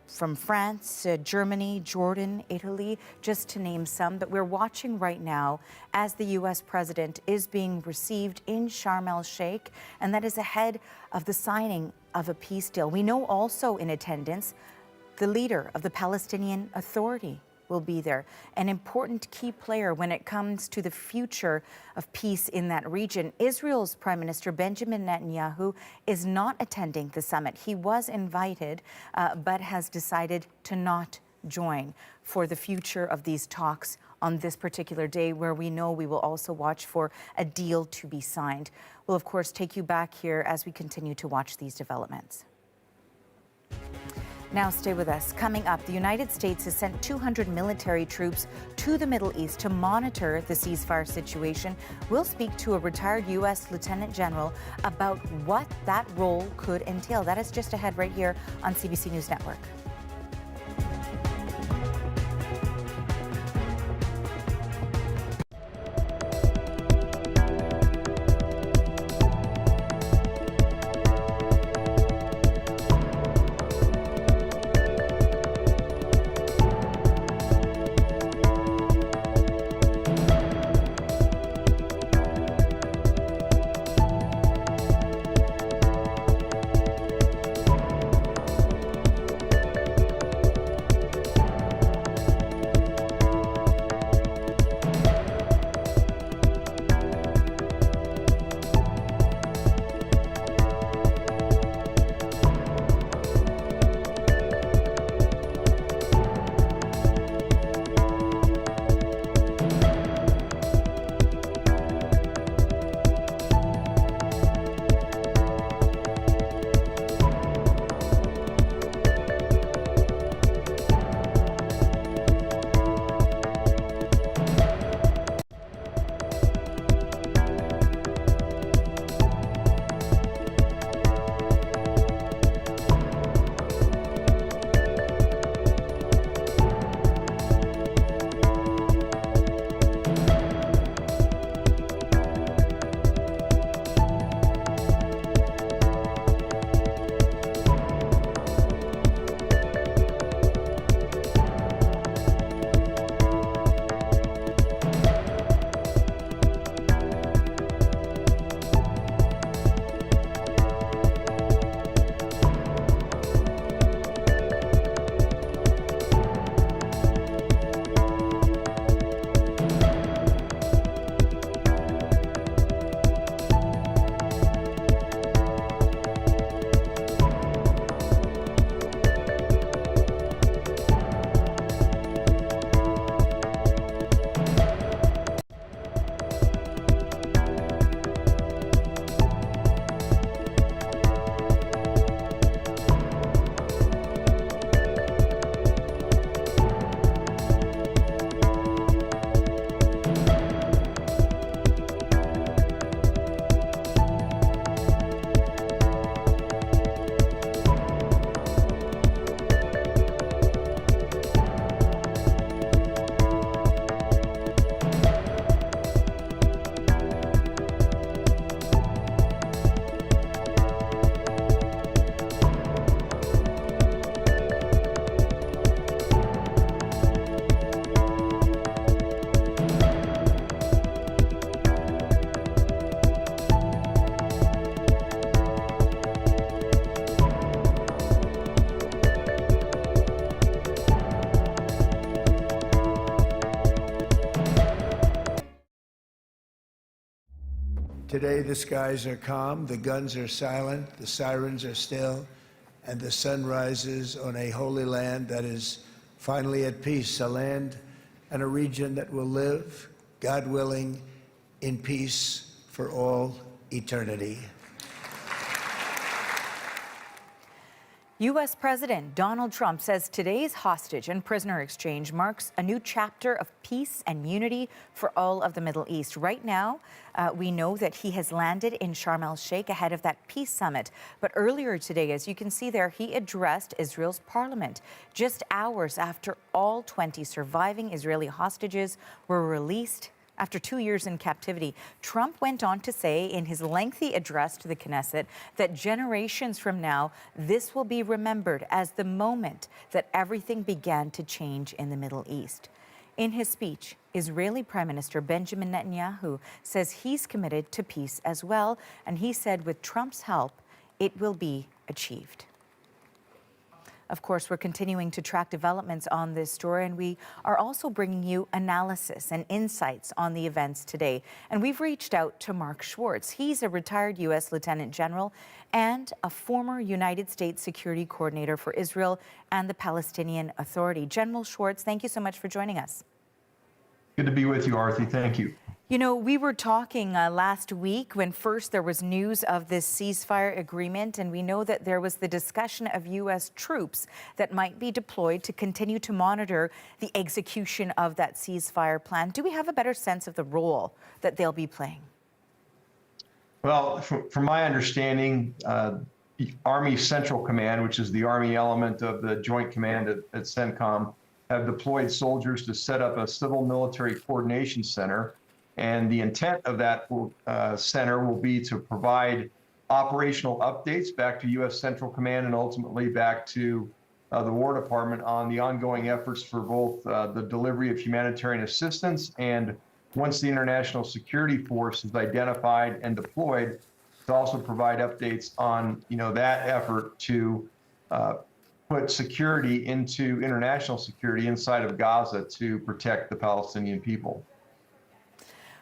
from France, Germany, Jordan, Italy, just to name some. But we're watching right now as the U.S. president is being received in Sharm el-Sheikh, and that is ahead of the signing of a peace deal. We know also in attendance, the leader of the Palestinian Authority will be there, an important key player when it comes to the future of peace in that region. Israel's Prime Minister Benjamin Netanyahu is not attending the summit. He was invited, but has decided to not join for the future of these talks on this particular day, where we know we will also watch for a deal to be signed. We'll, of course, take you back here as we continue to watch these developments. Now, stay with us. Coming up, the United States has sent 200 military troops to the Middle East to monitor the ceasefire situation. We'll speak to a retired U.S. Lieutenant General about what that role could entail. That is just ahead right here on CBC News Network. Today, the skies are calm, the guns are silent, the sirens are still, and the sun rises on a holy land that is finally at peace, a land and a region that will live, God willing, in peace for all eternity. U.S. President Donald Trump says today's hostage and prisoner exchange marks a new chapter of peace and unity for all of the Middle East. Right now, we know that he has landed in Sharm el-Sheikh ahead of that peace summit. But earlier today, as you can see there, he addressed Israel's parliament just hours after all 20 surviving Israeli hostages were released after 2 years in captivity. Trump went on to say in his lengthy address to the Knesset that generations from now, this will be remembered as the moment that everything began to change in the Middle East. In his speech, Israeli Prime Minister Benjamin Netanyahu says he's committed to peace as well, and he said with Trump's help, it will be achieved. Of course, we're continuing to track developments on this story, and we are also bringing you analysis and insights on the events today. And we've reached out to Mark Schwartz. He's a retired U.S. Lieutenant General and a former United States Security Coordinator for Israel and the Palestinian Authority. General Schwartz, thank you so much for joining us. Good to be with you, Arthi. Thank you. You know, we were talking last week when first there was news of this ceasefire agreement, and we know that there was the discussion of U.S. troops that might be deployed to continue to monitor the execution of that ceasefire plan. Do we have a better sense of the role that they'll be playing? Well, from my understanding, the Army Central Command, which is the Army element of the Joint Command at CENTCOM, have deployed soldiers to set up a civil-military coordination center. And the intent of that center will be to provide operational updates back to U.S. Central Command and ultimately back to the War Department on the ongoing efforts for both the delivery of humanitarian assistance and, once the international security force is identified and deployed, to also provide updates on that effort to put security into international security inside of Gaza to protect the Palestinian people.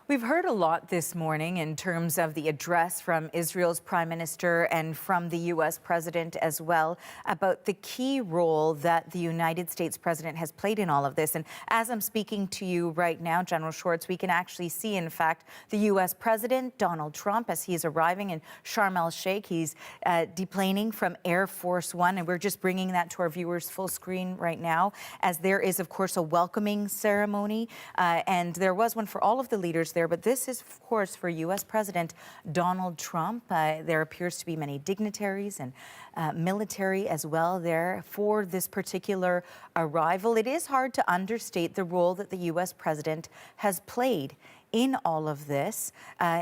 We've heard a lot this morning in terms of the address from Israel's prime minister and from the U.S. president as well about the key role that the United States president has played in all of this. And as I'm speaking to you right now, General Schwartz, we can actually see, in fact, the U.S. president, Donald Trump, as he's arriving in Sharm el-Sheikh. He's deplaning from Air Force One, and we're just bringing that to our viewers full screen right now, as there is, of course, a welcoming ceremony. And there was one for all of the leaders there. But this is, of course, for U.S. President Donald Trump. There appears to be many dignitaries and military as well there for this particular arrival. It is hard to understate the role that the U.S. president has played in all of this,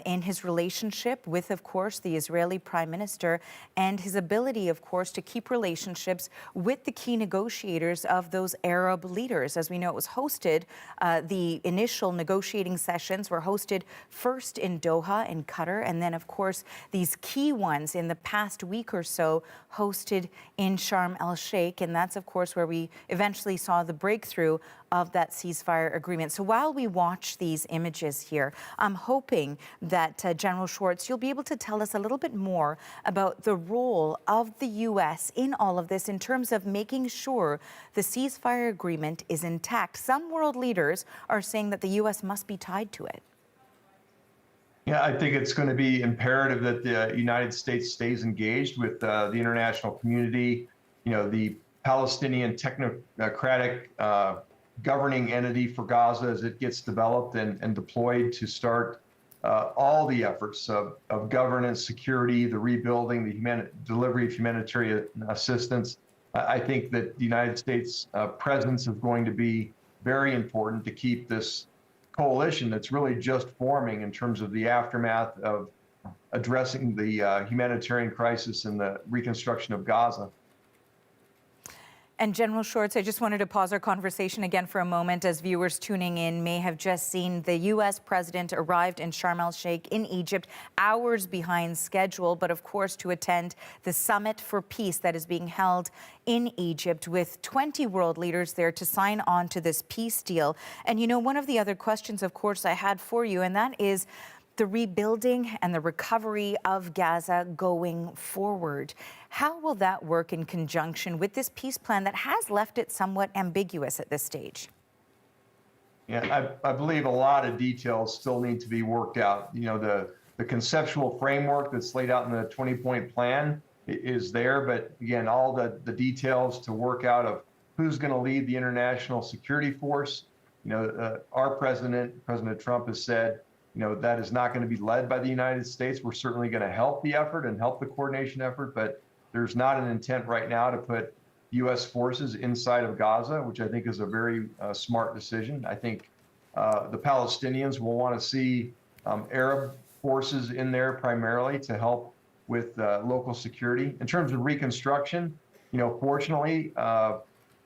in his relationship with, of course, the Israeli prime minister, and his ability, of course, to keep relationships with the key negotiators of those Arab leaders. As we know, it was hosted, the initial negotiating sessions were hosted first in Doha in Qatar, and then, of course, these key ones in the past week or so hosted in Sharm el-Sheikh, and that's, of course, where we eventually saw the breakthrough of that ceasefire agreement. So while we watch these images here, I'm hoping that, General Schwartz, you'll be able to tell us a little bit more about the role of the U.S. in all of this in terms of making sure the ceasefire agreement is intact. Some world leaders are saying that the U.S. must be tied to it. Yeah, I think it's going to be imperative that the United States stays engaged with the international community, the Palestinian technocratic governing entity for Gaza as it gets developed and deployed to start all the efforts of governance, security, the rebuilding, the delivery of humanitarian assistance. I think that the United States presence is going to be very important to keep this coalition that's really just forming in terms of the aftermath of addressing the humanitarian crisis and the reconstruction of Gaza. And General Schwartz, I just wanted to pause our conversation again for a moment, as viewers tuning in may have just seen the U.S. president arrived in Sharm el-Sheikh in Egypt hours behind schedule, but of course to attend the summit for peace that is being held in Egypt with 20 world leaders there to sign on to this peace deal. And one of the other questions, of course, I had for you, and that is the rebuilding and the recovery of Gaza going forward. How will that work in conjunction with this peace plan that has left it somewhat ambiguous at this stage? Yeah, I believe a lot of details still need to be worked out. You know, the conceptual framework that's laid out in the 20-point plan is there, but again, all the details to work out of who's going to lead the international security force. You know, our President Trump, has said, you know, that is not going to be led by the United States. We're certainly going to help the effort and help the coordination effort, but there's not an intent right now to put U.S. forces inside of Gaza, which I think is a very smart decision. I think the Palestinians will want to see Arab forces in there primarily to help with local security. In terms of reconstruction, you know, fortunately,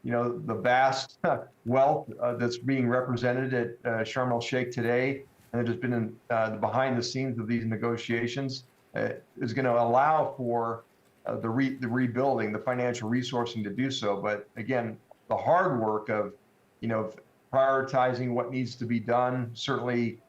you know, the vast wealth that's being represented at Sharm el-Sheikh today, and that has been in behind the scenes of these negotiations, is going to allow for the rebuilding, the financial resourcing to do so. But again, the hard work of, you know, prioritizing what needs to be done, certainly,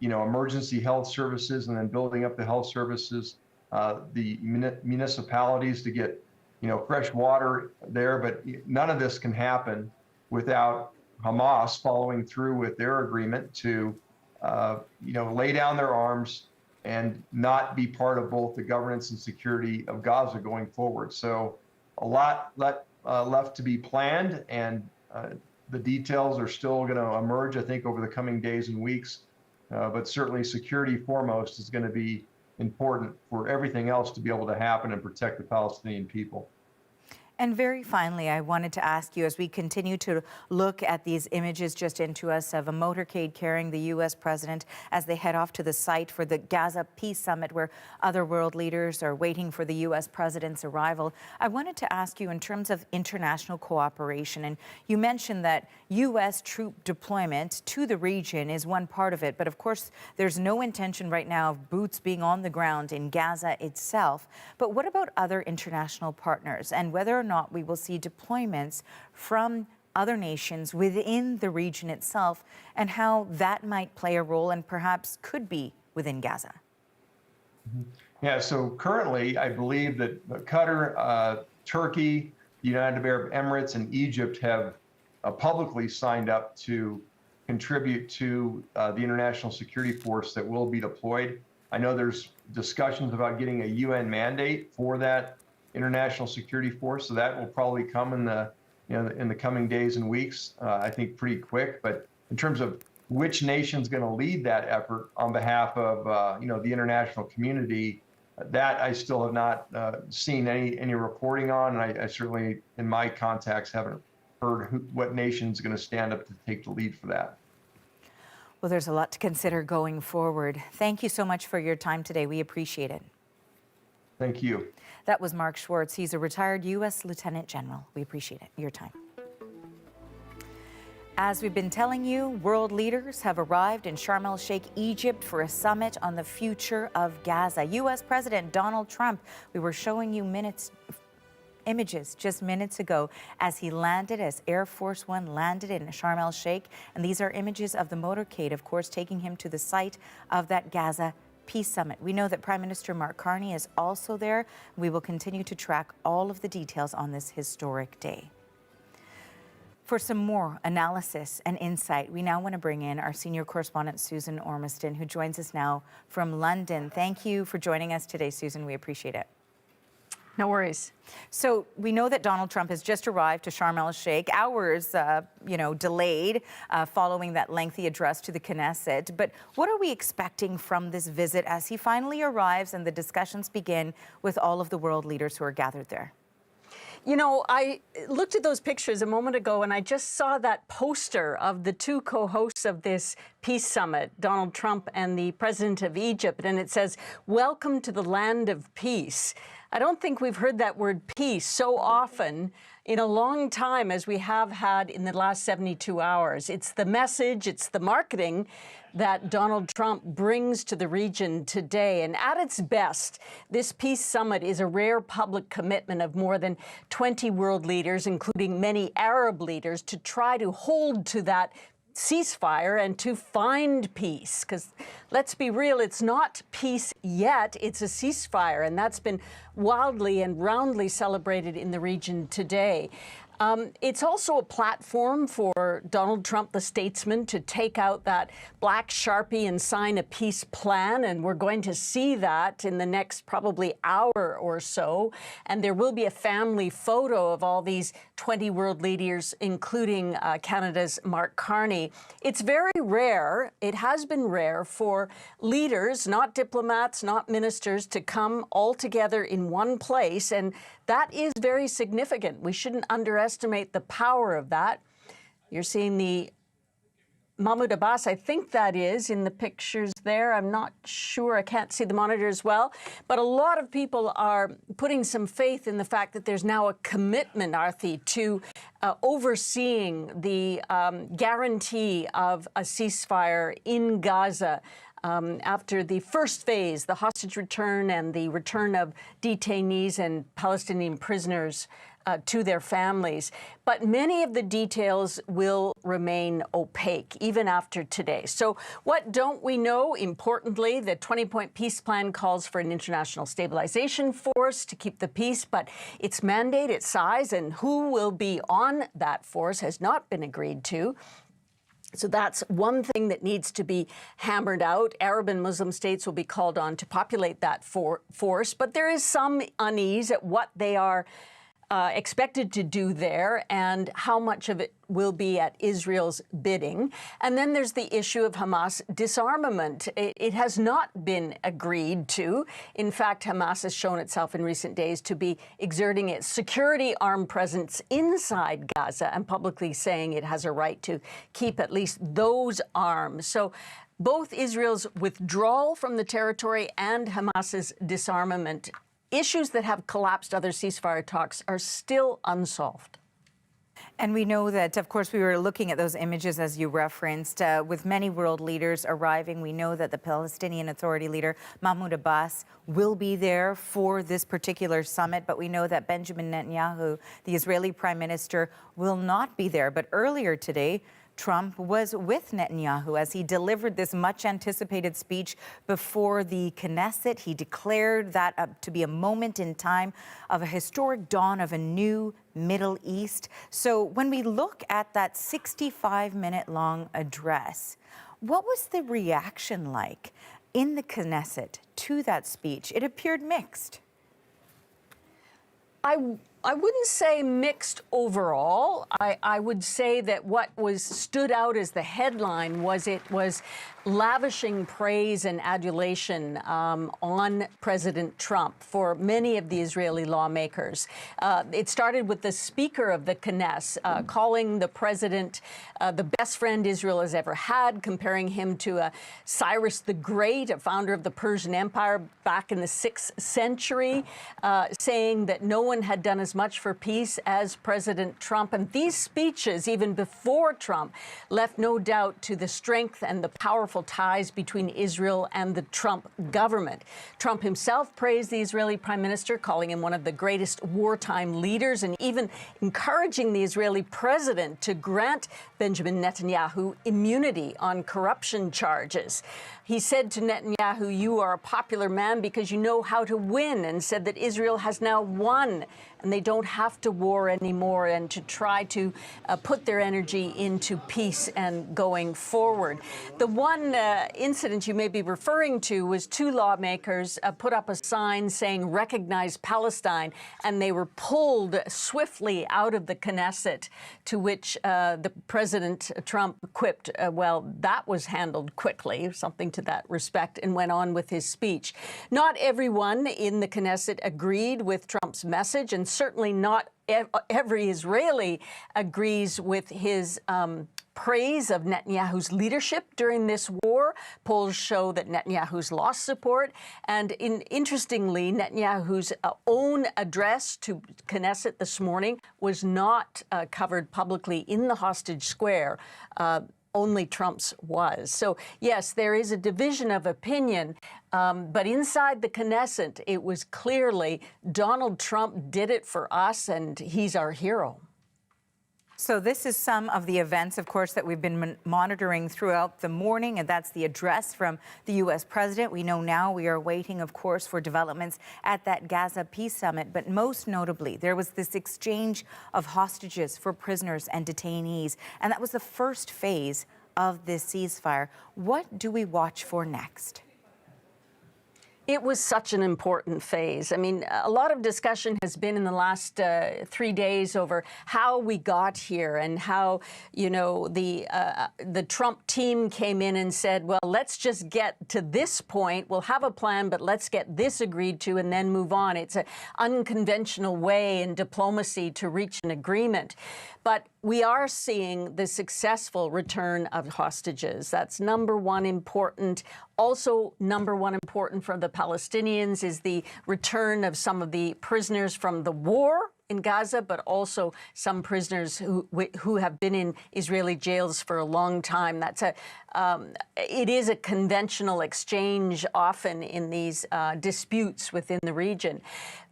you know, emergency health services, and then building up the health services, the municipalities to get, you know, fresh water there. But none of this can happen without Hamas following through with their agreement to, you know, lay down their arms and not be part of both the governance and security of Gaza going forward. So a lot left to be planned, and the details are still going to emerge, I think, over the coming days and weeks. But certainly security foremost is going to be important for everything else to be able to happen and protect the Palestinian people. And very finally, I wanted to ask you, as we continue to look at these images just into us of a motorcade carrying the U.S. president as they head off to the site for the Gaza Peace Summit, where other world leaders are waiting for the U.S. president's arrival, I wanted to ask you in terms of international cooperation. And you mentioned that U.S. troop deployment to the region is one part of it. But of course, there's no intention right now of boots being on the ground in Gaza itself. But what about other international partners, and whether or not we will see deployments from other nations within the region itself, and how that might play a role and perhaps could be within Gaza? Yeah, so currently I believe that Qatar, Turkey, the United Arab Emirates, and Egypt have publicly signed up to contribute to the international security force that will be deployed. I know there's discussions about getting a UN mandate for that international security force, so that will probably come in the, you know, in the coming days and weeks. I think pretty quick. But in terms of which nation's going to lead that effort on behalf of you know, the international community, that I still have not seen any reporting on, and I certainly in my contacts haven't heard what nation's going to stand up to take the lead for that. Well, there's a lot to consider going forward. Thank you so much for your time today. We appreciate it. Thank you. That was Mark Schwartz. He's a retired U.S. Lieutenant General. We appreciate it, your time. As we've been telling you, world leaders have arrived in Sharm el-Sheikh, Egypt, for a summit on the future of Gaza. U.S. President Donald Trump, we were showing you images just minutes ago as he landed, as Air Force One landed in Sharm el-Sheikh. And these are images of the motorcade, of course, taking him to the site of that Gaza Peace Summit. We know that Prime Minister Mark Carney is also there. We will continue to track all of the details on this historic day. For some more analysis and insight, we now want to bring in our senior correspondent, Susan Ormiston, who joins us now from London. Thank you for joining us today, Susan. We appreciate it. No worries. So we know that Donald Trump has just arrived to Sharm el-Sheikh, hours, delayed following that lengthy address to the Knesset. But what are we expecting from this visit as he finally arrives and the discussions begin with all of the world leaders who are gathered there? You know, I looked at those pictures a moment ago, and I just saw that poster of the two co-hosts of this peace summit, Donald Trump and the president of Egypt, and it says, "Welcome to the land of peace." I don't think we've heard that word peace so often in a long time as we have had in the last 72 hours. It's the message, it's the marketing that Donald Trump brings to the region today. And at its best, this peace summit is a rare public commitment of more than 20 world leaders, including many Arab leaders, to try to hold to that ceasefire and to find peace. Because let's be real, it's not peace yet, it's a ceasefire, and that's been wildly and roundly celebrated in the region today. It's also a platform for Donald Trump, the statesman, to take out that black Sharpie and sign a peace plan. And we're going to see that in the next probably hour or so. And there will be a family photo of all these 20 world leaders, including Canada's Mark Carney. It's very rare, it has been rare for leaders, not diplomats, not ministers, to come all together in one place. And that is very significant. We shouldn't underestimate the power of that. You're seeing the Mahmoud Abbas, I think that is, in the pictures there. I'm not sure. I can't see the monitor as well. But a lot of people are putting some faith in the fact that there's now a commitment, Arthi, to overseeing the guarantee of a ceasefire in Gaza. After the first phase, the hostage return and the return of detainees and Palestinian prisoners to their families. But many of the details will remain opaque, even after today. So what don't we know? Importantly, the 20-point peace plan calls for an international stabilization force to keep the peace, but its mandate, its size, and who will be on that force has not been agreed to. So that's one thing that needs to be hammered out. Arab and Muslim states will be called on to populate that force, but there is some unease at what they are expected to do there and how much of it will be at Israel's bidding. And then there's the issue of Hamas disarmament. It has not been agreed to. In fact, Hamas has shown itself in recent days to be exerting its security armed presence inside Gaza and publicly saying it has a right to keep at least those arms. So both Israel's withdrawal from the territory and Hamas's disarmament, issues that have collapsed other ceasefire talks, are still unsolved. And we know that, of course, we were looking at those images, as you referenced, with many world leaders arriving. We know that the Palestinian Authority leader, Mahmoud Abbas, will be there for this particular summit. But we know that Benjamin Netanyahu, the Israeli prime minister, will not be there. But earlier today, Trump was with Netanyahu as he delivered this much-anticipated speech before the Knesset. He declared that to be a moment in time of a historic dawn of a new Middle East. So when we look at that 65-minute-long address, what was the reaction like in the Knesset to that speech? It appeared mixed. I wouldn't say mixed overall. I would say that what stood out as the headline was it was lavishing praise and adulation on President Trump for many of the Israeli lawmakers. It started with the Speaker of the Knesset calling the president the best friend Israel has ever had, comparing him to Cyrus the Great, a founder of the Persian Empire back in the 6th century, saying that no one had done as much for peace as President Trump. And these speeches, even before Trump, left no doubt to the strength and the powerful ties between Israel and the Trump government. Trump himself praised the Israeli prime minister, calling him one of the greatest wartime leaders, and even encouraging the Israeli president to grant Benjamin Netanyahu immunity on corruption charges. He said to Netanyahu, "You are a popular man because you know how to win," and said that Israel has now won and they don't have to war anymore, and to try to put their energy into peace and going forward. The one incident you may be referring to was two lawmakers put up a sign saying "Recognize Palestine," and they were pulled swiftly out of the Knesset, to which the President Trump quipped, well, that was handled quickly, something to that respect, and went on with his speech. Not everyone in the Knesset agreed with Trump's message, and certainly not every Israeli agrees with his praise of Netanyahu's leadership during this war. Polls show that Netanyahu's lost support. And interestingly, Netanyahu's own address to Knesset this morning was not covered publicly in the hostage square. Only Trump's was. So, yes, there is a division of opinion, but inside the Knesset, it was clearly Donald Trump did it for us, and he's our hero. So this is some of the events, of course, that we've been monitoring throughout the morning, and that's the address from the U.S. president. We know now we are waiting, of course, for developments at that Gaza Peace Summit. But most notably, there was this exchange of hostages for prisoners and detainees, and that was the first phase of this ceasefire. What do we watch for next? It was such an important phase. I mean, a lot of discussion has been in the last 3 days over how we got here and how, you know, the Trump team came in and said, well, let's just get to this point. We'll have a plan, but let's get this agreed to and then move on. It's an unconventional way in diplomacy to reach an agreement. But we are seeing the successful return of hostages. That's number one important. Also, number one important for the Palestinians is the return of some of the prisoners from the war in Gaza, but also some prisoners who have been in Israeli jails for a long time. It is a conventional exchange often in these disputes within the region.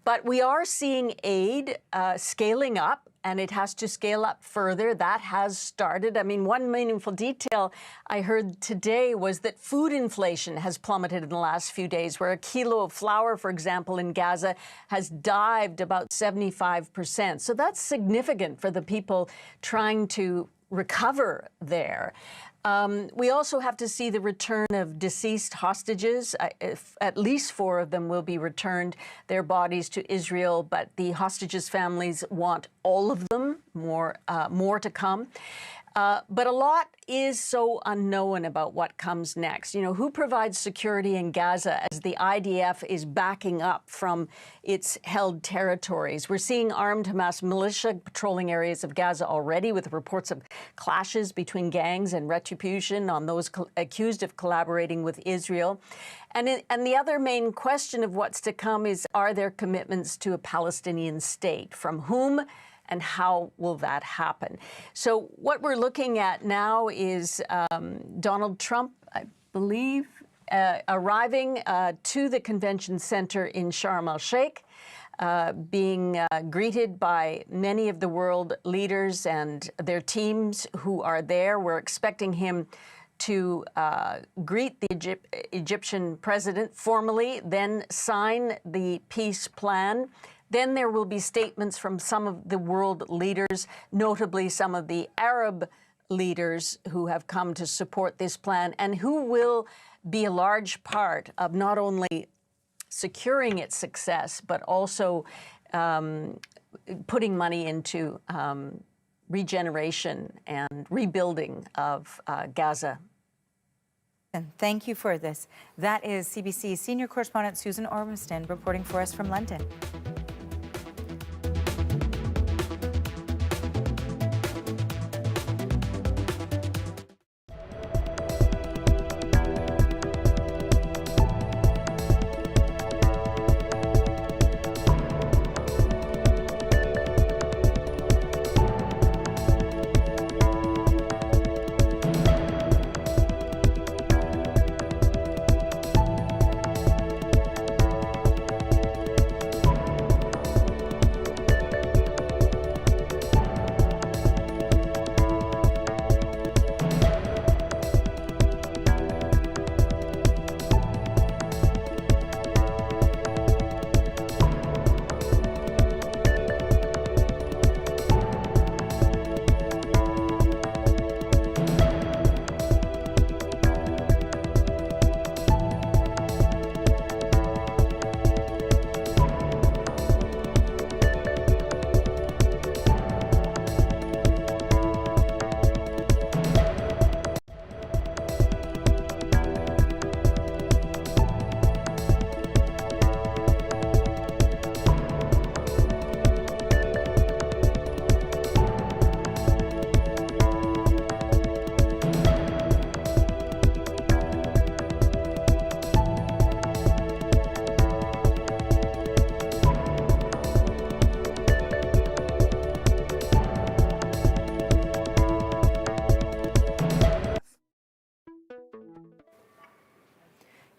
But we are seeing aid scaling up, and it has to scale up further. That has started. I mean, one meaningful detail I heard today was that food inflation has plummeted in the last few days, where a kilo of flour, for example, in Gaza has dived about 75%. So that's significant for the people trying to recover there. We also have to see the return of deceased hostages. At least 4 of them will be returned, their bodies to Israel, but the hostages' families want all of them, more to come. But a lot is so unknown about what comes next. You know, who provides security in Gaza as the IDF is backing up from its held territories? We're seeing armed Hamas militia patrolling areas of Gaza already, with reports of clashes between gangs and retribution on those accused of collaborating with Israel. And the other main question of what's to come is, are there commitments to a Palestinian state? From whom? And how will that happen? So what we're looking at now is Donald Trump, I believe, arriving to the convention center in Sharm el-Sheikh, being greeted by many of the world leaders and their teams who are there. We're expecting him to greet the Egyptian president formally, then sign the peace plan. Then there will be statements from some of the world leaders, notably some of the Arab leaders who have come to support this plan and who will be a large part of not only securing its success, but also putting money into regeneration and rebuilding of Gaza. And thank you for this. That is CBC senior correspondent Susan Ormiston reporting for us from London.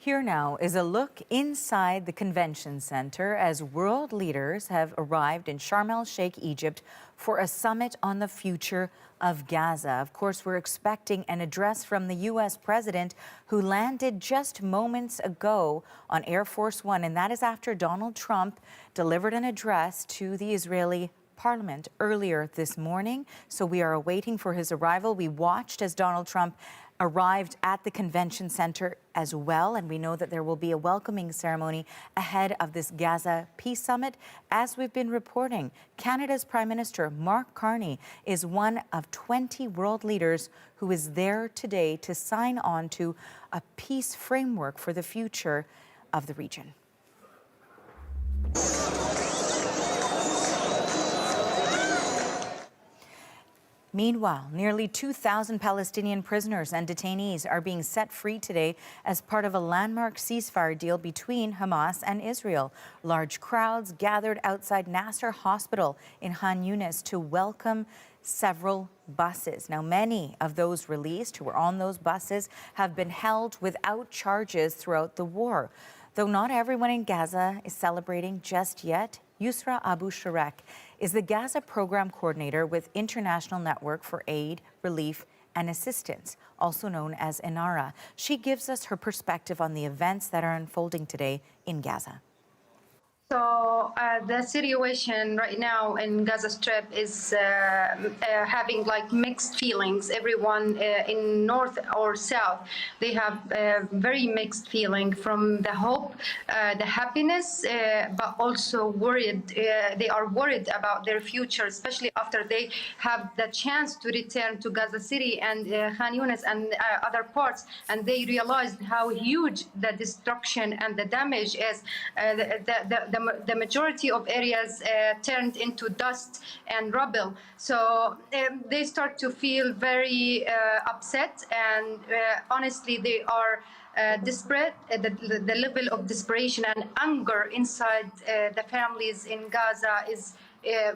Here now is a look inside the convention center as world leaders have arrived in Sharm el-Sheikh, Egypt, for a summit on the future of Gaza. Of course, we're expecting an address from the U.S. president, who landed just moments ago on Air Force One, and that is after Donald Trump delivered an address to the Israeli Parliament earlier this morning. So we are awaiting for his arrival. We watched as Donald Trump arrived at the convention center as well, and we know that there will be a welcoming ceremony ahead of this Gaza Peace Summit. As we've been reporting, Canada's Prime Minister Mark Carney is one of 20 world leaders who is there today to sign on to a peace framework for the future of the region. Meanwhile, nearly 2,000 Palestinian prisoners and detainees are being set free today as part of a landmark ceasefire deal between Hamas and Israel. Large crowds gathered outside Nasser Hospital in Khan Yunis to welcome several buses. Now, many of those released who were on those buses have been held without charges throughout the war. Though not everyone in Gaza is celebrating just yet, Yusra Abu Sharek is the Gaza Program Coordinator with International Network for Aid, Relief and Assistance, also known as INARA. She gives us her perspective on the events that are unfolding today in Gaza. So the situation right now in Gaza Strip is having like mixed feelings. Everyone in north or south, they have very mixed feeling, from the hope, the happiness, but also worried. They are worried about their future, especially after they have the chance to return to Gaza City and Khan Yunis and other parts, and they realized how huge the destruction and the damage is. The majority of areas turned into dust and rubble. So they start to feel very upset, and honestly, they are desperate. The level of desperation and anger inside the families in Gaza is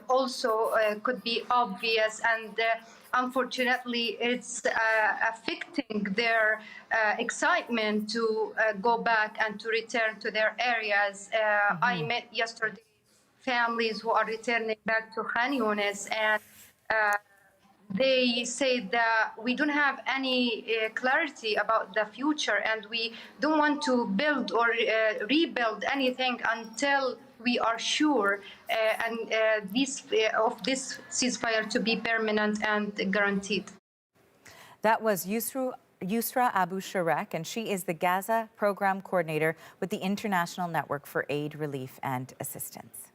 also could be obvious, and unfortunately, it's affecting their excitement to go back and to return to their areas. I met yesterday families who are returning back to Khan Yunis, and they say that we don't have any clarity about the future, and we don't want to build or rebuild anything until we are sure of this ceasefire to be permanent and guaranteed. That was Yusra Abu Sharek, and she is the Gaza Program Coordinator with the International Network for Aid, Relief and Assistance.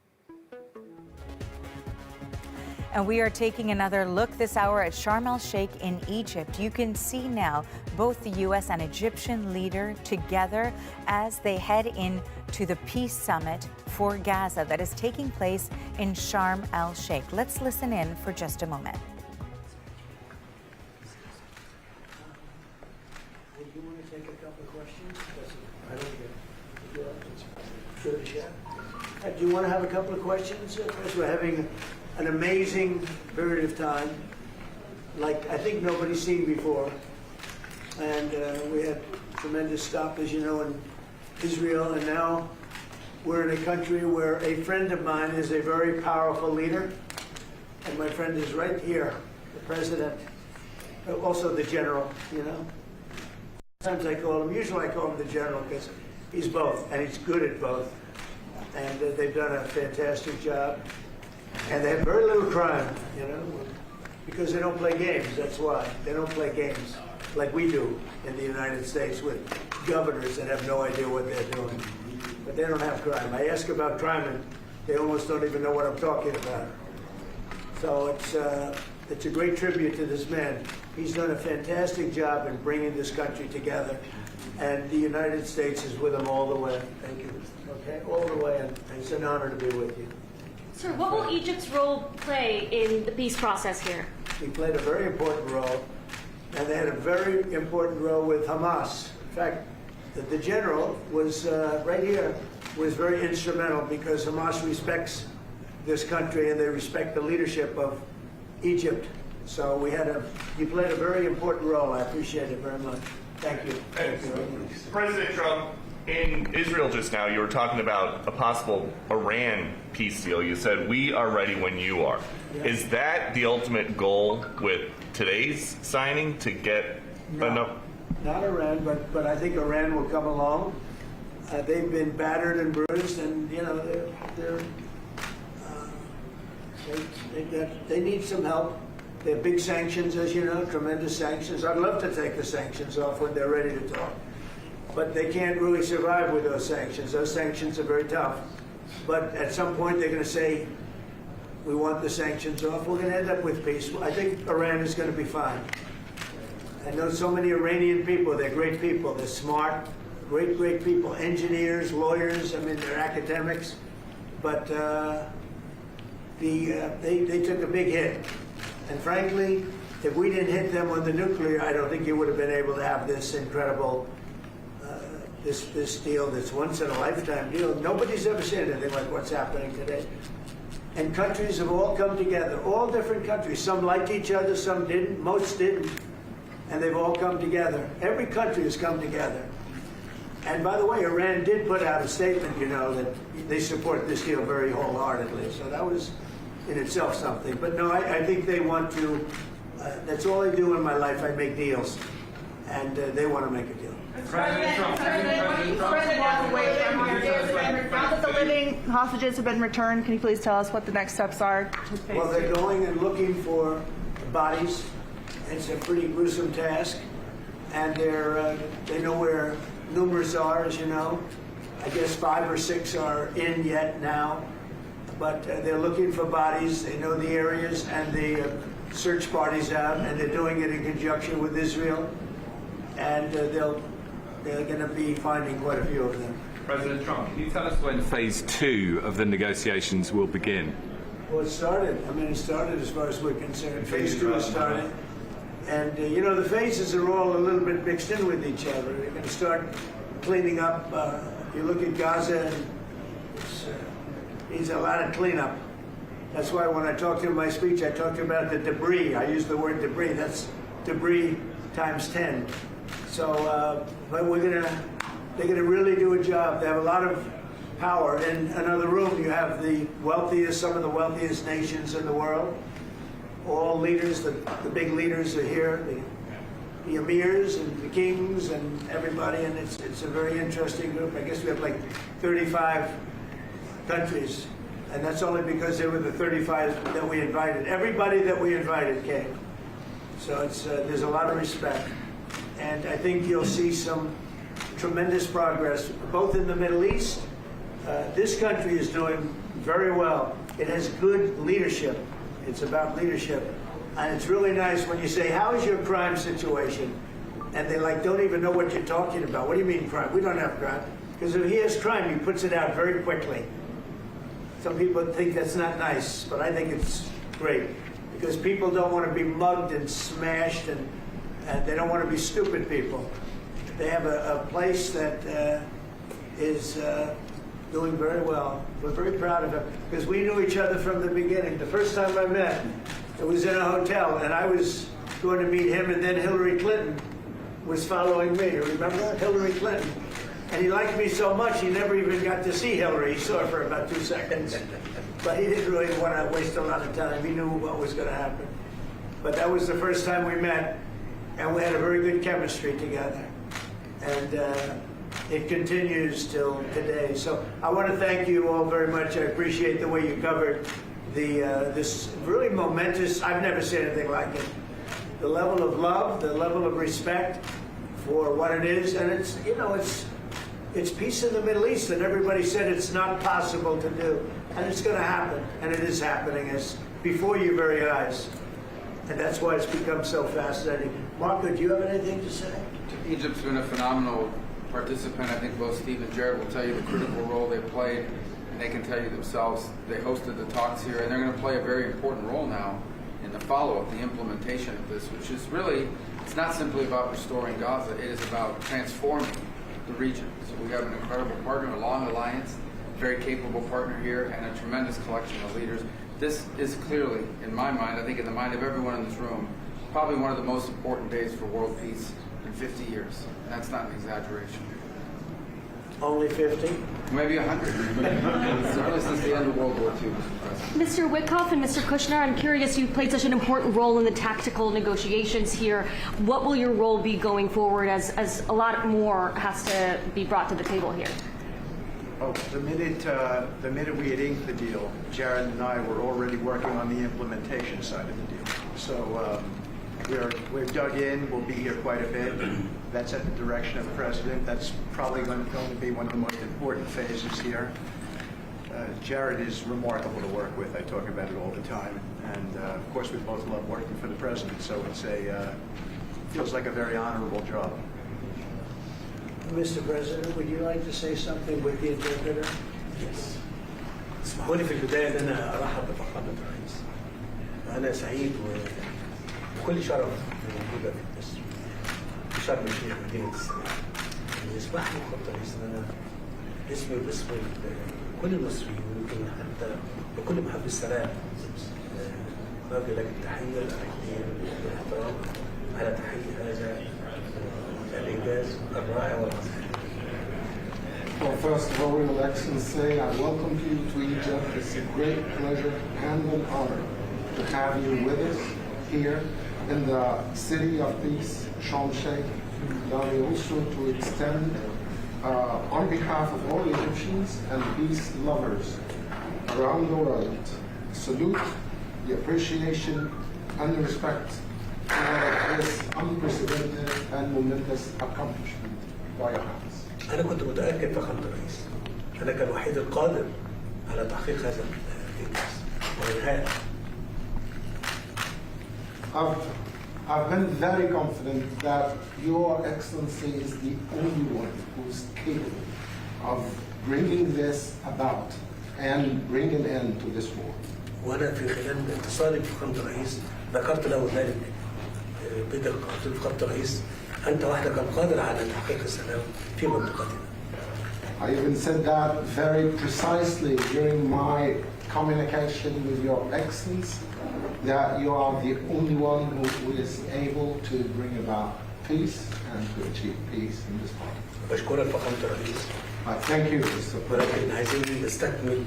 And we are taking another look this hour at Sharm el-Sheikh in Egypt. You can see now both the U.S. and Egyptian leader together as they head in to the peace summit for Gaza that is taking place in Sharm el-Sheikh. Let's listen in for just a moment. Do you want to take a couple of questions? I don't get it. Do you want to have a couple of questions? Because we're having an amazing period of time, like I think nobody's seen before. And we had tremendous stop, as you know, in Israel, and now we're in a country where a friend of mine is a very powerful leader, and my friend is right here, the president, also the general, you know. Sometimes I call him, usually I call him the general because he's both, and he's good at both. And they've done a fantastic job. And they have very little crime, you know, because they don't play games, that's why. They don't play games like we do in the United States with governors that have no idea what they're doing. But they don't have crime. I ask about crime and they almost don't even know what I'm talking about. So it's a great tribute to this man. He's done a fantastic job in bringing this country together, and the United States is with him all the way. Thank you. Okay, all the way, and it's an honor to be with you. Sir, what will Egypt's role play in the peace process here? He played a very important role, and they had a very important role with Hamas. In fact, the general was right here, was very instrumental because Hamas respects this country and they respect the leadership of Egypt. So he played a very important role. I appreciate it very much. Thank you. President Trump, in Israel just now, you were talking about a possible Iran peace deal. You said, we are ready when you are. Yeah. Is that the ultimate goal with today's signing, to get enough? Not Iran, but I think Iran will come along. They've been battered and bruised, and they need some help. They have big sanctions, as you know, tremendous sanctions. I'd love to take the sanctions off when they're ready to talk. But they can't really survive with those sanctions. Those sanctions are very tough. But at some point, they're going to say, we want the sanctions off. We're going to end up with peace. I think Iran is going to be fine. I know so many Iranian people. They're great people. They're smart, great people. Engineers, lawyers. I mean, they're academics. But they took a big hit. And frankly, if we didn't hit them with the nuclear, I don't think you would have been able to have this incredible, this deal, this once-in-a-lifetime deal. Nobody's ever seen anything like what's happening today. And countries have all come together, all different countries. Some liked each other, some didn't, most didn't. And they've all come together. Every country has come together. And by the way, Iran did put out a statement, you know, that they support this deal very wholeheartedly. So that was in itself something. But no, I think they want to, that's all I do in my life. I make deals. And they want to make a deal. President Trump, now that the living hostages have been returned, can you please tell us what the next steps are? Well, they're going and looking for bodies. It's a pretty gruesome task. And they know where numerous are, as you know. I guess 5 or 6 are in yet now. But they're looking for bodies. They know the areas, and the search parties have, and they're doing it in conjunction with Israel. And they're going to be finding quite a few of them. President Trump, can you tell us when phase 2 of the negotiations will begin? Well, it started. I mean, it started as far as we're concerned. Phase 2 has started. And, you know, the phases are all a little bit mixed in with each other. They're going to start cleaning up. If you look at Gaza, it needs a lot of cleanup. That's why when I talked in my speech, I talked about the debris. I used the word debris. That's debris times 10. So, but they're gonna really do a job. They have a lot of power. In another room, you have the wealthiest, some of the wealthiest nations in the world. All leaders, the big leaders are here. The emirs and the kings and everybody, and it's a very interesting group. I guess we have like 35 countries, and that's only because they were the 35 that we invited. Everybody that we invited came. So there's a lot of respect. And I think you'll see some tremendous progress, both in the Middle East. This country is doing very well. It has good leadership. It's about leadership. And it's really nice when you say, how is your crime situation? And they don't even know what you're talking about. What do you mean crime? We don't have crime. Because if he has crime, he puts it out very quickly. Some people think that's not nice, but I think it's great. Because people don't want to be mugged and smashed, and they don't want to be stupid people. They have a place that is doing very well. We're very proud of it, because we knew each other from the beginning. The first time I met, it was in a hotel, and I was going to meet him, and then Hillary Clinton was following me. Remember Hillary Clinton? And he liked me so much, he never even got to see Hillary. He saw her for about 2 seconds. But he didn't really want to waste a lot of time. He knew what was going to happen. But that was the first time we met, and we had a very good chemistry together. And it continues till today. So I want to thank you all very much. I appreciate the way you covered this really momentous, I've never seen anything like it. The level of love, the level of respect for what it is. And it's, you know, it's peace in the Middle East, and everybody said it's not possible to do. And it's going to happen, and it is happening. It's before your very eyes. And that's why it's become so fascinating. Marco, do you have anything to say? Egypt's been a phenomenal participant. I think both Steve and Jared will tell you the critical role they played, and they can tell you themselves. They hosted the talks here, and they're going to play a very important role now in the follow-up, the implementation of this, which is really, it's not simply about restoring Gaza. It is about transforming the region. So we have an incredible partner, a long alliance, very capable partner here, and a tremendous collection of leaders. This is clearly, in my mind, I think in the mind of everyone in this room, probably one of the most important days for world peace in 50 years. That's not an exaggeration. Only 50? Maybe 100. Certainly since the end of World War II, Mr. President. Mr. Witkoff and Mr. Kushner, I'm curious, you played such an important role in the tactical negotiations here. What will your role be going forward as a lot more has to be brought to the table here? Oh, the minute we had inked the deal, Jared and I were already working on the implementation side of the deal. So we've dug in. We'll be here quite a bit. That's at the direction of the president. That's probably going to be one of the most important phases here. Jared is remarkable to work with. I talk about it all the time. And of course, we both love working for the president. So it's feels like a very honorable job. Mr. President, would you like to say something with the interpreter? Yes. اسمحوا لي في البداية أن أنا أرحب بفخامة الرئيس. أنا سعيد وكل شرف موجودة في مصر. في شرم الشيخ مدينة السلام. يسمح لي فخامة الرئيس أن أنا اسمي واسم كل المصريين ويمكن حتى بكل محب السلام نرجو لك التحية الأخيرة والاحترام على تحية هذا الإنجاز الرائع والعظيم. Well, first of all, Your Excellency, I welcome you to Egypt. It's a great pleasure and an honor to have you with us here in the city of peace, Sharm el-Sheikh. Allow me also to extend, on behalf of all Egyptians and peace lovers around the world, salute, the appreciation, and the respect for this unprecedented and momentous accomplishment by your Highness. أنا كنت متأكد فخامة الرئيس أنا كان الوحيد القادر على تحقيق هذا الإنجاز وإنهائه. I've been very confident that Your Excellency is the only one who's capable of bringing this about and bringing an end to this war. وأنا في خلال اتصالي بفخامة الرئيس ذكرت له ذلك بدقة. قلت له فخامة الرئيس أنت وحدك القادر على تحقيق السلام في منطقتنا. I even said that very precisely during my communication with Your Excellency, that you are the only one who is able to bring about peace and to achieve peace in this part. بشكرك فخامة الرئيس. I thank you, Mr. President. ولكن عايزين نستكمل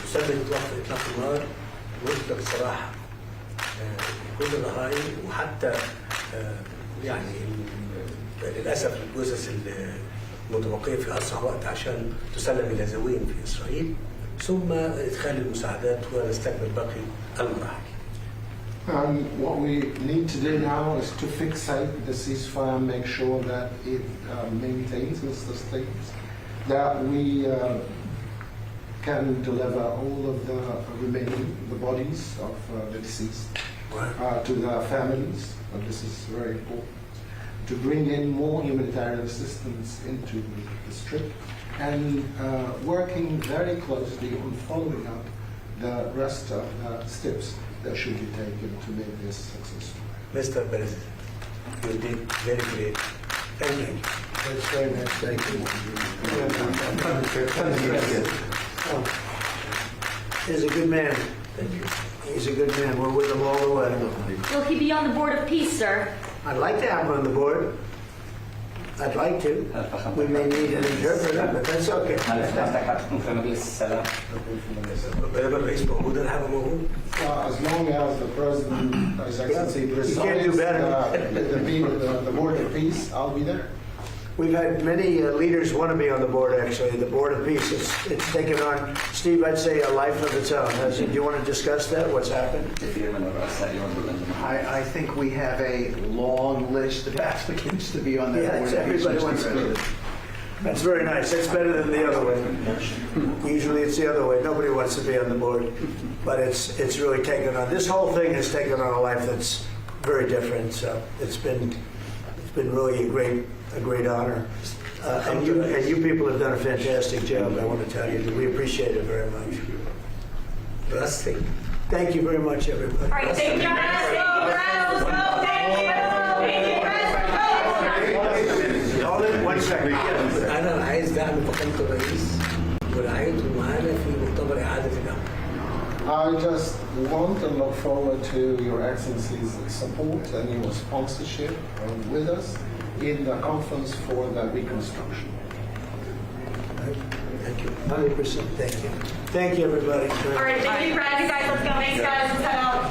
مسابقة وقف إطلاق النار وفق بصراحة كل الرهائن وحتى يعني للأسف الجثث المتبقية في أسرع وقت عشان تسلم إلى ذويهم في إسرائيل ثم إدخال المساعدات ونستكمل باقي المراحل. What we need to do now is to fixate the ceasefire, make sure that it maintains, Mr. Stevens, that we can deliver all of the remaining, the bodies of the deceased to their families. And this is very important. To bring in more humanitarian assistance into the Strip and working very closely on following up the rest of the steps that should be taken to make this successful. Mr. President, you did very great. Thank you. That's very nice. Thank you. He's a good man. Thank you. He's a good man. We're with him all the way. Will he be on the Board of Peace, sir? I'd like to have him on the board. I'd like to. We may need an interpreter, but that's okay. As long as the President, His Excellency, presides the Board of Peace, I'll be there. We've had many leaders want to be on the board, actually. The Board of Peace, it's taken on, Steve, I'd say a life of its own. Do you want to discuss that? What's happened? I think we have a long list of applicants to be on that board. Yeah, everybody wants to be. That's very nice. That's better than the other way. Usually it's the other way. Nobody wants to be on the board. But it's really taken on, this whole thing has taken on a life that's very different. So it's been really a great honor. And you people have done a fantastic job. I want to tell you that we appreciate it very much. Thank you very much, everybody. All right, thank you, guys. Hold it 1 second. أنا عايز دعم فخامة الرئيس ورعايته معانا في مؤتمر إعادة الأمن. I just want to look forward to Your Excellency's support and your sponsorship with us in the Conference for the Reconstruction. Thank you. 100%. Thank you. Thank you, everybody. All right, thank you, Brad. You guys, let's go. Thanks, guys. Let's head out.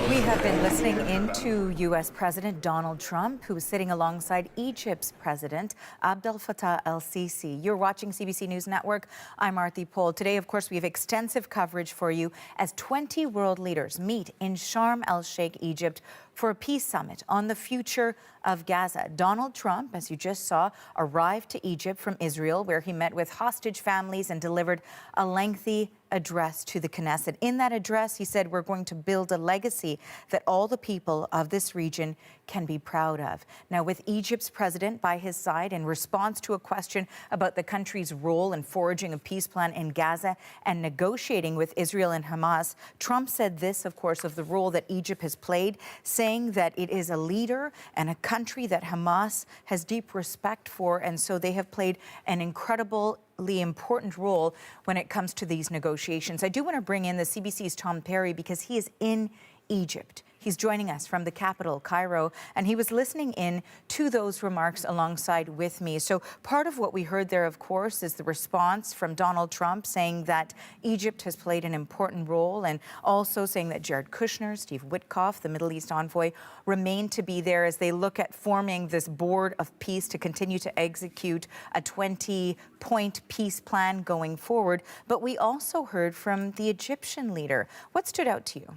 We have been listening into U.S. President Donald Trump, who is sitting alongside Egypt's President Abdel Fattah el-Sisi. You're watching CBC News Network. I'm Arthi Pol. Today, of course, we have extensive coverage for you as 20 world leaders meet in Sharm el-Sheikh, Egypt, for a peace summit on the future of Gaza. Donald Trump, as you just saw, arrived to Egypt from Israel, where he met with hostage families and delivered a lengthy address to the Knesset. In that address, he said, we're going to build a legacy that all the people of this region can be proud of. Now, with Egypt's president by his side, in response to a question about the country's role in forging a peace plan in Gaza and negotiating with Israel and Hamas, Trump said this, of course, of the role that Egypt has played, saying that it is a leader and a country that Hamas has deep respect for, and so they have played an incredibly important role when it comes to these negotiations. I do want to bring in the CBC's Tom Perry because he is in Egypt. He's joining us from the capital, Cairo, and he was listening in to those remarks alongside with me. So part of what we heard there, of course, is the response from Donald Trump saying that Egypt has played an important role, and also saying that Jared Kushner, Steve Witkoff, the Middle East envoy, remain to be there as they look at forming this board of peace to continue to execute a 20-point peace plan going forward. But we also heard from the Egyptian leader. What stood out to you?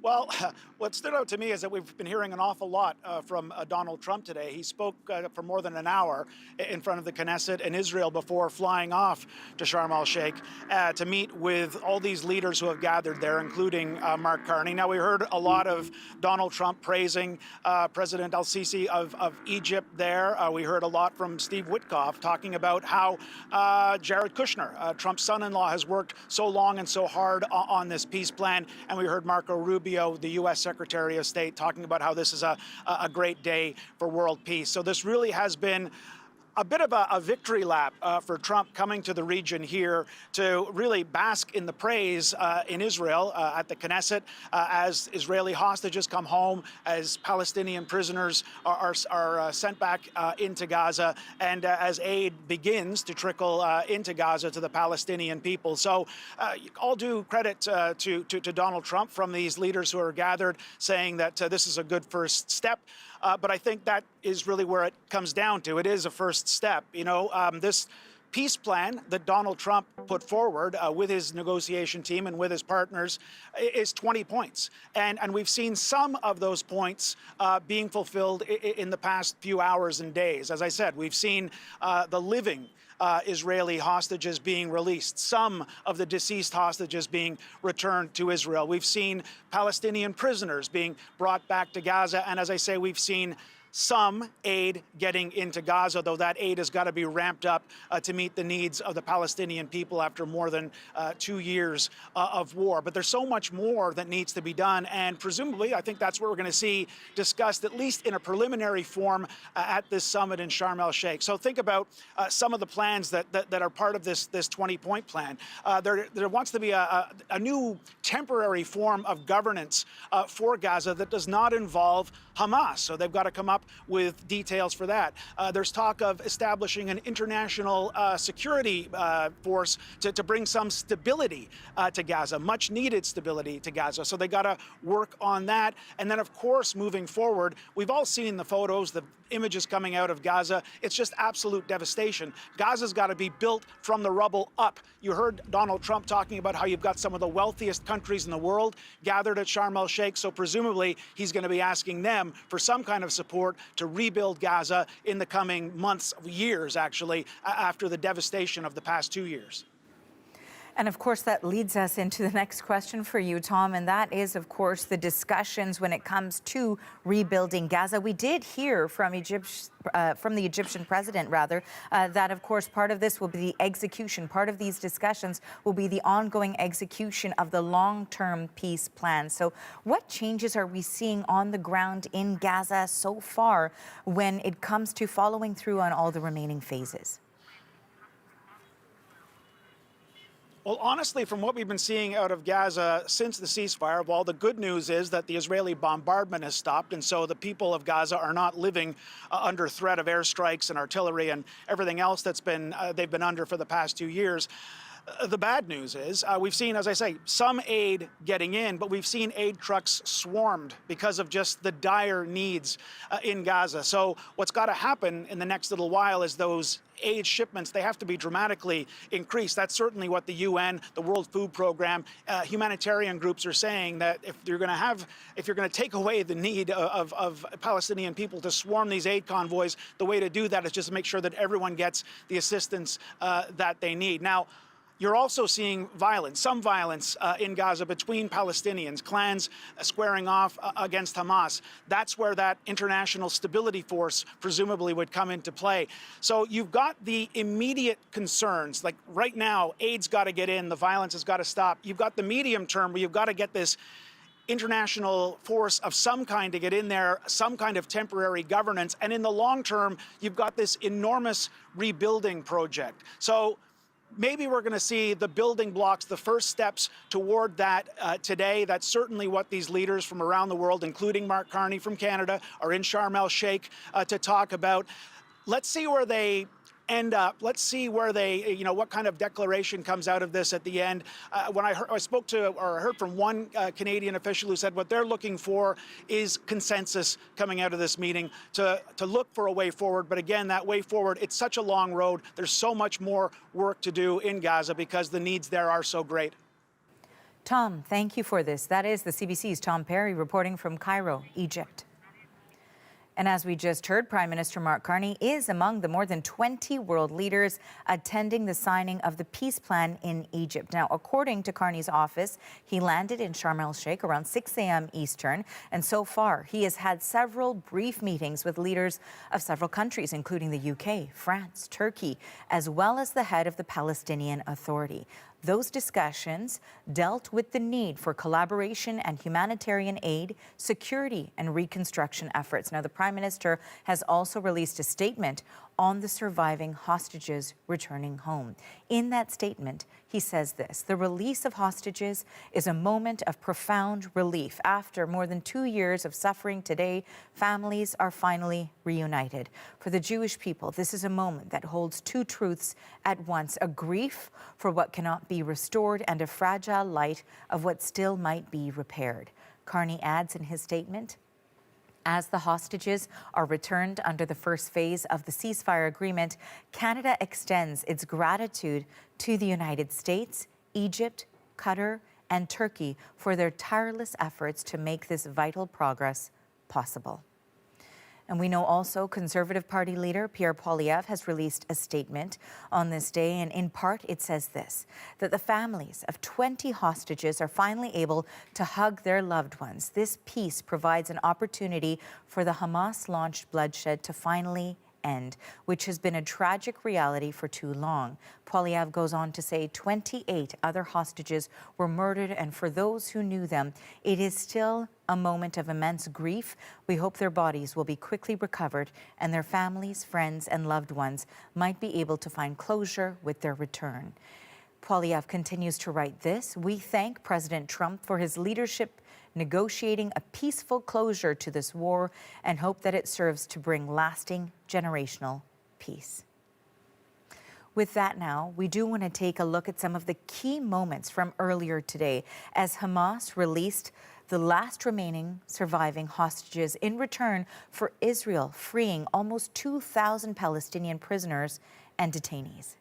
Well, what stood out to me is that we've been hearing an awful lot from Donald Trump today. He spoke for more than an hour in front of the Knesset in Israel before flying off to Sharm el-Sheikh to meet with all these leaders who have gathered there, including Mark Carney. Now, we heard a lot of Donald Trump praising President el-Sisi of Egypt there. We heard a lot from Steve Witkoff talking about how Jared Kushner, Trump's son-in-law, has worked so long and so hard on this peace plan. And we heard Marco Rubio, the U.S. Secretary of State, talking about how this is a great day for world peace. So this really has been a bit of a victory lap for Trump coming to the region here to really bask in the praise in Israel at the Knesset as Israeli hostages come home, as Palestinian prisoners are sent back into Gaza, and as aid begins to trickle into Gaza to the Palestinian people. So all due credit to Donald Trump from these leaders who are gathered, saying that this is a good first step. But I think that is really where it comes down to. It is a first step. You know, this peace plan that Donald Trump put forward with his negotiation team and with his partners is 20 points. And we've seen some of those points being fulfilled in the past few hours and days. As I said, we've seen the living Israeli hostages being released, some of the deceased hostages being returned to Israel. We've seen Palestinian prisoners being brought back to Gaza. And as I say, we've seen some aid getting into Gaza, though that aid has got to be ramped up to meet the needs of the Palestinian people after more than 2 years of war. But there's so much more that needs to be done, and presumably, I think that's what we're going to see discussed, at least in a preliminary form, at this summit in Sharm el-Sheikh. So think about some of the plans that are part of this 20-point plan. There wants to be a new temporary form of governance for Gaza that does not involve Hamas. So they've got to come up with details for that. There's talk of establishing an international security force to bring some stability to Gaza, much needed stability to Gaza. So they got to work on that. And then, of course, moving forward, we've all seen the photos, the images coming out of Gaza. It's just absolute devastation. Gaza's got to be built from the rubble up. You heard Donald Trump talking about how you've got some of the wealthiest countries in the world gathered at Sharm el-Sheikh. So presumably he's going to be asking them for some kind of support to rebuild Gaza in the coming months, years, actually, after the devastation of the past 2 years. And of course, that leads us into the next question for you, Tom, and that is, of course, the discussions when it comes to rebuilding Gaza. We did hear from the Egyptian president, that, of course, part of this will be the execution. Part of these discussions will be the ongoing execution of the long-term peace plan. So what changes are we seeing on the ground in Gaza so far when it comes to following through on all the remaining phases? Well, honestly, from what we've been seeing out of Gaza since the ceasefire, well, the good news is that the Israeli bombardment has stopped, and so the people of Gaza are not living under threat of airstrikes and artillery and everything else that's been they've been under for the past 2 years. The bad news is we've seen, as I say, some aid getting in, but we've seen aid trucks swarmed because of just the dire needs in Gaza. So what's got to happen in the next little while is those aid shipments, they have to be dramatically increased. That's certainly what the UN, the World Food Program, humanitarian groups are saying, that if you're going to take away the need of Palestinian people to swarm these aid convoys, the way to do that is just to make sure that everyone gets the assistance that they need. Now, you're also seeing violence, some violence in Gaza between Palestinians, clans squaring off against Hamas. That's where that international stability force presumably would come into play. So you've got the immediate concerns, like right now, aid's got to get in, the violence has got to stop. You've got the medium term where you've got to get this international force of some kind to get in there, some kind of temporary governance. And in the long term, you've got this enormous rebuilding project. So maybe we're going to see the building blocks, the first steps toward that today. That's certainly what these leaders from around the world, including Mark Carney from Canada, are in Sharm el-Sheikh to talk about. Let's see where they end up. Let's see where they, what kind of declaration comes out of this at the end. When I heard from one Canadian official who said what they're looking for is consensus coming out of this meeting to look for a way forward. But again, that way forward, it's such a long road. There's so much more work to do in Gaza because the needs there are so great. Tom, thank you for this. That is the CBC's Tom Perry reporting from Cairo, Egypt. And as we just heard, Prime Minister Mark Carney is among the more than 20 world leaders attending the signing of the peace plan in Egypt. Now, according to Carney's office, he landed in Sharm el-Sheikh around 6 a.m. Eastern. And so far, he has had several brief meetings with leaders of several countries, including the UK, France, Turkey, as well as the head of the Palestinian Authority. Those discussions dealt with the need for collaboration and humanitarian aid, security and reconstruction efforts. Now, the Prime Minister has also released a statement on the surviving hostages returning home. In that statement, he says this: the release of hostages is a moment of profound relief. After more than 2 years of suffering today, families are finally reunited. For the Jewish people, this is a moment that holds two truths at once: a grief for what cannot be restored and a fragile light of what still might be repaired. Carney adds in his statement, as the hostages are returned under the first phase of the ceasefire agreement, Canada extends its gratitude to the United States, Egypt, Qatar, and Turkey for their tireless efforts to make this vital progress possible. And we know also Conservative Party leader Pierre Poilievre has released a statement on this day, and in part it says this: that the families of 20 hostages are finally able to hug their loved ones. This peace provides an opportunity for the Hamas-launched bloodshed to finally end, which has been a tragic reality for too long. Poilievre goes on to say 28 other hostages were murdered, and for those who knew them, it is still a moment of immense grief. We hope their bodies will be quickly recovered and their families, friends, and loved ones might be able to find closure with their return. Poilievre continues to write this: we thank President Trump for his leadership negotiating a peaceful closure to this war and hope that it serves to bring lasting generational peace. With that now, we do want to take a look at some of the key moments from earlier today as Hamas released the last remaining surviving hostages in return for Israel freeing almost 2,000 Palestinian prisoners and detainees.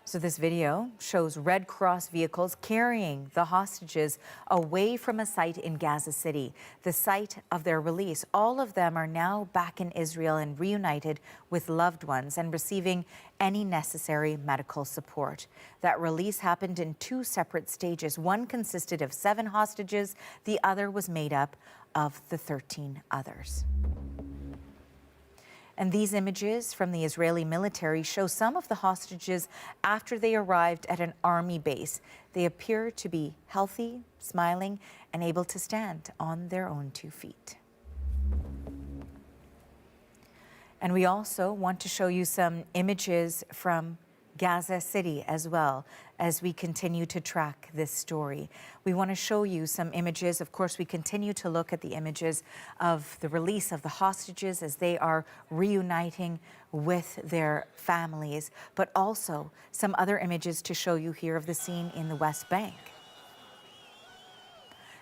So this video shows Red Cross vehicles carrying the hostages away from a site in Gaza City, the site of their release. All of them are now back in Israel and reunited with loved ones and receiving any necessary medical support. That release happened in two separate stages. One consisted of 7 hostages. The other was made up of the 13 others. And these images from the Israeli military show some of the hostages after they arrived at an army base. They appear to be healthy, smiling, and able to stand on their own 2 feet. And we also want to show you some images from Gaza City as well as we continue to track this story. We want to show you some images. Of course, we continue to look at the images of the release of the hostages as they are reuniting with their families, but also some other images to show you here of the scene in the West Bank.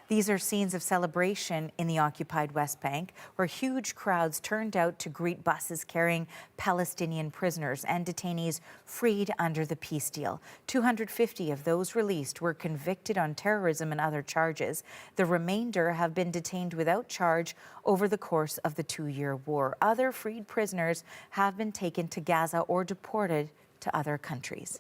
These are scenes of celebration in the occupied West Bank, where huge crowds turned out to greet buses carrying Palestinian prisoners and detainees freed under the peace deal. 250 of those released were convicted on terrorism and other charges. The remainder have been detained without charge over the course of the 2-year war. Other freed prisoners have been taken to Gaza or deported to other countries.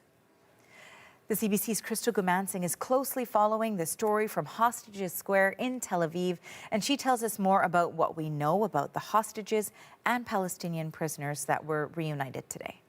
The CBC's Crystal Gumansing is closely following the story from Hostages Square in Tel Aviv, and she tells us more about what we know about the hostages and Palestinian prisoners that were reunited today.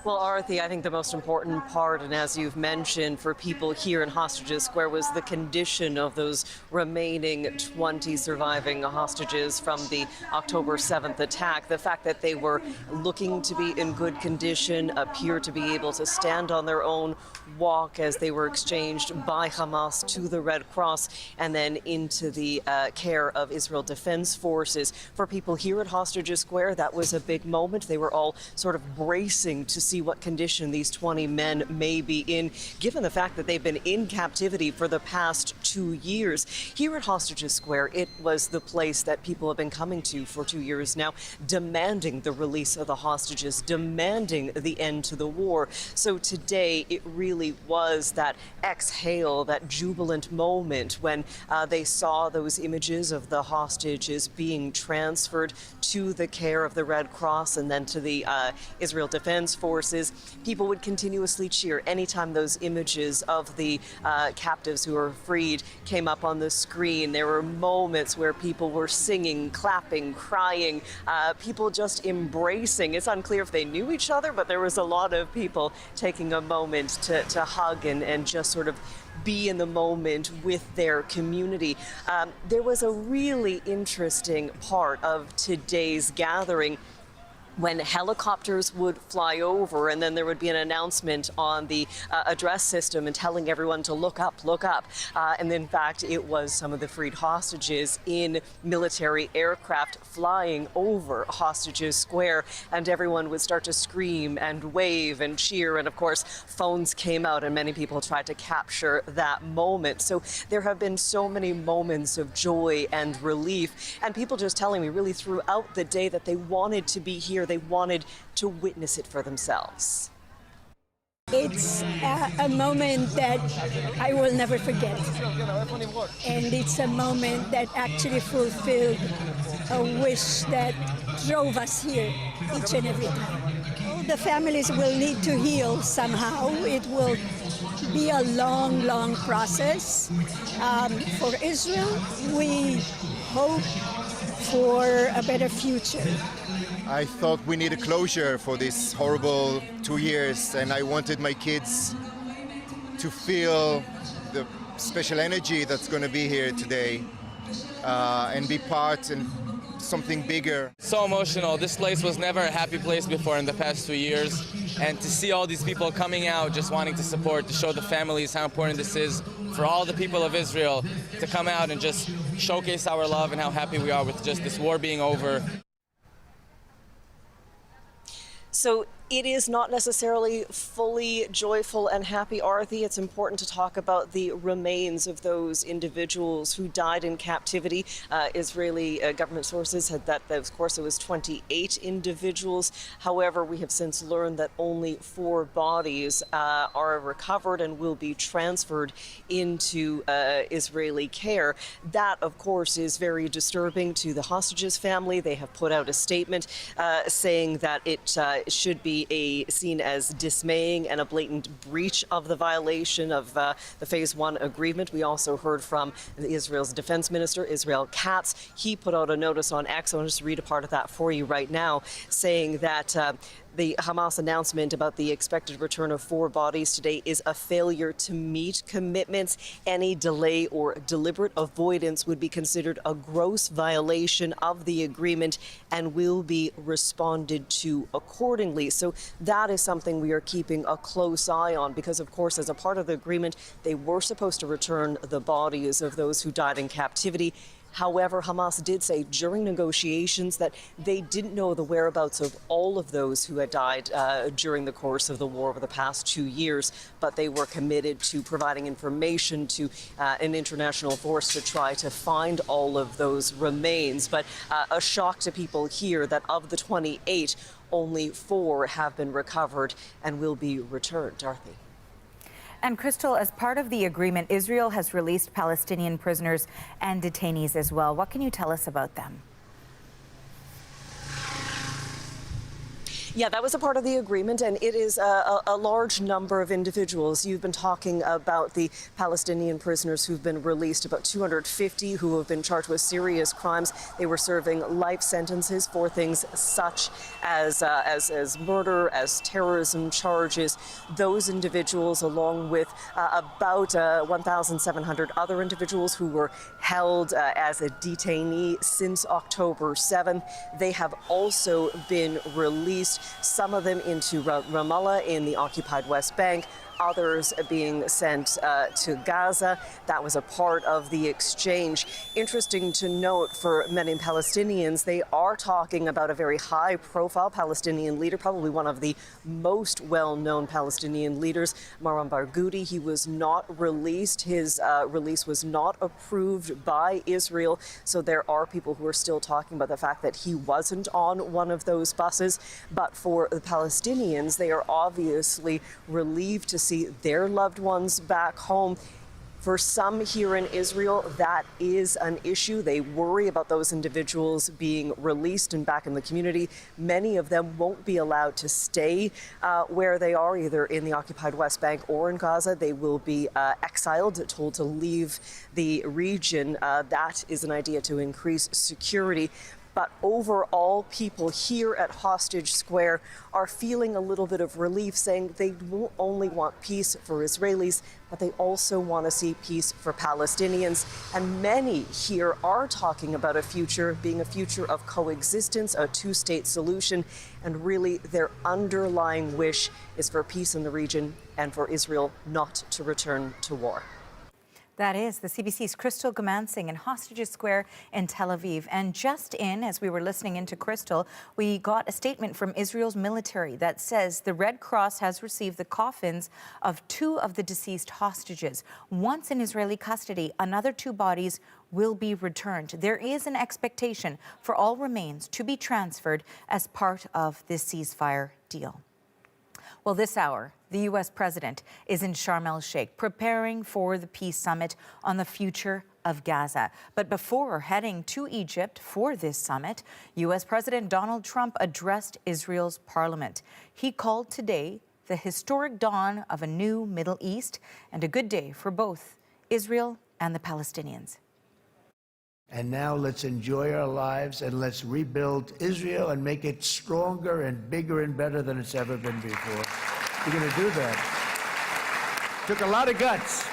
Well, Arthi, I think the most important part, and as you've mentioned, for people here in Hostages Square was the condition of those remaining 20 surviving hostages from the October 7th attack. The fact that they were looking to be in good condition, appear to be able to stand on their own, walk as they were exchanged by Hamas to the Red Cross and then into the care of Israel Defense Forces. For people here at Hostages Square, that was a big moment. They were all sort of bracing to see what condition these 20 men may be in, given the fact that they've been in captivity for the past 2 years. Here at Hostages Square, it was the place that people have been coming to for 2 years now, demanding the release of the hostages, demanding the end to the war. So today, it really was that exhale, that jubilant moment when they saw those images of the hostages being transferred to the care of the Red Cross and then to the Israel Defense Forces. People would continuously cheer anytime those images of the captives who were freed came up on the screen. There were moments where people were singing, clapping, crying, people just embracing. It's unclear if they knew each other, but there was a lot of people taking a moment to hug and just sort of be in the moment with their community. There was a really interesting part of today's gathering when helicopters would fly over and then there would be an announcement on the address system and telling everyone to look up, look up. And in fact, it was some of the freed hostages in military aircraft flying over Hostages Square, and everyone would start to scream and wave and cheer. And of course, phones came out and many people tried to capture that moment. So there have been so many moments of joy and relief, and people just telling me really throughout the day that they wanted to be here. They wanted to witness it for themselves. It's a moment that I will never forget. And it's a moment that actually fulfilled a wish that drove us here each and every time. The families will need to heal somehow. It will be a long, long process. For Israel, we hope for a better future. I thought we needed closure for this horrible 2 years, and I wanted my kids to feel the special energy that's going to be here today and be part in something bigger. So emotional. This place was never a happy place before in the past 2 years, and to see all these people coming out just wanting to support, to show the families how important this is for all the people of Israel to come out and just showcase our love and how happy we are with just this war being over. So it is not necessarily fully joyful and happy, Arthi. It's important to talk about the remains of those individuals who died in captivity. Israeli government sources said that, of course, it was 28 individuals. However, we have since learned that only 4 bodies are recovered and will be transferred into Israeli care. That, of course, is very disturbing to the hostages' family. They have put out a statement saying that it should be seen as dismaying and a blatant breach of the violation of the Phase 1 agreement. We also heard from Israel's defense minister, Israel Katz. He put out a notice on X. I want to just read a part of that for you right now, saying that The Hamas announcement about the expected return of 4 bodies today is a failure to meet commitments. Any delay or deliberate avoidance would be considered a gross violation of the agreement and will be responded to accordingly. So that is something we are keeping a close eye on because, of course, as a part of the agreement, they were supposed to return the bodies of those who died in captivity. However, Hamas did say during negotiations that they didn't know the whereabouts of all of those who had died during the course of the war over the past 2 years, but they were committed to providing information to an international force to try to find all of those remains. But a shock to people here that of the 28, only 4 have been recovered and will be returned. Dorothy. And Crystal, as part of the agreement, Israel has released Palestinian prisoners and detainees as well. What can you tell us about them? Yeah, that was a part of the agreement, and it is a large number of individuals. You've been talking about the Palestinian prisoners who've been released, about 250 who have been charged with serious crimes. They were serving life sentences for things such as murder, as terrorism charges. Those individuals, along with about 1,700 other individuals who were held as a detainee since October 7th, they have also been released. Some of them into Ramallah in the occupied West Bank, others being sent to Gaza. That was a part of the exchange. Interesting to note for many Palestinians, they are talking about a very high-profile Palestinian leader, probably one of the most well-known Palestinian leaders, Marwan Barghouti. He was not released. His release was not approved by Israel. So there are people who are still talking about the fact that he wasn't on one of those buses. But for the Palestinians, they are obviously relieved to see their loved ones back home. For some here in Israel, that is an issue. They worry about those individuals being released and back in the community. Many of them won't be allowed to stay where they are, either in the occupied West Bank or in Gaza. They will be exiled, told to leave the region. That is an idea to increase security. But overall, people here at Hostage Square are feeling a little bit of relief, saying they won't only want peace for Israelis, but they also want to see peace for Palestinians. And many here are talking about a future being a future of coexistence, a two-state solution. And really, their underlying wish is for peace in the region and for Israel not to return to war. That is the CBC's Crystal Gamansing in Hostages Square in Tel Aviv. And just in, as we were listening into Crystal, we got a statement from Israel's military that says the Red Cross has received the coffins of 2 of the deceased hostages. Once in Israeli custody, another 2 bodies will be returned. There is an expectation for all remains to be transferred as part of this ceasefire deal. Well, this hour, the U.S. president is in Sharm el-Sheikh preparing for the peace summit on the future of Gaza. But before heading to Egypt for this summit, U.S. President Donald Trump addressed Israel's parliament. He called today the historic dawn of a new Middle East and a good day for both Israel and the Palestinians. And now let's enjoy our lives and let's rebuild Israel and make it stronger and bigger and better than it's ever been before. We're going to do that. Took a lot of guts.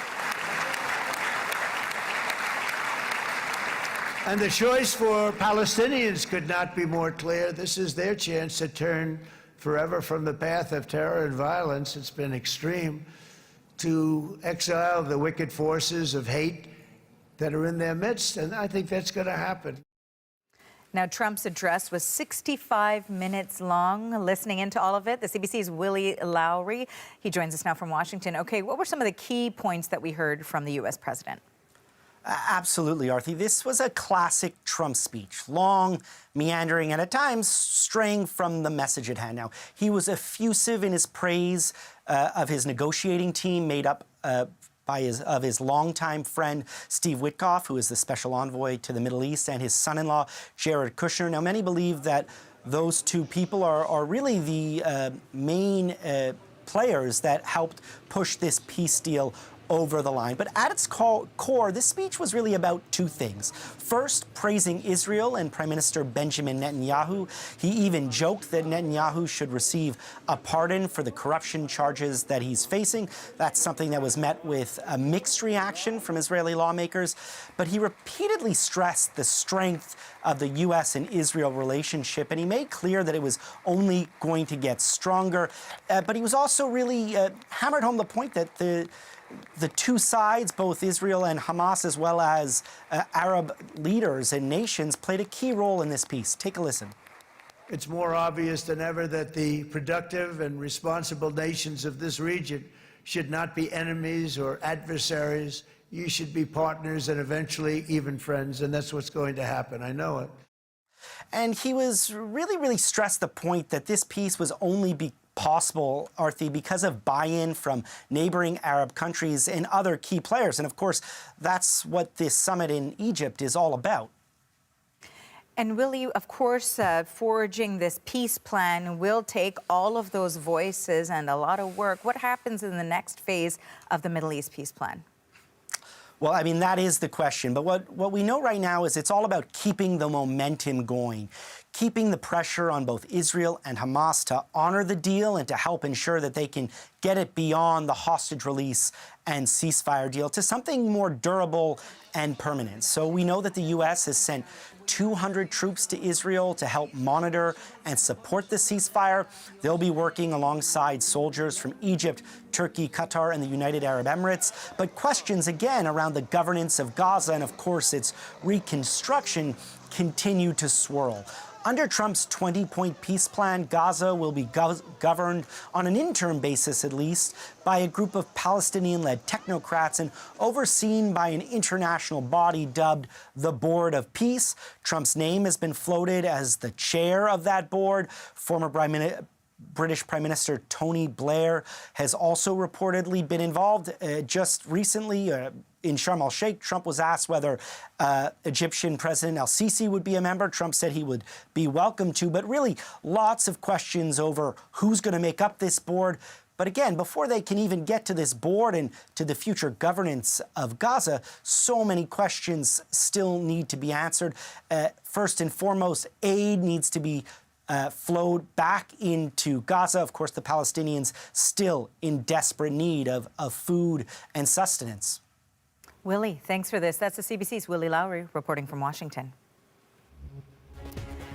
And the choice for Palestinians could not be more clear. This is their chance to turn forever from the path of terror and violence. It's been extreme, to exile the wicked forces of hate that are in their midst, and I think that's going to happen. Now, Trump's address was 65 minutes long. Listening into all of it, the CBC's Willie Lowry. He joins us now from Washington. Okay, what were some of the key points that we heard from the U.S. president? Absolutely, Arthi. This was a classic Trump speech. Long, meandering, and at times straying from the message at hand. Now, he was effusive in his praise of his negotiating team made up of his longtime friend, Steve Witkoff, who is the special envoy to the Middle East, and his son-in-law, Jared Kushner. Now, many believe that those 2 people are really the main players that helped push this peace deal over the line. But at its core, this speech was really about two things. First, praising Israel and Prime Minister Benjamin Netanyahu. He even joked that Netanyahu should receive a pardon for the corruption charges that he's facing. That's something that was met with a mixed reaction from Israeli lawmakers. But he repeatedly stressed the strength of the U.S. and Israel relationship, and he made clear that it was only going to get stronger. But he was also really hammered home the point that the two sides, both Israel and Hamas, as well as Arab leaders and nations, played a key role in this peace. Take a listen. It's more obvious than ever that the productive and responsible nations of this region should not be enemies or adversaries. You should be partners and eventually even friends, and that's what's going to happen. I know it. And he was really stressed the point that this peace was only possible, Arthi, because of buy-in from neighboring Arab countries and other key players. And of course, that's what this summit in Egypt is all about. And will you, of course, forging this peace plan will take all of those voices and a lot of work. What happens in the next phase of the Middle East peace plan? Well, I mean, that is the question. But what we know right now is it's all about keeping the momentum going, keeping the pressure on both Israel and Hamas to honor the deal and to help ensure that they can get it beyond the hostage release and ceasefire deal to something more durable and permanent. So we know that the U.S. has sent 200 troops to Israel to help monitor and support the ceasefire. They'll be working alongside soldiers from Egypt, Turkey, Qatar, and the United Arab Emirates. But questions again around the governance of Gaza and, of course, its reconstruction continue to swirl. Under Trump's 20-point peace plan, Gaza will be governed on an interim basis, at least, by a group of Palestinian-led technocrats and overseen by an international body dubbed the Board of Peace. Trump's name has been floated as the chair of that board. Former British Prime Minister Tony Blair has also reportedly been involved. Just recently, in Sharm el-Sheikh, Trump was asked whether Egyptian President al-Sisi would be a member. Trump said he would be welcome to, but really lots of questions over who's going to make up this board. But again, before they can even get to this board and to the future governance of Gaza, so many questions still need to be answered. First and foremost, aid needs to be flowed back into Gaza. Of course, the Palestinians still in desperate need of food and sustenance. Willie, thanks for this. That's the CBC's Willie Lowry reporting from Washington.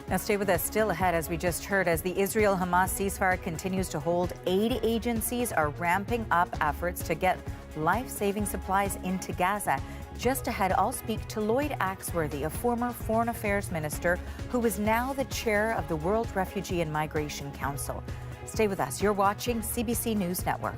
Now stay with us. Still ahead, as we just heard, as the Israel-Hamas ceasefire continues to hold, aid agencies are ramping up efforts to get life-saving supplies into Gaza. Just ahead, I'll speak to Lloyd Axworthy, a former Foreign Affairs Minister who is now the chair of the World Refugee and Migration Council. Stay with us. You're watching CBC News Network.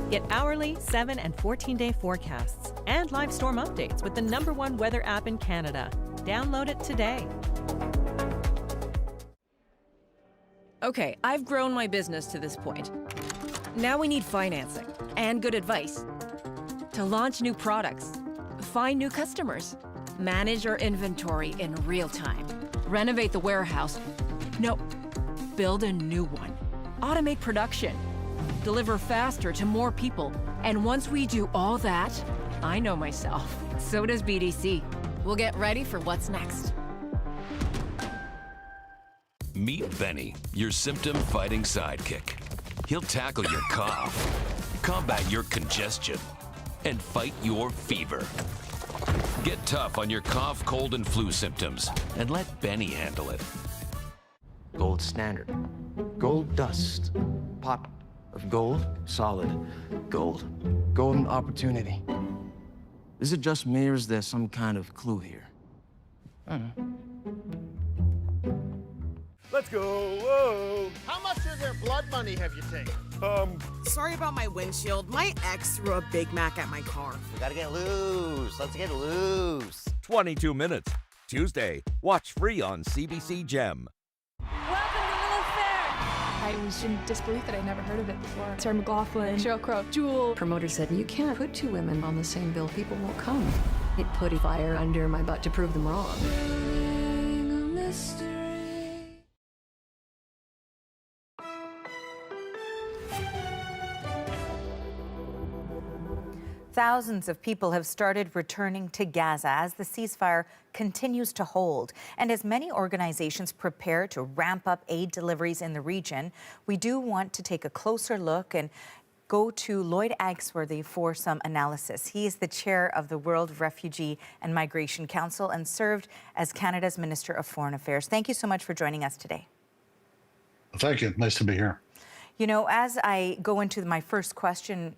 Get hourly, 7- and 14-day forecasts and live storm updates with the #1 weather app in Canada. Download it today. Okay, I've grown my business to this point. Now we need financing and good advice to launch new products, find new customers, manage our inventory in real time, renovate the warehouse. No, build a new one, automate production, deliver faster to more people. And once we do all that, I know myself. So does BDC. We'll get ready for what's next. Meet Benny, your symptom-fighting sidekick. He'll tackle your cough, combat your congestion, and fight your fever. Get tough on your cough, cold, and flu symptoms, and let Benny handle it. Gold standard. Gold dust. Pot of gold. Solid gold. Golden opportunity. Is it just me, or is there some kind of clue here? I don't know. Let's go. Whoa. How much of their blood money have you taken? Sorry about my windshield. My ex threw a Big Mac at my car. We gotta get loose. Let's get loose. 22 minutes. Tuesday. Watch free on CBC Gem. I was in disbelief that I'd never heard of it before. Sarah McLachlan, Sheryl Crow, Jewel. Promoter said, you can't put two women on the same bill. People won't come. It put a fire under my butt to prove them wrong. Thousands of people have started returning to Gaza as the ceasefire continues to hold. And as many organizations prepare to ramp up aid deliveries in the region, we do want to take a closer look and go to Lloyd Agsworthy for some analysis. He is the chair of the World Refugee and Migration Council and served as Canada's Minister of Foreign Affairs. Thank you so much for joining us today. Thank you. Nice to be here. You know, as I go into my first question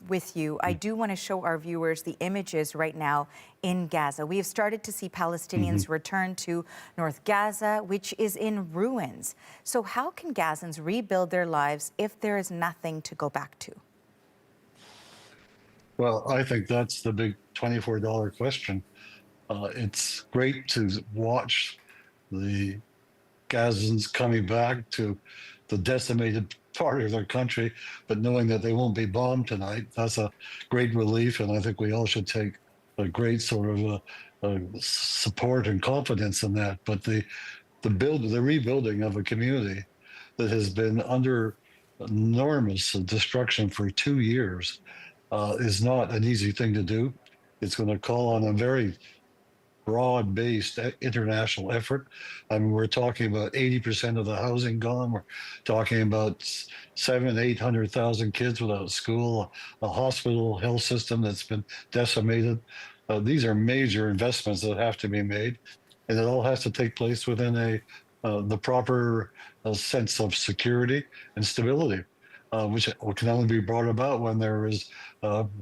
with you, I do want to show our viewers the images right now in Gaza. We have started to see Palestinians return to North Gaza, which is in ruins. So how can Gazans rebuild their lives if there is nothing to go back to? Well, I think that's the big $24 question. It's great to watch the Gazans coming back to the decimated part of their country, but knowing that they won't be bombed tonight, that's a great relief, and I think we all should take a great sort of support and confidence in that. But the rebuilding of a community that has been under enormous destruction for 2 years is not an easy thing to do. It's going to call on a very broad-based international effort. I mean, we're talking about 80% of the housing gone. We're talking about 800,000 kids without school, a hospital health system that's been decimated. These are major investments that have to be made, and it all has to take place within the proper sense of security and stability, which can only be brought about when there is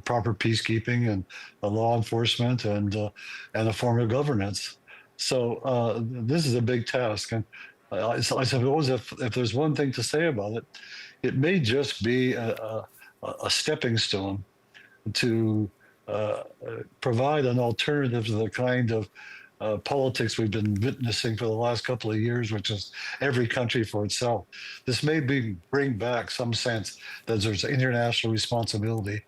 proper peacekeeping and law enforcement and a form of governance. So this is a big task. And I suppose if there's one thing to say about it, it may just be a stepping stone to provide an alternative to the kind of politics we've been witnessing for the last couple of years, which is every country for itself. This may bring back some sense that there's international responsibility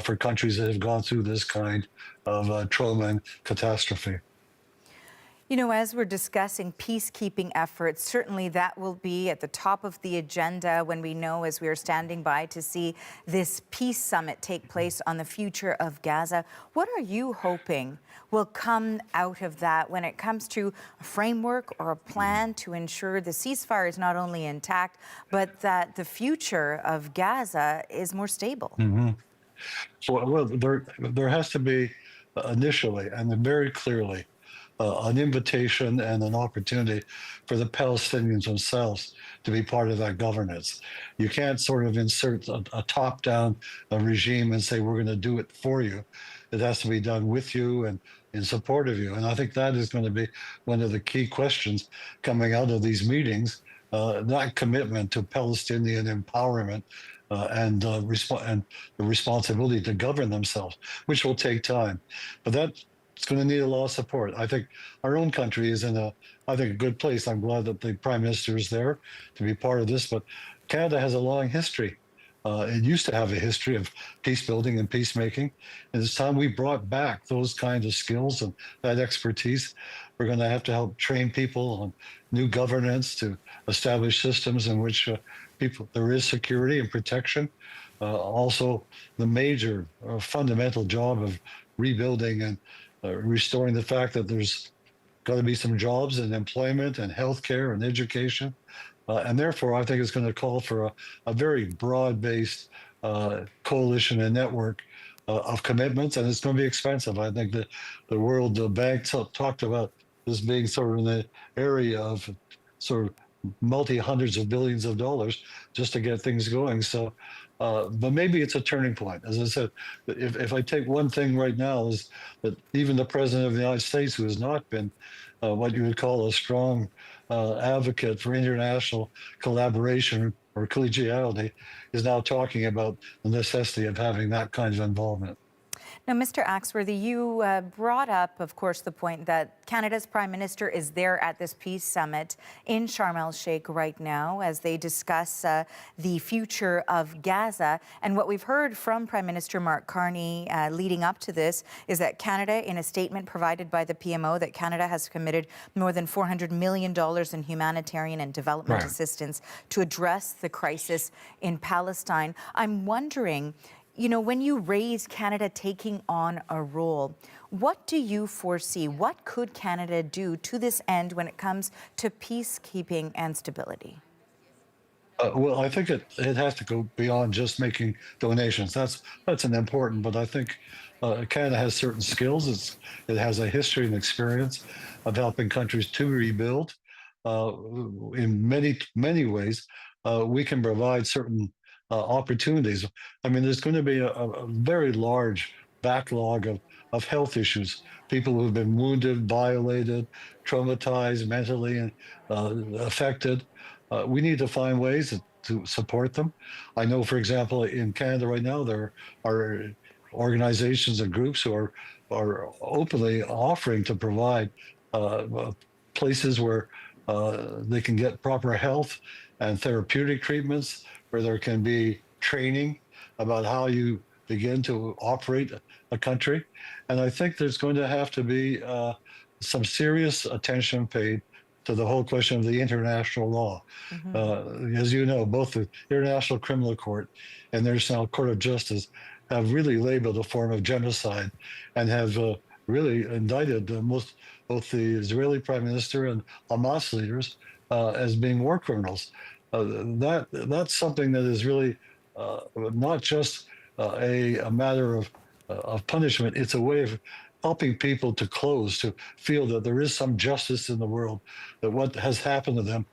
for countries that have gone through this kind of trauma and catastrophe. You know, as we're discussing peacekeeping efforts, certainly that will be at the top of the agenda when we know, as we are standing by to see this peace summit take place on the future of Gaza. What are you hoping will come out of that when it comes to a framework or a plan to ensure the ceasefire is not only intact, but that the future of Gaza is more stable? Well, there has to be initially and very clearly an invitation and an opportunity for the Palestinians themselves to be part of that governance. You can't sort of insert a top-down regime and say, we're going to do it for you. It has to be done with you and in support of you. And I think that is going to be one of the key questions coming out of these meetings, that commitment to Palestinian empowerment and the responsibility to govern themselves, which will take time. But it's going to need a lot of support. I think our own country is in a good place. I'm glad that the Prime Minister is there to be part of this, but Canada has a long history. It used to have a history of peace building and peacemaking. And it's time we brought back those kinds of skills and that expertise. We're going to have to help train people on new governance to establish systems in which there is security and protection. Also, the major fundamental job of rebuilding and restoring the fact that there's got to be some jobs and employment and healthcare and education. And therefore, I think it's going to call for a very broad-based coalition and network of commitments, and it's going to be expensive. I think that the World Bank talked about this being sort of in the area of sort of multi-hundreds of billions of dollars just to get things going. So, but maybe it's a turning point. As I said, if I take one thing right now is that even the President of the United States, who has not been what you would call a strong advocate for international collaboration or collegiality, is now talking about the necessity of having that kind of involvement. Now, Mr. Agsworthy, you brought up, of course, the point that Canada's Prime Minister is there at this peace summit in Sharm el-Sheikh right now as they discuss the future of Gaza. And what we've heard from Prime Minister Mark Carney leading up to this is that Canada, in a statement provided by the PMO, that Canada has committed more than $400 million in humanitarian and development assistance to address the crisis in Palestine. I'm wondering, You know, when you raise Canada taking on a role, what do you foresee? What could Canada do to this end when it comes to peacekeeping and stability? Well, I think it has to go beyond just making donations. That's an important, but I think Canada has certain skills. It has a history and experience of helping countries to rebuild. In many ways, we can provide certain opportunities. I mean, there's going to be a very large backlog of health issues. People who've been wounded, violated, traumatized, mentally affected. We need to find ways to support them. I know, for example, in Canada right now, there are organizations and groups who are openly offering to provide places where they can get proper health and therapeutic treatments, where there can be training about how you begin to operate a country. And I think there's going to have to be some serious attention paid to the whole question of the international law. As you know, both the International Criminal Court and the International Court of Justice have really labeled a form of genocide and have really indicted both the Israeli Prime Minister and Hamas leaders as being war criminals. That's something that is really not just a matter of punishment. It's a way of helping people to close, to feel that there is some justice in the world, that what has happened to them,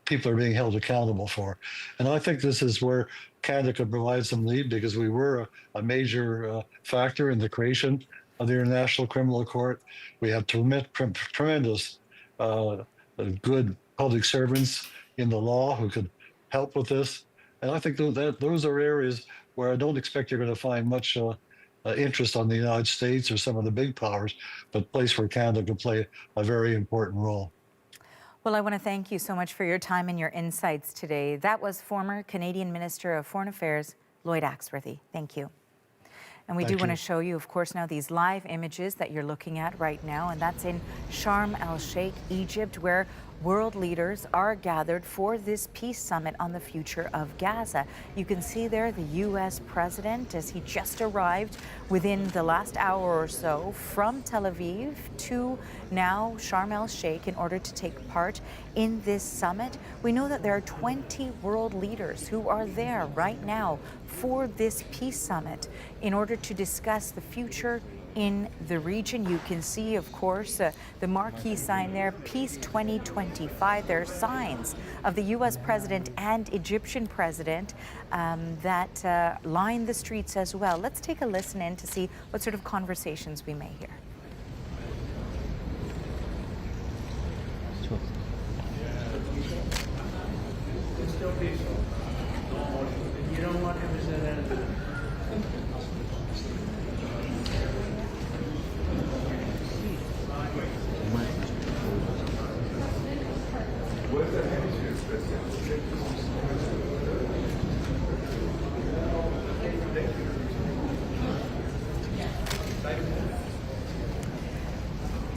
people are being held accountable for. And I think this is where Canada could provide some lead, because we were a major factor in the creation of the International Criminal Court. We have tremendous good public servants in the law who could help with this. And I think those are areas where I don't expect you're going to find much interest on the United States or some of the big powers, but a place where Canada could play a very important role. Well, I want to thank you so much for your time and your insights today. That was former Canadian Minister of Foreign Affairs, Lloyd Axworthy. Thank you. And we do want to show you, of course, now these live images that you're looking at right now, and that's in Sharm el-Sheikh, Egypt, where world leaders are gathered for this peace summit on the future of Gaza. You can see there the U.S. president as he just arrived within the last hour or so from Tel Aviv to now Sharm el-Sheikh in order to take part in this summit. We know that there are 20 world leaders who are there right now for this peace summit in order to discuss the future in the region. You can see, of course, the marquee sign there, Peace 2025. There are signs of the U.S. president and Egyptian president that line the streets as well. Let's take a listen in to see what sort of conversations we may hear. It's still peaceful. You don't want him to say that.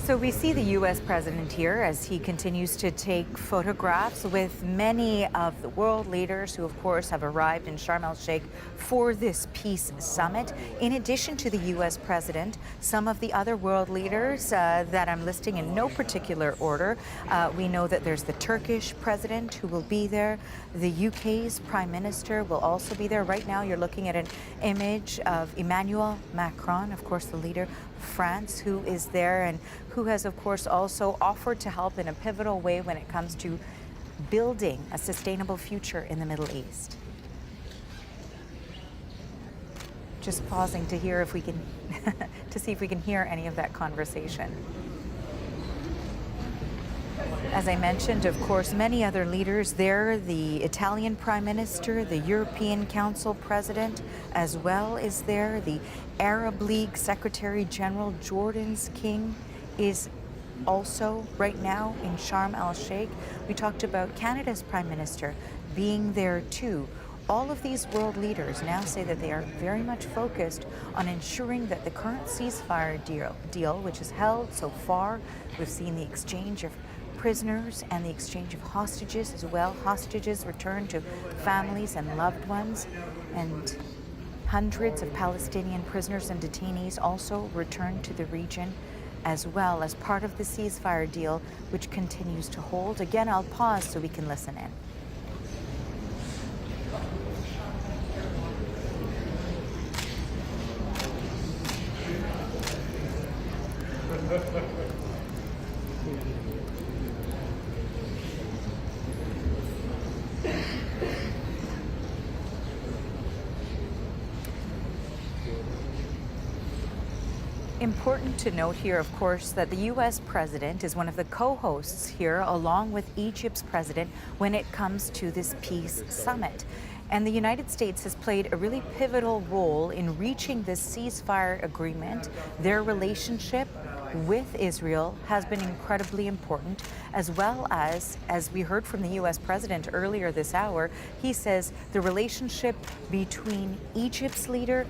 So we see the U.S. president here as he continues to take photographs with many of the world leaders who, of course, have arrived in Sharm el-Sheikh for this peace summit. In addition to the U.S. president, some of the other world leaders that I'm listing in no particular order. We know that there's the Turkish president who will be there. The UK's prime minister will also be there. Right now, you're looking at an image of Emmanuel Macron, of course, the leader of France, who is there and who has, of course, also offered to help in a pivotal way when it comes to building a sustainable future in the Middle East. Just pausing to hear if we can, to see if we can hear any of that conversation. As I mentioned, of course, many other leaders there, the Italian Prime Minister, the European Council President, as well is there. The Arab League Secretary General, Jordan's king, is also right now in Sharm el-Sheikh. We talked about Canada's Prime Minister being there too. All of these world leaders now say that they are very much focused on ensuring that the current ceasefire deal, which is held so far, we've seen the exchange of prisoners and the exchange of hostages as well. Hostages returned to families and loved ones. And Hundreds of Palestinian prisoners and detainees also returned to the region as well as part of the ceasefire deal, which continues to hold. Again, I'll pause so we can listen in. Important to note here, of course, that the U.S. president is one of the co-hosts here, along with Egypt's president, when it comes to this peace summit. And the United States has played a really pivotal role in reaching this ceasefire agreement. Their relationship with Israel has been incredibly important, as well as we heard from the U.S. president earlier this hour, he says the relationship between Egypt's leader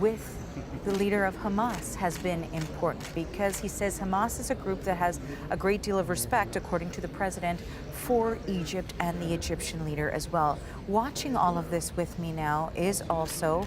with the leader of Hamas has been important, because he says Hamas is a group that has a great deal of respect, according to the president, for Egypt and the Egyptian leader as well. Watching all of this with me now is also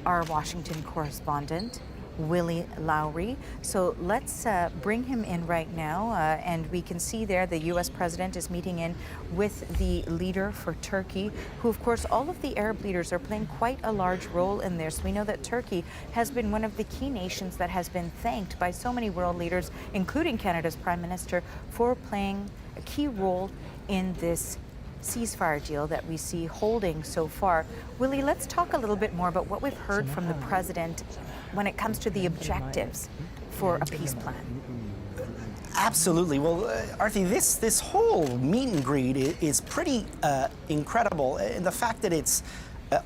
our Washington correspondent, Willie Lowry. So let's bring him in right now. And we can see there the U.S. president is meeting in with the leader for Turkey, who, of course, all of the Arab leaders are playing quite a large role in this. We know that Turkey has been one of the key nations that has been thanked by so many world leaders, including Canada's Prime Minister, for playing a key role in this ceasefire deal that we see holding so far. Willie, let's talk a little bit more about what we've heard from the president when it comes to the objectives for a peace plan. Absolutely. Well, Arthi, this whole meet and greet is pretty incredible. The fact that it's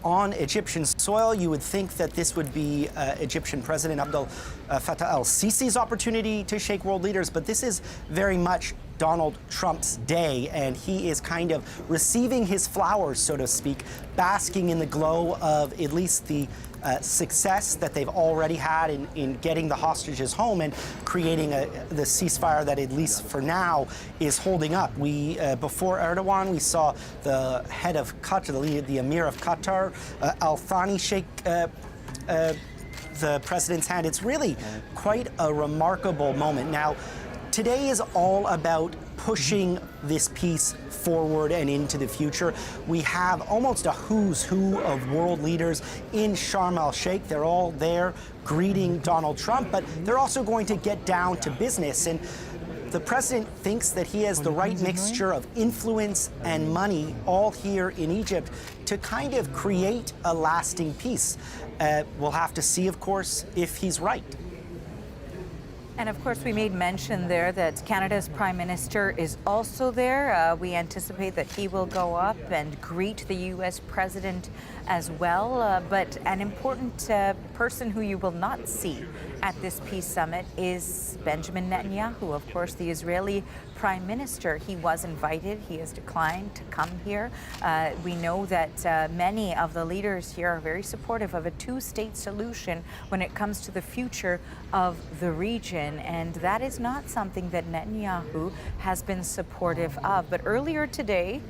on Egyptian soil, you would think that this would be Egyptian President Abdel Fattah el-Sisi's opportunity to shake world leaders, but this is very much Donald Trump's day, and he is kind of receiving his flowers, so to speak, basking in the glow of at least the success that they've already had in getting the hostages home and creating the ceasefire that, at least for now, is holding up. Before Erdogan, we saw the head of Qatar, the Emir of Qatar, Al Thani, shake the president's hand. It's really quite a remarkable moment. Now, today is all about pushing this peace forward and into the future. We have almost a who's who of world leaders in Sharm el-Sheikh. They're all there greeting Donald Trump, but they're also going to get down to business. And the president thinks that he has the right mixture of influence and money all here in Egypt to kind of create a lasting peace. We'll have to see, of course, if he's right. And of course, we made mention there that Canada's Prime Minister is also there. We anticipate that he will go up and greet the U.S. President as well. But an important person who you will not see at this peace summit is Benjamin Netanyahu, of course, the Israeli Prime Minister. He was invited. He has declined to come here. We know that many of the leaders here are very supportive of a two-state solution when it comes to the future of the region. And that is not something that Netanyahu has been supportive of. But earlier today,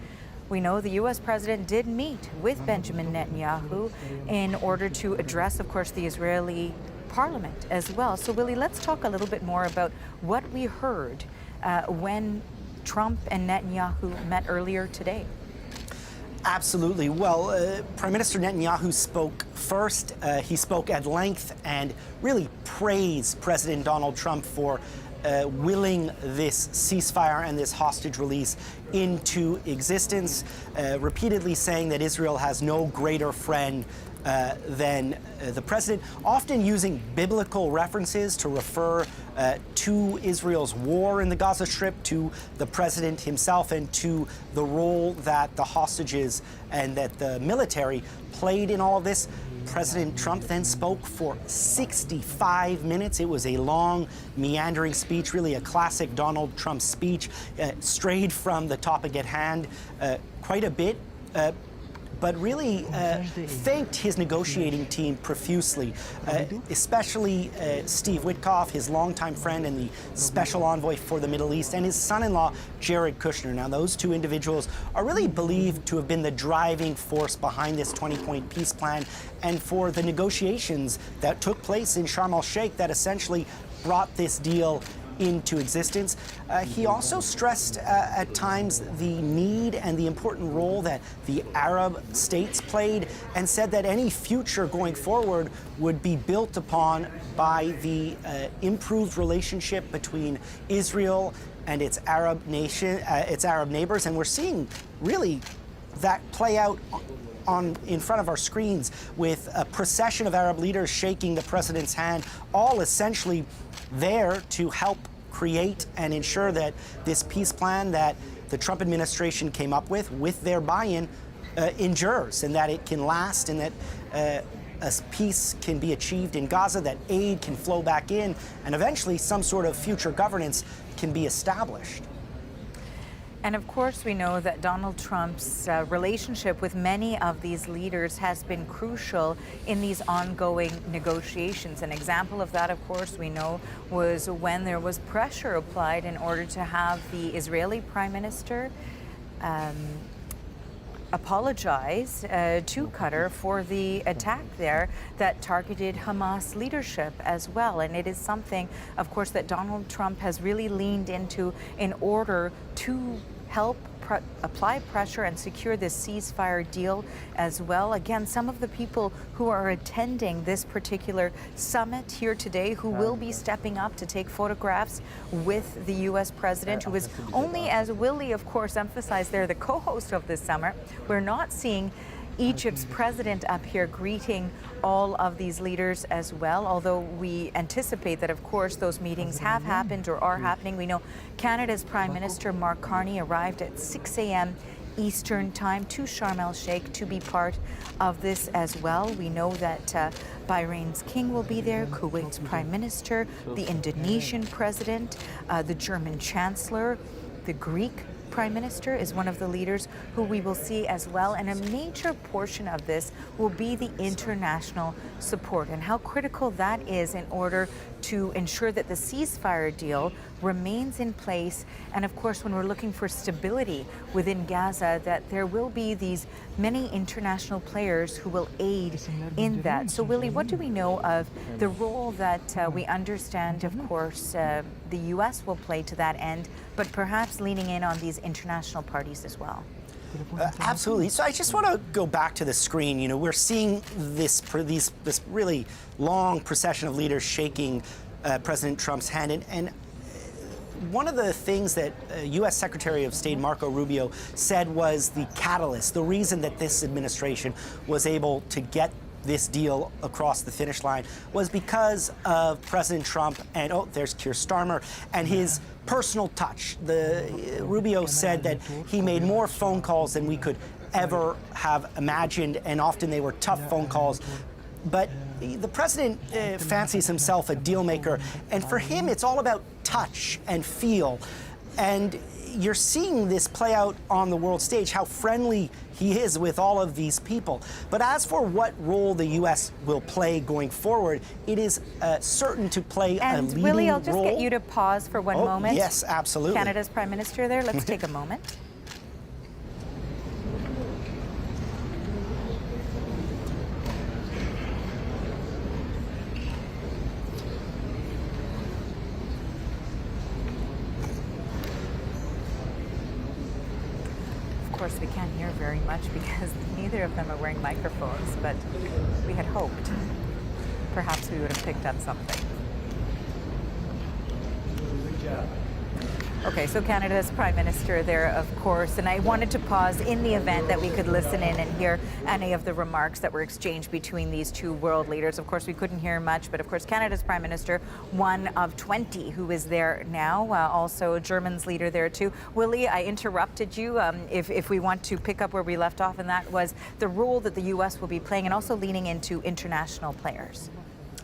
we know the U.S. president did meet with Benjamin Netanyahu in order to address, of course, the Israeli parliament as well. So, Willie, let's talk a little bit more about what we heard when Trump and Netanyahu met earlier today. Absolutely. Well, Prime Minister Netanyahu spoke first. He spoke at length and really praised President Donald Trump for willing this ceasefire and this hostage release into existence, repeatedly saying that Israel has no greater friend than the president, often using biblical references to refer to Israel's war in the Gaza Strip, to the president himself, and to the role that the hostages and that the military played in all of this. President Trump then spoke for 65 minutes. It was a long, meandering speech, really a classic Donald Trump speech, strayed from the topic at hand quite a bit. but really thanked his negotiating team profusely, especially Steve Witkoff, his longtime friend and the special envoy for the Middle East, and his son-in-law, Jared Kushner. Now, those two individuals are really believed to have been the driving force behind this 20-point peace plan and for the negotiations that took place in Sharm el-Sheikh that essentially brought this deal into existence. He also stressed at times the need and the important role that the Arab states played, and said that any future going forward would be built upon by the improved relationship between Israel and its Arab neighbors. And we're seeing really that play out in front of our screens, with a procession of Arab leaders shaking the president's hand, all essentially there to help create and ensure that this peace plan that the Trump administration came up with their buy-in, endures, and that it can last, and that a peace can be achieved in Gaza, that aid can flow back in, and eventually some sort of future governance can be established. And of course, we know that Donald Trump's relationship with many of these leaders has been crucial in these ongoing negotiations. An example of that, of course, we know was when there was pressure applied in order to have the Israeli Prime Minister apologize to Qatar for the attack there that targeted Hamas leadership as well. And it is something, of course, that Donald Trump has really leaned into in order to help apply pressure and secure this ceasefire deal as well. Again, some of the people who are attending this particular summit here today, who will be stepping up to take photographs with the U.S. president, who is only, as Willie, of course, emphasized there, the co-host of this summit. We're not seeing Egypt's president up here greeting all of these leaders as well, although we anticipate that, of course, those meetings have happened or are happening. We know Canada's Prime Minister Mark Carney arrived at 6 a.m. Eastern Time to Sharm el-Sheikh to be part of this as well. We know that Bahrain's king will be there, Kuwait's Prime Minister, the Indonesian President, the German Chancellor, the Greek Prime Minister is one of the leaders who we will see as well. And a major portion of this will be the international support and how critical that is in order to ensure that the ceasefire deal remains in place. And of course, when we're looking for stability within Gaza, that there will be these many international players who will aid in that. So Willie, what do we know of the role that we understand, of course, the U.S. will play to that end, but perhaps leaning in on these international parties as well? Absolutely. So I just want to go back to the screen. You know, we're seeing this really long procession of leaders shaking President Trump's hand. And one of the things that U.S. Secretary of State Marco Rubio said was the catalyst, the reason that this administration was able to get this deal across the finish line, was because of President Trump and, there's Keir Starmer, and his personal touch. Rubio said that he made more phone calls than we could ever have imagined, and often they were tough phone calls. But the president fancies himself a deal maker, and for him it's all about touch and feel. And you're seeing this play out on the world stage, how friendly he is with all of these people. But as for what role the U.S. will play going forward, it is certain to play a leading role. And Willie, I'll just get you to pause for one moment. Yes, absolutely. Canada's Prime Minister there. Let's take a moment. Of course, we can't hear very much because neither of them are wearing microphones, but we had hoped perhaps we would have picked up something. Good job. Okay, so Canada's Prime Minister there, of course, and I wanted to pause in the event that we could listen in and hear any of the remarks that were exchanged between these two world leaders. Of course, we couldn't hear much, but of course, Canada's Prime Minister, one of 20 who is there now, also German's leader there too. Willie, I interrupted you. If we want to pick up where we left off, and that was the role that the U.S. will be playing and also leaning into international players.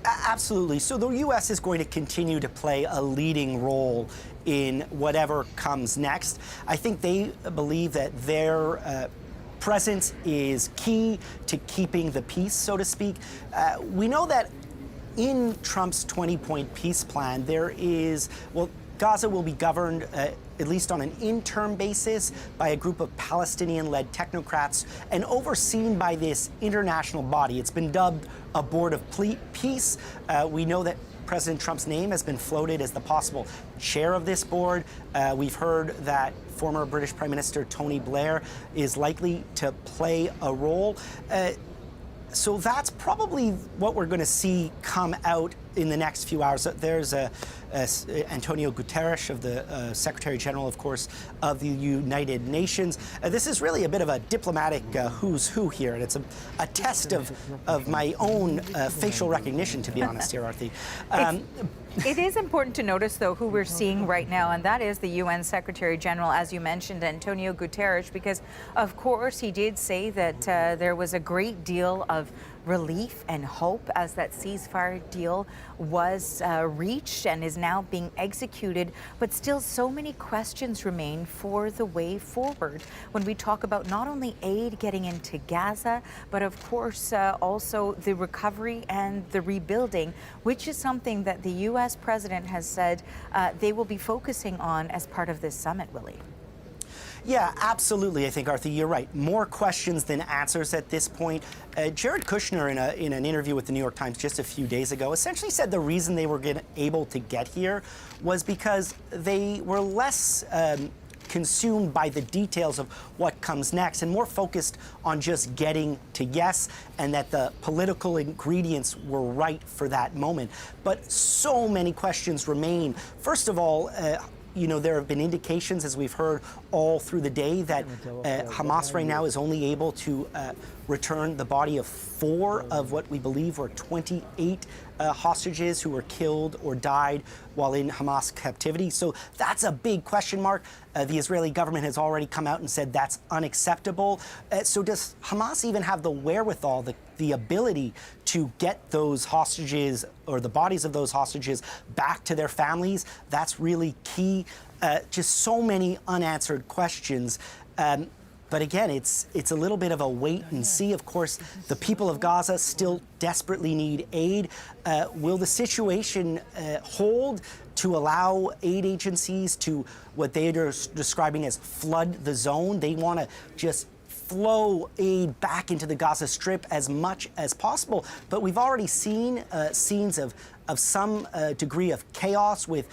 Absolutely. So the U.S. is going to continue to play a leading role in whatever comes next. I think they believe that their presence is key to keeping the peace, so to speak. We know that in Trump's 20-point peace plan, there is, well, Gaza will be governed, at least on an interim basis, by a group of Palestinian-led technocrats and overseen by this international body. It's been dubbed a board of peace. We know that President Trump's name has been floated as the possible chair of this board. We've heard that former British Prime Minister Tony Blair is likely to play a role. So that's probably what we're going to see come out in the next few hours. There's Antonio Guterres, of the Secretary General, of course, of the United Nations. This is really a bit of a diplomatic who's who here, and it's a test of my own facial recognition, to be honest here, Arthi. It is important to notice, though, who we're seeing right now, and that is the UN Secretary General, as you mentioned, Antonio Guterres, because, of course, he did say that there was a great deal of relief and hope as that ceasefire deal was reached and is now being executed. But still, so many questions remain for the way forward when we talk about not only aid getting into Gaza, but of course also the recovery and the rebuilding, which is something that the U.S. president has said they will be focusing on as part of this summit, Willie. Yeah, absolutely. I think, Arthur, you're right. More questions than answers at this point. Jared Kushner, in an interview with the New York Times just a few days ago, essentially said the reason they were able to get here was because they were less consumed by the details of what comes next and more focused on just getting to yes, and that the political ingredients were right for that moment. But so many questions remain. First of all, you know, there have been indications, as we've heard all through the day, that Hamas right now is only able to return the body of 4 of what we believe were 28 hostages who were killed or died while in Hamas captivity. So that's a big question mark. The Israeli government has already come out and said that's unacceptable. So does Hamas even have the wherewithal, the ability to get those hostages or the bodies of those hostages back to their families? That's really key. Just so many unanswered questions. But again, it's a little bit of a wait and see. Of course, the people of Gaza still desperately need aid. Will the situation hold to allow aid agencies to what they are describing as flood the zone? They want to just flow aid back into the Gaza Strip as much as possible. But we've already seen scenes of some degree of chaos with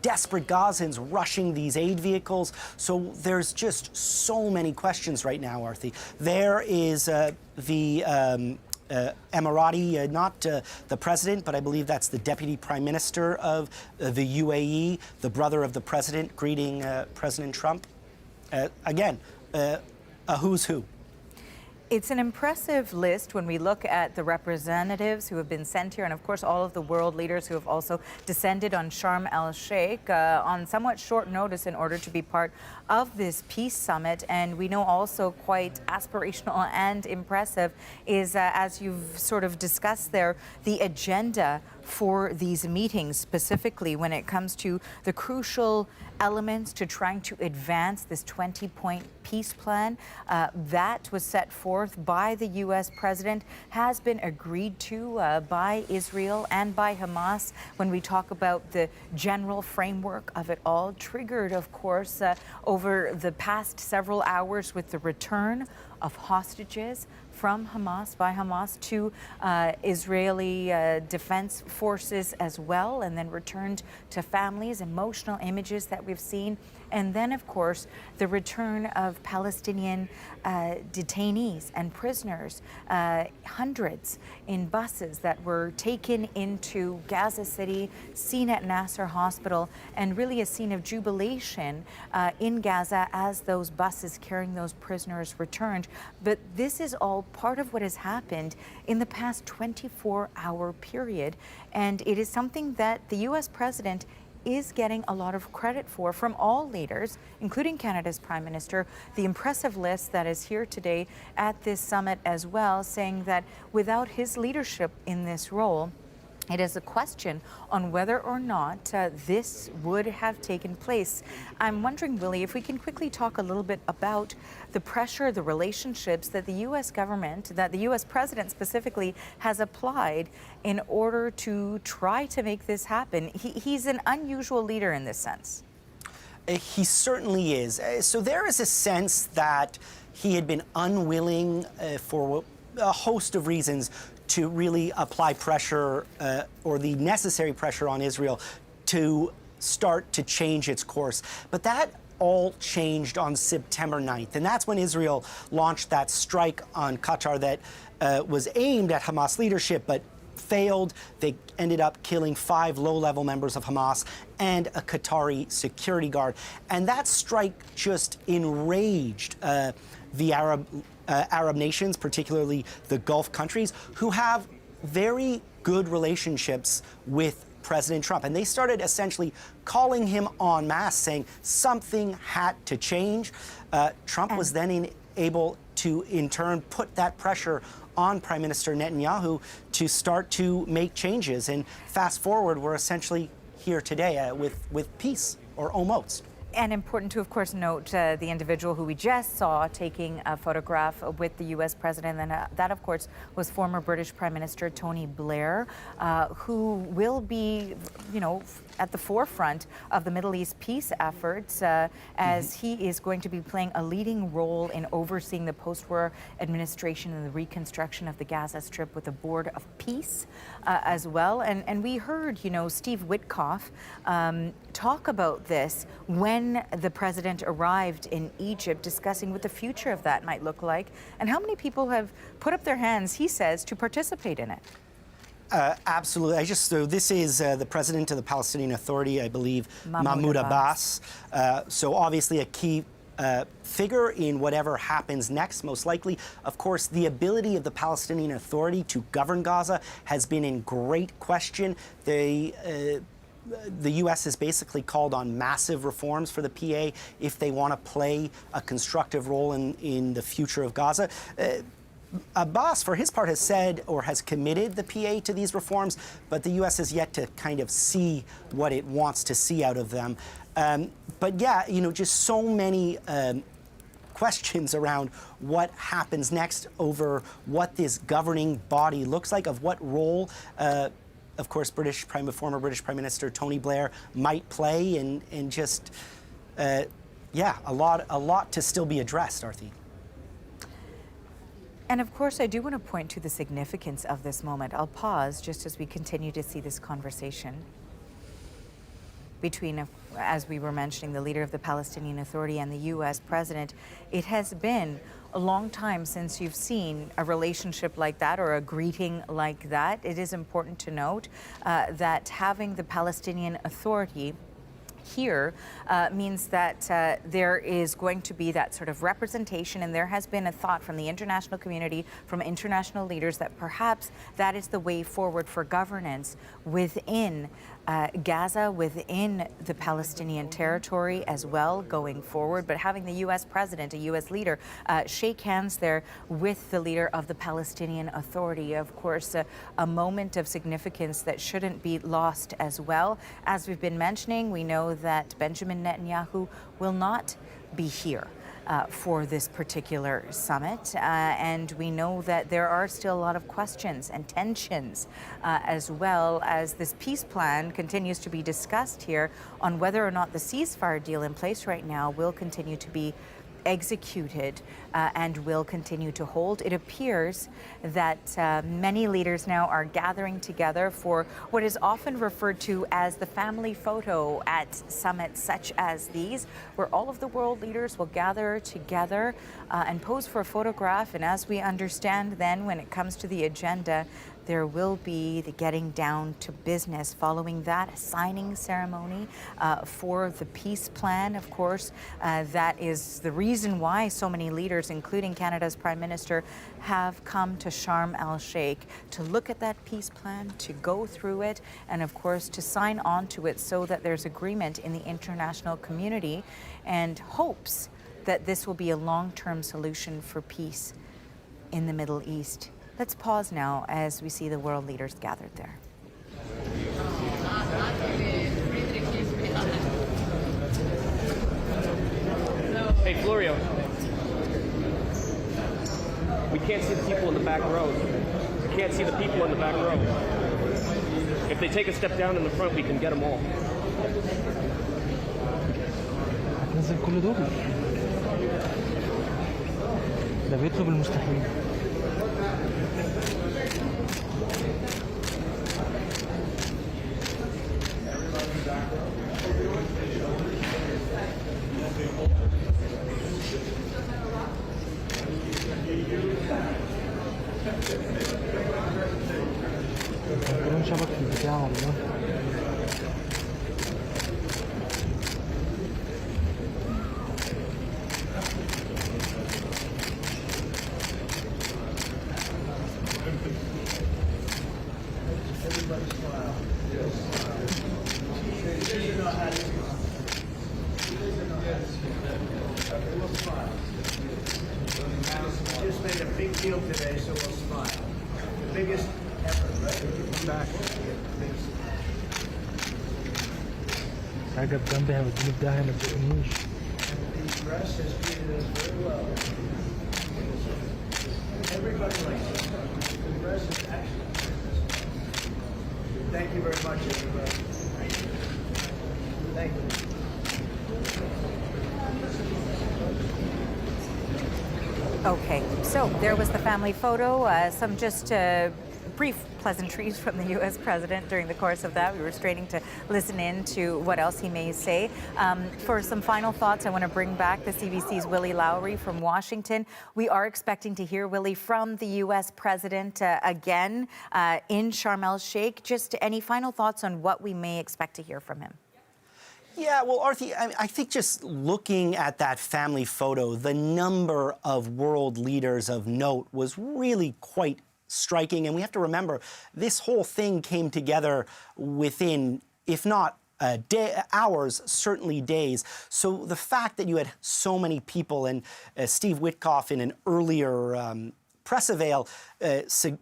desperate Gazans rushing these aid vehicles. So there's just so many questions right now, Arthi. There is the Emirati, not the president, but I believe that's the deputy prime minister of the UAE, the brother of the president, greeting President Trump. Again, a who's who. It's an impressive list when we look at the representatives who have been sent here, and of course all of the world leaders who have also descended on Sharm el-Sheikh on somewhat short notice in order to be part of this peace summit. And we know also quite aspirational and impressive is, as you've sort of discussed there, the agenda for these meetings, specifically when it comes to the crucial elements to trying to advance this 20-point peace plan that was set forth by the U.S. president, has been agreed to by Israel and by Hamas. When we talk about the general framework of it all, triggered, of course, over the past several hours with the return of hostages from Hamas, by Hamas, to Israeli defense forces as well, and then returned to families, emotional images that we've seen. And then, of course, the return of Palestinian detainees and prisoners, hundreds in buses that were taken into Gaza City, seen at Nasser Hospital, and really a scene of jubilation in Gaza as those buses carrying those prisoners returned. But this is all part of what has happened in the past 24-hour period, and it is something that the U.S. president is getting a lot of credit for from all leaders, including Canada's Prime Minister. The impressive list that is here today at this summit as well, saying that without his leadership in this role, It is a question on whether or not this would have taken place. I'm wondering, Willie, if we can quickly talk a little bit about the pressure, the relationships that the U.S. government, that the U.S. president specifically has applied in order to try to make this happen. He's an unusual leader in this sense. He certainly is. So there is a sense that he had been unwilling for a host of reasons to really apply pressure or the necessary pressure on Israel to start to change its course. But that all changed on September 9th. And that's when Israel launched that strike on Qatar that was aimed at Hamas leadership, but failed. They ended up killing 5 low-level members of Hamas and a Qatari security guard. And that strike just enraged the Arab nations, particularly the Gulf countries, who have very good relationships with President Trump. And they started essentially calling him en masse, saying something had to change. Trump was then able to, in turn, put that pressure on Prime Minister Netanyahu to start to make changes. And fast forward, we're essentially here today with peace, or almost. And important to, of course, note the individual who we just saw taking a photograph with the U.S. president. And that, of course, was former British Prime Minister Tony Blair, who will be, at the forefront of the Middle East peace efforts, as he is going to be playing a leading role in overseeing the post-war administration and the reconstruction of the Gaza Strip with the Board of Peace as well. And we heard, Steve Witkoff talk about this when the president arrived in Egypt, discussing what the future of that might look like and how many people have put up their hands, he says, to participate in it. Absolutely. So this is the president of the Palestinian Authority, I believe, Mahmoud Abbas. So obviously a key figure in whatever happens next, most likely. Of course, the ability of the Palestinian Authority to govern Gaza has been in great question. The U.S. has basically called on massive reforms for the PA if they want to play a constructive role in the future of Gaza. Abbas, for his part, has said or has committed the PA to these reforms, but the U.S. has yet to kind of see what it wants to see out of them. But yeah, just so many questions around what happens next, over what this governing body looks like, of what role, of course, former British Prime Minister Tony Blair might play, and just, a lot to still be addressed, Arthi. And of course, I do want to point to the significance of this moment. I'll pause just as we continue to see this conversation between, as we were mentioning, the leader of the Palestinian Authority and the U.S. president. It has been a long time since you've seen a relationship like that or a greeting like that. It is important to note that having the Palestinian Authority here means that there is going to be that sort of representation, and there has been a thought from the international community, from international leaders, that perhaps that is the way forward for governance within Gaza, within the Palestinian territory as well going forward. But having the U.S. president, a U.S. leader, shake hands there with the leader of the Palestinian Authority, of course, a moment of significance that shouldn't be lost as well. As we've been mentioning, we know that Benjamin Netanyahu will not be here for this particular summit. And we know that there are still a lot of questions and tensions as well as this peace plan continues to be discussed here on whether or not the ceasefire deal in place right now will continue to be executed and will continue to hold. It appears that many leaders now are gathering together for what is often referred to as the family photo at summits such as these, where all of the world leaders will gather together and pose for a photograph. And as we understand then, when it comes to the agenda, there will be the getting down to business following that signing ceremony for the peace plan. Of course, that is the reason why so many leaders, including Canada's Prime Minister, have come to Sharm el-Sheikh to look at that peace plan, to go through it, and of course to sign on to it so that there's agreement in the international community, and hopes that this will be a long-term solution for peace in the Middle East. Let's pause now as we see the world leaders gathered there. Hey, Florio. We can't see the people in the back row. We can't see the people in the back row. If they take a step down in the front, we can get them all. نزل كل دول ده بيطلب المستحيل كلهم شبك في البتاع والله Just made a big deal today, so we'll smile. The biggest effort, right? Come back. عجب جنبي هوديني في داهية ما تزقنيش. The press has treated us very well. Everybody likes us. The press is actually treated us well. Thank you very much, everybody. Thank you. Okay, so there was the family photo. Some just brief pleasantries from the U.S. president during the course of that. We were straining to listen in to what else he may say. For some final thoughts, I want to bring back the CBC's Willie Lowry from Washington. We are expecting to hear, Willie, from the U.S. president again in Sharm el-Sheikh. Just any final thoughts on what we may expect to hear from him? Yeah, well, Arthi, I think just looking at that family photo, the number of world leaders of note was really quite striking. And we have to remember, this whole thing came together within, if not hours, certainly days. So the fact that you had so many people, and Steve Witkoff in an earlier press avail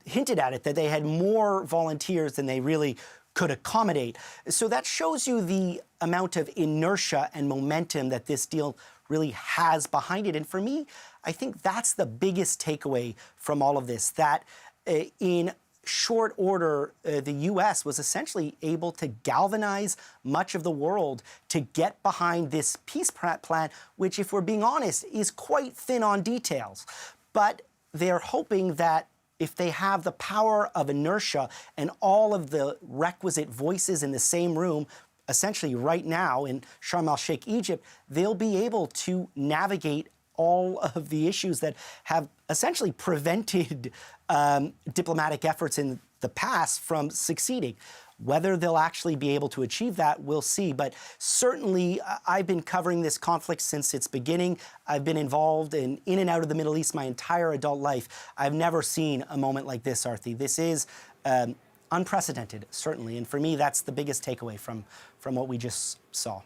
hinted at it, that they had more volunteers than they really could accommodate. So that shows you the amount of inertia and momentum that this deal really has behind it. And for me, I think that's the biggest takeaway from all of this, that in short order, the U.S. was essentially able to galvanize much of the world to get behind this peace plan, which, if we're being honest, is quite thin on details. But they're hoping that if they have the power of inertia and all of the requisite voices in the same room, essentially right now in Sharm el-Sheikh, Egypt, they'll be able to navigate all of the issues that have essentially prevented diplomatic efforts in the past from succeeding. Whether they'll actually be able to achieve that, we'll see. But certainly, I've been covering this conflict since its beginning. I've been involved in and out of the Middle East my entire adult life. I've never seen a moment like this, Arthi. This is unprecedented, certainly. And for me, that's the biggest takeaway from what we just saw.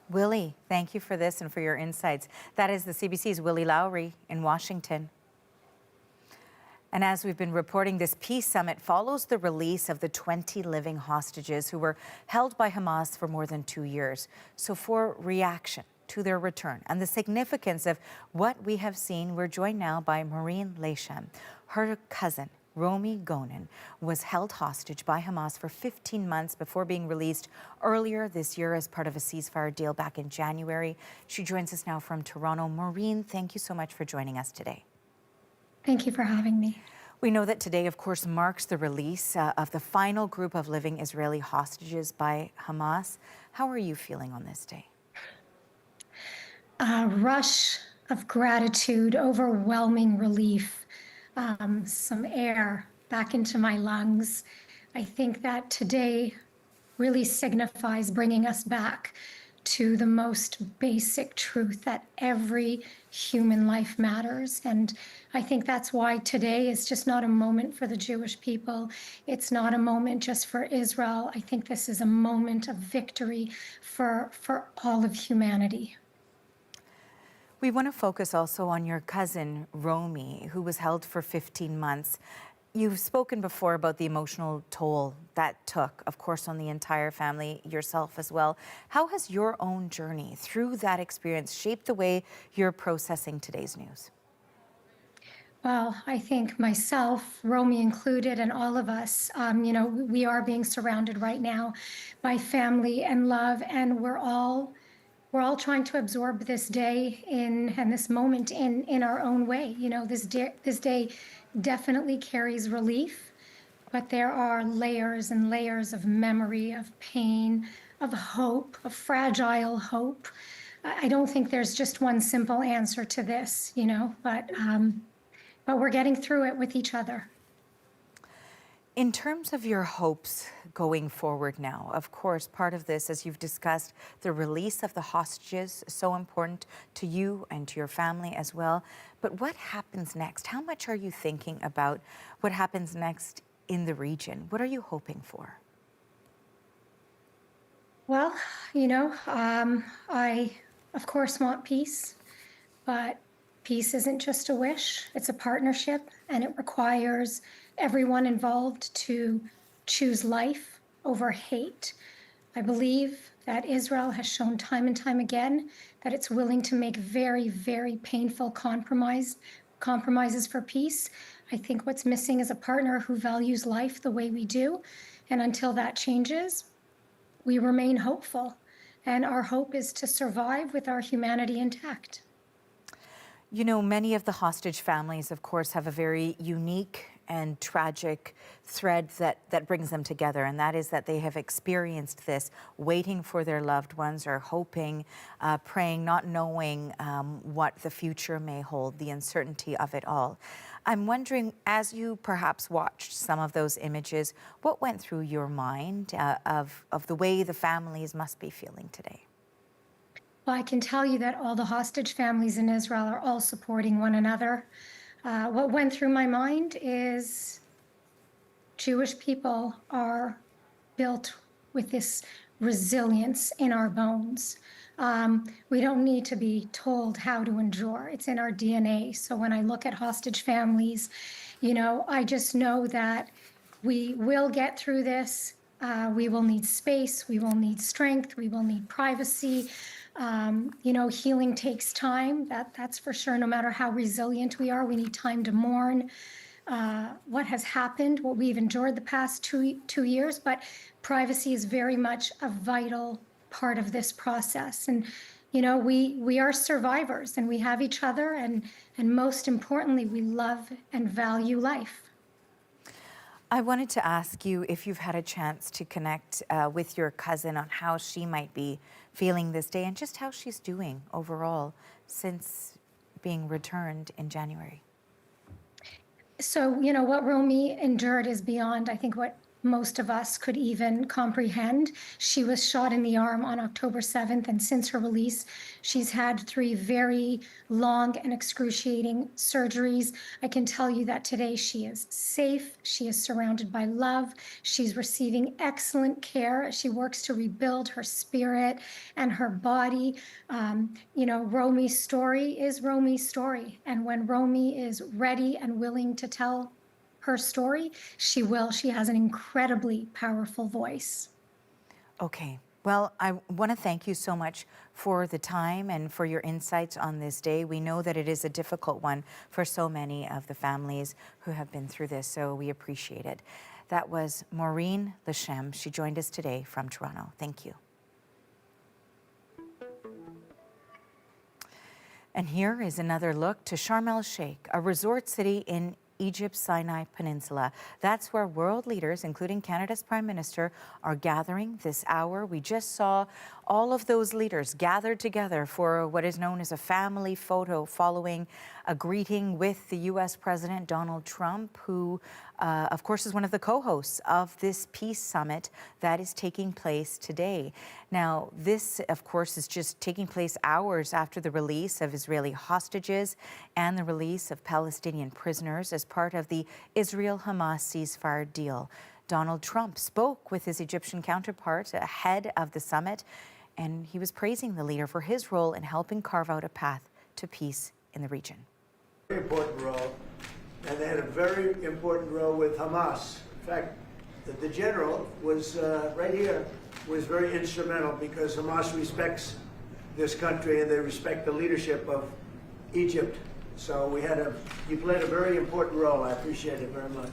Willie, thank you for this and for your insights. That is the CBC's Willie Lowry in Washington. And as we've been reporting, this peace summit follows the release of the 20 living hostages who were held by Hamas for more than 2 years. So for reaction to their return and the significance of what we have seen, we're joined now by Maureen Lesham. Her cousin, Romy Gonen, was held hostage by Hamas for 15 months before being released earlier this year as part of a ceasefire deal back in January. She joins us now from Toronto. Maureen, thank you so much for joining us today. Thank you for having me. We know that today, of course, marks the release of the final group of living Israeli hostages by Hamas. How are you feeling on this day? A rush of gratitude, overwhelming relief, some air back into my lungs. I think that today really signifies bringing us back to the most basic truth that every human life matters. And I think that's why today is just not a moment for the Jewish people. It's not a moment just for Israel. I think this is a moment of victory for all of humanity. We want to focus also on your cousin, Romy, who was held for 15 months. You've spoken before about the emotional toll that took, of course, on the entire family, yourself as well. How has your own journey through that experience shaped the way you're processing today's news? Well, I think myself, Romy included, and all of us, we are being surrounded right now by family and love, and we're all trying to absorb this day and this moment in our own way. This day definitely carries relief, but there are layers and layers of memory, of pain, of hope, of fragile hope. I don't think there's just one simple answer to this, but we're getting through it with each other. In terms of your hopes going forward now, of course, part of this, as you've discussed, the release of the hostages, so important to you and to your family as well. But what happens next? How much are you thinking about what happens next in the region? What are you hoping for? Well, I, of course, want peace, but peace isn't just a wish, it's a partnership, and it requires everyone involved to choose life over hate. I believe that Israel has shown time and time again that it's willing to make very, very painful compromises for peace. I think what's missing is a partner who values life the way we do. And until that changes, we remain hopeful. And our hope is to survive with our humanity intact. Many of the hostage families, of course, have a very unique and tragic thread that brings them together, and that is that they have experienced this, waiting for their loved ones, or hoping, praying, not knowing what the future may hold, the uncertainty of it all. I'm wondering, as you perhaps watched some of those images, what went through your mind of the way the families must be feeling today? Well, I can tell you that all the hostage families in Israel are all supporting one another. What went through my mind is Jewish people are built with this resilience in our bones. We don't need to be told how to endure. It's in our DNA. So when I look at hostage families, I just know that we will get through this. We will need space. We will need strength. We will need privacy. Healing takes time. That's for sure. No matter how resilient we are, we need time to mourn what has happened, what we've endured the past two years. But privacy is very much a vital part of this process. And we are survivors, and we have each other, and most importantly, we love and value life. I wanted to ask you if you've had a chance to connect with your cousin on how she might be feeling this day and just how she's doing overall since being returned in January. So, what Romy endured is beyond, I think, what most of us could even comprehend. She was shot in the arm on October 7th, and since her release, she's had 3 very long and excruciating surgeries. I can tell you that today she is safe, she is surrounded by love, she's receiving excellent care. She works to rebuild her spirit and her body. Romy's story is Romy's story, and when Romy is ready and willing to tell her story, she will. She has an incredibly powerful voice. Okay. Well, I want to thank you so much for the time and for your insights on this day. We know that it is a difficult one for so many of the families who have been through this, so we appreciate it. That was Maureen Lashem. She joined us today from Toronto. Thank you. And here is another look to Sharm el-Sheikh, a resort city in Egypt's Sinai Peninsula. That's where world leaders, including Canada's Prime Minister, are gathering this hour. We just saw all of those leaders gathered together for what is known as a family photo following a greeting with the U.S. President Donald Trump, who, of course, is one of the co-hosts of this peace summit that is taking place today. Now, this, of course, is just taking place hours after the release of Israeli hostages and the release of Palestinian prisoners as part of the Israel-Hamas ceasefire deal. Donald Trump spoke with his Egyptian counterpart ahead of the summit, and he was praising the leader for his role in helping carve out a path to peace in the region. Very important role and they had a very important role with Hamas. In fact, the general was right here, was very instrumental because Hamas respects this country and they respect the leadership of Egypt. So you played a very important role. I appreciate it very much.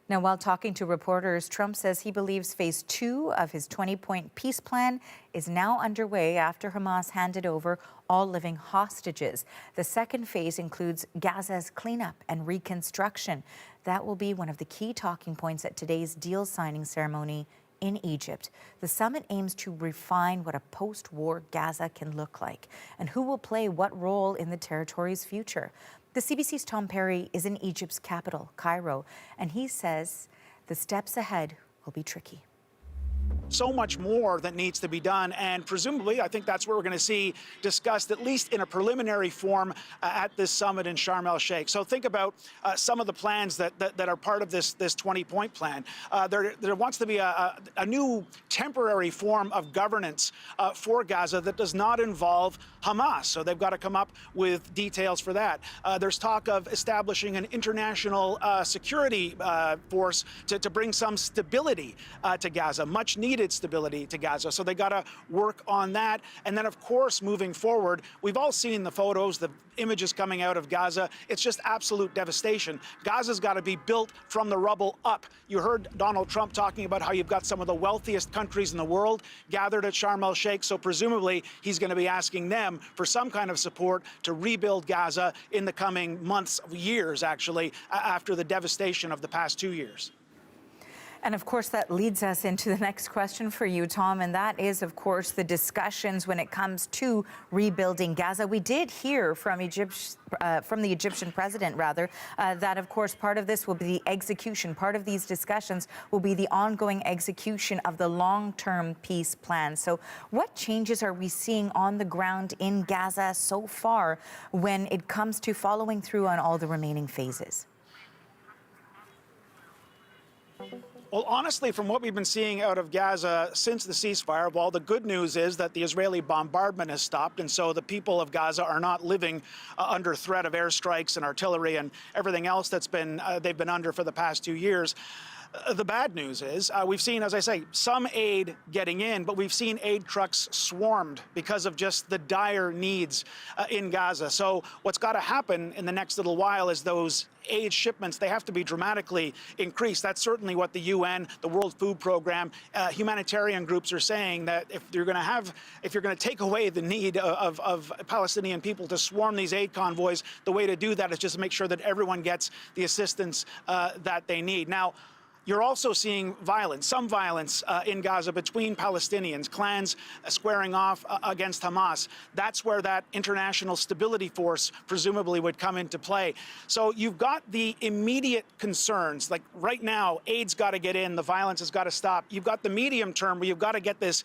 Now, while talking to reporters, Trump says he believes phase 2 of his 20-point peace plan is now underway after Hamas handed over all living hostages. The second phase includes Gaza's cleanup and reconstruction. That will be one of the key talking points at today's deal signing ceremony in Egypt. The summit aims to refine what a post-war Gaza can look like and who will play what role in the territory's future. The CBC's Tom Perry is in Egypt's capital, Cairo, and he says the steps ahead will be tricky. So much more that needs to be done, and presumably I think that's what we're going to see discussed, at least in a preliminary form, at this summit in Sharm el-Sheikh. So think about some of the plans that are part of this 20-point plan. There wants to be a new temporary form of governance for Gaza that does not involve Hamas. So they've got to come up with details for that. There's talk of establishing an international security force to bring some stability to Gaza, much needed stability to Gaza. So they got to work on that. And then, of course, moving forward, we've all seen the photos, the images coming out of Gaza. It's just absolute devastation. Gaza's got to be built from the rubble up. You heard Donald Trump talking about how you've got some of the wealthiest countries in the world gathered at Sharm el-Sheikh. So presumably he's going to be asking them for some kind of support to rebuild Gaza in the coming months, years, actually, after the devastation of the past 2 years. And of course, that leads us into the next question for you, Tom, and that is, of course, the discussions when it comes to rebuilding Gaza. We did hear from the Egyptian president, that, of course, part of this will be the execution. Part of these discussions will be the ongoing execution of the long-term peace plan. So what changes are we seeing on the ground in Gaza so far when it comes to following through on all the remaining phases? Well, honestly, from what we've been seeing out of Gaza since the ceasefire, well, the good news is that the Israeli bombardment has stopped, and so the people of Gaza are not living under threat of airstrikes and artillery and everything else that's been they've been under for the past 2 years. The bad news is we've seen, as I say, some aid getting in, but we've seen aid trucks swarmed because of just the dire needs in Gaza. So what's got to happen in the next little while is those aid shipments, they have to be dramatically increased. That's certainly what the UN, the World Food Program, humanitarian groups are saying, that if you're going to take away the need of Palestinian people to swarm these aid convoys, the way to do that is just to make sure that everyone gets the assistance that they need. Now, you're also seeing violence, some violence in Gaza between Palestinians, clans squaring off against Hamas. That's where that international stability force presumably would come into play. So you've got the immediate concerns, like right now, aid's got to get in, the violence has got to stop. You've got the medium term where you've got to get this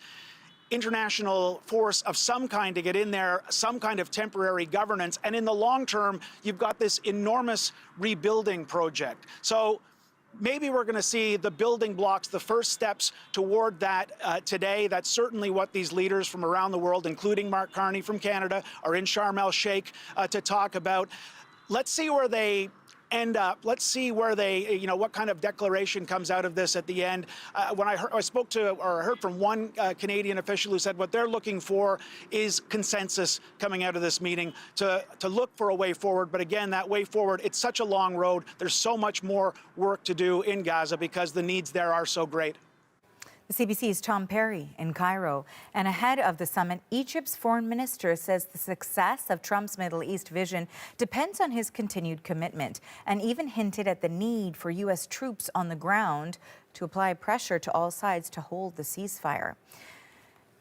international force of some kind to get in there, some kind of temporary governance. And in the long term, you've got this enormous rebuilding project. So maybe we're going to see the building blocks, the first steps toward that today. That's certainly what these leaders from around the world, including Mark Carney from Canada, are in Sharm el-Sheikh to talk about. Let's see where they end up. Let's see where they, what kind of declaration comes out of this at the end. When I heard from one Canadian official who said what they're looking for is consensus coming out of this meeting to look for a way forward. But again, that way forward, it's such a long road. There's so much more work to do in Gaza because the needs there are so great. The CBC's Tom Perry in Cairo. And ahead of the summit, Egypt's foreign minister says the success of Trump's Middle East vision depends on his continued commitment, and even hinted at the need for U.S. troops on the ground to apply pressure to all sides to hold the ceasefire.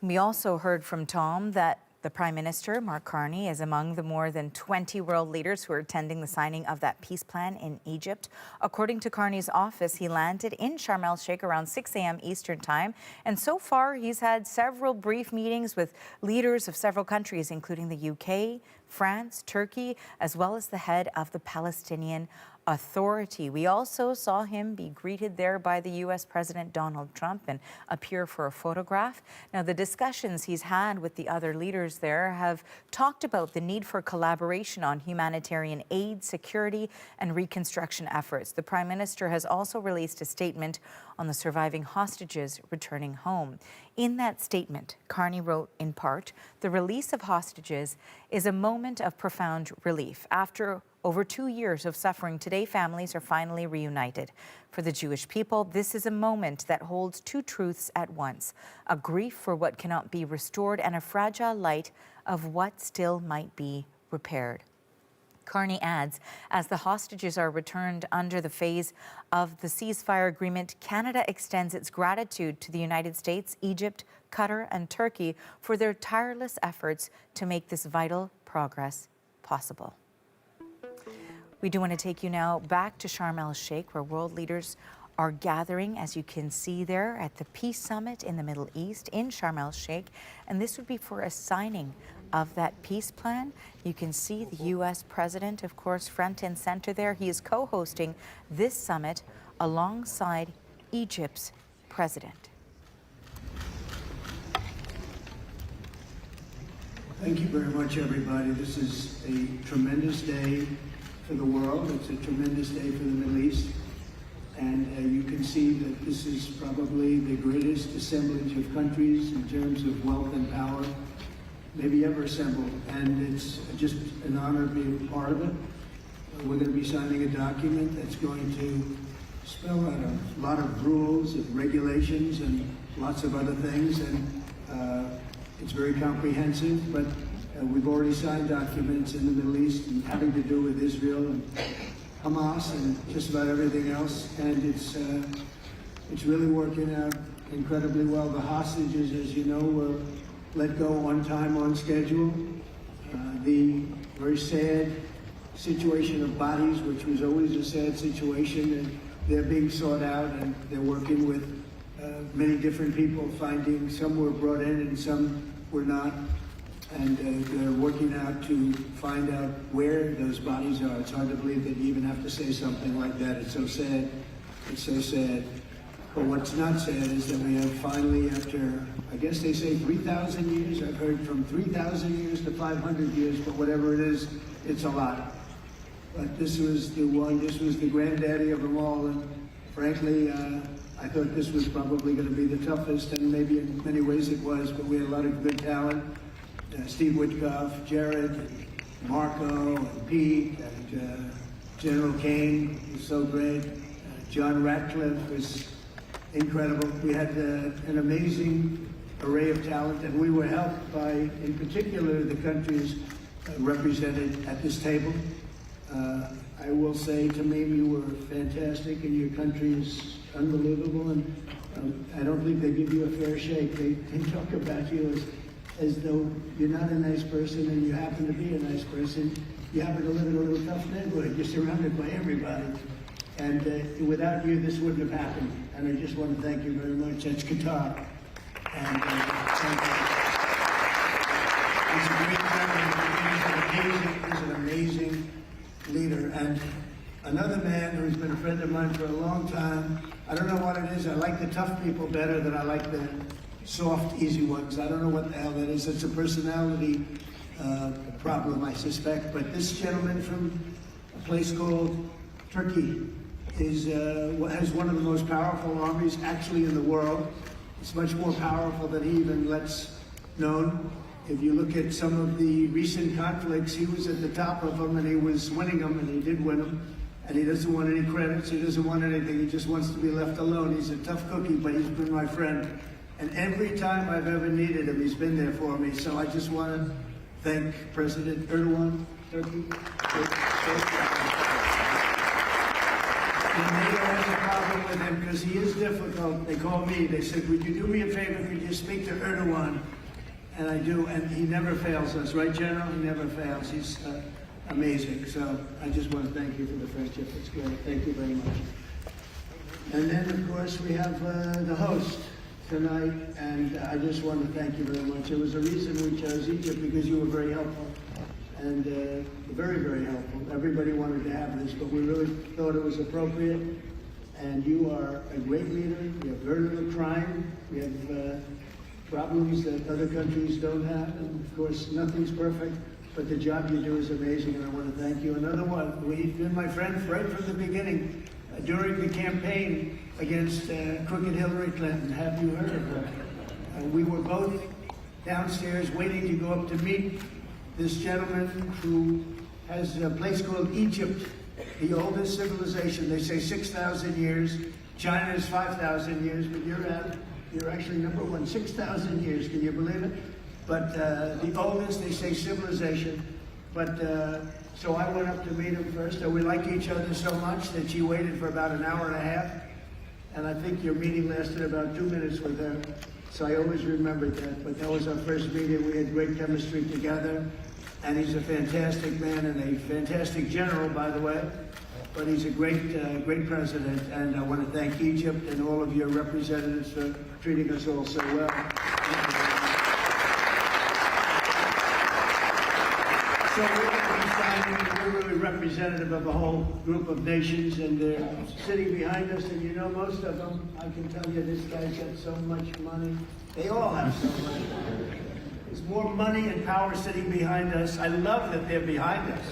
We also heard from Tom that the Prime Minister, Mark Carney, is among the more than 20 world leaders who are attending the signing of that peace plan in Egypt. According to Carney's office, he landed in Sharm el-Sheikh around 6 a.m. Eastern Time. And so far, he's had several brief meetings with leaders of several countries, including the UK, France, Turkey, as well as the head of the Palestinian authority. We also saw him be greeted there by the U.S. President Donald Trump and appear for a photograph. Now, the discussions he's had with the other leaders there have talked about the need for collaboration on humanitarian aid, security, and reconstruction efforts. The Prime Minister has also released a statement on the surviving hostages returning home. In that statement, Carney wrote in part, "The release of hostages is a moment of profound relief. After over 2 years of suffering, today families are finally reunited. For the Jewish people, this is a moment that holds two truths at once, a grief for what cannot be restored and a fragile light of what still might be repaired." Carney adds, as the hostages are returned under the phase of the ceasefire agreement, Canada extends its gratitude to the United States, Egypt, Qatar, and Turkey for their tireless efforts to make this vital progress possible. We do want to take you now back to Sharm el-Sheikh, where world leaders are gathering, as you can see there, at the Peace Summit in the Middle East in Sharm el-Sheikh. And this would be for a signing of that peace plan. You can see the U.S. President, of course, front and center there. He is co-hosting this summit alongside Egypt's president. Thank you very much, everybody. This is a tremendous day for the world. It's a tremendous day for the Middle East. And you can see that this is probably the greatest assemblage of countries in terms of wealth and power maybe ever assembled. And it's just an honor to be a part of it. We're going to be signing a document that's going to spell out a lot of rules and regulations and lots of other things. And it's very comprehensive, but we've already signed documents in the Middle East and having to do with Israel and Hamas and just about everything else, and it's really working out incredibly well. The hostages, as you know, were let go on time, on schedule. The very sad situation of bodies, which was always a sad situation, and they're being sought out, and they're working with many different people, finding some were brought in and some were not. And they're working out to find out where those bodies are. It's hard to believe that you even have to say something like that. It's so sad. It's so sad. But what's not sad is that we have finally, after, I guess they say 3,000 years, I've heard from 3,000 years to 500 years, but whatever it is, it's a lot. But this was the one, this was the granddaddy of them all. And frankly, I thought this was probably going to be the toughest, and maybe in many ways it was, but we had a lot of good talent. Steve Witkoff, Jared, and Marco, and Pete, and General Kane was so great. John Ratcliffe was incredible. We had an amazing array of talent, and we were helped by, in particular, the countries represented at this table. I will say, Tamim, you were fantastic, and your country is unbelievable, and I don't think they give you a fair shake. They talk about you as though you're not a nice person, and you happen to be a nice person. You happen to live in a little tough neighborhood. You're surrounded by everybody. And without you, this wouldn't have happened. And I just want to thank you very much. That's Qatar. And thank you. He's an amazing leader. And another man who's been a friend of mine for a long time, I don't know what it is. I like the tough people better than I like the soft, easy ones. I don't know what the hell that is. It's a personality problem, I suspect. But this gentleman from a place called Turkey has one of the most powerful armies actually in the world. It's much more powerful than he even lets known. If you look at some of the recent conflicts, he was at the top of them, and he was winning them, and he did win them. And he doesn't want any credits. He doesn't want anything. He just wants to be left alone. He's a tough cookie, but he's been my friend. And every time I've ever needed him, he's been there for me. So I just want to thank President Erdogan, Turkey. And NATO has a problem with him because he is difficult. They called me. They said, would you do me a favor? Could you speak to Erdogan? And I do. And he never fails us. Right, General? He never fails. He's amazing. So I just want to thank you for the friendship. It's great. Thank you very much. And then, of course, we have the host tonight, and I just want to thank you very much. There was a reason we chose Egypt, because you were very helpful. and very, very helpful. Everybody wanted to have this, but we really thought it was appropriate. And you are a great leader. You have very little crime. You have problems that other countries don't have. And of course, nothing's perfect, but the job you do is amazing, and I want to thank you. Another one, we've been my friend right from the beginning. During the campaign against crooked Hillary Clinton, have you heard of her? We were both downstairs waiting to go up to meet this gentleman who has a place called Egypt, the oldest civilization. They say 6,000 years. China is 5,000 years, but you're actually number one, 6,000 years. Can you believe it? But the oldest, they say, civilization. But so I went up to meet him first. And we like each other so much that she waited for about an hour and a half. And I think your meeting lasted about 2 minutes with her. So I always remembered that. But that was our first meeting. We had great chemistry together. And he's a fantastic man and a fantastic general, by the way. But he's a great president. And I want to thank Egypt and all of your representatives for treating us all so well. So we're going to be signing, we're really representative of a whole group of nations, and they're sitting behind us, and you know most of them. I can tell you this guy's got so much money. They all have so much money. There's more money and power sitting behind us. I love that they're behind us.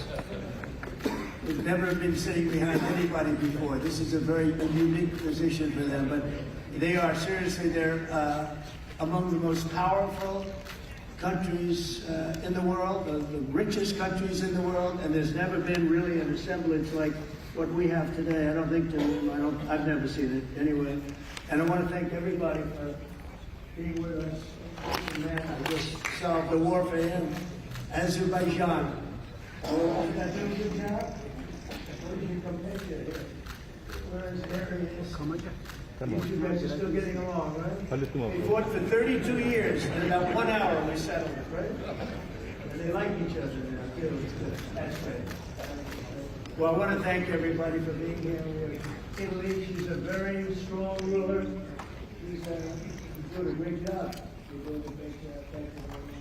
We've never been sitting behind anybody before. This is a very unique position for them, but they are seriously, they're among the most powerful countries in the world, the richest countries in the world, and there's never been really an assemblage like what we have today. I don't think I've never seen it anyway. And I want to thank everybody for being with us. Man, I just solved the war for him. Azerbaijan. Oh, did that do a good job? Where did you come take you here? There he is. Come on. You guys are still getting along, right? We fought for 32 years, and in about 1 hour we settled it, right? And they like each other now, too. That's great. Well, I want to thank everybody for being here. We have Italy. She's a very strong ruler. She's doing a great job. You're doing a great job. Thank you very much.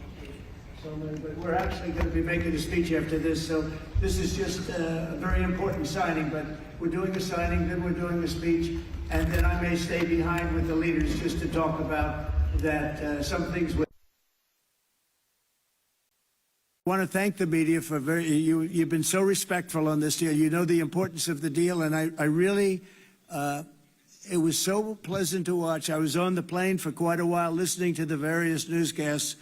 So many, but we're actually going to be making a speech after this, so this is just a very important signing, but we're doing a signing, then we're doing a speech, and then I may stay behind with the leaders just to talk about that, some things. I want to thank the media for you've been so respectful on this deal. You know the importance of the deal, and I really, it was so pleasant to watch. I was on the plane for quite a while listening to the various newscasts,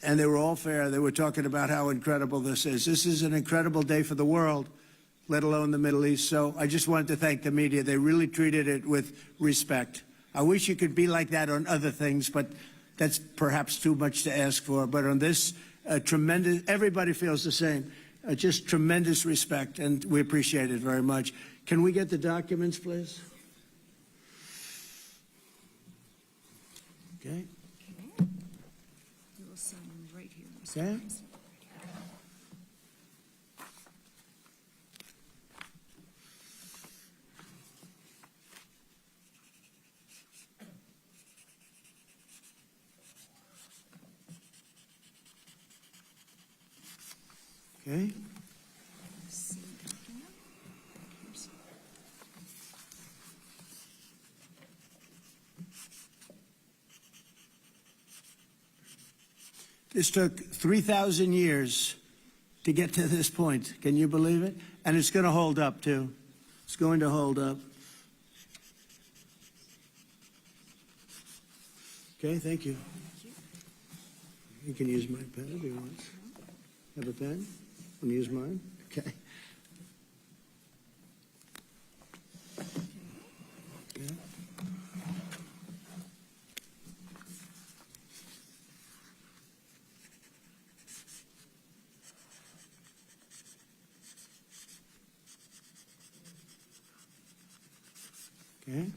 and they were all fair. They were talking about how incredible this is. This is an incredible day for the world, let alone the Middle East. So I just wanted to thank the media. They really treated it with respect. I wish you could be like that on other things, but that's perhaps too much to ask for. But on this, tremendous, everybody feels the same. Just tremendous respect, and we appreciate it very much. Can we get the documents, please? Okay. You will sign right here. Okay. Okay. This took 3,000 years to get to this point. Can you believe it? And it's going to hold up, too. It's going to hold up. Okay, thank you. You can use my pen if you want. Have a pen? Want to use mine? Okay. Okay. Okay.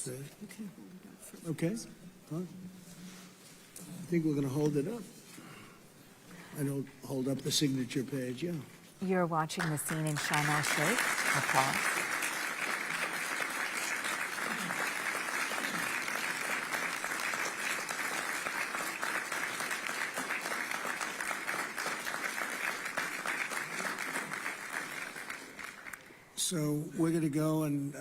Okay. Fine. I think we're going to hold it up. I don't hold up the signature page, yeah. You're watching the scene in Sharm el-Sheikh. Applause. So we're going to go and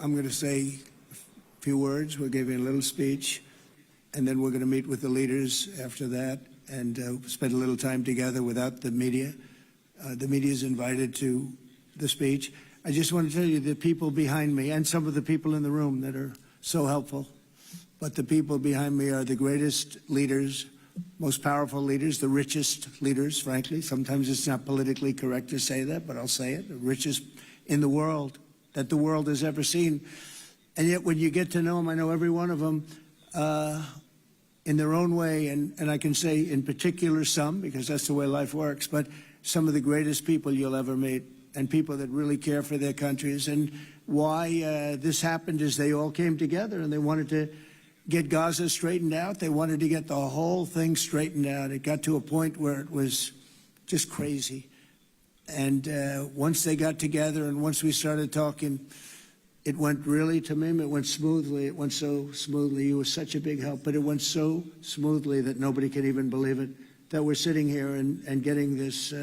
I'm going to say a few words. We'll give you a little speech, and then we're going to meet with the leaders after that and spend a little time together without the media. The media is invited to the speech. I just want to tell you the people behind me and some of the people in the room that are so helpful, but the people behind me are the greatest leaders, most powerful leaders, the richest leaders, frankly. Sometimes it's not politically correct to say that, but I'll say it, the richest in the world that the world has ever seen. And yet when you get to know them, I know every one of them in their own way, and I can say in particular some, because that's the way life works, but some of the greatest people you'll ever meet, and people that really care for their countries. And why this happened is they all came together and they wanted to get Gaza straightened out. They wanted to get the whole thing straightened out. It got to a point where it was just crazy. And once they got together and once we started talking, it went really, Tamim, it went smoothly. It went so smoothly. You were such a big help, but it went so smoothly that nobody can even believe it, that we're sitting here and getting this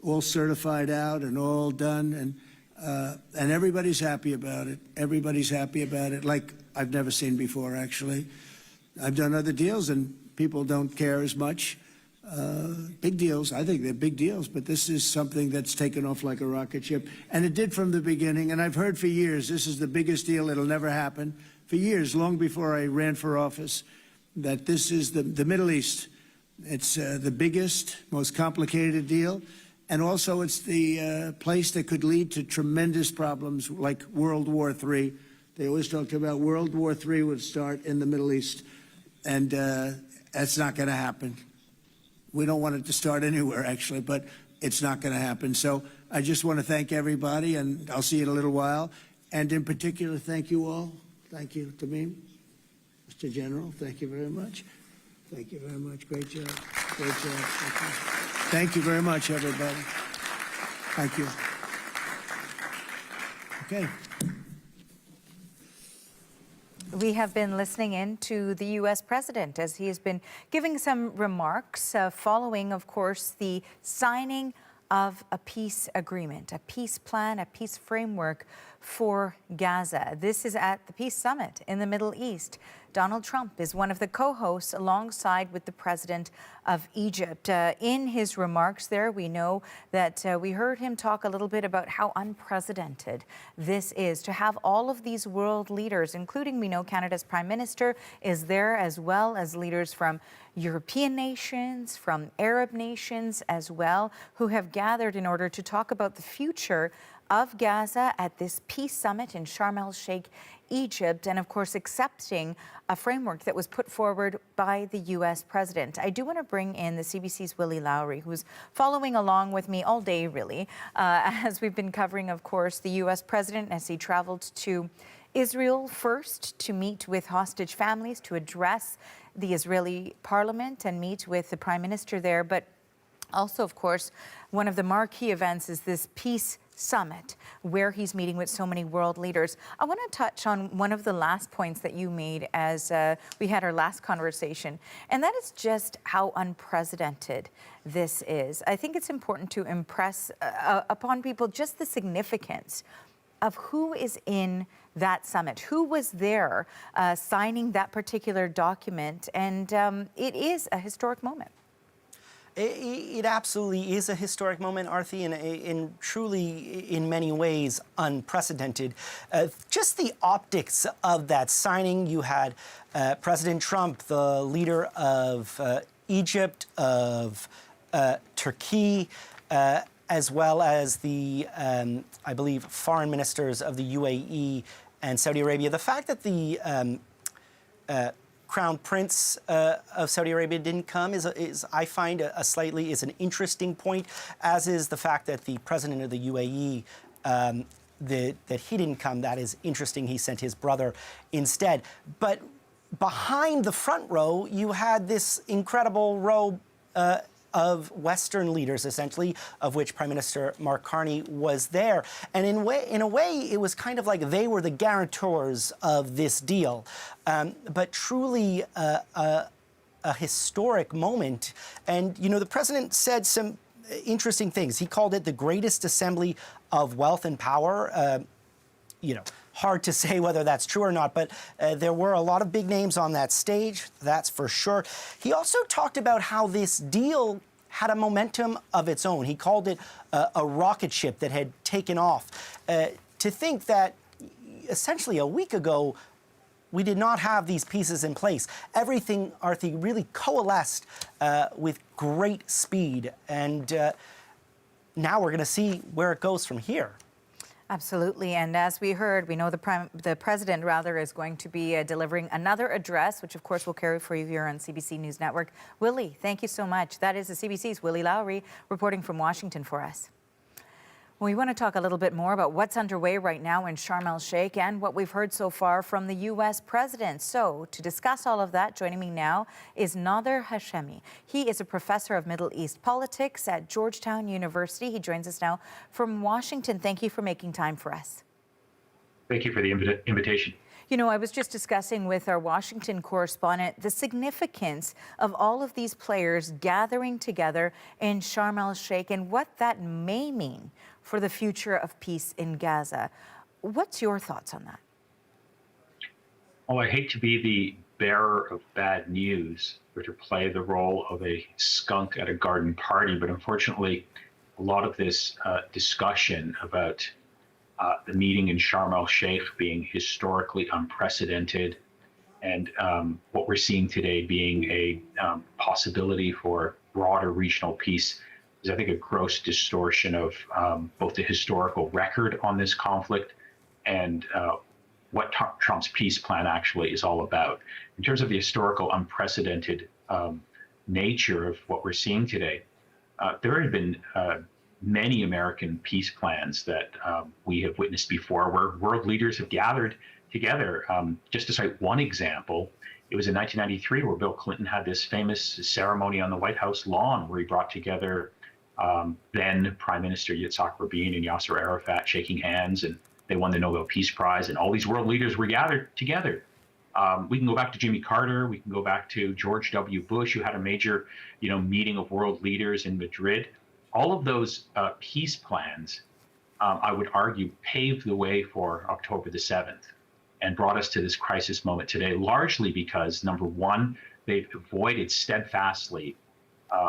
all certified out and all done. And everybody's happy about it. Everybody's happy about it, like I've never seen before, actually. I've done other deals and people don't care as much. Big deals, I think they're big deals, but this is something that's taken off like a rocket ship. And it did from the beginning, and I've heard for years, this is the biggest deal, it'll never happen. For years, long before I ran for office, that this is the Middle East. It's the biggest, most complicated deal. And also it's the place that could lead to tremendous problems like World War III. They always talked about World War III would start in the Middle East. And that's not going to happen. We don't want it to start anywhere, actually, but it's not going to happen. So I just want to thank everybody, and I'll see you in a little while. And in particular, thank you all. Thank you, Tamim. Mr. General, thank you very much. Thank you very much. Great job. Great job. Thank you very much, everybody. Thank you. Okay. We have been listening in to the U.S. president as he has been giving some remarks following, of course, the signing of a peace agreement, a peace plan, a peace framework for Gaza. This is at the Peace Summit in the Middle East. Donald Trump is one of the co-hosts alongside with the president of Egypt. In his remarks there, we know that we heard him talk a little bit about how unprecedented this is to have all of these world leaders, including, we know, Canada's Prime Minister is there, as well as leaders from European nations, from Arab nations as well, who have gathered in order to talk about the future of Gaza at this peace summit in Sharm el-Sheikh, Egypt, and of course accepting a framework that was put forward by the U.S. president. I do want to bring in the CBC's Willie Lowry, who's following along with me all day, really, as we've been covering, of course, the U.S. president as he traveled to Israel first to meet with hostage families, to address the Israeli parliament and meet with the prime minister there. But also, of course, one of the marquee events is this peace summit where he's meeting with so many world leaders. I want to touch on one of the last points that you made as we had our last conversation, and that is just how unprecedented this is. I think it's important to impress upon people just the significance of who is in that summit, who was there signing that particular document, and it is a historic moment. It absolutely is a historic moment, Arthi, and truly, in many ways, unprecedented. Just the optics of that signing, you had President Trump, the leader of Egypt, of Turkey, as well as the, I believe, foreign ministers of the UAE and Saudi Arabia. The fact that the Crown Prince of Saudi Arabia didn't come is I find an interesting point, as is the fact that the president of the UAE that he didn't come. That is interesting. He sent his brother instead. But behind the front row, you had this incredible row of Western leaders, essentially, of which Prime Minister Mark Carney was there. And in a way, it was kind of like they were the guarantors of this deal. But truly a historic moment. And, you know, the president said some interesting things. He called it the greatest assembly of wealth and power. You know, hard to say whether that's true or not, but there were a lot of big names on that stage, that's for sure. He also talked about how this deal had a momentum of its own. He called it a rocket ship that had taken off. To think that essentially a week ago, we did not have these pieces in place. Everything, Arthi, really coalesced with great speed. And now we're going to see where it goes from here. Absolutely. And as we heard, we know the president is going to be delivering another address, which of course we'll carry for you here on CBC News Network. Willie, thank you so much. That is the CBC's Willie Lowry reporting from Washington for us. We want to talk a little bit more about what's underway right now in Sharm el-Sheikh and what we've heard so far from the U.S. president. So to discuss all of that, joining me now is Nader Hashemi. He is a professor of Middle East politics at Georgetown University. He joins us now from Washington. Thank you for making time for us. Thank you for the invitation. You know, I was just discussing with our Washington correspondent the significance of all of these players gathering together in Sharm el-Sheikh and what that may mean for the future of peace in Gaza. What's your thoughts on that? Oh, I hate to be the bearer of bad news or to play the role of a skunk at a garden party, but unfortunately, a lot of this discussion about the meeting in Sharm el-Sheikh being historically unprecedented and what we're seeing today being a possibility for broader regional peace is, I think, a gross distortion of both the historical record on this conflict and what Trump's peace plan actually is all about. In terms of the historical unprecedented nature of what we're seeing today, there have been many American peace plans that we have witnessed before where world leaders have gathered together. Just to cite one example, it was in 1993 where Bill Clinton had this famous ceremony on the White House lawn where he brought together then Prime Minister Yitzhak Rabin and Yasser Arafat shaking hands, and they won the Nobel Peace Prize, and all these world leaders were gathered together. We can go back to Jimmy Carter. We can go back to George W. Bush, who had a major, meeting of world leaders in Madrid. All of those peace plans, I would argue, paved the way for October the 7th and brought us to this crisis moment today, largely because, number one, they've avoided steadfastly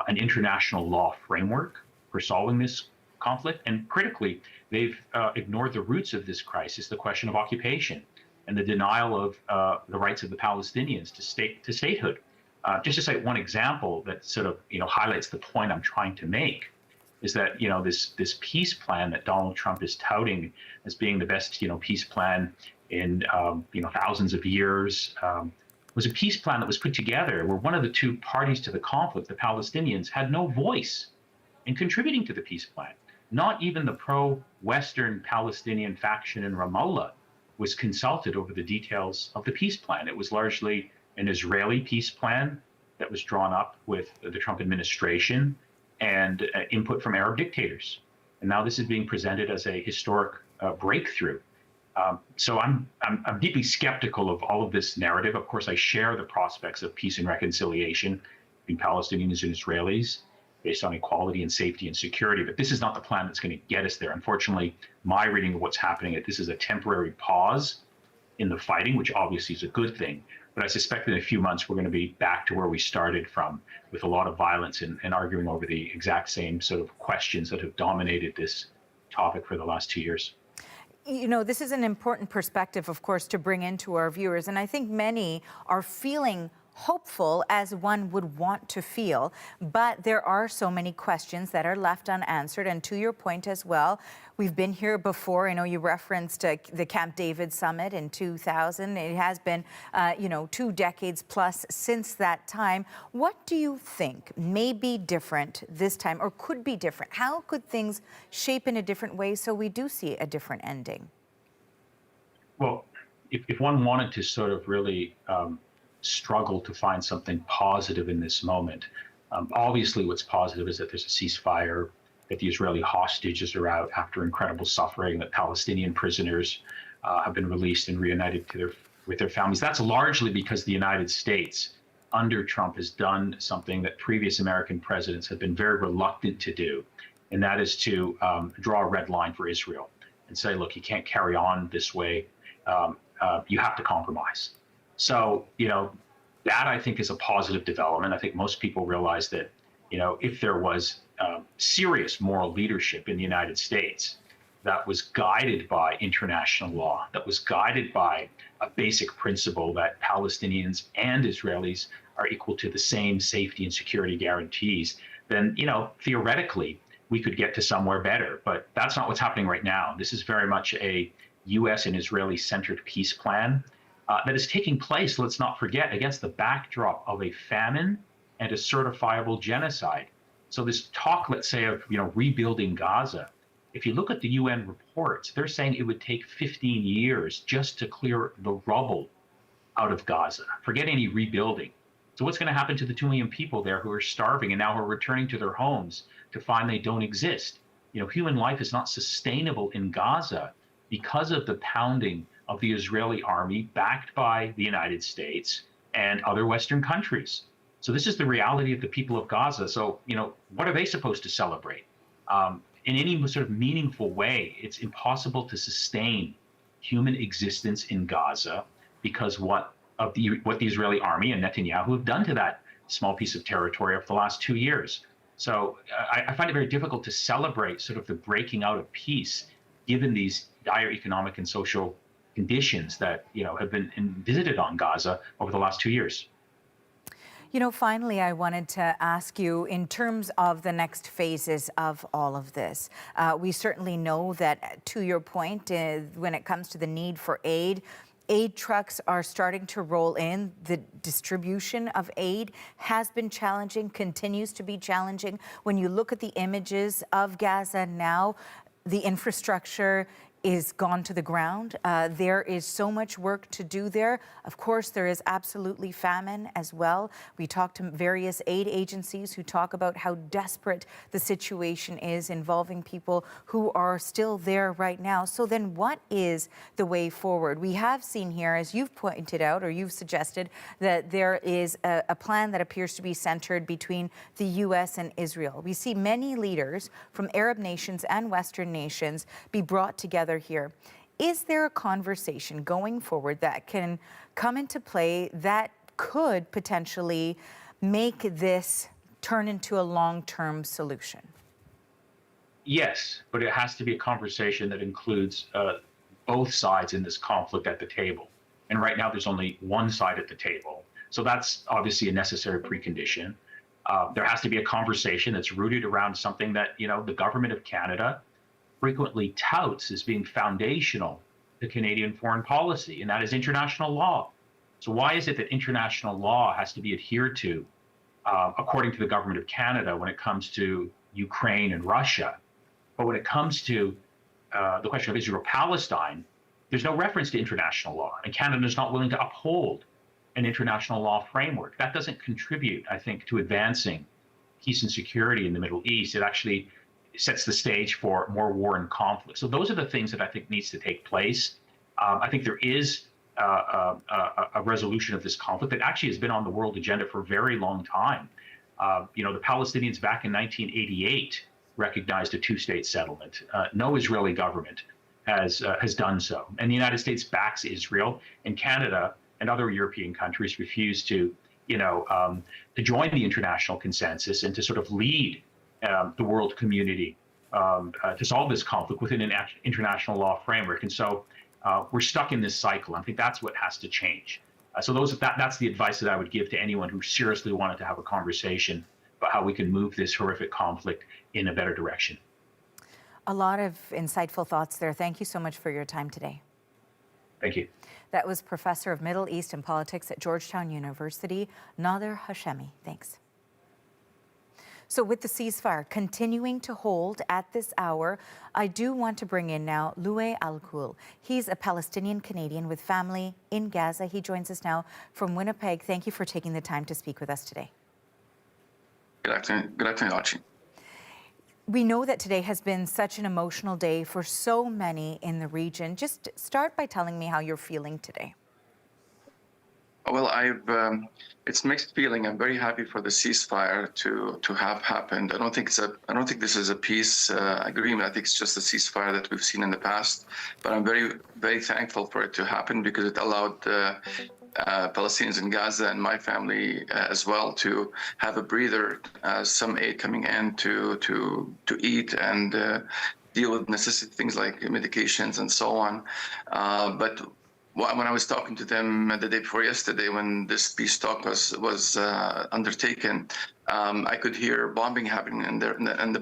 an international law framework for solving this conflict. And critically, they've ignored the roots of this crisis, the question of occupation and the denial of the rights of the Palestinians to statehood. Just to cite one example that sort of highlights the point I'm trying to make is that this peace plan that Donald Trump is touting as being the best peace plan in thousands of years was a peace plan that was put together where one of the two parties to the conflict, the Palestinians, had no voice in contributing to the peace plan. Not even the pro-Western Palestinian faction in Ramallah was consulted over the details of the peace plan. It was largely an Israeli peace plan that was drawn up with the Trump administration and input from Arab dictators. And now this is being presented as a historic breakthrough. So I'm deeply skeptical of all of this narrative. Of course, I share the prospects of peace and reconciliation between Palestinians and Israelis based on equality and safety and security. But this is not the plan that's going to get us there. Unfortunately, my reading of what's happening, this is a temporary pause in the fighting, which obviously is a good thing. But I suspect in a few months, we're going to be back to where we started from, with a lot of violence and arguing over the exact same sort of questions that have dominated this topic for the last 2 years. This is an important perspective, of course, to bring into our viewers. And I think many are feeling hopeful as one would want to feel, but there are so many questions that are left unanswered. And to your point as well, we've been here before. I know you referenced the Camp David summit in 2000. It has been, 2 decades plus since that time. What do you think may be different this time, or could be different? How could things shape in a different way so we do see a different ending? Well, if one wanted to sort of really struggle to find something positive in this moment, obviously what's positive is that there's a ceasefire, that the Israeli hostages are out after incredible suffering, that Palestinian prisoners have been released and reunited with their families. That's largely because the United States, under Trump, has done something that previous American presidents have been very reluctant to do, and that is to draw a red line for Israel and say, look, you can't carry on this way. You have to compromise. So, that I think is a positive development. I think most people realize that, if there was serious moral leadership in the United States that was guided by international law, that was guided by a basic principle that Palestinians and Israelis are equal to the same safety and security guarantees, then, theoretically, we could get to somewhere better. But that's not what's happening right now. This is very much a U.S. and Israeli-centered peace plan that is taking place, let's not forget, against the backdrop of a famine and a certifiable genocide. So this talk, let's say, of rebuilding Gaza, if you look at the UN reports, they're saying it would take 15 years just to clear the rubble out of Gaza. Forget any rebuilding. So what's going to happen to the 2 million people there who are starving and now are returning to their homes to find they don't exist? Human life is not sustainable in Gaza because of the pounding of the Israeli army backed by the United States and other Western countries. So this is the reality of the people of Gaza. So, what are they supposed to celebrate? In any sort of meaningful way, it's impossible to sustain human existence in Gaza because what the Israeli army and Netanyahu have done to that small piece of territory over the last 2 years. So I find it very difficult to celebrate sort of the breaking out of peace, given these dire economic and social conditions that have been visited on Gaza over the last 2 years. Finally, I wanted to ask you, in terms of the next phases of all of this, we certainly know that, to your point, when it comes to the need for aid trucks are starting to roll in. The distribution of aid has been challenging, continues to be challenging. When you look at the images of Gaza now, the infrastructure is gone to the ground. There is so much work to do there. Of course, there is absolutely famine as well. We talked to various aid agencies who talk about how desperate the situation is involving people who are still there right now. So then what is the way forward? We have seen here, as you've pointed out, or you've suggested, that there is a plan that appears to be centered between the U.S. and Israel. We see many leaders from Arab nations and Western nations be brought together here. Is there a conversation going forward that can come into play that could potentially make this turn into a long-term solution? Yes, but it has to be a conversation that includes both sides in this conflict at the table. And right now there's only one side at the table. So that's obviously a necessary precondition. There has to be a conversation that's rooted around something that, the government of Canada frequently touts as being foundational to Canadian foreign policy, and that is international law. So why is it that international law has to be adhered to, according to the government of Canada, when it comes to Ukraine and Russia? But when it comes to the question of Israel-Palestine, there's no reference to international law, and Canada is not willing to uphold an international law framework. That doesn't contribute, I think, to advancing peace and security in the Middle East. It actually sets the stage for more war and conflict. So those are the things that I think needs to take place. I think there is a resolution of this conflict that actually has been on the world agenda for a very long time. The Palestinians back in 1988 recognized a two-state settlement. No Israeli government has done so. And the United States backs Israel, and Canada and other European countries refuse to join the international consensus and to sort of lead the world community to solve this conflict within an international law framework. And so we're stuck in this cycle. I think that's what has to change. So that's the advice that I would give to anyone who seriously wanted to have a conversation about how we can move this horrific conflict in a better direction. A lot of insightful thoughts there. Thank you so much for your time today. Thank you. That was Professor of Middle East and Politics at Georgetown University, Nader Hashemi. Thanks. So with the ceasefire continuing to hold at this hour, I do want to bring in now Loué Alcoul. He's a Palestinian Canadian with family in Gaza. He joins us now from Winnipeg. Thank you for taking the time to speak with us today. Good afternoon, Archie. We know that today has been such an emotional day for so many in the region. Just start by telling me how you're feeling today. Well, it's mixed feeling. I'm very happy for the ceasefire to have happened. I don't think this is a peace agreement. I think it's just a ceasefire that we've seen in the past. But I'm very, very thankful for it to happen because it allowed Palestinians in Gaza and my family as well to have a breather, some aid coming in to eat and deal with necessary things like medications and so on. But when I was talking to them the day before yesterday, when this peace talk was undertaken, I could hear bombing happening in the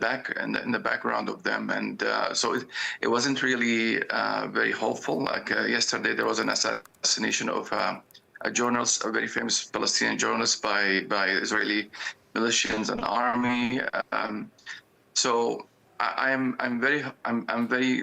background of them, and so it wasn't really very hopeful. Like yesterday, there was an assassination of a journalist, a very famous Palestinian journalist, by Israeli militias and army. So I'm very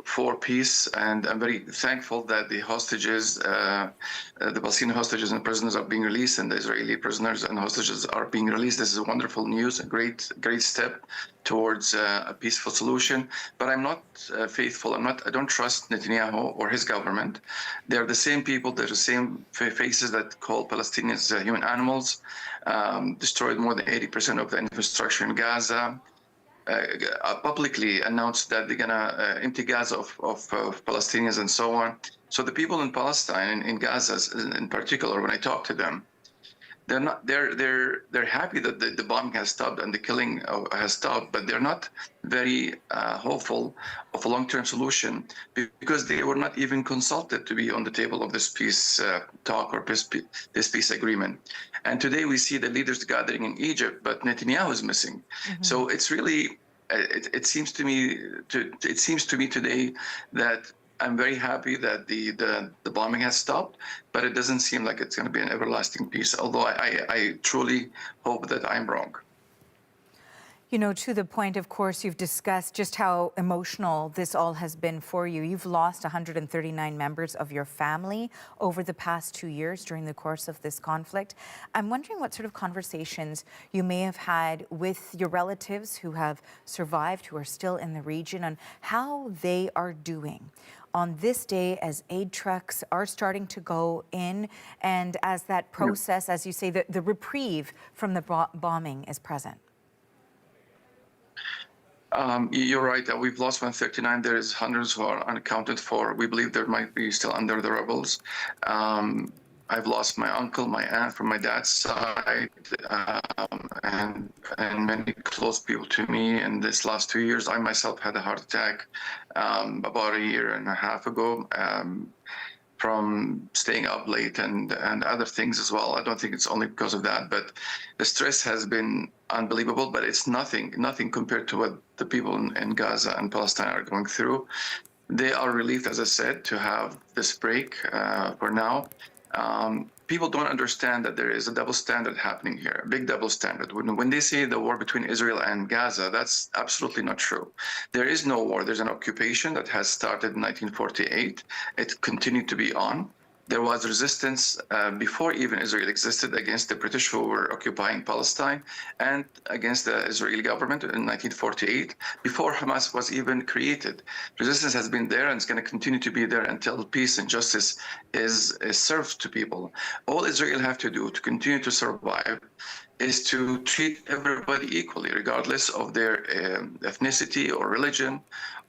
for peace, and I'm very thankful that the hostages, the Palestinian hostages and prisoners are being released, and the Israeli prisoners and hostages are being released. This is wonderful news, a great step towards a peaceful solution. But I'm not faithful. I don't trust Netanyahu or his government. They're the same people. They're the same faces that call Palestinians human animals. Destroyed more than 80% of the infrastructure in Gaza. Publicly announced that they're gonna empty Gaza of Palestinians and so on. So the people in Palestine, in Gaza in particular, when I talk to them, they're happy that the bombing has stopped and the killing has stopped, but they're not very hopeful of a long-term solution because they were not even consulted to be on the table of this peace talk or this peace agreement. And today we see the leaders gathering in Egypt, but Netanyahu is missing. Mm-hmm. So it's really, it seems to me today that I'm very happy that the bombing has stopped, but it doesn't seem like it's going to be an everlasting peace, although I truly hope that I'm wrong. You know, to the point, of course, you've discussed just how emotional this all has been for you. You've lost 139 members of your family over the past 2 years during the course of this conflict. I'm wondering what sort of conversations you may have had with your relatives who have survived, who are still in the region, on how they are doing on this day as aid trucks are starting to go in and as that process, as you say, the reprieve from the bombing is present. You're right. We've lost 139. There is hundreds who are unaccounted for. We believe there might be still under the rebels. I've lost my uncle, my aunt from my dad's side, and many close people to me in this last 2 years. I myself had a heart attack about a year and a half ago from staying up late and other things as well. I don't think it's only because of that, but the stress has been unbelievable, but it's nothing compared to what the people in Gaza and Palestine are going through. They are relieved, as I said, to have this break for now. People don't understand that there is a double standard happening here, a big double standard. When they say the war between Israel and Gaza, that's absolutely not true. There is no war. There's an occupation that has started in 1948. It continued to be on. There was resistance before even Israel existed against the British who were occupying Palestine and against the Israeli government in 1948, before Hamas was even created. Resistance has been there and it's going to continue to be there until peace and justice is served to people. All Israel have to do to continue to survive is to treat everybody equally, regardless of their ethnicity or religion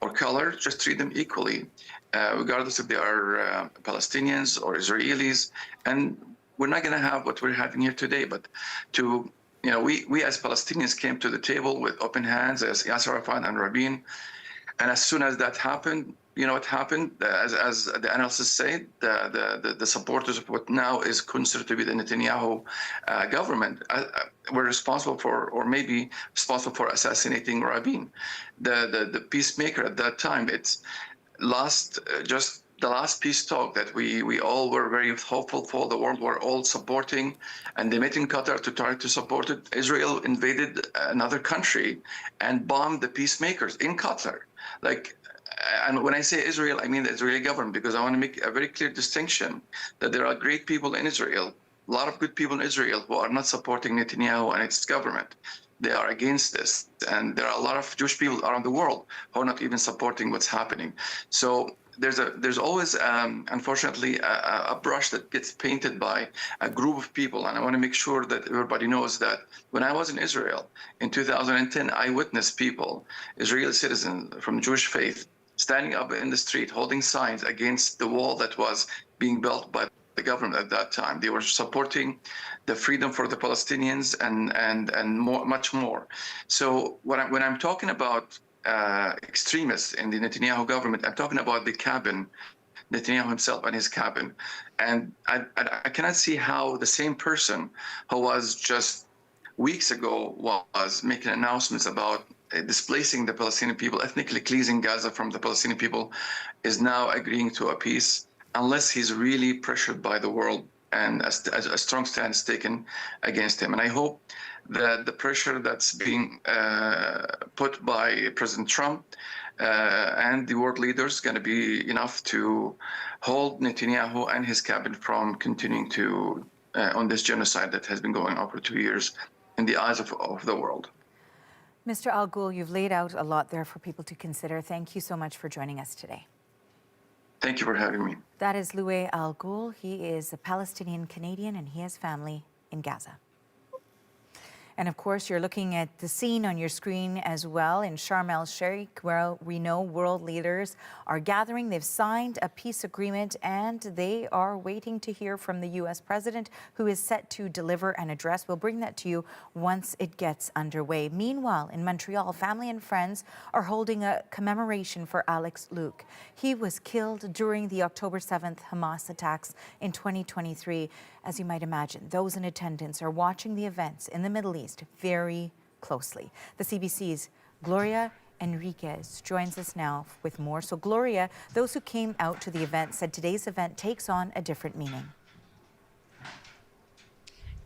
or color. Just treat them equally, regardless if they are Palestinians or Israelis. And we're not going to have what we're having here today, but we as Palestinians came to the table with open hands as Yasser Arafat and Rabin. And as soon as that happened, you know what happened? As the analysis say, the supporters of what now is considered to be the Netanyahu government were responsible for, or maybe responsible for, assassinating Rabin, the peacemaker at that time. It's just the last peace talk that we all were very hopeful for. The world were all supporting, and they met in Qatar to try to support it. Israel invaded another country and bombed the peacemakers in Qatar. And when I say Israel, I mean the Israeli government, because I want to make a very clear distinction that there are great people in Israel, a lot of good people in Israel who are not supporting Netanyahu and its government. They are against this. And there are a lot of Jewish people around the world who are not even supporting what's happening. So there's always, unfortunately, a brush that gets painted by a group of people. And I want to make sure that everybody knows that when I was in Israel in 2010, I witnessed people, Israeli citizens from Jewish faith, standing up in the street, holding signs against the wall that was being built by the government at that time. They were supporting the freedom for the Palestinians and much more. So when I'm talking about extremists in the Netanyahu government, I'm talking about the cabin, Netanyahu himself and his cabin. And I cannot see how the same person who was just weeks ago was making announcements about displacing the Palestinian people, ethnically cleansing Gaza from the Palestinian people, is now agreeing to a peace, unless he's really pressured by the world and a strong stand is taken against him. And I hope that the pressure that's being put by President Trump and the world leaders is going to be enough to hold Netanyahu and his cabinet from continuing to on this genocide that has been going on for 2 years in the eyes of the world. Mr. Al Ghul, you've laid out a lot there for people to consider. Thank you so much for joining us today. Thank you for having me. That is Louis Al Ghul. He is a Palestinian Canadian and he has family in Gaza. And of course, you're looking at the scene on your screen as well in Sharm el-Sheikh, where we know world leaders are gathering. They've signed a peace agreement and they are waiting to hear from the U.S. president, who is set to deliver an address. We'll bring that to you once it gets underway. Meanwhile, in Montreal, family and friends are holding a commemoration for Alex Luke. He was killed during the October 7th Hamas attacks in 2023. As you might imagine, those in attendance are watching the events in the Middle East very closely. The CBC's Gloria Enriquez joins us now with more. So Gloria, those who came out to the event said today's event takes on a different meaning.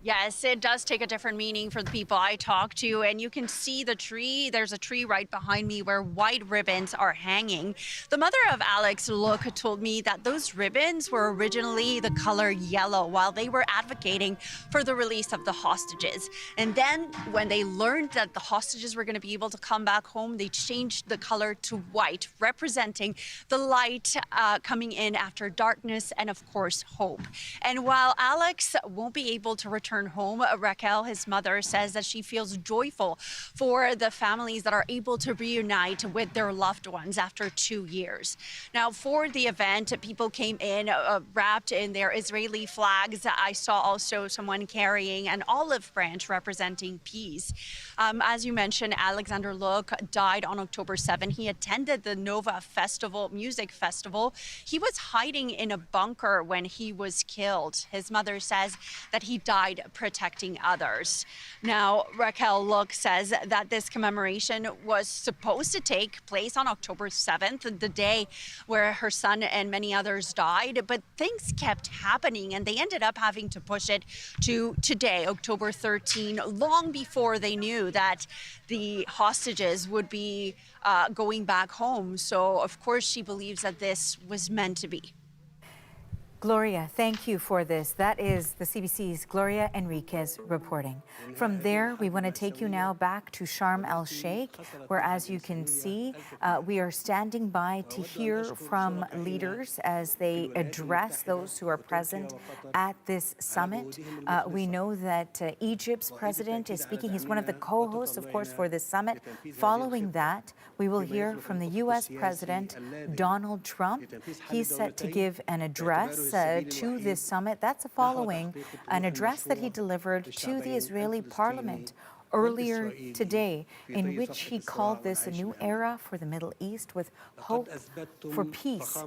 Yes, it does take a different meaning for the people I talk to, and you can see the tree. There's a tree right behind me where white ribbons are hanging. The mother of Alex Luke told me that those ribbons were originally the color yellow while they were advocating for the release of the hostages. And then when they learned that the hostages were going to be able to come back home, they changed the color to white, representing the light coming in after darkness and, of course, hope. And while Alex won't be able to return home, Raquel, his mother, says that she feels joyful for the families that are able to reunite with their loved ones after 2 years. Now, for the event, people came in wrapped in their Israeli flags. I saw also someone carrying an olive branch representing peace. As you mentioned, Alexander Luke died on October 7. He attended the Nova Festival, music festival. He was hiding in a bunker when he was killed. His mother says that he died protecting others. Now, Raquel Luke says that this commemoration was supposed to take place on October 7th, the day where her son and many others died, but things kept happening and they ended up having to push it to today, October 13, long before they knew that the hostages would be going back home. So, of course, she believes that this was meant to be. Gloria, thank you for this. That is the CBC's Gloria Enriquez reporting. From there, we want to take you now back to Sharm el-Sheikh, where, as you can see, we are standing by to hear from leaders as they address those who are present at this summit. We know that Egypt's president is speaking. He's one of the co-hosts, of course, for this summit. Following that, we will hear from the U.S. President, Donald Trump. He's set to give an address to this summit. That's following an address that he delivered to the Israeli parliament earlier today, in which he called this a new era for the Middle East with hope for peace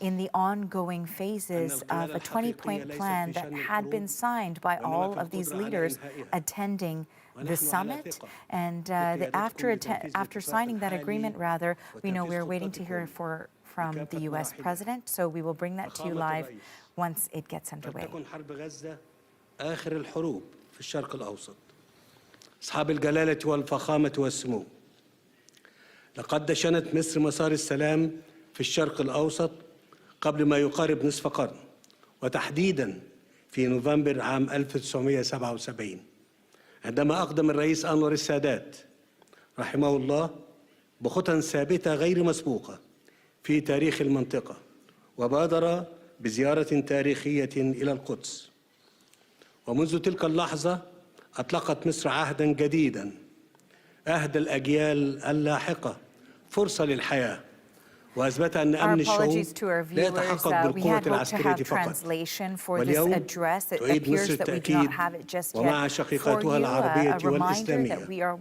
in the ongoing phases of a 20-point plan that had been signed by all of these leaders attending the summit. And after signing that agreement, we know we're waiting to hear from the U.S. President, so we will bring that to you live once it gets underway. آخر الحروب في الشرق الأوسط أصحاب الجلالة والفخامة والسمو لقد دشنت مصر مسار السلام في الشرق الأوسط قبل ما يقارب نصف قرن وتحديداً في نوفمبر عام 1977 عندما أقدم الرئيس أنور السادات رحمه الله بخطى ثابتة غير مسبوقة في تاريخ المنطقة وبادر بزيارة تاريخية إلى القدس ومنذ تلك اللحظة أطلقت مصر عهداً جديداً أهدى الأجيال اللاحقة فرصة للحياة وأثبت أن أمن الشعوب لا يتحقق بالقوة العسكرية فقط واليوم تعيد مصر التأكيد ومع شقيقاتها العربية والإسلامية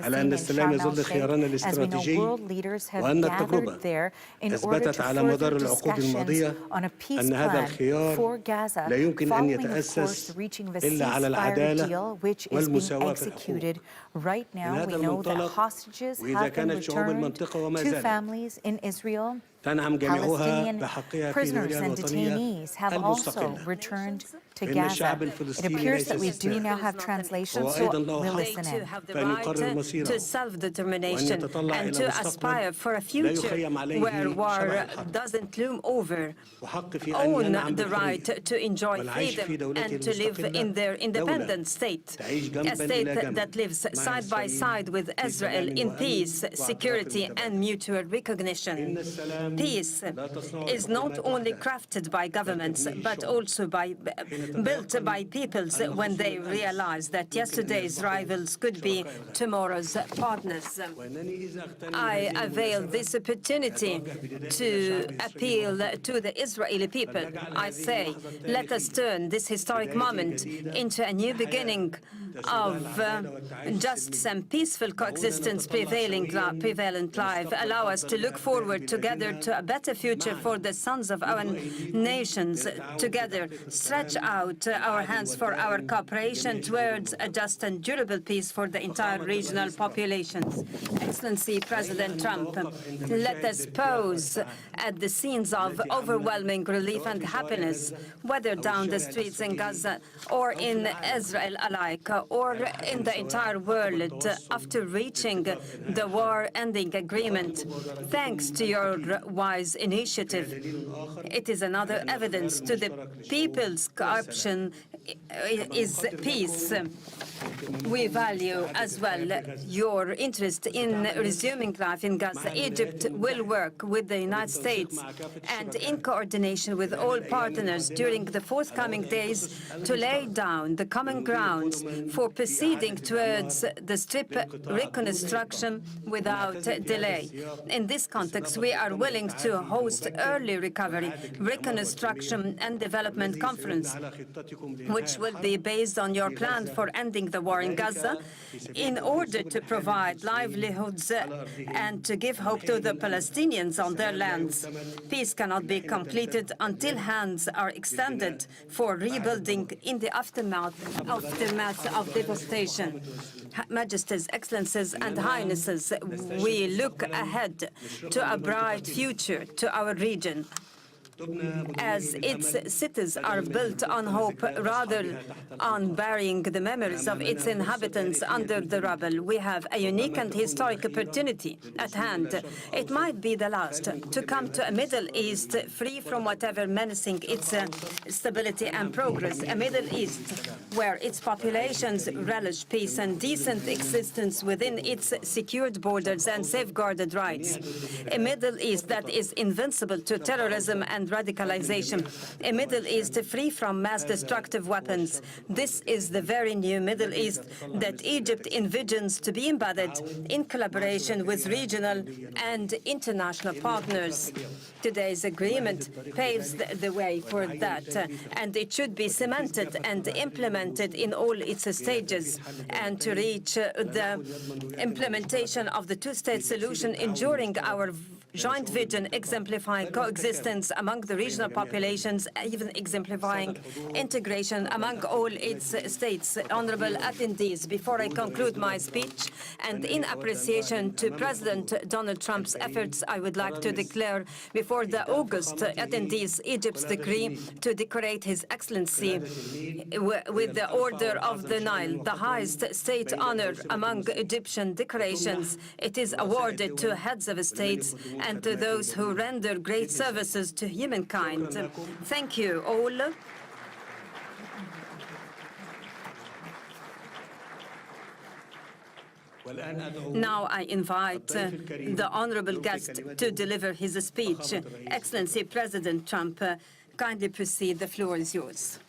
على أن السلام يظل خيارنا الاستراتيجي وأن التجربة أثبتت على مدار العقود الماضية أن هذا الخيار لا يمكن أن يتأسس إلا على العدالة والمساواة في الحقوق. Right now, we know that hostages have been returned to families in Israel. Palestinian prisoners and detainees have also returned to Gaza. It appears that we do now have translation, so we'll listen in. The right to self-determination and to aspire for a future where war doesn't loom over, own the right to enjoy freedom and to live in their independent state, a state that lives side by side with Israel in peace, security, and mutual recognition. Peace is not only crafted by governments, but also built by peoples when they realize that yesterday's rivals could be tomorrow's partners. I avail this opportunity to appeal to the Israeli people. I say, let us turn this historic moment into a new beginning of just and peaceful coexistence prevalent life. Allow us to look forward together to a better future for the sons of our nations. Together, stretch out our hands for our cooperation towards a just and durable peace for the entire regional populations. Excellency President Trump, let us pause at the scenes of overwhelming relief and happiness, whether down the streets in Gaza or in Israel alike, or in the entire world after reaching the war-ending agreement. Thanks to your wise initiative, it is another evidence to the people's option is peace. We value as well your interest in resuming life in Gaza. Egypt will work with the United States and in coordination with all partners during the forthcoming days to lay down the common grounds for proceeding towards the strip reconstruction without delay. In this context, we are willing to host early recovery, reconstruction and development conference, which will be based on your plan for ending the war in Gaza in order to provide livelihoods and to give hope to the Palestinians on their lands. Peace cannot be completed until hands are extended for rebuilding in the aftermath of devastation. Majesties, Excellencies, and Highnesses, we look ahead to a bright future to our region, as its cities are built on hope rather on burying the memories of its inhabitants under the rubble. We have a unique and historic opportunity at hand. It might be the last to come to a Middle East free from whatever menacing its stability and progress, a Middle East where its populations relish peace and decent existence within its secured borders and safeguarded rights, a Middle East that is invincible to terrorism and and radicalization, a Middle East free from mass destructive weapons. This is the very new Middle East that Egypt envisions to be embedded in collaboration with regional and international partners. Today's agreement paves the way for that, and it should be cemented and implemented in all its stages, and to reach the implementation of the two-state solution, ensuring our joint vision, exemplifying coexistence among the regional populations, even exemplifying integration among all its states. Honorable attendees, before I conclude my speech, and in appreciation to President Donald Trump's efforts, I would like to declare before the August attendees Egypt's decree to decorate His Excellency with the Order of the Nile, the highest state honor among Egyptian decorations. It is awarded to heads of states and to those who render great services to humankind. Thank you all. Now I invite the honorable guest to deliver his speech. Excellency President Trump, kindly proceed. The floor is yours.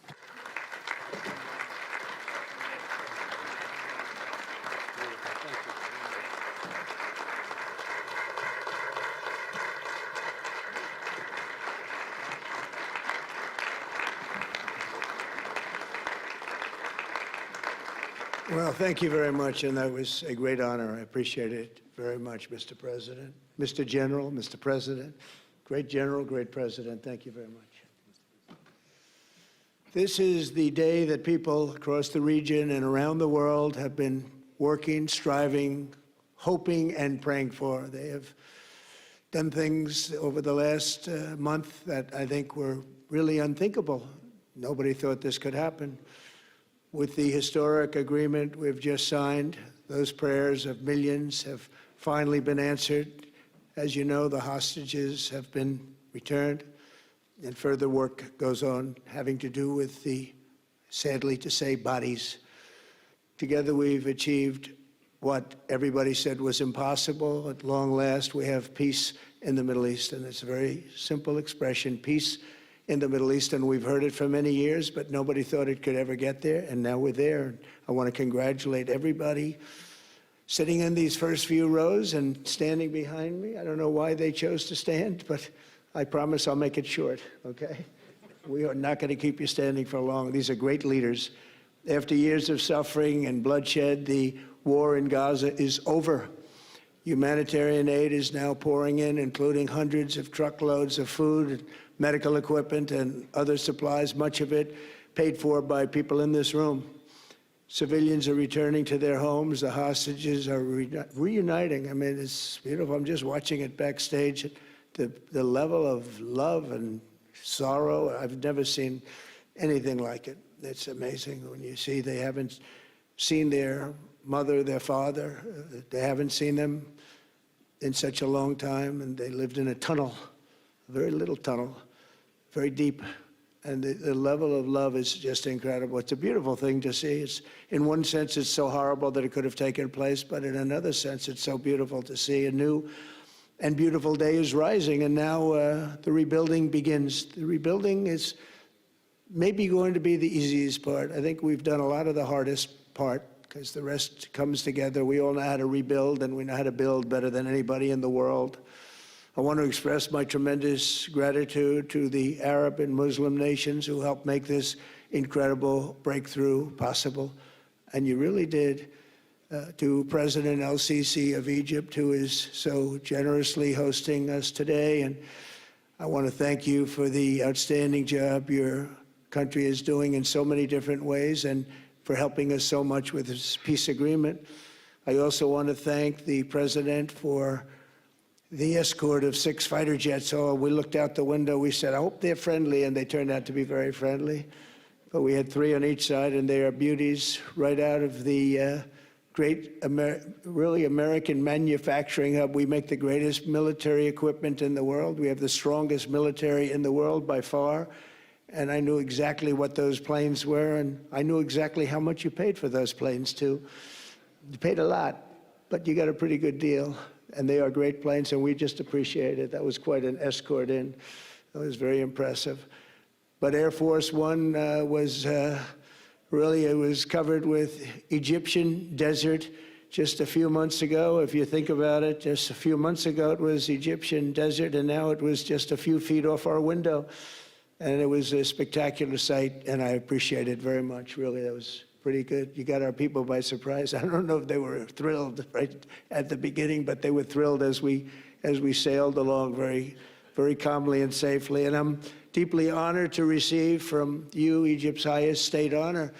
Well, thank you very much, and that was a great honor. I appreciate it very much, Mr. President. Mr. General, Mr. President, great General, great President, thank you very much. This is the day that people across the region and around the world have been working, striving, hoping, and praying for. They have done things over the last month that I think were really unthinkable. Nobody thought this could happen. With the historic agreement we've just signed, those prayers of millions have finally been answered. As you know, the hostages have been returned, and further work goes on having to do with the, sadly to say, bodies. Together we've achieved what everybody said was impossible. At long last, we have peace in the Middle East, and it's a very simple expression, peace in the Middle East, and we've heard it for many years, but nobody thought it could ever get there, and now we're there. I want to congratulate everybody sitting in these first few rows and standing behind me. I don't know why they chose to stand, but I promise I'll make it short, okay? We are not going to keep you standing for long. These are great leaders. After years of suffering and bloodshed, the war in Gaza is over. Humanitarian aid is now pouring in, including hundreds of truckloads of food, medical equipment, and other supplies, much of it paid for by people in this room. Civilians are returning to their homes. The hostages are reuniting. I mean, it's beautiful. I'm just watching it backstage. The level of love and sorrow, I've never seen anything like it. It's amazing when you see they haven't seen their mother, their father. They haven't seen them in such a long time, and they lived in a tunnel, a very little tunnel, very deep. And the level of love is just incredible. It's a beautiful thing to see. It's, in one sense, it's so horrible that it could have taken place, but in another sense, it's so beautiful to see a new and beautiful day is rising, and now the rebuilding begins. The rebuilding is maybe going to be the easiest part. I think we've done a lot of the hardest part, because the rest comes together. We all know how to rebuild, and we know how to build better than anybody in the world. I want to express my tremendous gratitude to the Arab and Muslim nations who helped make this incredible breakthrough possible. And you really did. To President el-Sisi of Egypt, who is so generously hosting us today. And I want to thank you for the outstanding job your country is doing in so many different ways, and for helping us so much with this peace agreement. I also want to thank the President for the escort of 6 fighter jets. Oh, we looked out the window, we said, I hope they're friendly, and they turned out to be very friendly. But we had 3 on each side, and they are beauties right out of the great, really American manufacturing hub. We make the greatest military equipment in the world. We have the strongest military in the world by far. And I knew exactly what those planes were, and I knew exactly how much you paid for those planes, too. You paid a lot, but you got a pretty good deal. And they are great planes, and we just appreciate it. That was quite an escort in. It was very impressive. But Air Force One was really, it was covered with Egyptian desert just a few months ago. If you think about it, just a few months ago it was Egyptian desert, and now it was just a few feet off our window. And it was a spectacular sight, and I appreciate it very much. Really, that was pretty good. You got our people by surprise. I don't know if they were thrilled right at the beginning, but they were thrilled as we sailed along very, very calmly and safely. And I'm deeply honored to receive from you, Egypt's highest state honor,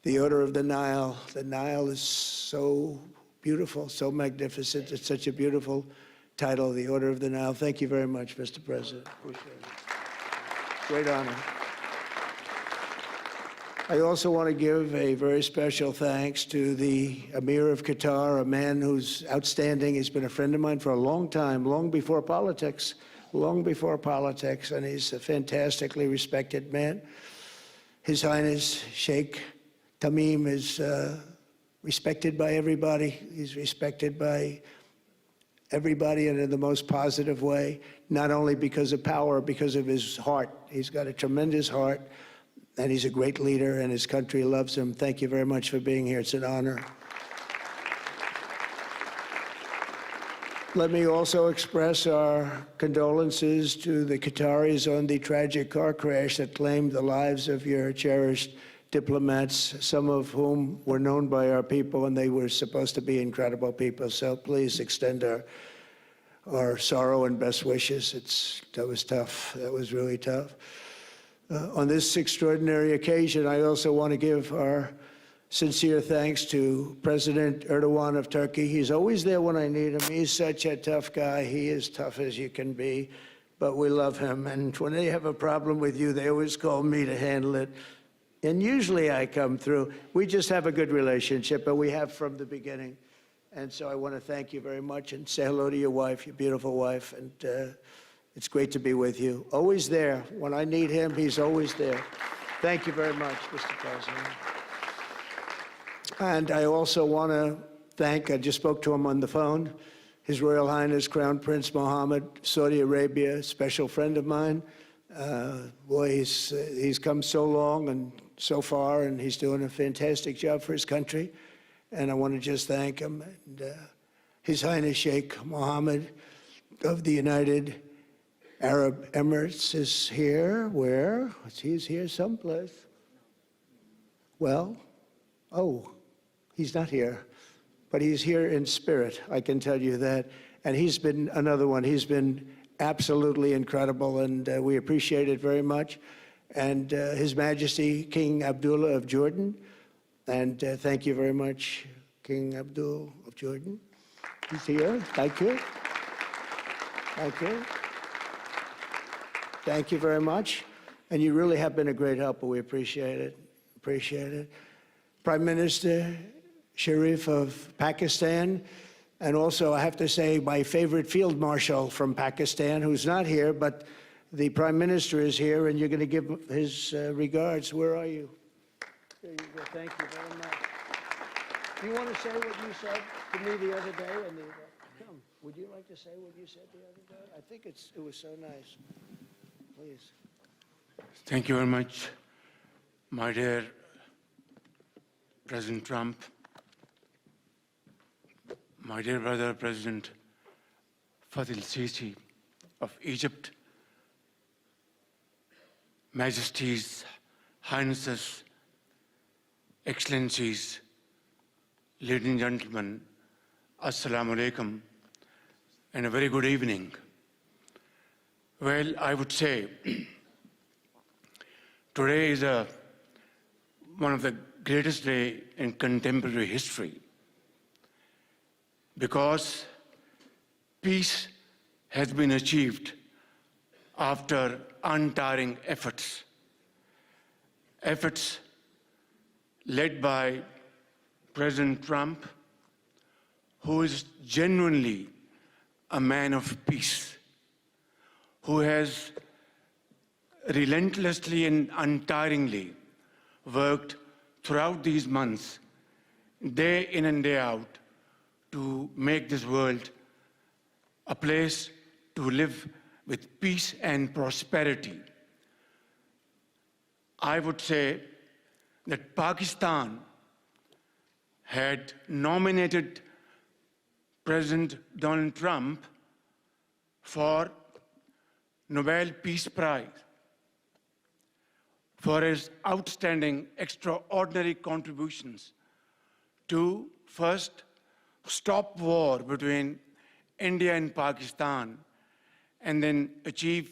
the Order of the Nile. The Nile is so beautiful, so magnificent. It's such a beautiful title, the Order of the Nile. Thank you very much, Mr. President. Appreciate it. Great honor. I also want to give a very special thanks to the Emir of Qatar, a man who's outstanding. He's been a friend of mine for a long time, long before politics, and he's a fantastically respected man. His Highness Sheikh Tamim is respected by everybody. He's respected by everybody and in the most positive way, not only because of power, because of his heart. He's got a tremendous heart, and he's a great leader, and his country loves him. Thank you very much for being here. It's an honor. Let me also express our condolences to the Qataris on the tragic car crash that claimed the lives of your cherished diplomats, some of whom were known by our people, and they were supposed to be incredible people. So please extend our sorrow and best wishes. That was tough. That was really tough. On this extraordinary occasion, I also want to give our sincere thanks to President Erdogan of Turkey. He's always there when I need him. He's such a tough guy. He is tough as you can be, but we love him. And when they have a problem with you, they always call me to handle it. And usually I come through. We just have a good relationship, but we have from the beginning. And so I want to thank you very much and say hello to your wife, your beautiful wife. And it's great to be with you. Always there. When I need him, he's always there. Thank you very much, Mr. President. And I also want to thank, I just spoke to him on the phone, His Royal Highness Crown Prince Mohammed, Saudi Arabia, special friend of mine. Boy, he's come so long and so far, and he's doing a fantastic job for his country. And I want to just thank him. And His Highness Sheikh Mohammed of the United Arab Emirates is here. Where? He's here someplace. Well, oh, he's not here, but he's here in spirit, I can tell you that. And he's been another one. He's been absolutely incredible, and we appreciate it very much. And His Majesty King Abdullah of Jordan, and thank you very much, King Abdul of Jordan. He's here. Thank you. Thank you. Thank you very much. And you really have been a great helper. We appreciate it. Appreciate it. Prime Minister Sharif of Pakistan, and also I have to say my favorite field marshal from Pakistan, who's not here, but the Prime Minister is here, and you're going to give his regards. Where are you? There you go. Thank you very much. Do you want to say what you said to me the other day? Come, would you like to say what you said the other day? I think it was so nice. Please. Thank you very much, my dear President Trump, my dear brother President Faisal Sisi of Egypt, Majesties, Highnesses, Excellencies, ladies and gentlemen, Assalamu alaikum, and a very good evening. Well, I would say today is one of the greatest days in contemporary history, because peace has been achieved after untiring efforts led by President Trump, who is genuinely a man of peace, who has relentlessly and untiringly worked throughout these months, day in and day out, to make this world a place to live with peace and prosperity. I would say that Pakistan had nominated President Donald Trump for Nobel Peace Prize for his outstanding, extraordinary contributions to first stop war between India and Pakistan and then achieve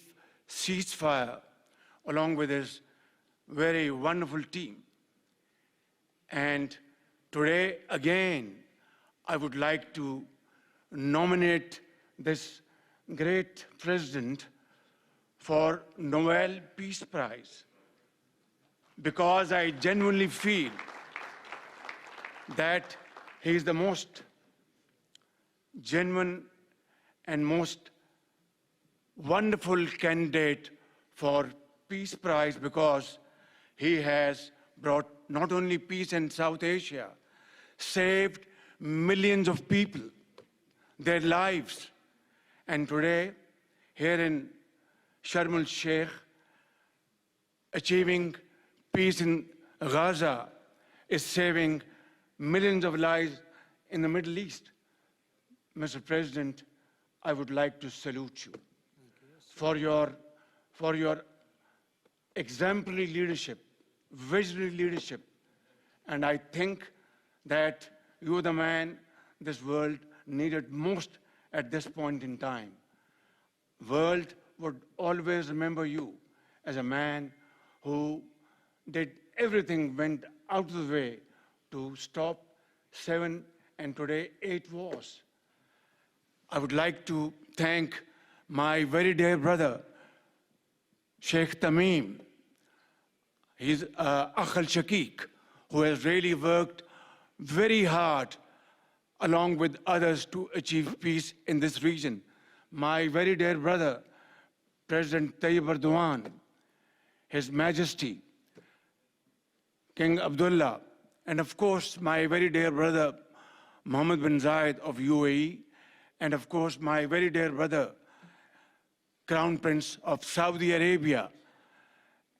ceasefire along with his very wonderful team. And today, again, I would like to nominate this great president for Nobel Peace Prize because I genuinely feel that he is the most genuine and most wonderful candidate for Peace Prize because he has brought not only peace in South Asia, saved millions of people, their lives. And today, here in Sharm el-Sheikh, achieving peace in Gaza is saving millions of lives in the Middle East. Mr. President, I would like to salute you for your exemplary leadership, visionary leadership. And I think that you are the man this world needed most at this point in time. World would always remember you as a man who did everything, went out of the way to stop 7 and today 8 wars. I would like to thank my very dear brother, Sheikh Tamim. He's Akh al-Shakik, who has really worked very hard along with others to achieve peace in this region. My very dear brother, President Tayyip Erdogan, His Majesty, King Abdullah, and of course, my very dear brother, Mohammed bin Zayed of UAE, and of course, my very dear brother, Crown Prince of Saudi Arabia.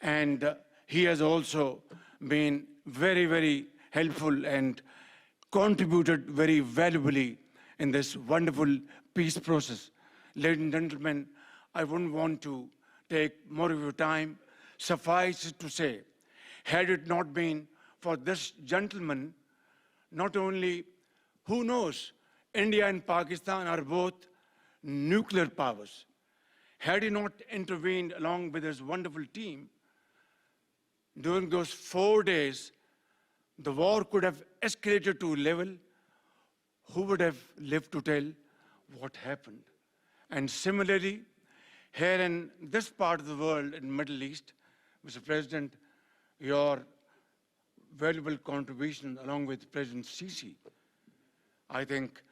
And he has also been very, very helpful and contributed very valuably in this wonderful peace process. Ladies and gentlemen, I wouldn't want to take more of your time. Suffice it to say, had it not been for this gentleman, not only, who knows, India and Pakistan are both nuclear powers. Had he not intervened along with his wonderful team, during those 4 days, the war could have escalated to a level. Who would have lived to tell what happened? And similarly, here in this part of the world, in the Middle East, Mr. President, your valuable contribution along with President Sisi, I think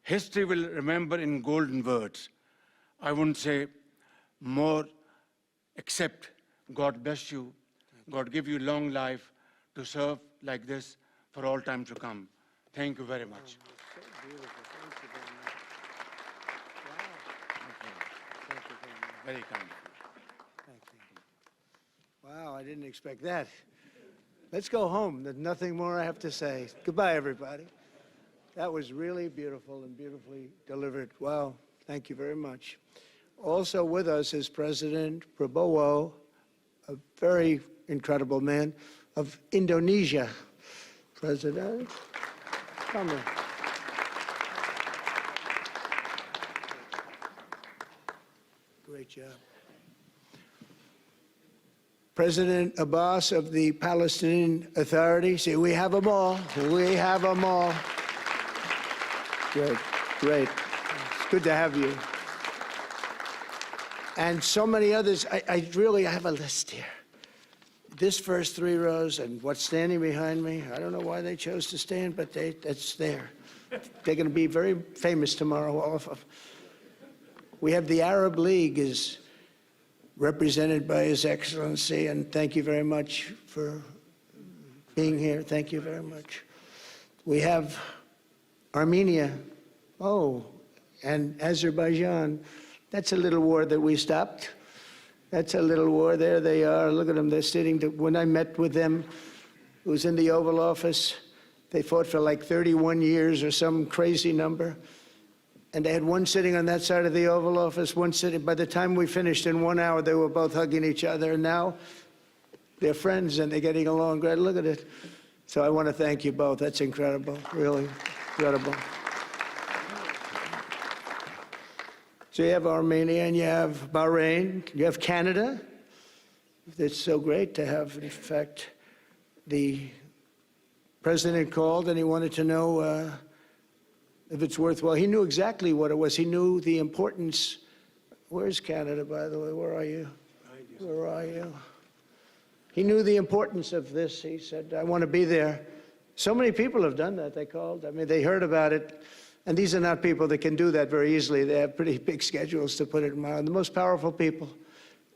history will remember in golden words. I wouldn't say more, except God bless you, God give you long life to serve like this for all time to come. Thank you very much. Very kind. Thank you. Wow, I didn't expect that. Let's go home. There's nothing more I have to say. Goodbye, everybody. That was really beautiful and beautifully delivered. Wow, thank you very much. Also with us is President Prabowo, a very incredible man of Indonesia. President, come in. Great job. President Abbas of the Palestinian Authority. See, we have them all. We have them all. Great, great. It's good to have you. And so many others. I really have a list here. This first 3 rows and what's standing behind me, I don't know why they chose to stand, but that's there. They're going to be very famous tomorrow, all of them. We have the Arab League is represented by His Excellency, and thank you very much for being here. Thank you very much. We have Armenia, and Azerbaijan. That's a little war that we stopped. That's a little war. There they are. Look at them. They're sitting. When I met with them, it was in the Oval Office. They fought for like 31 years or some crazy number. And they had one sitting on that side of the Oval Office, one sitting. By the time we finished in 1 hour, they were both hugging each other. And now they're friends and they're getting along great. Look at it. So I want to thank you both. That's incredible. Really incredible. So you have Armenia and you have Bahrain, you have Canada. It's so great to have, in fact, the president called and he wanted to know if it's worthwhile. He knew exactly what it was. He knew the importance. Where's Canada, by the way? Where are you? Where are you? He knew the importance of this. He said, I want to be there. So many people have done that. They called. I mean, they heard about it. And these are not people that can do that very easily. They have pretty big schedules to put it in mind. The most powerful people.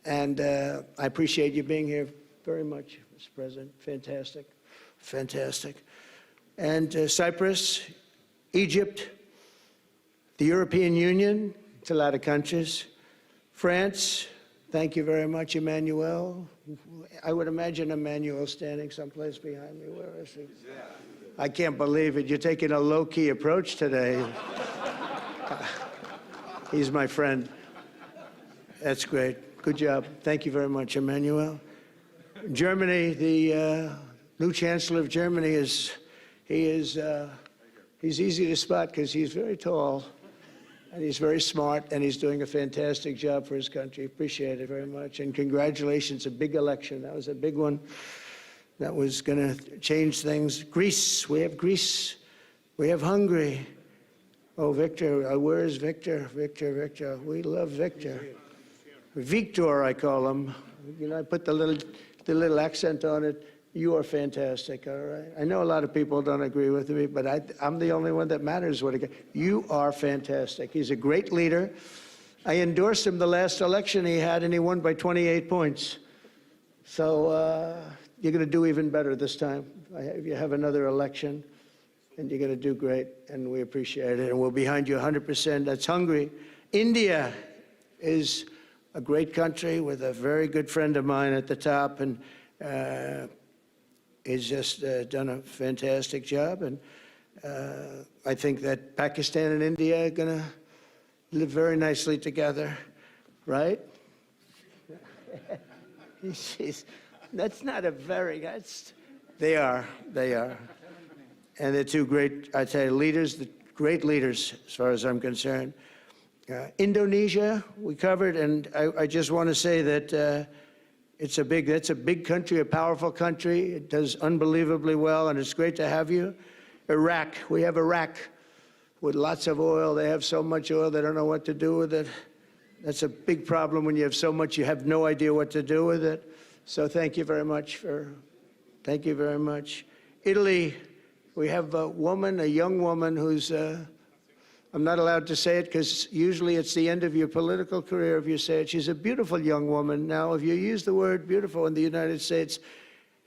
And I appreciate you being here very much, Mr. President. Fantastic. Fantastic. And Cyprus, Egypt, the European Union, it's a lot of countries. France, thank you very much, Emmanuel. I would imagine Emmanuel standing someplace behind me. Where is he? I can't believe it. You're taking a low-key approach today. He's my friend. That's great. Good job. Thank you very much, Emmanuel. Germany, the new Chancellor of Germany he's easy to spot because he's very tall and he's very smart and he's doing a fantastic job for his country. Appreciate it very much. And congratulations, a big election. That was a big one. That was going to change things. Greece, we have Greece. We have Hungary. Oh, Victor, where is Victor? Victor. We love Victor. Victor, I call him. You know, I put the little accent on it. You are fantastic, all right? I know a lot of people don't agree with me, but I'm the only one that matters. You are fantastic. He's a great leader. I endorsed him the last election he had, and he won by 28 points. So you're going to do even better this time. You have another election, and you're going to do great, and we appreciate it. And we're behind you 100%. That's Hungary. India is a great country with a very good friend of mine at the top, and he's just done a fantastic job. And I think that Pakistan and India are going to live very nicely together, right? That's not a very, they are. And they're two great, I tell you, leaders, great leaders as far as I'm concerned. Indonesia, we covered, and I just want to say that that's a big country, a powerful country. It does unbelievably well, and it's great to have you. Iraq, we have Iraq with lots of oil. They have so much oil, they don't know what to do with it. That's a big problem when you have so much, you have no idea what to do with it. So thank you very much thank you very much. Italy, we have a young woman who's, I'm not allowed to say it because usually it's the end of your political career if you say it. She's a beautiful young woman. Now, if you use the word beautiful in the United States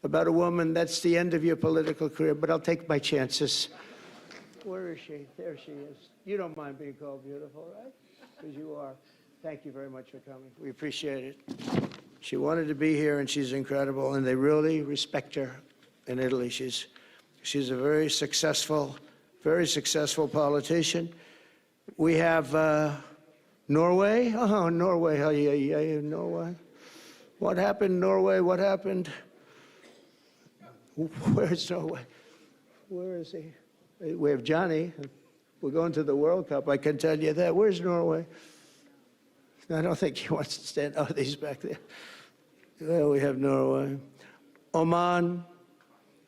about a woman, that's the end of your political career, but I'll take my chances. Where is she? There she is. You don't mind being called beautiful, right? Because you are. Thank you very much for coming. We appreciate it. She wanted to be here, and she's incredible, and they really respect her in Italy. She's a very successful politician. We have Norway. Oh, Norway. Norway. What happened, Norway? What happened? Where's Norway? Where is he? We have Johnny. We're going to the World Cup, I can tell you that. Where's Norway? I don't think he wants to stand. Oh, he's back there. Well, we have Norway. Oman,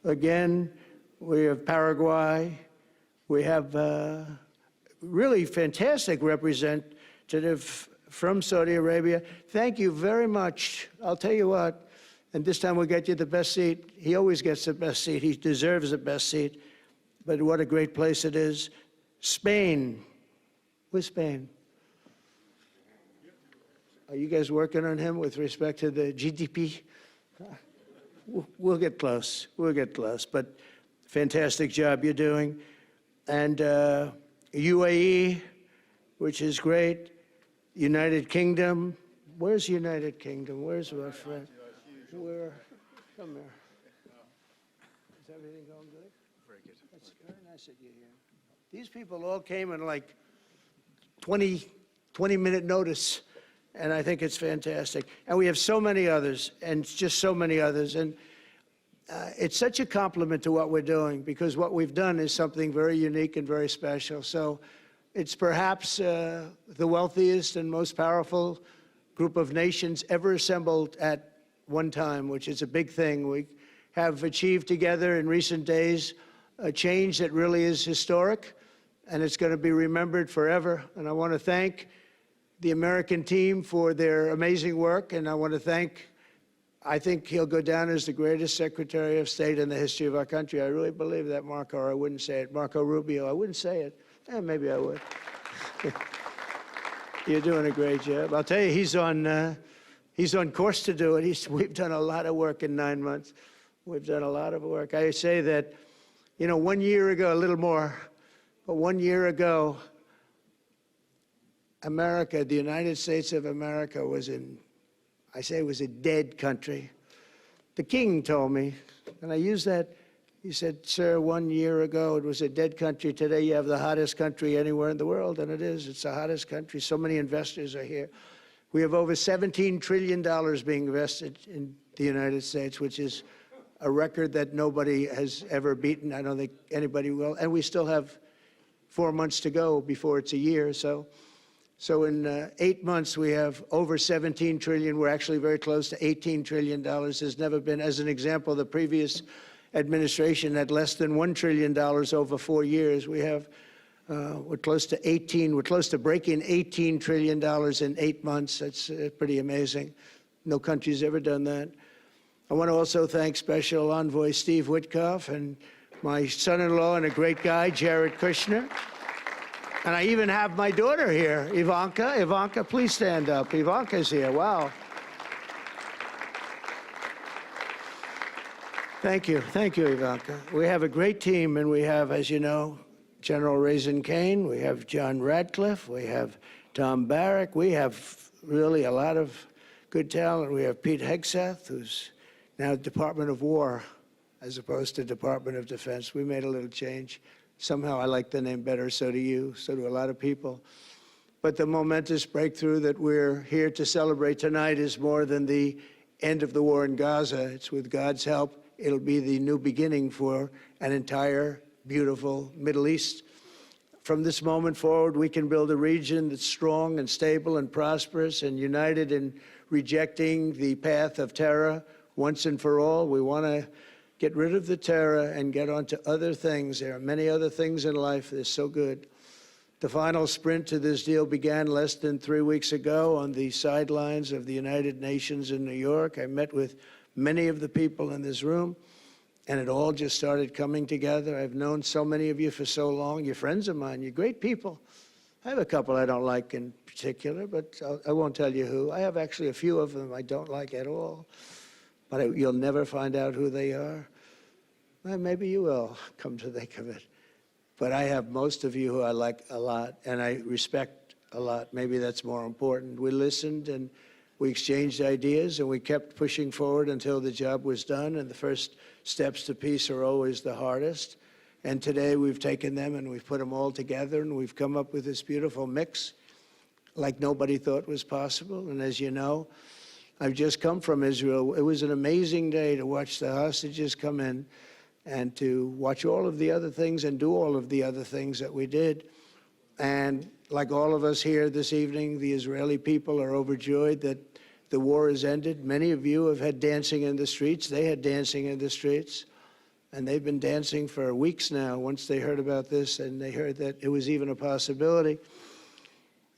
again. We have Paraguay. We have really fantastic representative from Saudi Arabia. Thank you very much. I'll tell you what, and this time we'll get you the best seat. He always gets the best seat. He deserves the best seat. But what a great place it is. Spain. Where's Spain? Are you guys working on him with respect to the GDP? We'll get close. We'll get close. But fantastic job you're doing. And UAE, which is great. United Kingdom. Where's United Kingdom? Where's my friend? Where? Come here. Is everything going good? Very good. That's very nice that you're here. These people all came in like 20-minute notice, and I think it's fantastic. And we have so many others, and just so many others. And it's such a compliment to what we're doing, because what we've done is something very unique and very special. So it's perhaps the wealthiest and most powerful group of nations ever assembled at one time, which is a big thing. We have achieved together in recent days a change that really is historic, and it's going to be remembered forever. And I want to thank the American team for their amazing work, and I want to thank, I think he'll go down as the greatest Secretary of State in the history of our country. I really believe that, Marco, or I wouldn't say it. Marco Rubio, I wouldn't say it. Maybe I would. You're doing a great job. I'll tell you, he's on course to do it. We've done a lot of work in 9 months. We've done a lot of work. I say that, you know, 1 year ago, a little more, but 1 year ago, America, the United States of America was was a dead country. The king told me, and I use that, he said, sir, 1 year ago it was a dead country. Today you have the hottest country anywhere in the world, and it is. It's the hottest country. So many investors are here. We have over $17 trillion being invested in the United States, which is a record that nobody has ever beaten. I don't think anybody will. And we still have 4 months to go before it's a year. So in 8 months, we have over 17 trillion. We're actually very close to $18 trillion. There's never been, as an example, the previous administration had less than $1 trillion over 4 years. We have, we're close to breaking $18 trillion in 8 months. That's pretty amazing. No country's ever done that. I want to also thank Special Envoy Steve Witkoff and my son-in-law and a great guy, Jared Kushner. And I even have my daughter here, Ivanka. Ivanka, please stand up. Ivanka's here. Wow. Thank you. Thank you, Ivanka. We have a great team, and we have, as you know, General Raisin Kane. We have John Radcliffe. We have Tom Barrack. We have really a lot of good talent. We have Pete Hegseth, who's now Department of War as opposed to Department of Defense. We made a little change. Somehow I like the name better, so do you, so do a lot of people. But the momentous breakthrough that we're here to celebrate tonight is more than the end of the war in Gaza. It's with God's help. It'll be the new beginning for an entire beautiful Middle East. From this moment forward, we can build a region that's strong and stable and prosperous and united in rejecting the path of terror once and for all. We want to get rid of the terror and get on to other things. There are many other things in life that are so good. The final sprint to this deal began less than 3 weeks ago on the sidelines of the United Nations in New York. I met with many of the people in this room, and it all just started coming together. I've known so many of you for so long. You're friends of mine. You're great people. I have a couple I don't like in particular, but I won't tell you who. I have actually a few of them I don't like at all, but you'll never find out who they are. Well, maybe you will, come to think of it. But I have most of you who I like a lot, and I respect a lot. Maybe that's more important. We listened, and we exchanged ideas, and we kept pushing forward until the job was done, and the first steps to peace are always the hardest. And today we've taken them and we've put them all together, and we've come up with this beautiful mix like nobody thought was possible. And as you know, I've just come from Israel. It was an amazing day to watch the hostages come in and to watch all of the other things and do all of the other things that we did. And like all of us here this evening, the Israeli people are overjoyed that the war has ended. Many of you have had dancing in the streets. They had dancing in the streets. And they've been dancing for weeks now once they heard about this and they heard that it was even a possibility.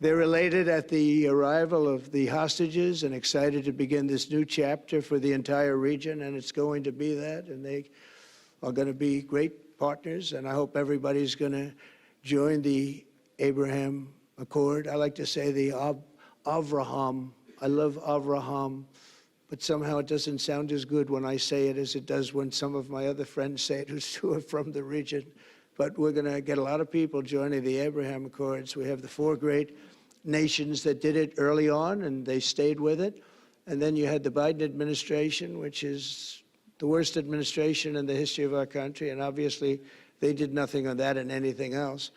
They're elated at the arrival of the hostages and excited to begin this new chapter for the entire region, and it's going to be that, and they are going to be great partners, and I hope everybody's going to join the Abraham Accord. I like to say the Avraham. I love Avraham, but somehow it doesn't sound as good when I say it as it does when some of my other friends say it who are from the region. But we're going to get a lot of people joining the Abraham Accords. We have the 4 great nations that did it early on, and they stayed with it. And then you had the Biden administration, which is the worst administration in the history of our country, and obviously they did nothing on that and anything else.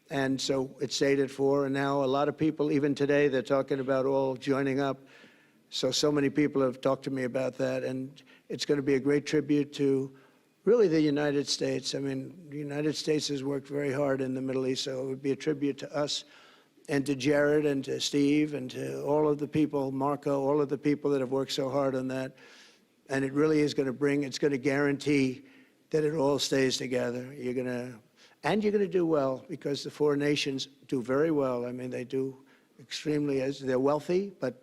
And so it stayed at 4, and now a lot of people, even today, they're talking about all joining up. So many people have talked to me about that, and it's going to be a great tribute to really the United States. I mean, the United States has worked very hard in the Middle East, so it would be a tribute to us and to Jared and to Steve and to all of the people, Marco, all of the people that have worked so hard on that. And it really is going to it's going to guarantee that it all stays together. You're going to do well, because the 4 nations do very well. I mean, they do extremely, they're wealthy, but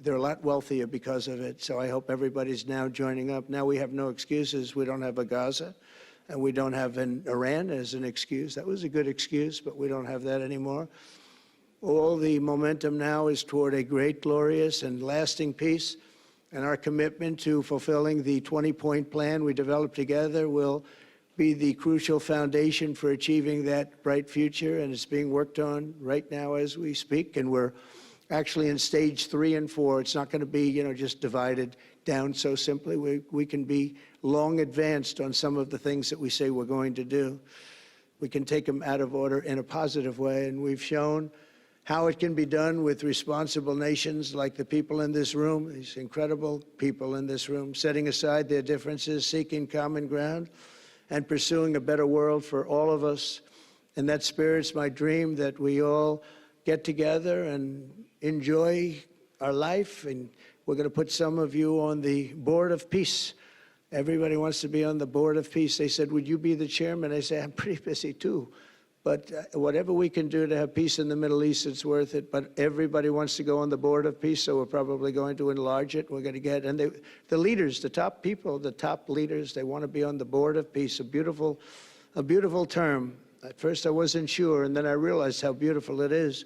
they're a lot wealthier because of it. So I hope everybody's now joining up. Now we have no excuses. We don't have a Gaza, and we don't have an Iran as an excuse. That was a good excuse, but we don't have that anymore. All the momentum now is toward a great, glorious, and lasting peace. And our commitment to fulfilling the 20-point plan we developed together will be the crucial foundation for achieving that bright future. And it's being worked on right now as we speak. And we're actually in stage 3 and 4. It's not going to be, just divided down so simply. We can be long advanced on some of the things that we say we're going to do. We can take them out of order in a positive way. And we've shown how it can be done with responsible nations like the people in this room, these incredible people in this room, setting aside their differences, seeking common ground, and pursuing a better world for all of us. In that spirit, it's my dream that we all get together and enjoy our life. And we're going to put some of you on the Board of Peace. Everybody wants to be on the Board of Peace. They said, would you be the chairman? I say, I'm pretty busy too. But whatever we can do to have peace in the Middle East, it's worth it. But everybody wants to go on the Board of Peace, so we're probably going to enlarge it. We're going to get, and the leaders, the top people, the top leaders, they want to be on the Board of Peace. A beautiful term. At first I wasn't sure, and then I realized how beautiful it is.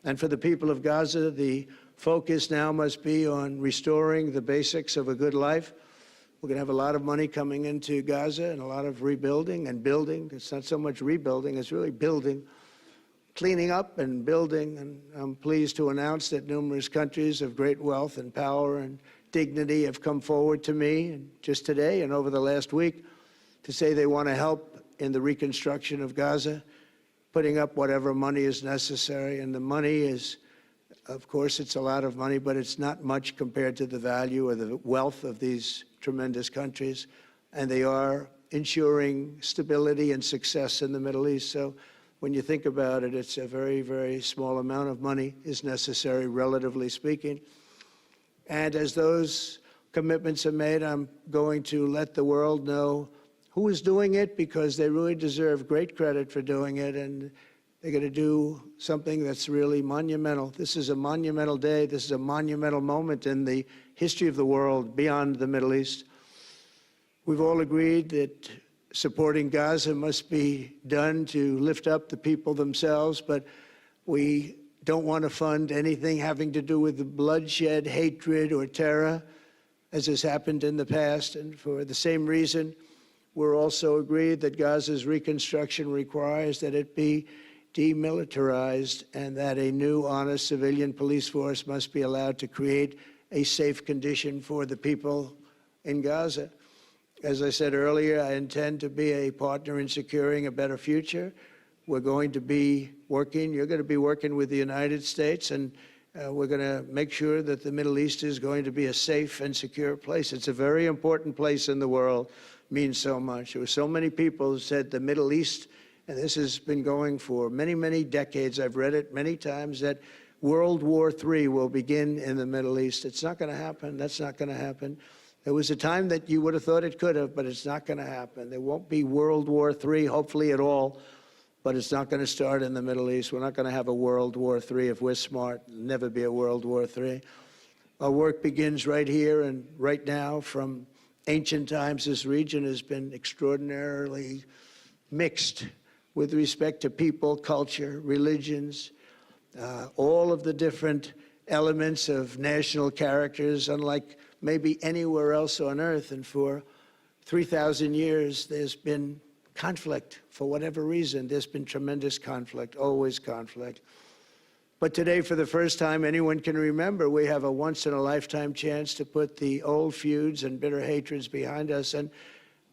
And for the people of Gaza, the focus now must be on restoring the basics of a good life. We're going to have a lot of money coming into Gaza and a lot of rebuilding and building. It's not so much rebuilding, it's really building, cleaning up and building. And I'm pleased to announce that numerous countries of great wealth and power and dignity have come forward to me, and just today and over the last week, to say they want to help in the reconstruction of Gaza, putting up whatever money is necessary. And the money is, of course, it's a lot of money, but it's not much compared to the value or the wealth of these tremendous countries, and they are ensuring stability and success in the Middle East. So when you think about it, it's a very, very small amount of money is necessary, relatively speaking. And as those commitments are made, I'm going to let the world know who is doing it, because they really deserve great credit for doing it, and they're going to do something that's really monumental. This is a monumental day. This is a monumental moment in the history of the world beyond the Middle East. We've all agreed that supporting Gaza must be done to lift up the people themselves, but we don't want to fund anything having to do with the bloodshed, hatred, or terror, as has happened in the past. And for the same reason, we're also agreed that Gaza's reconstruction requires that it be demilitarized, and that a new, honest civilian police force must be allowed to create a safe condition for the people in Gaza. As I said earlier, I intend to be a partner in securing a better future. We're going to be working, you're going to be working with the United States, and we're going to make sure that the Middle East is going to be a safe and secure place. It's a very important place in the world, means so much. There were so many people who said the Middle East, and this has been going for many, many decades. I've read it many times, that World War III will begin in the Middle East. It's not going to happen. That's not going to happen. There was a time that you would have thought it could have, but it's not going to happen. There won't be World War III, hopefully at all, but it's not going to start in the Middle East. We're not going to have a World War III if we're smart. There'll never be a World War III. Our work begins right here and right now. From ancient times, this region has been extraordinarily mixed with respect to people, culture, religions, all of the different elements of national characters, unlike maybe anywhere else on earth. And for 3,000 years, there's been conflict. For whatever reason, there's been tremendous conflict, always conflict. But today, for the first time anyone can remember, we have a once-in-a-lifetime chance to put the old feuds and bitter hatreds behind us. And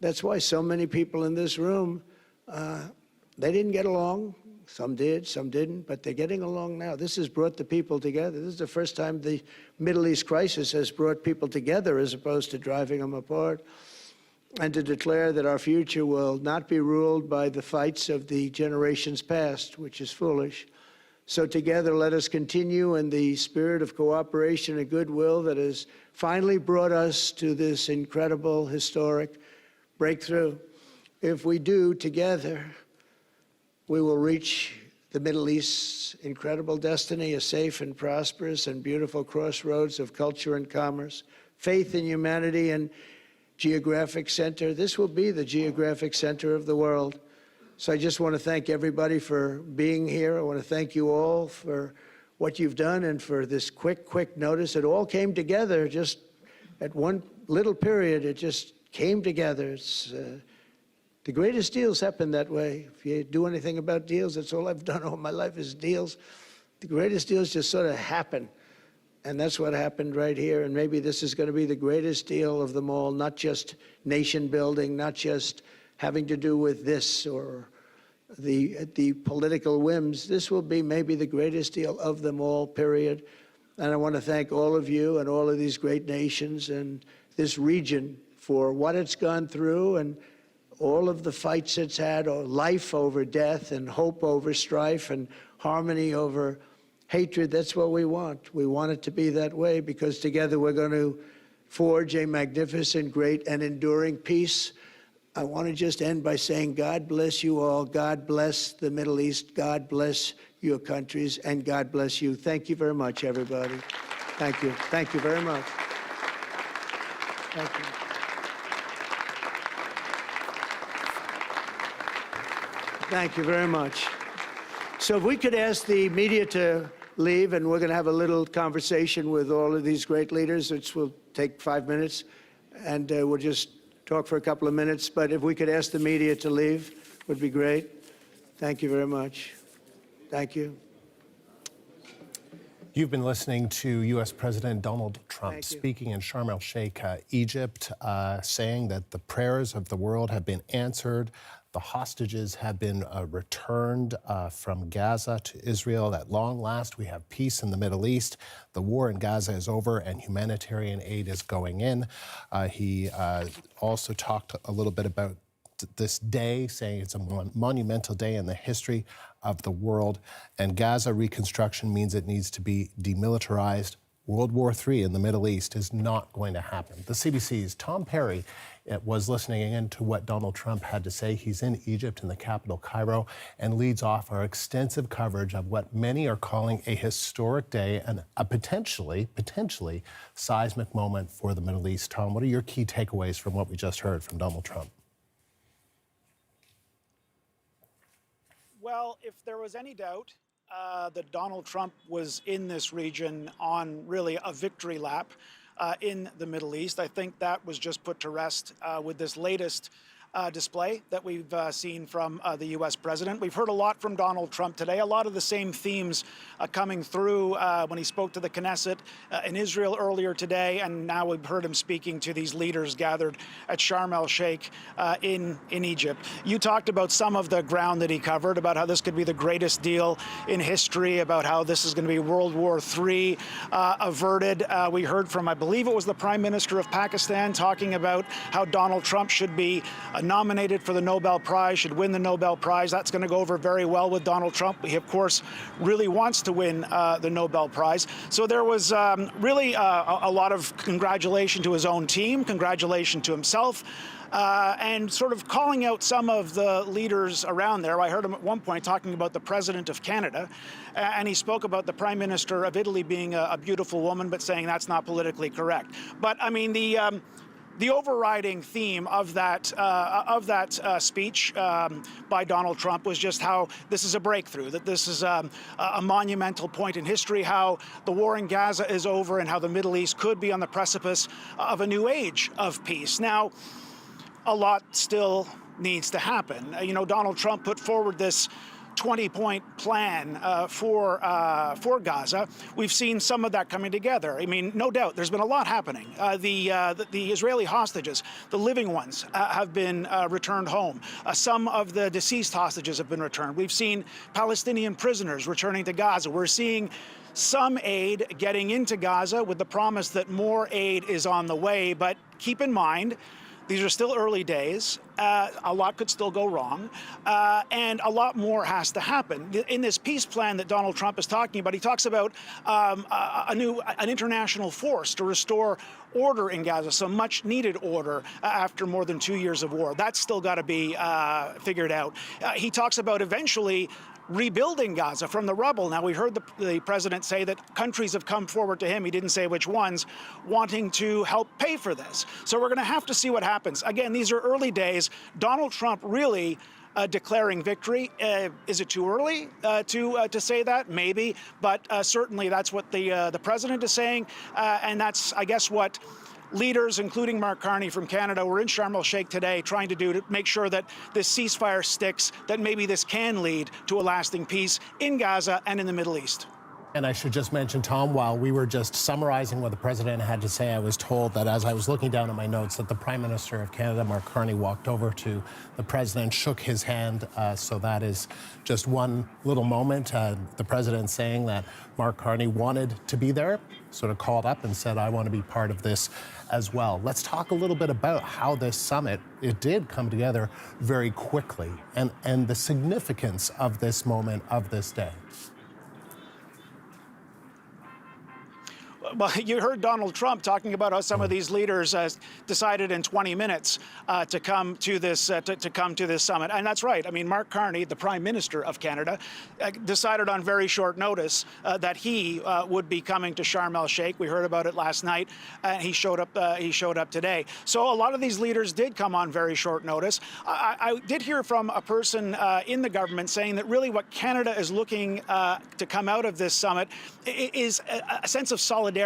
that's why so many people in this room, they didn't get along. Some did, some didn't, but they're getting along now. This has brought the people together. This is the first time the Middle East crisis has brought people together as opposed to driving them apart. And to declare that our future will not be ruled by the fights of the generations past, which is foolish. So together, let us continue in the spirit of cooperation and goodwill that has finally brought us to this incredible, historic breakthrough. If we do, together, we will reach the Middle East's incredible destiny, a safe and prosperous and beautiful crossroads of culture and commerce, faith in humanity and geographic center. This will be the geographic center of the world. So I just want to thank everybody for being here. I want to thank you all for what you've done and for this quick notice. It all came together just at one little period. It just came together. It's the greatest deals happen that way. If you do anything about deals, that's all I've done all my life is deals. The greatest deals just sort of happen. And that's what happened right here. And maybe this is going to be the greatest deal of them all, not just nation building, not just having to do with this or the political whims. This will be maybe the greatest deal of them all, period. And I want to thank all of you and all of these great nations and this region for what it's gone through and all of the fights it's had, or life over death and hope over strife and harmony over hatred. That's what we want. We want it to be that way because together we're going to forge a magnificent, great, and enduring peace. I want to just end by saying God bless you all. God bless the Middle East. God bless your countries. And God bless you. Thank you very much, everybody. Thank you. Thank you very much. Thank you. Thank you very much. So if we could ask the media to leave, and we're going to have a little conversation with all of these great leaders, which will take 5 minutes, and we'll just talk for a couple of minutes. But if we could ask the media to leave, would be great. Thank you very much. Thank you. You've been listening to U.S. President Donald Trump speaking in Sharm el-Sheikh, Egypt, saying that the prayers of the world have been answered. The hostages have been returned from Gaza to Israel. At long last, we have peace in the Middle East. The war in Gaza is over and humanitarian aid is going in. He also talked a little bit about this day, saying it's a monumental day in the history of the world. And Gaza reconstruction means it needs to be demilitarized. World War III in the Middle East is not going to happen. The CBC's Tom Perry was listening in to what Donald Trump had to say. He's in Egypt, in the capital, Cairo, and leads off our extensive coverage of what many are calling a historic day and a potentially seismic moment for the Middle East. Tom, what are your key takeaways from what we just heard from Donald Trump? Well, if there was any doubt that Donald Trump was in this region on really a victory lap in the Middle East, I think that was just put to rest with this latest display that we've seen from the U.S. president. We've heard a lot from Donald Trump today, a lot of the same themes coming through when he spoke to the Knesset in Israel earlier today, and now we've heard him speaking to these leaders gathered at Sharm el-Sheikh in Egypt. You talked about some of the ground that he covered, about how this could be the greatest deal in history, about how this is going to be World War III averted. We heard from, I believe it was the Prime Minister of Pakistan, talking about how Donald Trump should be nominated for the Nobel Prize, should win the Nobel Prize. That's going to go over very well with Donald Trump. He, of course, really wants to win the Nobel Prize. So there was really a lot of congratulation to his own team, congratulation to himself, and sort of calling out some of the leaders around there. I heard him at one point talking about the President of Canada, and he spoke about the Prime Minister of Italy being a beautiful woman, but saying that's not politically correct. But, I mean, the overriding theme of that speech by Donald Trump was just how this is a breakthrough, that this is a monumental point in history, how the war in Gaza is over and how the Middle East could be on the precipice of a new age of peace. Now, a lot still needs to happen. You know, Donald Trump put forward this 20-point plan for Gaza. We've seen some of that coming together. I mean, no doubt, there's been a lot happening. The Israeli hostages, the living ones, have been returned home. Some of the deceased hostages have been returned. We've seen Palestinian prisoners returning to Gaza. We're seeing some aid getting into Gaza with the promise that more aid is on the way. But keep in mind, these are still early days. A lot could still go wrong, and a lot more has to happen. In this peace plan that Donald Trump is talking about, he talks about an international force to restore order in Gaza, some much-needed order after more than 2 years of war. That's still got to be figured out. He talks about eventually rebuilding Gaza from the rubble. Now, we heard the president say that countries have come forward to him, he didn't say which ones, wanting to help pay for this. So we're going to have to see what happens. Again, these are early days. Donald Trump really declaring victory. Is it too early to say that? Maybe, but certainly that's what the president is saying, and that's, I guess, what leaders, including Mark Carney from Canada, were in Sharm el-Sheikh today trying to do to make sure that this ceasefire sticks, that maybe this can lead to a lasting peace in Gaza and in the Middle East. And I should just mention, Tom, while we were just summarizing what the president had to say, I was told that as I was looking down at my notes that the Prime Minister of Canada, Mark Carney, walked over to the president, shook his hand. So that is just one little moment. The president saying that Mark Carney wanted to be there, sort of called up and said, I want to be part of this as well. Let's talk a little bit about how this summit, it did come together very quickly, and the significance of this moment, of this day. Well, you heard Donald Trump talking about how some of these leaders decided in 20 minutes to come to this summit, and that's right. I mean, Mark Carney, the Prime Minister of Canada, decided on very short notice that he would be coming to Sharm el-Sheikh. We heard about it last night, and he showed up today. So a lot of these leaders did come on very short notice. I did hear from a person in the government saying that really what Canada is looking to come out of this summit is a sense of solidarity,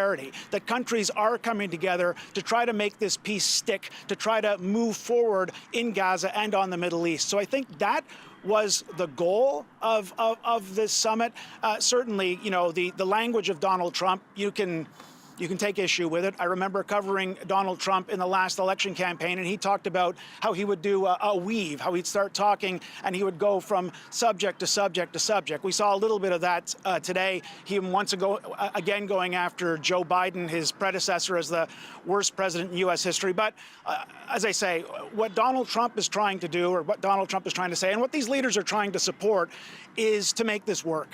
that countries are coming together to try to make this peace stick, to try to move forward in Gaza and on the Middle East. So I think that was the goal of this summit. Certainly, you know, the language of Donald Trump, you can take issue with it. I remember covering Donald Trump in the last election campaign, and he talked about how he would do a weave, how he'd start talking, and he would go from subject to subject to subject. We saw a little bit of that today. He once again going after Joe Biden, his predecessor, as the worst president in U.S. history. But as I say, what Donald Trump is trying to do, or what Donald Trump is trying to say, and what these leaders are trying to support, is to make this work,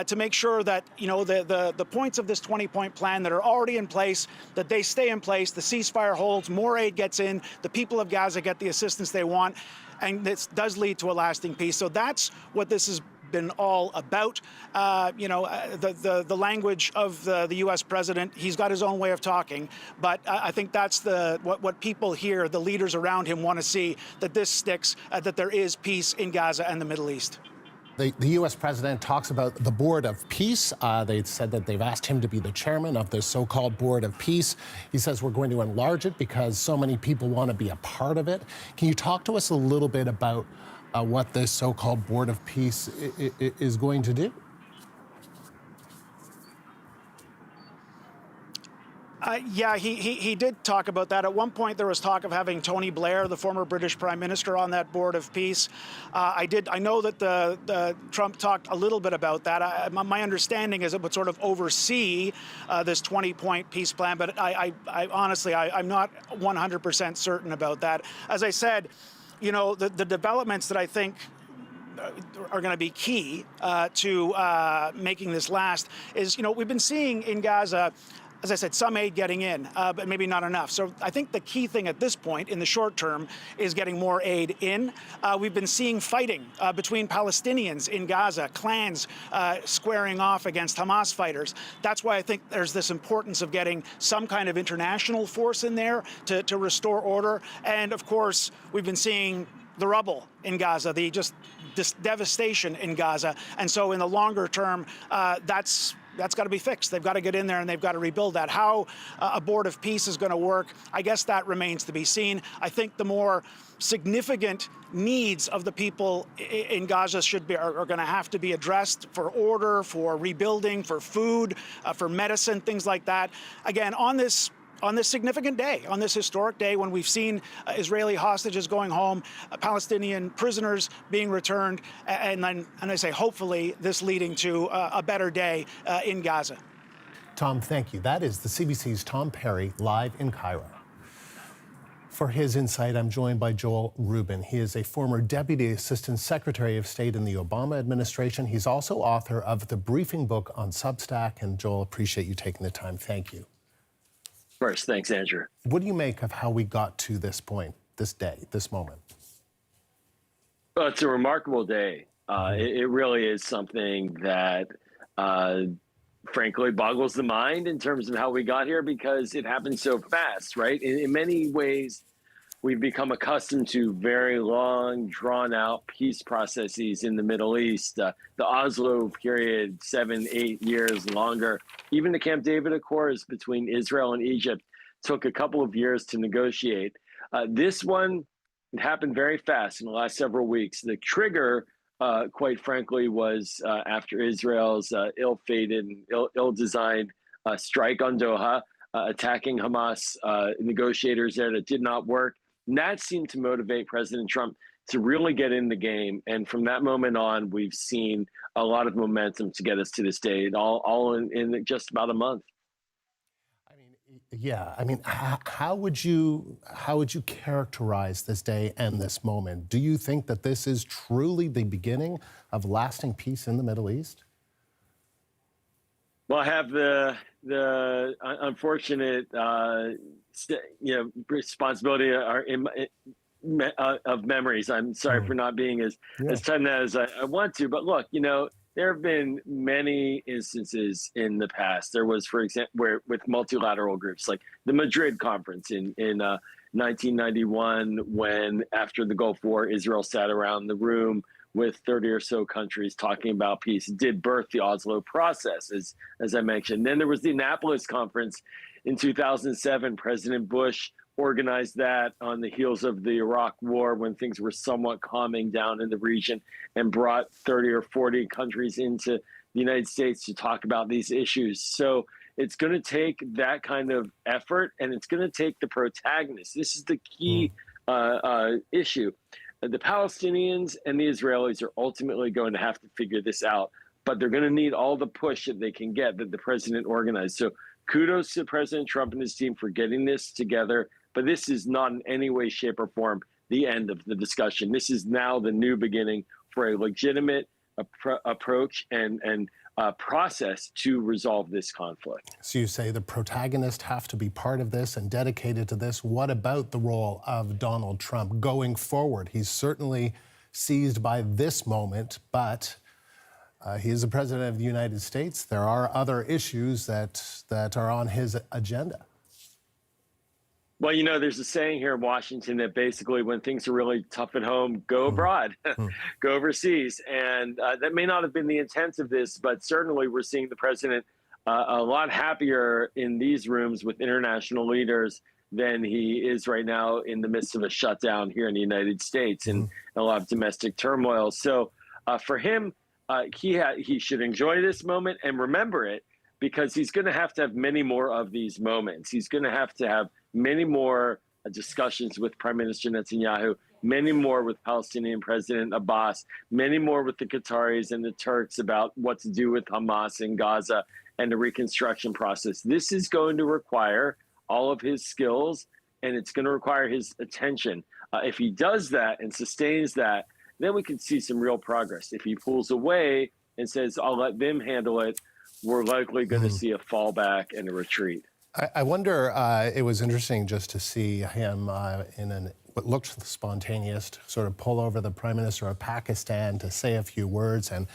to make sure that, you know, the points of this 20-point plan that are already in place, that they stay in place, the ceasefire holds, more aid gets in, the people of Gaza get the assistance they want, and this does lead to a lasting peace. So that's what this has been all about. You know, the language of the U.S. president, he's got his own way of talking, but I think that's what people here, the leaders around him, want to see, that this sticks, that there is peace in Gaza and the Middle East. The U.S. president talks about the Board of Peace. They said that they've asked him to be the chairman of this so-called Board of Peace. He says we're going to enlarge it because so many people want to be a part of it. Can you talk to us a little bit about what this so-called Board of Peace is going to do? Yeah, he did talk about that. At one point, there was talk of having Tony Blair, the former British Prime Minister, on that Board of Peace. I know that the Trump talked a little bit about that. My understanding is it would sort of oversee this 20-point peace plan, but I honestly, I'm not 100% certain about that. As I said, you know, the developments that I think are going to be key to making this last is, you know, we've been seeing in Gaza, as I said, some aid getting in, but maybe not enough. So I think the key thing at this point in the short term is getting more aid in. We've been seeing fighting between Palestinians in Gaza, clans squaring off against Hamas fighters. That's why I think there's this importance of getting some kind of international force in there to restore order. And of course, we've been seeing the rubble in Gaza, this devastation in Gaza. And so in the longer term, that's that's got to be fixed. They've got to get in there and they've got to rebuild that. How a board of peace is going to work, I guess that remains to be seen. I think the more significant needs of the people in Gaza are going to have to be addressed for order, for rebuilding, for food, for medicine, things like that. Again, on this significant day, on this historic day when we've seen Israeli hostages going home, Palestinian prisoners being returned, and I say hopefully this leading to a better day in Gaza. Tom, thank you. That is the CBC's Tom Perry live in Cairo. For his insight, I'm joined by Joel Rubin. He is a former Deputy Assistant Secretary of State in the Obama administration. He's also author of the briefing book on Substack. And Joel, appreciate you taking the time. Thank you. Of course. Thanks, Andrew. What do you make of how we got to this point, this day, this moment? Well, it's a remarkable day. It really is something that, frankly, boggles the mind in terms of how we got here, because it happened so fast, right? In many ways, we've become accustomed to very long, drawn-out peace processes in the Middle East. The Oslo period, 7-8 years longer. Even the Camp David Accords between Israel and Egypt took a couple of years to negotiate. This one happened very fast in the last several weeks. The trigger, quite frankly, was after Israel's ill-fated and ill-designed strike on Doha, attacking Hamas negotiators there that did not work. And that seemed to motivate President Trump to really get in the game. And from that moment on, we've seen a lot of momentum to get us to this day, all in just about a month. Yeah, I mean, how would you characterize this day and this moment? Do you think that this is truly the beginning of lasting peace in the Middle East? Well, I have the unfortunate responsibility of memories. I'm sorry for not being as tight as I want to, but look, there have been many instances in the past. There was, for example, with multilateral groups like the Madrid Conference in 1991, when after the Gulf War, Israel sat around the room with 30 or so countries talking about peace. It did birth the Oslo process, as I mentioned. Then there was the Annapolis Conference in 2007. President Bush organized that on the heels of the Iraq War, when things were somewhat calming down in the region, and brought 30 or 40 countries into the United States to talk about these issues. So it's going to take that kind of effort, and it's going to take the protagonists. This is the key issue. The Palestinians and the Israelis are ultimately going to have to figure this out, but they're going to need all the push that they can get that the president organized. So kudos to President Trump and his team for getting this together. But this is not in any way, shape, or form the end of the discussion. This is now the new beginning for a legitimate approach and process to resolve this conflict. So you say the protagonists have to be part of this and dedicated to this. What about the role of Donald Trump going forward? He's certainly seized by this moment, but he is the president of the United States. There are other issues that are on his agenda. Well, there's a saying here in Washington that basically when things are really tough at home, go abroad, go overseas. And that may not have been the intent of this, but certainly we're seeing the president a lot happier in these rooms with international leaders than he is right now in the midst of a shutdown here in the United States and a lot of domestic turmoil. So for him, he should enjoy this moment and remember it, because he's going to have many more of these moments. He's going to have many more discussions with Prime Minister Netanyahu, many more with Palestinian President Abbas, many more with the Qataris and the Turks about what to do with Hamas and Gaza and the reconstruction process. This is going to require all of his skills, and it's going to require his attention. If he does that and sustains that, then we can see some real progress. If he pulls away and says, I'll let them handle it, we're likely going to see a fallback and a retreat. I wonder, it was interesting just to see him in what looked spontaneous sort of pull over the Prime Minister of Pakistan to say a few words, and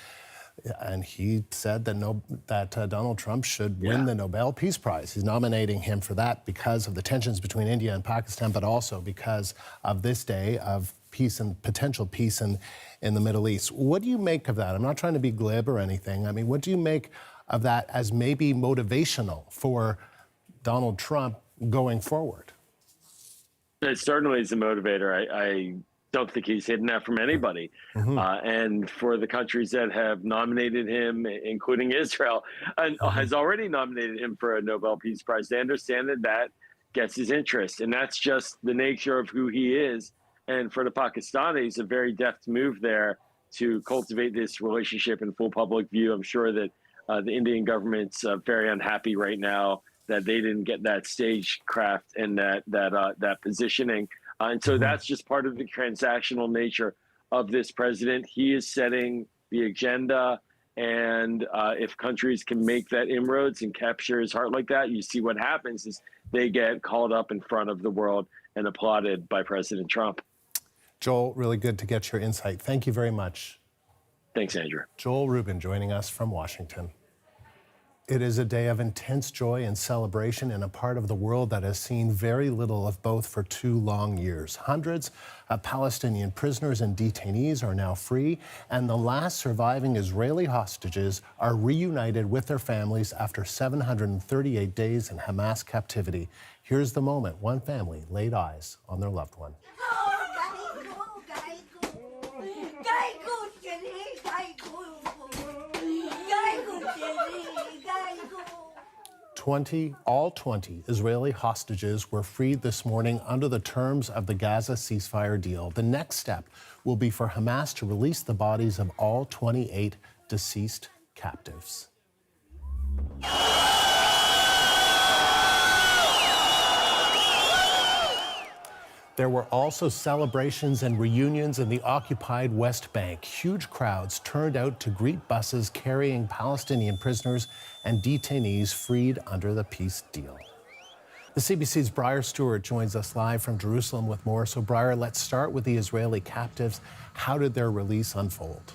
he said that Donald Trump should win the Nobel Peace Prize. He's nominating him for that because of the tensions between India and Pakistan, but also because of this day of peace and potential peace in the Middle East. What do you make of that? I'm not trying to be glib or anything. I mean, what do you make of that as maybe motivational for Donald Trump going forward? It certainly is a motivator. I don't think he's hidden that from anybody. And for the countries that have nominated him, including Israel, and has already nominated him for a Nobel Peace Prize, they understand that that gets his interest. And that's just the nature of who he is. And for the Pakistanis, a very deft move there to cultivate this relationship in full public view. I'm sure that the Indian government's very unhappy right now that they didn't get that stagecraft and that positioning. And so that's just part of the transactional nature of this president. He is setting the agenda. And if countries can make that inroads and capture his heart like that, you see what happens is they get called up in front of the world and applauded by President Trump. Joel, really good to get your insight. Thank you very much. Thanks, Andrew. Joel Rubin joining us from Washington. It is a day of intense joy and celebration in a part of the world that has seen very little of both for 2 long years. Hundreds of Palestinian prisoners and detainees are now free, and the last surviving Israeli hostages are reunited with their families after 738 days in Hamas captivity. Here's the moment one family laid eyes on their loved one. 20 Israeli hostages were freed this morning under the terms of the Gaza ceasefire deal. The next step will be for Hamas to release the bodies of all 28 deceased captives. There were also celebrations and reunions in the occupied West Bank. Huge crowds turned out to greet buses carrying Palestinian prisoners and detainees freed under the peace deal. The CBC's Briar Stewart joins us live from Jerusalem with more. So, Briar, let's start with the Israeli captives. How did their release unfold?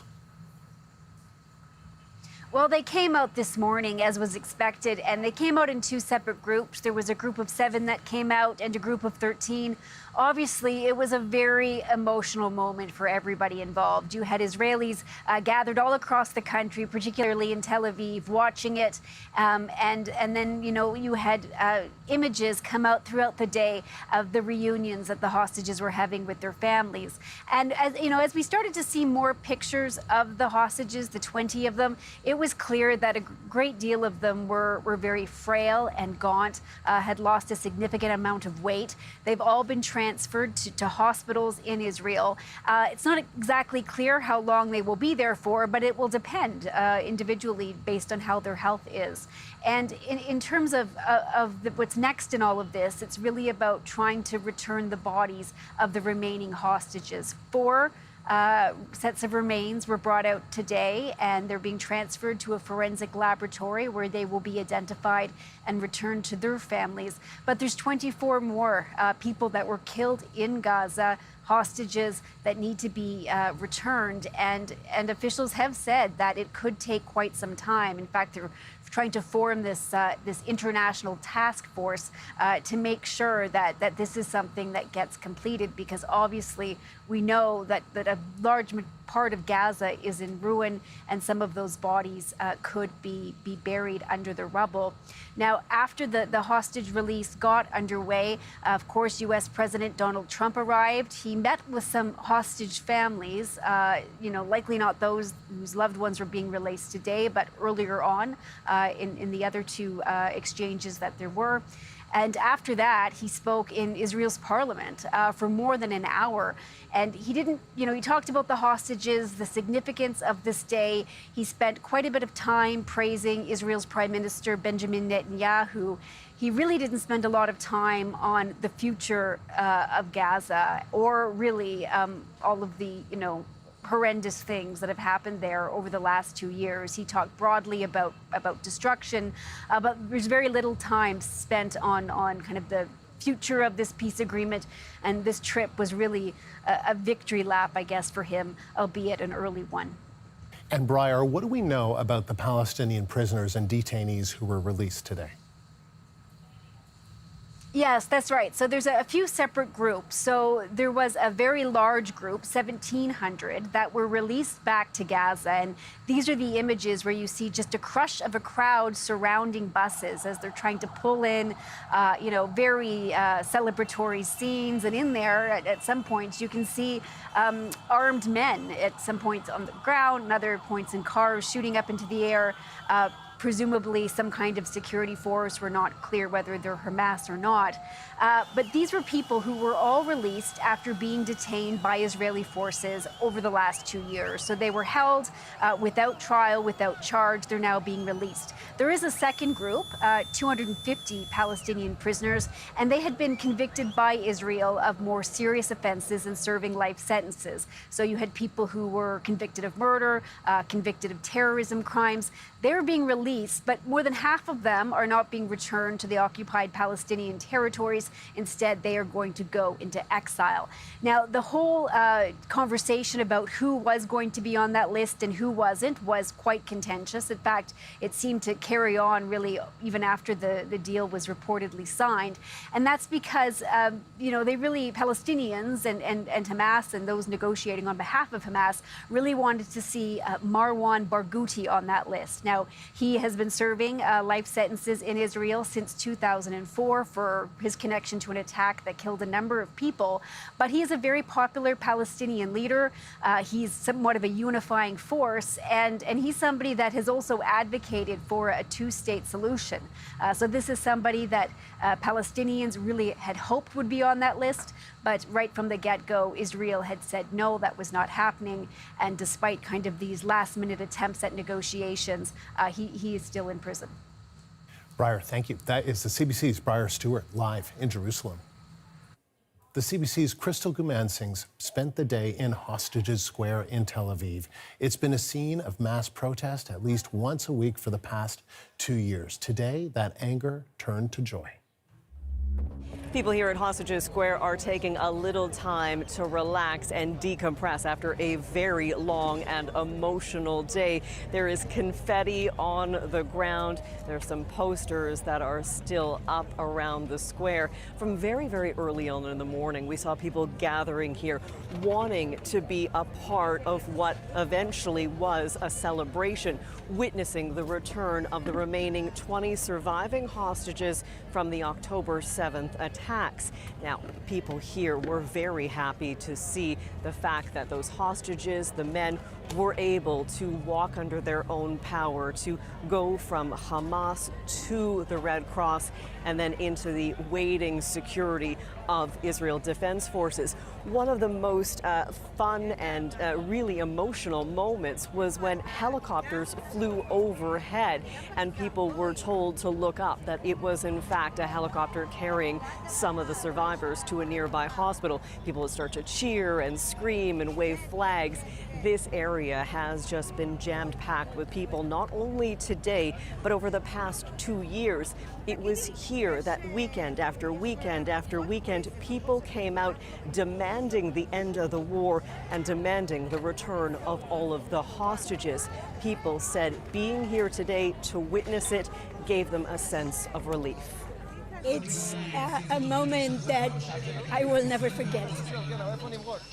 Well, they came out this morning, as was expected, and they came out in 2 separate groups. There was a group of 7 that came out and a group of 13. Obviously, it was a very emotional moment for everybody involved. You had Israelis gathered all across the country, particularly in Tel Aviv, watching it. And then, you had images come out throughout the day of the reunions that the hostages were having with their families. And, as we started to see more pictures of the hostages, the 20 of them, it was clear that a great deal of them were very frail and gaunt, had lost a significant amount of weight. They've all been transferred to hospitals in Israel. It's not exactly clear how long they will be there for, but it will depend individually based on how their health is. And in terms of what's next in all of this, it's really about trying to return the bodies of the remaining hostages. 4 sets of remains were brought out today, and they're being transferred to a forensic laboratory where they will be identified and returned to their families. But there's 24 more people that were killed in Gaza, hostages that need to be returned, and officials have said that it could take quite some time. In fact, they're trying to form this international task force to make sure that this is something that gets completed, because obviously we know that a large part of Gaza is in ruin, and some of those bodies could be buried under the rubble. Now, after the hostage release got underway, of course, U.S. President Donald Trump arrived. He met with some hostage families, likely not those whose loved ones were being released today, but earlier on in the other 2 exchanges that there were. And after that, he spoke in Israel's parliament for more than an hour. And he didn't, he talked about the hostages, the significance of this day. He spent quite a bit of time praising Israel's Prime Minister, Benjamin Netanyahu. He really didn't spend a lot of time on the future of Gaza, or really all of the, horrendous things that have happened there over the last 2 years. He talked broadly about destruction, but there's very little time spent on kind of the future of this peace agreement. And this trip was really a victory lap, I guess, for him, albeit an early one. And Briar, what do we know about the Palestinian prisoners and detainees who were released today? Yes, that's right. So there's a few separate groups. So there was a very large group, 1,700, that were released back to Gaza. And these are the images where you see just a crush of a crowd surrounding buses as they're trying to pull in, very celebratory scenes. And in there, at some points, you can see armed men at some points on the ground and other points in cars shooting up into the air. Presumably some kind of security force. We're not clear whether they're Hamas or not. But these were people who were all released after being detained by Israeli forces over the last 2 years. So they were held without trial, without charge. They're now being released. There is a second group, 250 Palestinian prisoners, and they had been convicted by Israel of more serious offenses and serving life sentences. So you had people who were convicted of murder, convicted of terrorism crimes. They're being released, but more than half of them are not being returned to the occupied Palestinian territories. Instead, they are going to go into exile. Now, the whole conversation about who was going to be on that list and who wasn't was quite contentious. In fact, it seemed to carry on really even after the deal was reportedly signed. And that's because, they really, Palestinians and Hamas and those negotiating on behalf of Hamas really wanted to see Marwan Barghouti on that list. Now, he has been serving life sentences in Israel since 2004 for his connection to an attack that killed a number of people. But he is a very popular Palestinian leader. He's somewhat of a unifying force, and he's somebody that has also advocated for a two-state solution. So this is somebody that Palestinians really had hoped would be on that list. But right from the get-go, Israel had said, no, that was not happening. And despite kind of these last-minute attempts at negotiations, he is still in prison. Briar, thank you. That is the CBC's Briar Stewart live in Jerusalem. The CBC's Crystal Gumansings spent the day in Hostages Square in Tel Aviv. It's been a scene of mass protest at least once a week for the past 2 years. Today, that anger turned to joy. People here at Hostages Square are taking a little time to relax and decompress after a very long and emotional day. There is confetti on the ground. There are some posters that are still up around the square. From very, very early on in the morning, we saw people gathering here wanting to be a part of what eventually was a celebration, witnessing the return of the remaining 20 surviving hostages from the October 7th attacks. Now, people here were very happy to see the fact that those hostages, the men, were able to walk under their own power, to go from Hamas to the Red Cross and then into the waiting security of Israel Defense Forces. One of the most fun and really emotional moments was when helicopters flew overhead and people were told to look up, that it was in fact a helicopter carrying some of the survivors to a nearby hospital. People would start to cheer and scream and wave flags. This area has just been jammed-packed with people, not only today, but over the past 2 years. It was here that weekend after weekend after weekend, people came out demanding the end of the war and demanding the return of all of the hostages. People said being here today to witness it gave them a sense of relief. It's a moment that I will never forget.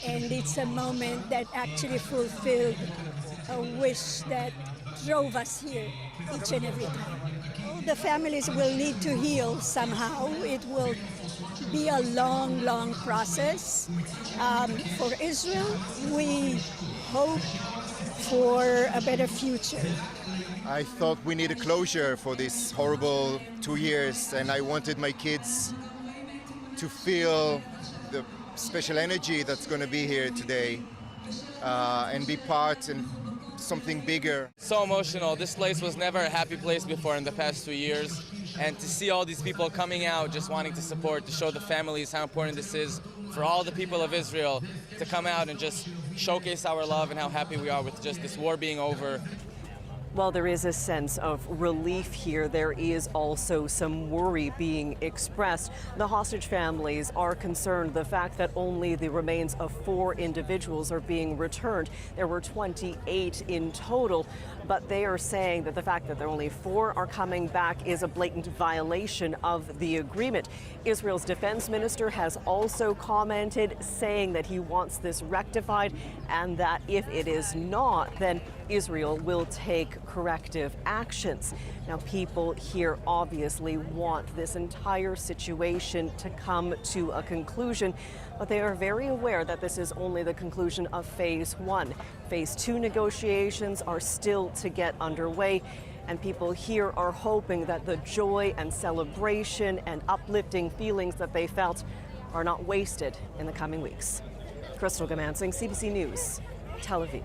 And it's a moment that actually fulfilled a wish that drove us here each and every time. The families will need to heal somehow. It will be a long, long process. For Israel, we hope for a better future. I thought we need a closure for this horrible 2 years, and I wanted my kids to feel the special energy that's going to be here today and be part in something bigger. So emotional. This place was never a happy place before in the past 2 years, and to see all these people coming out just wanting to support, to show the families how important this is for all the people of Israel to come out and just showcase our love and how happy we are with just this war being over. While there is a sense of relief here, there is also some worry being expressed. The hostage families are concerned the fact that only the remains of 4 individuals are being returned. There were 28 in total, but they are saying that the fact that there only 4 are coming back is a blatant violation of the agreement. Israel's defense minister has also commented, saying that he wants this rectified and that if it is not, then Israel will take corrective actions. Now, people here obviously want this entire situation to come to a conclusion, but they are very aware that this is only the conclusion of phase 1. Phase 2 negotiations are still to get underway, and people here are hoping that the joy and celebration and uplifting feelings that they felt are not wasted in the coming weeks. Crystal Gamansing, CBC News, Tel Aviv.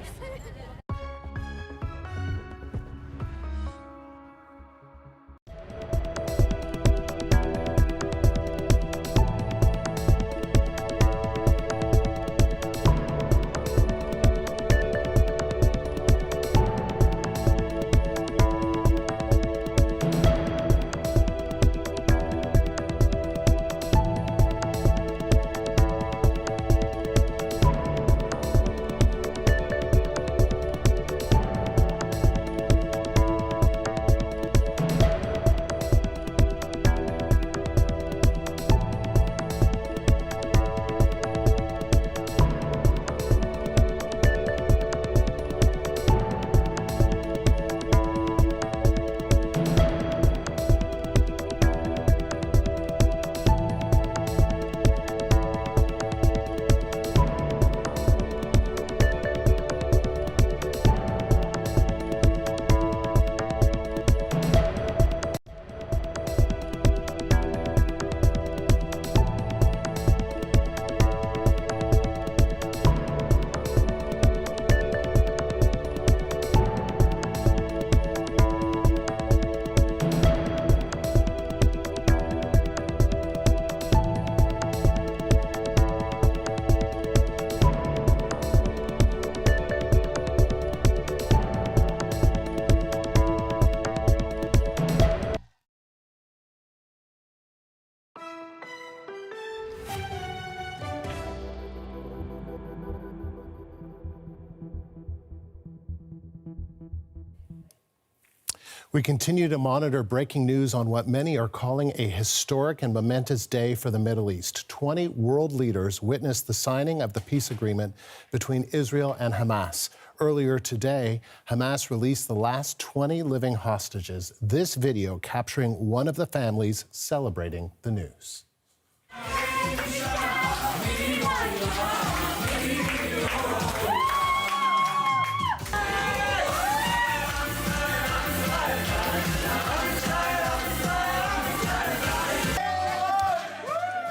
We continue to monitor breaking news on what many are calling a historic and momentous day for the Middle East. 20 world leaders witnessed the signing of the peace agreement between Israel and Hamas. Earlier today, Hamas released the last 20 living hostages. This video capturing one of the families celebrating the news.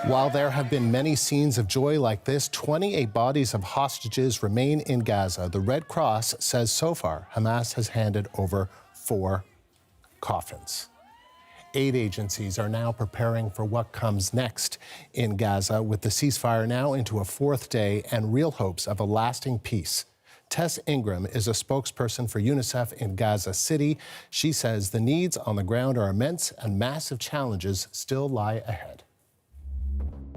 While there have been many scenes of joy like this, 28 bodies of hostages remain in Gaza. The Red Cross says so far Hamas has handed over 4 coffins. Aid agencies are now preparing for what comes next in Gaza, with the ceasefire now into a 4th day and real hopes of a lasting peace. Tess Ingram is a spokesperson for UNICEF in Gaza City. She says the needs on the ground are immense and massive challenges still lie ahead.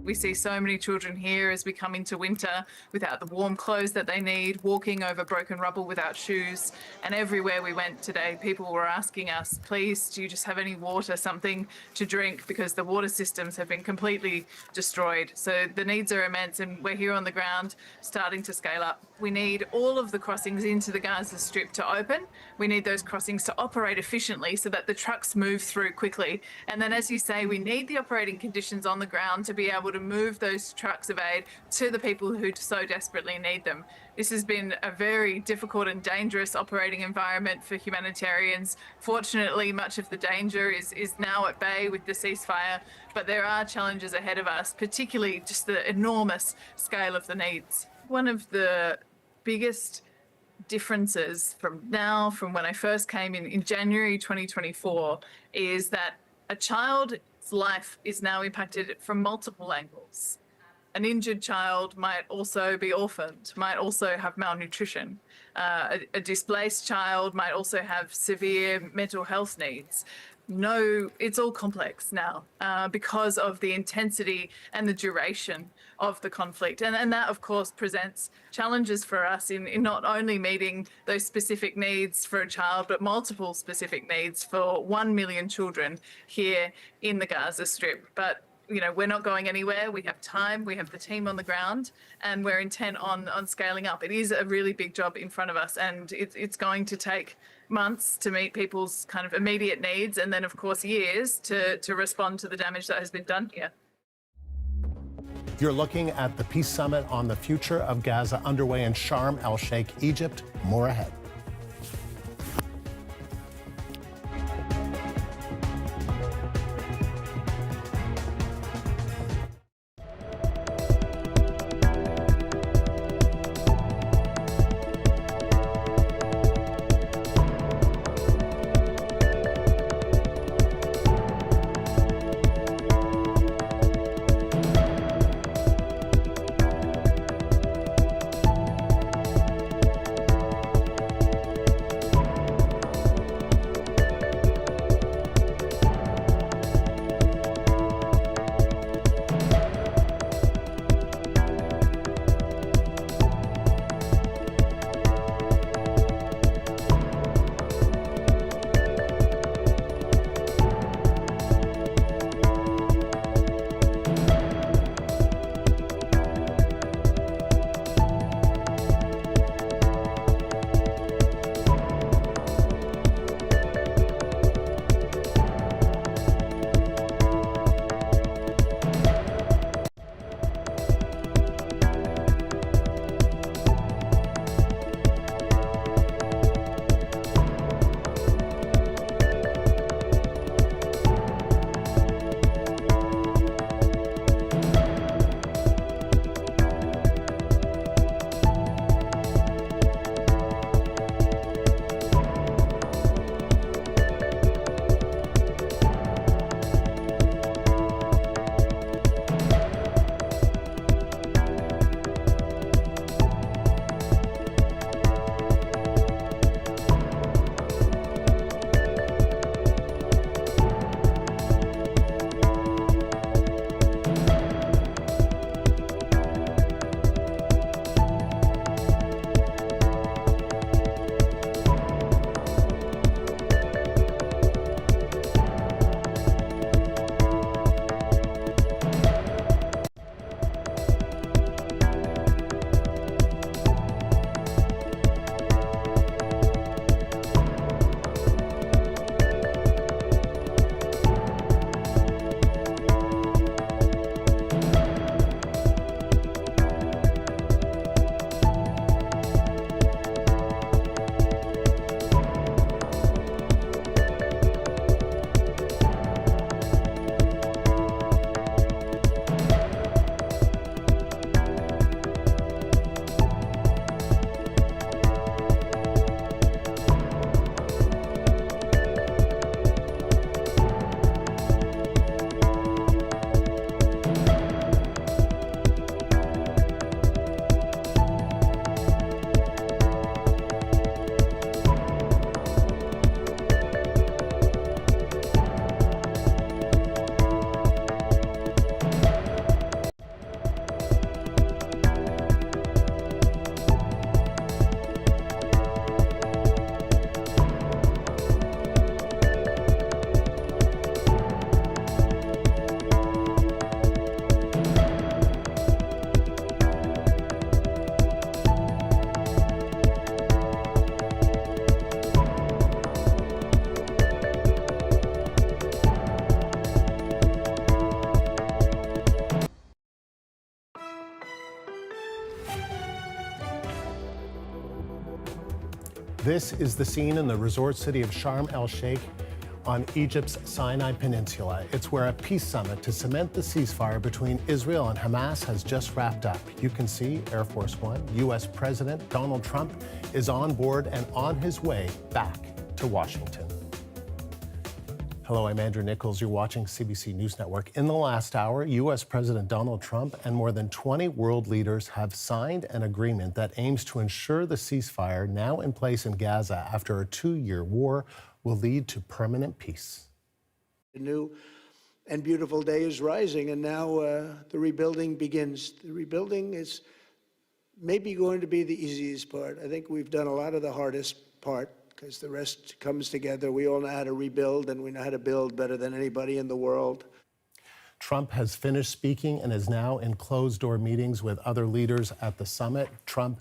We see so many children here as we come into winter without the warm clothes that they need, walking over broken rubble without shoes. And everywhere we went today, people were asking us, please, do you just have any water, something to drink? Because the water systems have been completely destroyed. So the needs are immense, and we're here on the ground starting to scale up. We need all of the crossings into the Gaza Strip to open. We need those crossings to operate efficiently so that the trucks move through quickly. And then, as you say, we need the operating conditions on the ground to be able to move those trucks of aid to the people who so desperately need them. This has been a very difficult and dangerous operating environment for humanitarians. Fortunately, much of the danger is now at bay with the ceasefire, but there are challenges ahead of us, particularly just the enormous scale of the needs. One of the biggest differences from when I first came in January 2024 is that a child's life is now impacted from multiple angles. An injured child might also be orphaned, might also have malnutrition. A displaced child might also have severe mental health needs. No, it's all complex now because of the intensity and the duration of the conflict. And that, of course, presents challenges for us in not only meeting those specific needs for a child, but multiple specific needs for 1 million children here in the Gaza Strip. But we're not going anywhere. We have time, we have the team on the ground, and we're intent on scaling up. It is a really big job in front of us, and it's going to take months to meet people's kind of immediate needs, and then, of course, years to respond to the damage that has been done here. You're looking at the Peace Summit on the future of Gaza underway in Sharm el-Sheikh, Egypt. More ahead. This is the scene in the resort city of Sharm el-Sheikh on Egypt's Sinai Peninsula. It's where a peace summit to cement the ceasefire between Israel and Hamas has just wrapped up. You can see Air Force One. U.S. President Donald Trump is on board and on his way back to Washington. Hello, I'm Andrew Nichols. You're watching CBC News Network. In the last hour, U.S. President Donald Trump and more than 20 world leaders have signed an agreement that aims to ensure the ceasefire now in place in Gaza after a 2-year war will lead to permanent peace. A new and beautiful day is rising, and now the rebuilding begins. The rebuilding is maybe going to be the easiest part. I think we've done a lot of the hardest part, because the rest comes together. We all know how to rebuild, and we know how to build better than anybody in the world. Trump has finished speaking and is now in closed-door meetings with other leaders at the summit. Trump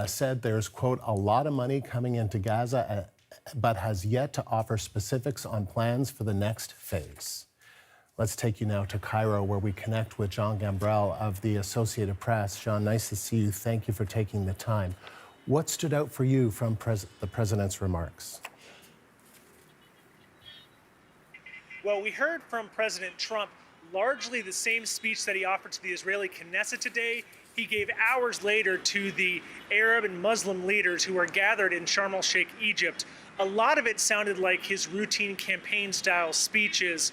said there's, quote, a lot of money coming into Gaza, but has yet to offer specifics on plans for the next phase. Let's take you now to Cairo, where we connect with John Gambrell of the Associated Press. John, nice to see you. Thank you for taking the time. What stood out for you from the president's remarks? Well, we heard from President Trump largely the same speech that he offered to the Israeli Knesset today. He gave hours later to the Arab and Muslim leaders who are gathered in Sharm el-Sheikh, Egypt. A lot of it sounded like his routine campaign-style speeches,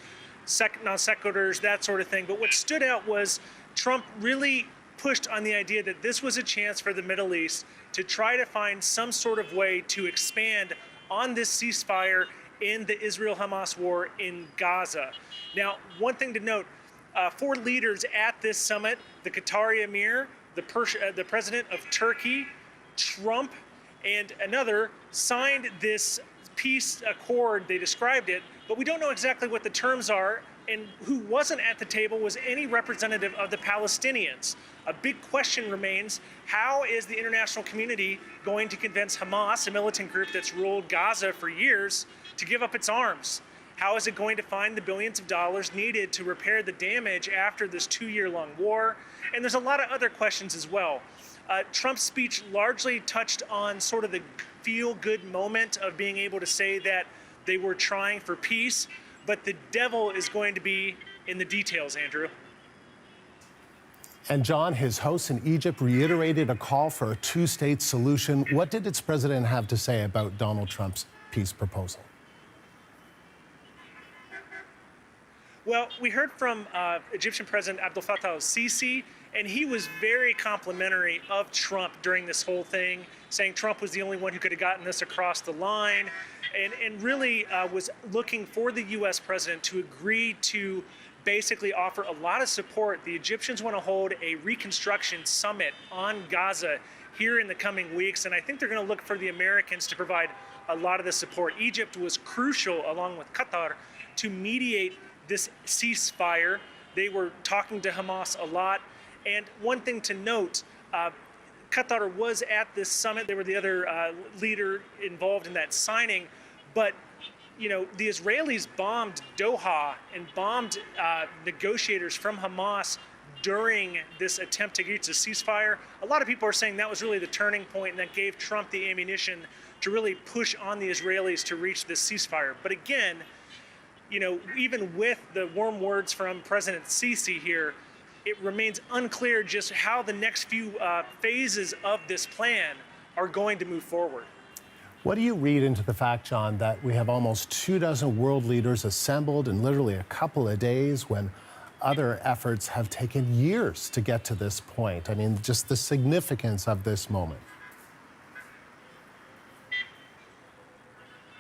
non sequiturs, that sort of thing. But what stood out was Trump really pushed on the idea that this was a chance for the Middle East to try to find some sort of way to expand on this ceasefire in the Israel-Hamas war in Gaza. Now, one thing to note, 4 leaders at this summit, the Qatari Emir, the president of Turkey, Trump, and another, signed this peace accord. They described it, but we don't know exactly what the terms are, and who wasn't at the table was any representative of the Palestinians. A big question remains, how is the international community going to convince Hamas, a militant group that's ruled Gaza for years, to give up its arms? How is it going to find the billions of dollars needed to repair the damage after this 2-year-long war? And there's a lot of other questions as well. Trump's speech largely touched on sort of the feel-good moment of being able to say that they were trying for peace, but the devil is going to be in the details, Andrew. And John, his hosts in Egypt reiterated a call for a 2-state solution. What did its president have to say about Donald Trump's peace proposal? Well, we heard from Egyptian President Abdel Fattah al-Sisi, and he was very complimentary of Trump during this whole thing, saying Trump was the only one who could have gotten this across the line, and really was looking for the U.S. president to agree to basically offer a lot of support. The Egyptians want to hold a reconstruction summit on Gaza here in the coming weeks, and I think they're going to look for the Americans to provide a lot of the support. Egypt was crucial, along with Qatar, to mediate this ceasefire. They were talking to Hamas a lot. And one thing to note, Qatar was at this summit. They were the other leader involved in that signing. But, you know, the Israelis bombed Doha and bombed negotiators from Hamas during this attempt to reach a ceasefire. A lot of people are saying that was really the turning point, and that gave Trump the ammunition to really push on the Israelis to reach this ceasefire. But again, you know, even with the warm words from President Sisi here, it remains unclear just how the next few phases of this plan are going to move forward. What do you read into the fact, John, that we have almost 24 world leaders assembled in literally a couple of days when other efforts have taken years to get to this point? I mean, just the significance of this moment.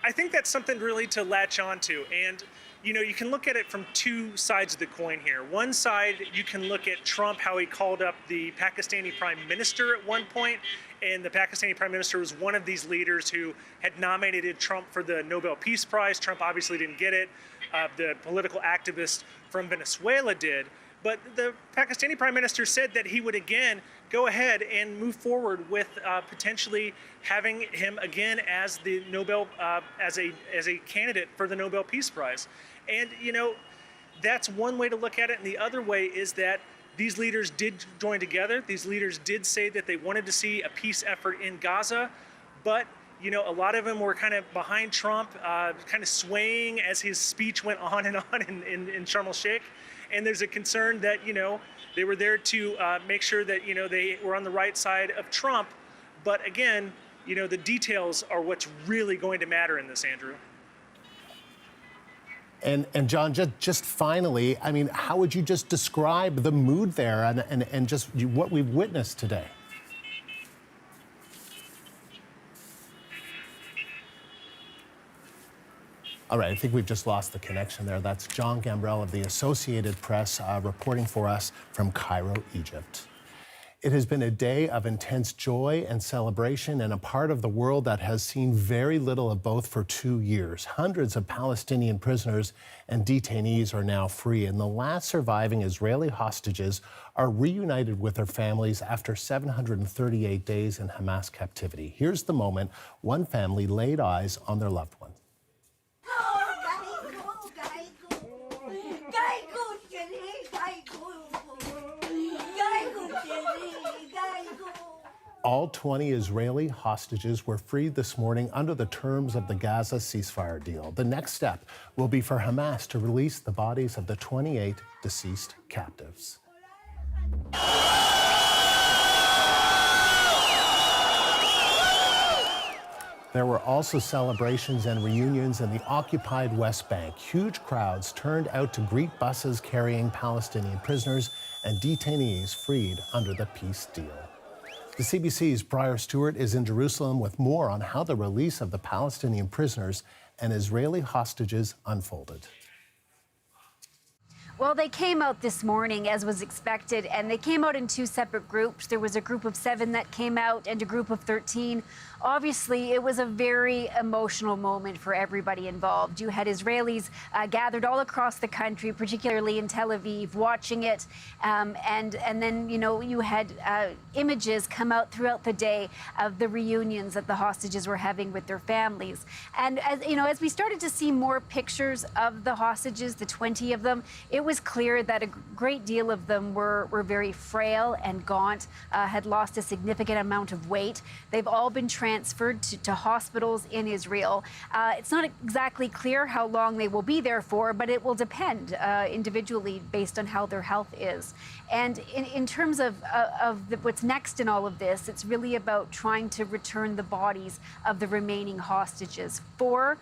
I think that's something really to latch onto. And, you know, you can look at it from 2 sides of the coin here. One side, you can look at Trump, how he called up the Pakistani prime minister at one point. And the Pakistani prime minister was one of these leaders who had nominated Trump for the Nobel Peace Prize. Trump obviously didn't get it. The political activist from Venezuela did. But the Pakistani prime minister said that he would again go ahead and move forward with potentially having him again as the Nobel as a candidate for the Nobel Peace Prize. And you know, that's one way to look at it. And the other way is that these leaders did join together. These leaders did say that they wanted to see a peace effort in Gaza, but you know, a lot of them were kind of behind Trump, kind of swaying as his speech went on and on in Sharm el-Sheikh. And there's a concern that, you know, they were there to make sure that, you know, they were on the right side of Trump. But again, you know, the details are what's really going to matter in this, Andrew. And John, just finally, I mean, how would you just describe the mood there and just what we've witnessed today? All right, I think we've just lost the connection there. That's John Gambrell of the Associated Press reporting for us from Cairo, Egypt. It has been a day of intense joy and celebration in a part of the world that has seen very little of both for 2 years. Hundreds of Palestinian prisoners and detainees are now free, and the last surviving Israeli hostages are reunited with their families after 738 days in Hamas captivity. Here's the moment one family laid eyes on their loved one. All 20 Israeli hostages were freed this morning under the terms of the Gaza ceasefire deal. The next step will be for Hamas to release the bodies of the 28 deceased captives. There were also celebrations and reunions in the occupied West Bank. Huge crowds turned out to greet buses carrying Palestinian prisoners and detainees freed under the peace deal. The CBC's Briar Stewart is in Jerusalem with more on how the release of the Palestinian prisoners and Israeli hostages unfolded. Well, they came out this morning, as was expected, and they came out in two separate groups. There was a group of 7 that came out and a group of 13. Obviously, it was a very emotional moment for everybody involved. You had Israelis gathered all across the country, particularly in Tel Aviv, watching it. And then, you know, you had images come out throughout the day of the reunions that the hostages were having with their families. And, as we started to see more pictures of the hostages, the 20 of them, it was clear that a great deal of them were very frail and gaunt, had lost a significant amount of weight. They've all been transferred to hospitals in Israel. It's not exactly clear how long they will be there for, but it will depend individually based on how their health is. And in terms of what's next in all of this, it's really about trying to return the bodies of the remaining hostages. 4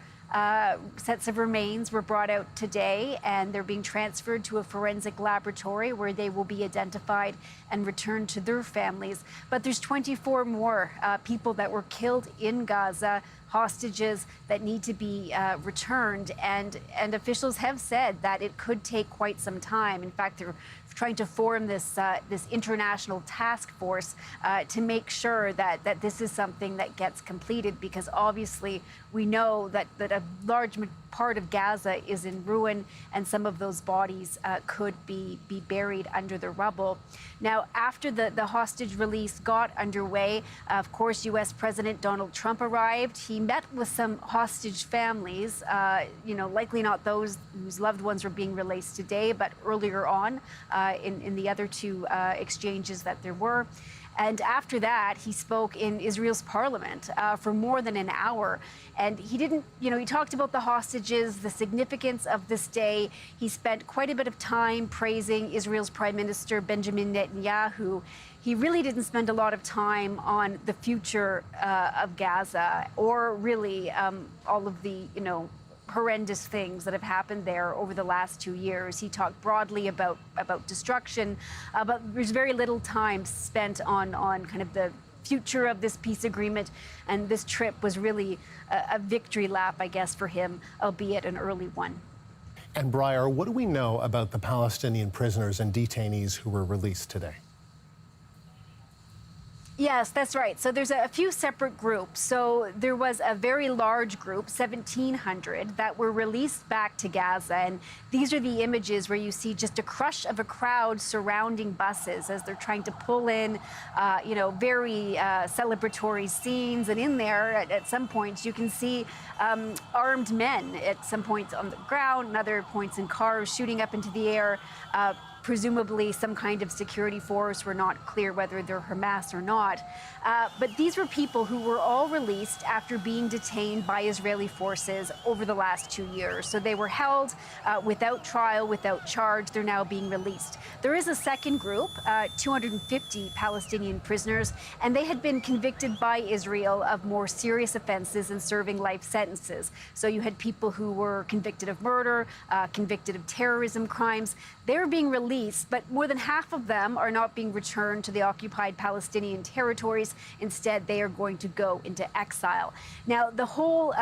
sets of remains were brought out today, and they're being transferred to a forensic laboratory where they will be identified and returned to their families. But there's 24 more people that were killed in Gaza, hostages that need to be returned, and officials have said that it could take quite some time. In fact, they're trying to form this international task force to make sure that this is something that gets completed, because obviously we know that a large part of Gaza is in ruin, and some of those bodies could be buried under the rubble. Now, after the hostage release got underway, of course, U.S. President Donald Trump arrived. He met with some hostage families, likely not those whose loved ones were being released today, but earlier on in the other 2 exchanges that there were. And after that, he spoke in Israel's parliament for more than an hour. And he talked about the hostages, the significance of this day. He spent quite a bit of time praising Israel's Prime Minister, Benjamin Netanyahu. He really didn't spend a lot of time on the future of Gaza, or really all of the, horrendous things that have happened there over the last 2 years. He talked broadly about destruction, but there's very little time spent on kind of the future of this peace agreement. And this trip was really a victory lap, I guess, for him, albeit an early one. And Briar, what do we know about the Palestinian prisoners and detainees who were released today? Yes, that's right. So there's a few separate groups. So there was a very large group, 1,700, that were released back to Gaza. And these are the images where you see just a crush of a crowd surrounding buses as they're trying to pull in, very celebratory scenes. And in there, at some points, you can see armed men at some points on the ground and other points in cars shooting up into the air. presumably some kind of security force. We're not clear whether they're Hamas or not. But these were people who were all released after being detained by Israeli forces over the last 2 years. So they were held without trial, without charge. They're now being released. There is a second group, 250 Palestinian prisoners, and they had been convicted by Israel of more serious offenses and serving life sentences. So you had people who were convicted of murder, convicted of terrorism crimes. They're being released, but more than half of them are not being returned to the occupied Palestinian territories. Instead, they are going to go into exile. Now, the whole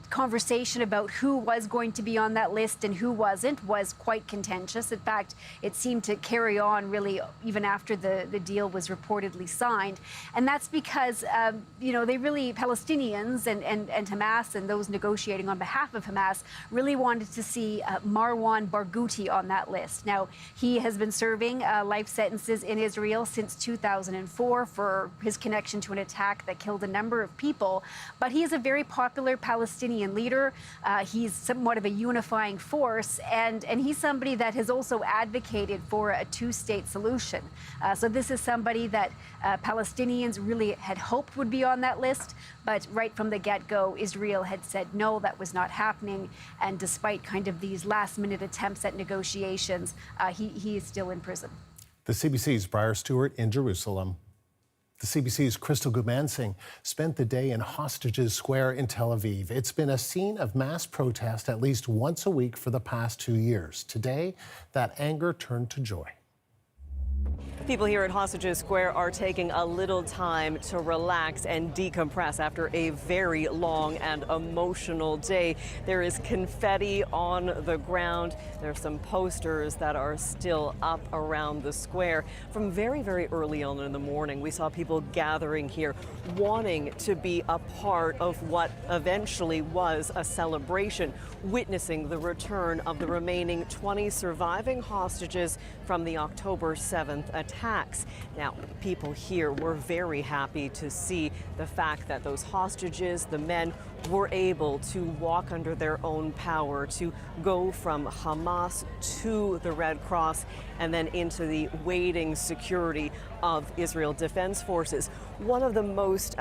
conversation about who was going to be on that list and who wasn't was quite contentious. In fact, it seemed to carry on really even after the deal was reportedly signed. And that's because, they really, Palestinians and Hamas and those negotiating on behalf of Hamas really wanted to see Marwan Barghouti on that list. Now, he has been serving life sentences in Israel since 2004 for his connection to an attack that killed a number of people. But he is a very popular Palestinian leader. He's somewhat of a unifying force, and he's somebody that has also advocated for a two-state solution. So this is somebody that Palestinians really had hoped would be on that list. But right from the get-go, Israel had said, no, that was not happening. And despite kind of these last-minute attempts at negotiations, he is still in prison. The CBC's Briar Stewart in Jerusalem. The CBC's Crystal Gumansing spent the day in Hostages Square in Tel Aviv. It's been a scene of mass protest at least once a week for the past 2 years. Today, that anger turned to joy. People here at Hostages Square are taking a little time to relax and decompress after a very long and emotional day. There is confetti on the ground. There are some posters that are still up around the square. From very, very early on in the morning, we saw people gathering here wanting to be a part of what eventually was a celebration, witnessing the return of the remaining 20 surviving hostages from the October 7th attacks. Now, people here were very happy to see the fact that those hostages, the men, were able to walk under their own power, to go from Hamas to the Red Cross and then into the waiting security of Israel Defense Forces. One of the most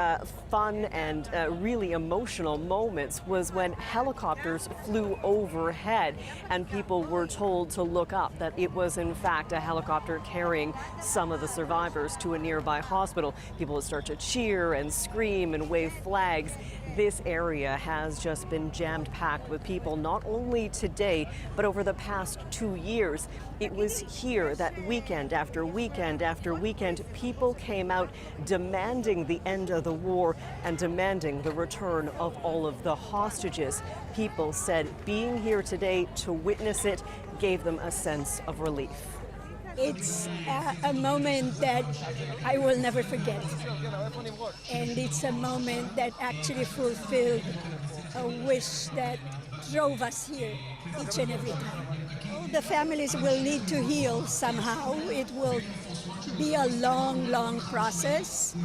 fun and really emotional moments was when helicopters flew overhead and people were told to look up, that it was in fact a helicopter carrying some of the survivors to a nearby hospital. People would start to cheer and scream and wave flags. This area has just been jammed-packed with people, not only today, but over the past 2 years. It was here that weekend after weekend after weekend, people came out demanding the end of the war and demanding the return of all of the hostages. People said being here today to witness it gave them a sense of relief. It's a moment that I will never forget. And it's a moment that actually fulfilled a wish that drove us here each and every time. The families will need to heal somehow. It will be a long, long process.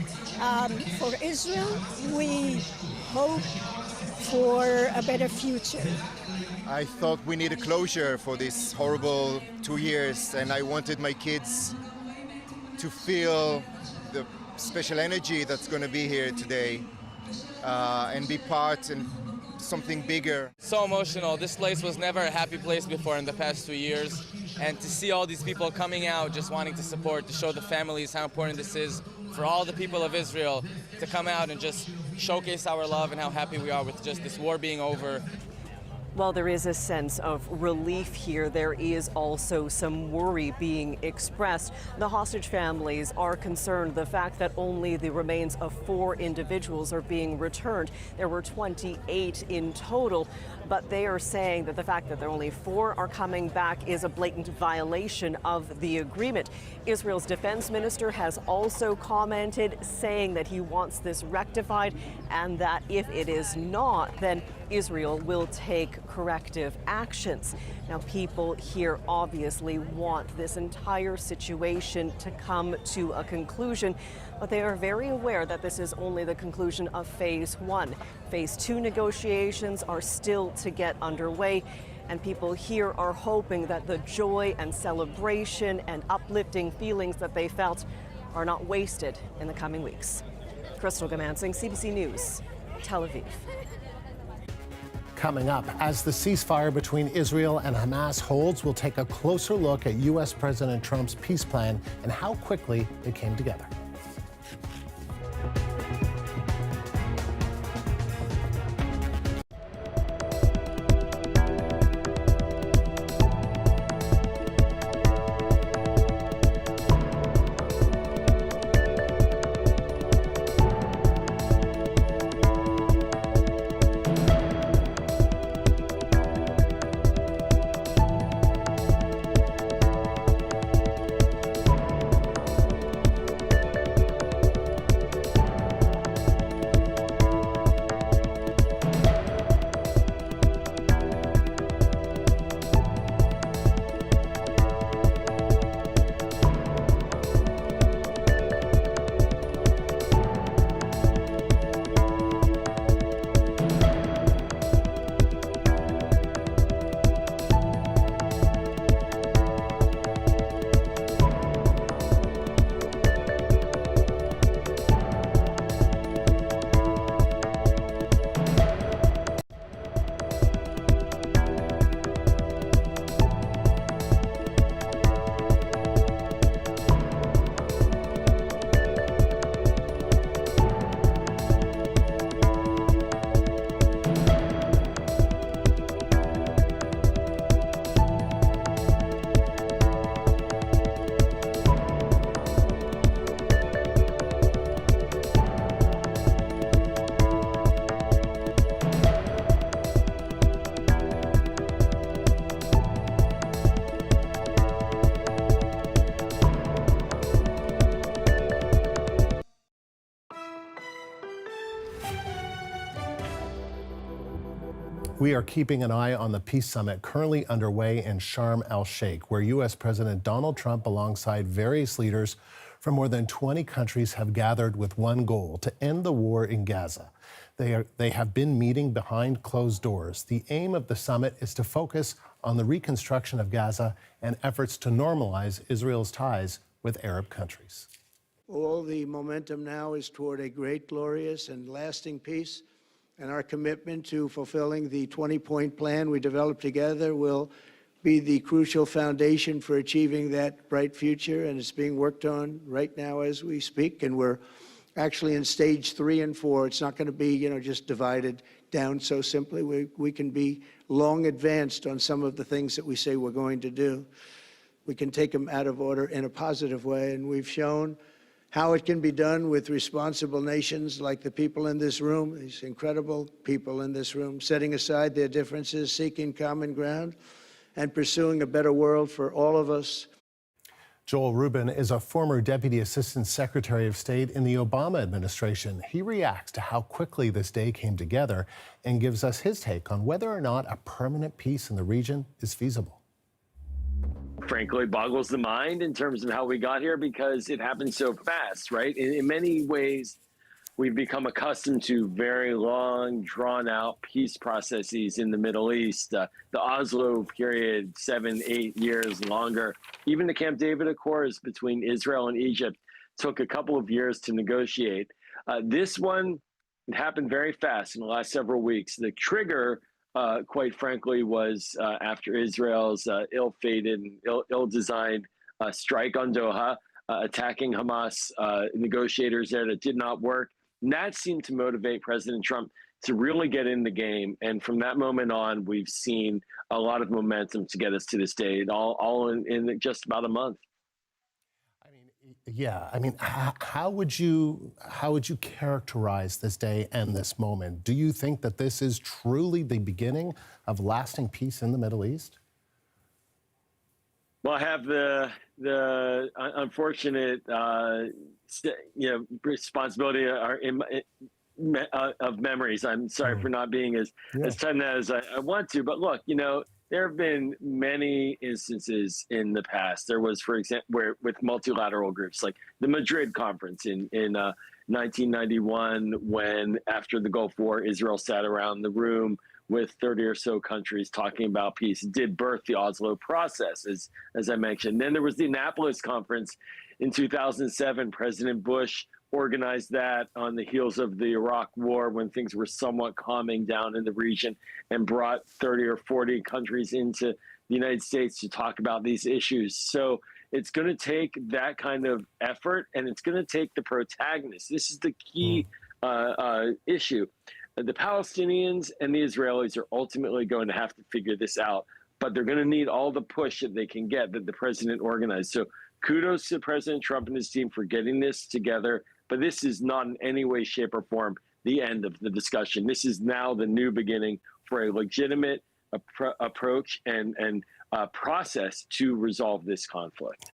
For Israel, we hope for a better future. I thought we needed closure for this horrible 2 years, and I wanted my kids to feel the special energy that's going to be here today and be part in something bigger. So emotional. This place was never a happy place before in the past 2 years. And to see all these people coming out just wanting to support, to show the families how important this is for all the people of Israel to come out and just showcase our love and how happy we are with just this war being over. While there is a sense of relief here, there is also some worry being expressed. The hostage families are concerned the fact that only the remains of 4 individuals are being returned. There were 28 in total, but they are saying that the fact that there only 4 are coming back is a blatant violation of the agreement. Israel's defense minister has also commented, saying that he wants this rectified and that if it is not, then Israel will take corrective actions. Now, people here obviously want this entire situation to come to a conclusion, but they are very aware that this is only the conclusion of phase 1. Phase 2 negotiations are still to get underway. And people here are hoping that the joy and celebration and uplifting feelings that they felt are not wasted in the coming weeks. Crystal Gamansing, CBC News, Tel Aviv. Coming up, as the ceasefire between Israel and Hamas holds, we'll take a closer look at U.S. President Trump's peace plan and how quickly it came together. We are keeping an eye on the peace summit currently underway in Sharm el-Sheikh, where U.S. President Donald Trump, alongside various leaders from more than 20 countries, have gathered with one goal: to end the war in Gaza. They have been meeting behind closed doors. The aim of the summit is to focus on the reconstruction of Gaza and efforts to normalize Israel's ties with Arab countries. All the momentum now is toward a great, glorious, and lasting peace. And our commitment to fulfilling the 20-point plan we developed together will be the crucial foundation for achieving that bright future. And it's being worked on right now as we speak. And we're actually in stage 3 and 4. It's not going to be, just divided down so simply. We can be long advanced on some of the things that we say we're going to do. We can take them out of order in a positive way. And we've shown how it can be done with responsible nations like the people in this room, these incredible people in this room, setting aside their differences, seeking common ground, and pursuing a better world for all of us. Joel Rubin is a former Deputy Assistant Secretary of State in the Obama administration. He reacts to how quickly this day came together and gives us his take on whether or not a permanent peace in the region is feasible. Frankly, boggles the mind in terms of how we got here, because it happened so fast, right? In many ways, we've become accustomed to very long, drawn-out peace processes in the Middle East. The Oslo period, 7-8 years longer. Even the Camp David Accords between Israel and Egypt took a couple of years to negotiate. This one, it happened very fast in the last several weeks. The trigger, quite frankly, was after Israel's ill-fated and ill-designed strike on Doha, attacking Hamas negotiators there that did not work. And that seemed to motivate President Trump to really get in the game. And from that moment on, we've seen a lot of momentum to get us to this day, all in just about a month. Yeah, how would you characterize this day and this moment? Do you think that this is truly the beginning of lasting peace in the Middle East? Well, I have the unfortunate responsibility of memories. I'm sorry for not being as tight as I want to, but look, there have been many instances in the past. There was, for example, with multilateral groups, like the Madrid conference in 1991, when after the Gulf War, Israel sat around the room with 30 or so countries talking about peace, did birth the Oslo process, as I mentioned. Then there was the Annapolis conference in 2007. President Bush organized that on the heels of the Iraq War, when things were somewhat calming down in the region, and brought 30 or 40 countries into the United States to talk about these issues. So it's going to take that kind of effort, and it's going to take the protagonists. This is the key issue. The Palestinians and the Israelis are ultimately going to have to figure this out, but they're going to need all the push that they can get that the president organized. So kudos to President Trump and his team for getting this together, but this is not in any way, shape, or form the end of the discussion. This is now the new beginning for a legitimate approach and process to resolve this conflict.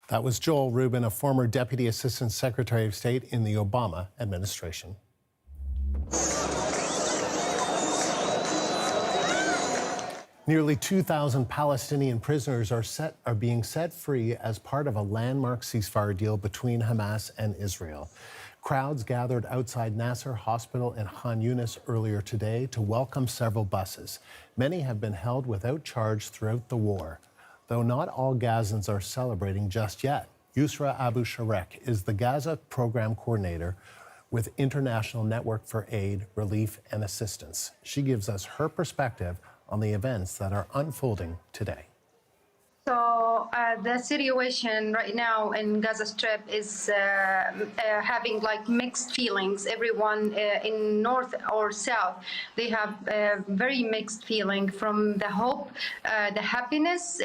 That was Joel Rubin, a former Deputy Assistant Secretary of State in the Obama administration. Nearly 2,000 Palestinian prisoners are being set free as part of a landmark ceasefire deal between Hamas and Israel. Crowds gathered outside Nasser Hospital in Khan Yunis earlier today to welcome several buses. Many have been held without charge throughout the war. Though not all Gazans are celebrating just yet. Yusra Abu Sharek is the Gaza Program Coordinator with International Network for Aid, Relief and Assistance. She gives us her perspective on the events that are unfolding today. So the situation right now in Gaza Strip is having like mixed feelings. Everyone in north or south, they have very mixed feeling, from the hope, the happiness,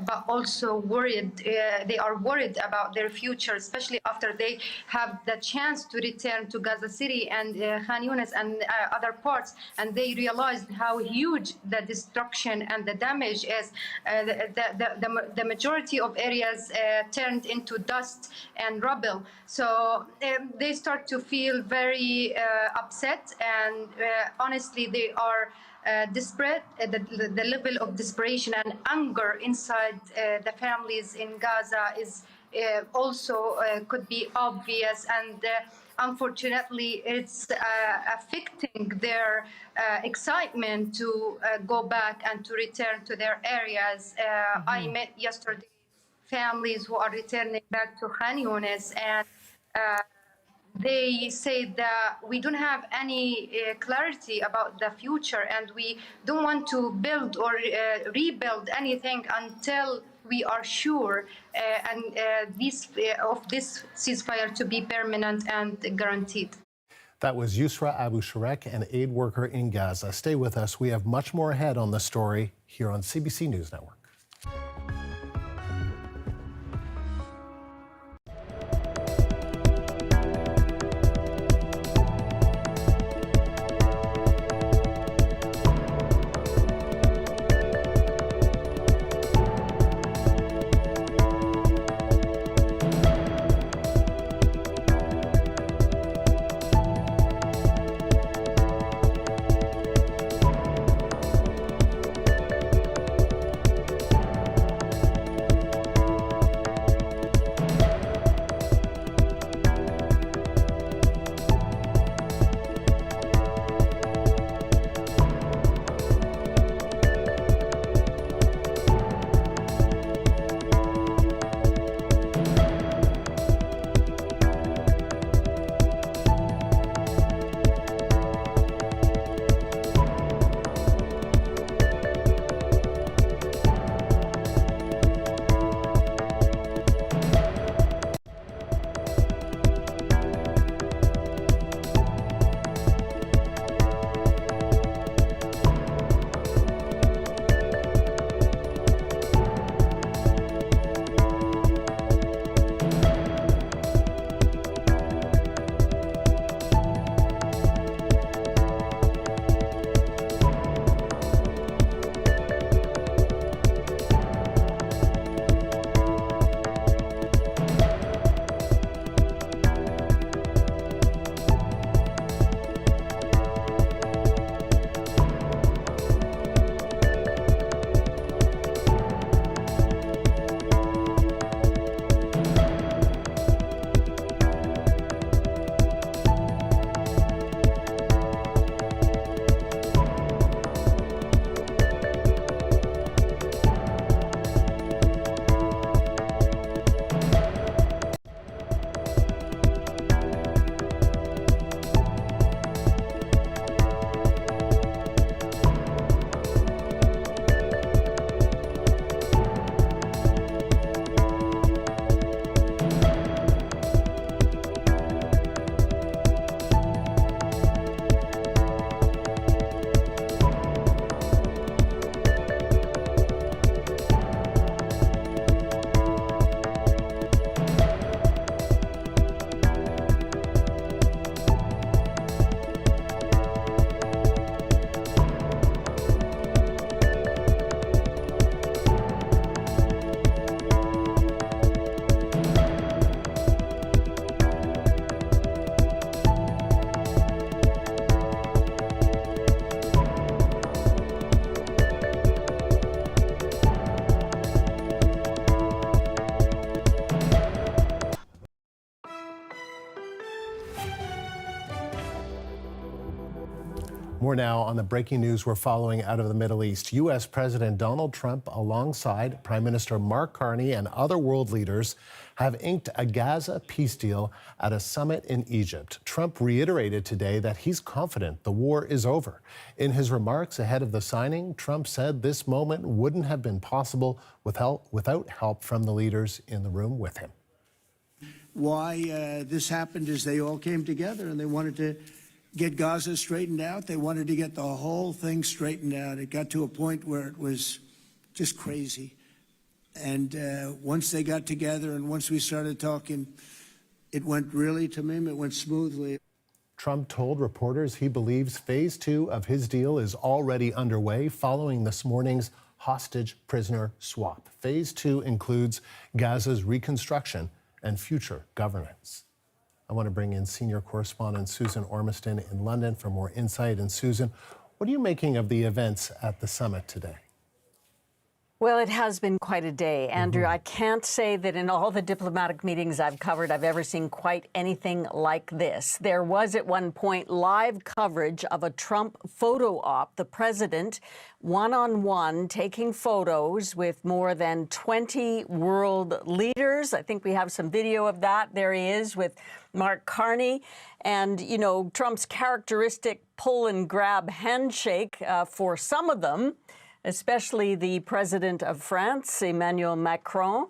but also worried. They are worried about their future, especially after they have the chance to return to Gaza City and Khan Yunis and other parts, and they realized how huge the destruction and the damage is. The majority of areas turned into dust and rubble. So they start to feel very upset, and honestly, they are desperate. The level of desperation and anger inside the families in Gaza is also could be obvious, and unfortunately, it's affecting their excitement to go back and to return to their areas. I met yesterday families who are returning back to Khan Yunis, and they say that we don't have any clarity about the future, and we don't want to build or rebuild anything until we are sure of this ceasefire to be permanent and guaranteed. That was Yusra Abu Sharek, an aid worker in Gaza. Stay with us. We have much more ahead on the story here on CBC News Network. More now on the breaking news we're following out of the Middle East. U.S. President Donald Trump, alongside Prime Minister Mark Carney and other world leaders, have inked a Gaza peace deal at a summit in Egypt. Trump reiterated today that he's confident the war is over. In his remarks ahead of the signing, Trump said this moment wouldn't have been possible without help from the leaders in the room with him. Why this happened is they all came together and they wanted to get Gaza straightened out. They wanted to get the whole thing straightened out. It got to a point where it was just crazy. And once they got together and once we started talking, it went really, to me, it went smoothly. Trump told reporters he believes phase 2 of his deal is already underway following this morning's hostage prisoner swap. Phase 2 includes Gaza's reconstruction and future governance. I want to bring in senior correspondent Susan Ormiston in London for more insight. And Susan, what are you making of the events at the summit today? Well, it has been quite a day, Andrew. I can't say that in all the diplomatic meetings I've covered, I've ever seen quite anything like this. There was at one point live coverage of a Trump photo op, the president one-on-one taking photos with more than 20 world leaders. I think we have some video of that. There he is with Mark Carney. And, you know, Trump's characteristic pull and grab handshake for some of them, especially the president of France, Emmanuel Macron.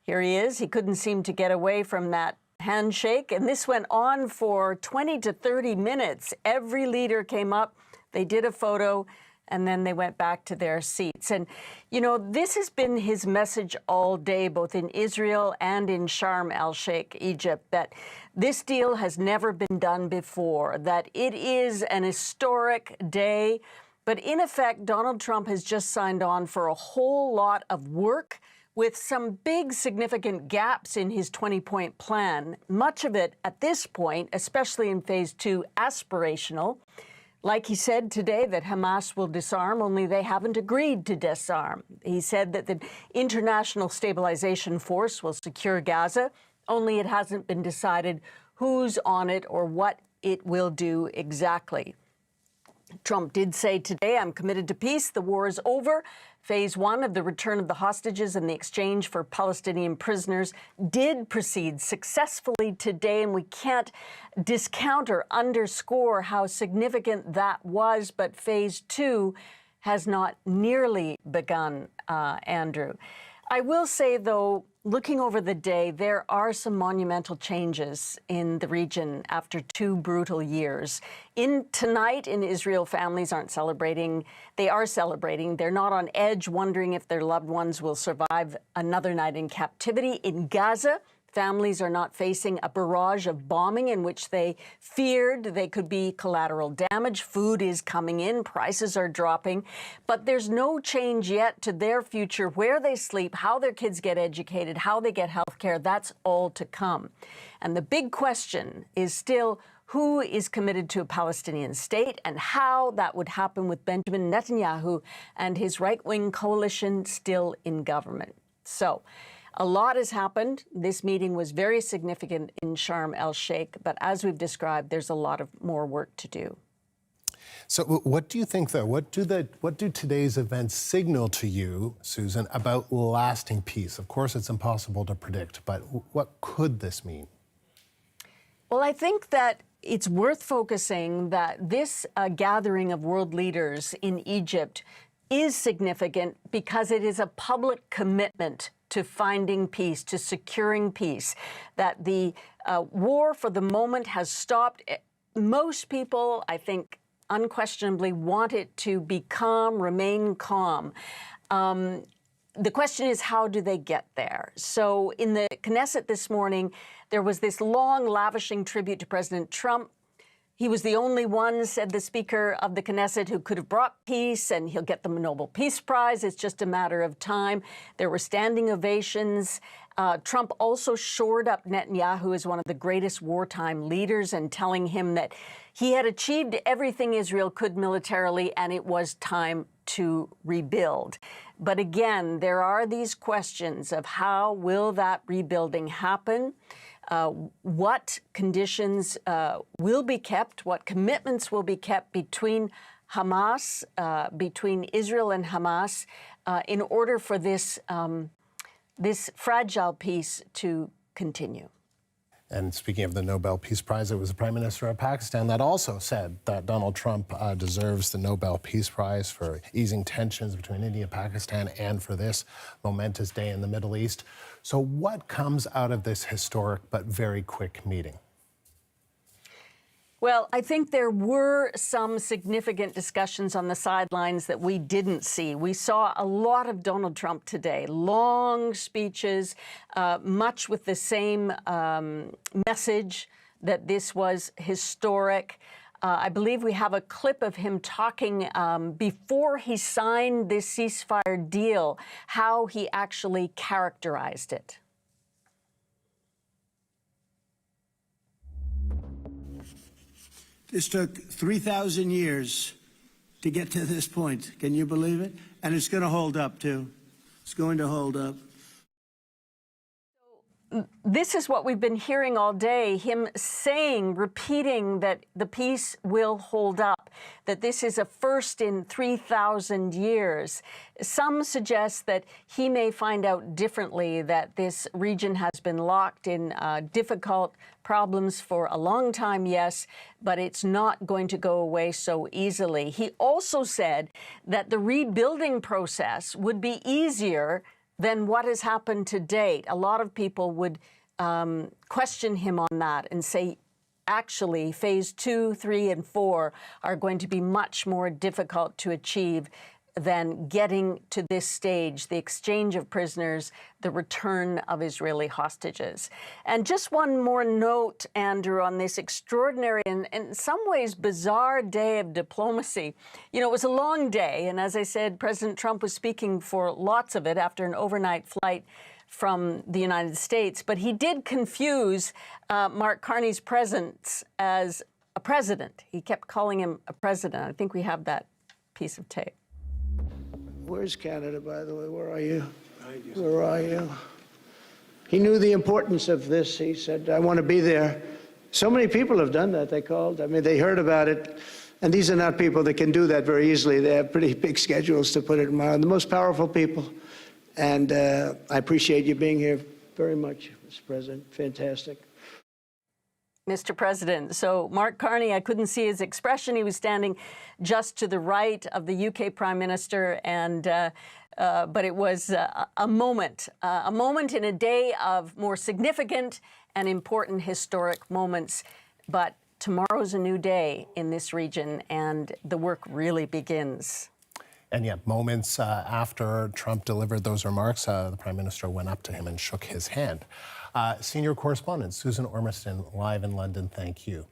Here he is. He couldn't seem to get away from that handshake. And this went on for 20 to 30 minutes. Every leader came up, they did a photo, and then they went back to their seats. And, you know, this has been his message all day, both in Israel and in Sharm el-Sheikh, Egypt, that this deal has never been done before, that it is an historic day. But in effect, Donald Trump has just signed on for a whole lot of work with some big significant gaps in his 20-point plan, much of it at this point, especially in phase 2, aspirational. Like he said today that Hamas will disarm, only they haven't agreed to disarm. He said that the International Stabilization Force will secure Gaza, only it hasn't been decided who's on it or what it will do exactly. Trump did say today, I'm committed to peace. The war is over. Phase 1 of the return of the hostages and the exchange for Palestinian prisoners did proceed successfully today, and we can't discount or underscore how significant that was. But phase 2 has not nearly begun, Andrew. I will say, though, looking over the day, there are some monumental changes in the region after 2 brutal years. Tonight in Israel, families aren't celebrating. They are celebrating. They're not on edge, wondering if their loved ones will survive another night in captivity. In Gaza, families are not facing a barrage of bombing in which they feared they could be collateral damage. Food is coming in, prices are dropping, but there's no change yet to their future, where they sleep, how their kids get educated, how they get health care. That's all to come. And the big question is still who is committed to a Palestinian state and how that would happen with Benjamin Netanyahu and his right-wing coalition still in government. So, a lot has happened. This meeting was very significant in Sharm el-Sheikh, but as we've described, there's a lot of more work to do. So what do you think, though? What do today's events signal to you, Susan, about lasting peace? Of course, it's impossible to predict, but what could this mean? Well, I think that it's worth focusing that this gathering of world leaders in Egypt is significant because it is a public commitment to finding peace, to securing peace, that the war for the moment has stopped. Most people, I think, unquestionably want it to be calm, remain calm. The question is, how do they get there? So in the Knesset this morning, there was this long, lavishing tribute to President Trump. He was the only one, said the Speaker of the Knesset, who could have brought peace, and he'll get the Nobel Peace Prize. It's just a matter of time. There were standing ovations. Trump also shored up Netanyahu as one of the greatest wartime leaders and telling him that he had achieved everything Israel could militarily, and it was time to rebuild. But again, there are these questions of how will that rebuilding happen? What conditions will be kept, what commitments will be kept between Hamas, between Israel and Hamas, in order for this fragile peace to continue. And speaking of the Nobel Peace Prize, it was the Prime Minister of Pakistan that also said that Donald Trump deserves the Nobel Peace Prize for easing tensions between India and Pakistan and for this momentous day in the Middle East. So what comes out of this historic but very quick meeting? Well, I think there were some significant discussions on the sidelines that we didn't see. We saw a lot of Donald Trump today, long speeches, much with the same message that this was historic. I believe we have a clip of him talking before he signed this ceasefire deal, how he actually characterized it. This took 3,000 years to get to this point. Can you believe it? And it's going to hold up, too. It's going to hold up. This is what we've been hearing all day, him saying, repeating that the peace will hold up, that this is a first in 3,000 years. Some suggest that he may find out differently, that this region has been locked in difficult problems for a long time, yes, but it's not going to go away so easily. He also said that the rebuilding process would be easier than what has happened to date. A lot of people would question him on that and say, actually, phase 2, 3, and 4 are going to be much more difficult to achieve than getting to this stage, the exchange of prisoners, the return of Israeli hostages. And just one more note, Andrew, on this extraordinary and in some ways bizarre day of diplomacy. You know, it was a long day, and as I said, President Trump was speaking for lots of it after an overnight flight from the United States, but he did confuse Mark Carney's presence as a president. He kept calling him a president. I think we have that piece of tape. Where's Canada, by the way? Where are you? Where are you? He knew the importance of this. He said, I want to be there. So many people have done that, they called. I mean, they heard about it. And these are not people that can do that very easily. They have pretty big schedules, to put it mildly. The most powerful people. And I appreciate you being here very much, Mr. President. Fantastic. Mr. President. So Mark Carney, I couldn't see his expression. He was standing just to the right of the UK Prime Minister, and but it was a moment in a day of more significant and important historic moments. But tomorrow's a new day in this region, and the work really begins. And yet, moments after Trump delivered those remarks, the Prime Minister went up to him and shook his hand. Senior correspondent Susan Ormiston, live in London, thank you.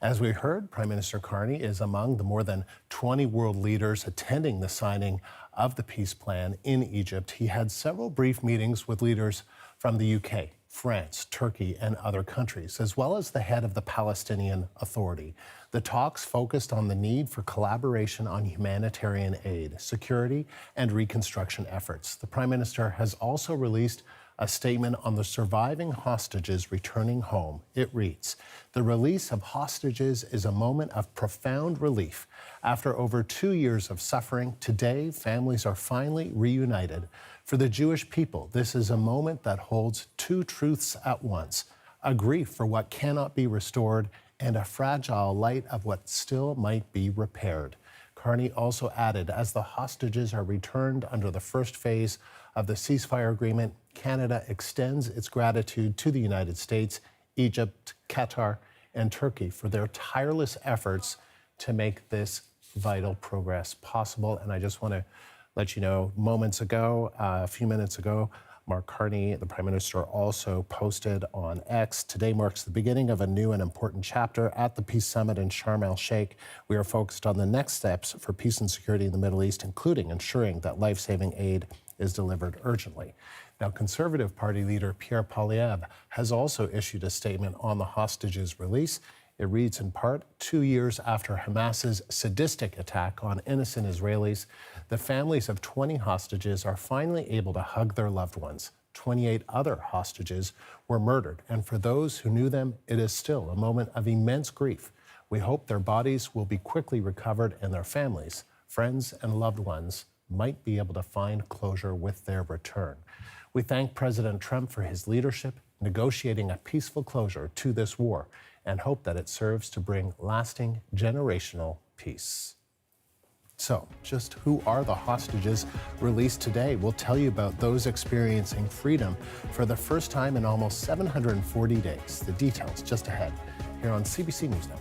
As we heard, Prime Minister Carney is among the more than 20 world leaders attending the signing of the peace plan in Egypt. He had several brief meetings with leaders from the UK, France, Turkey, and other countries, as well as the head of the Palestinian Authority. The talks focused on the need for collaboration on humanitarian aid, security, and reconstruction efforts. The Prime Minister has also released a statement on the surviving hostages returning home. It reads, "The release of hostages is a moment of profound relief. After over 2 years of suffering, today families are finally reunited. For the Jewish people, this is a moment that holds two truths at once, a grief for what cannot be restored and a fragile light of what still might be repaired." Carney also added, as the hostages are returned under the first phase of the ceasefire agreement, Canada extends its gratitude to the United States, Egypt, Qatar, and Turkey for their tireless efforts to make this vital progress possible. And I just want to let you know, a few minutes ago, Mark Carney, the Prime Minister, also posted on X, "Today marks the beginning of a new and important chapter at the Peace Summit in Sharm el-Sheikh. We are focused on the next steps for peace and security in the Middle East, including ensuring that life-saving aid is delivered urgently." Now, Conservative Party leader Pierre Poilievre has also issued a statement on the hostages' release. It reads in part, 2 years after Hamas's sadistic attack on innocent Israelis, the families of 20 hostages are finally able to hug their loved ones. 28 other hostages were murdered, and for those who knew them, it is still a moment of immense grief. We hope their bodies will be quickly recovered and their families, friends, and loved ones might be able to find closure with their return. We thank President Trump for his leadership, negotiating a peaceful closure to this war, and hope that it serves to bring lasting generational peace. So, just who are the hostages released today? We'll tell you about those experiencing freedom for the first time in almost 740 days. The details just ahead here on CBC News Network.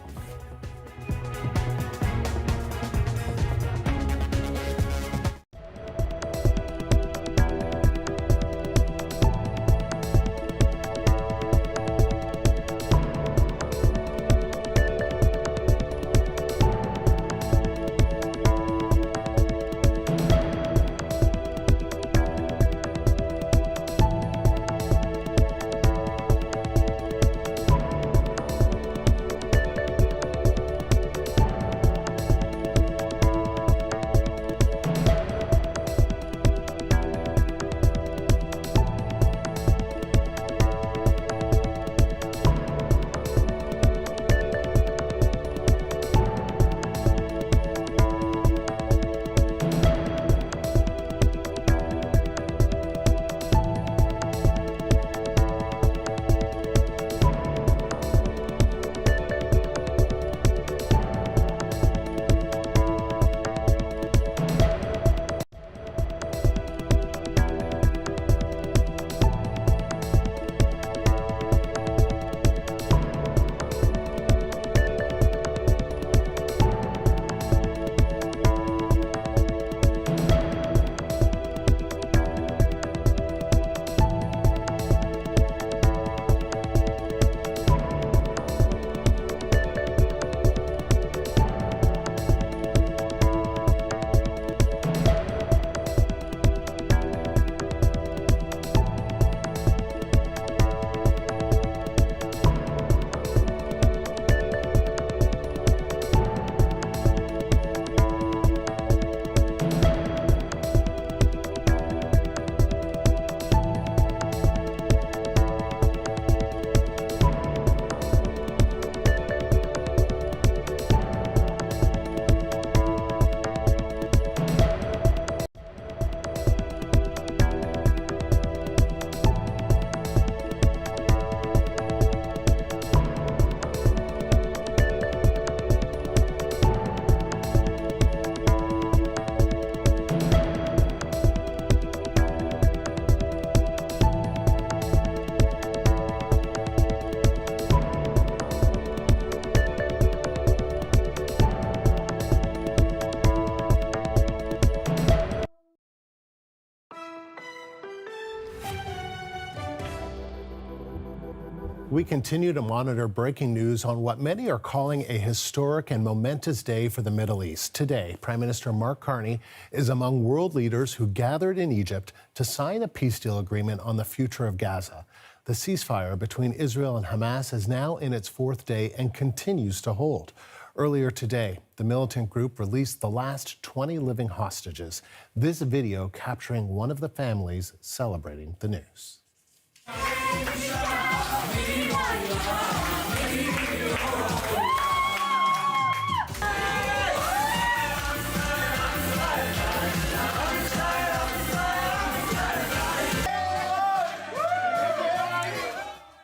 We continue to monitor breaking news on what many are calling a historic and momentous day for the Middle East. Today, Prime Minister Mark Carney is among world leaders who gathered in Egypt to sign a peace deal agreement on the future of Gaza. The ceasefire between Israel and Hamas is now in its fourth day and continues to hold. Earlier today, the militant group released the last 20 living hostages. This video capturing one of the families celebrating the news.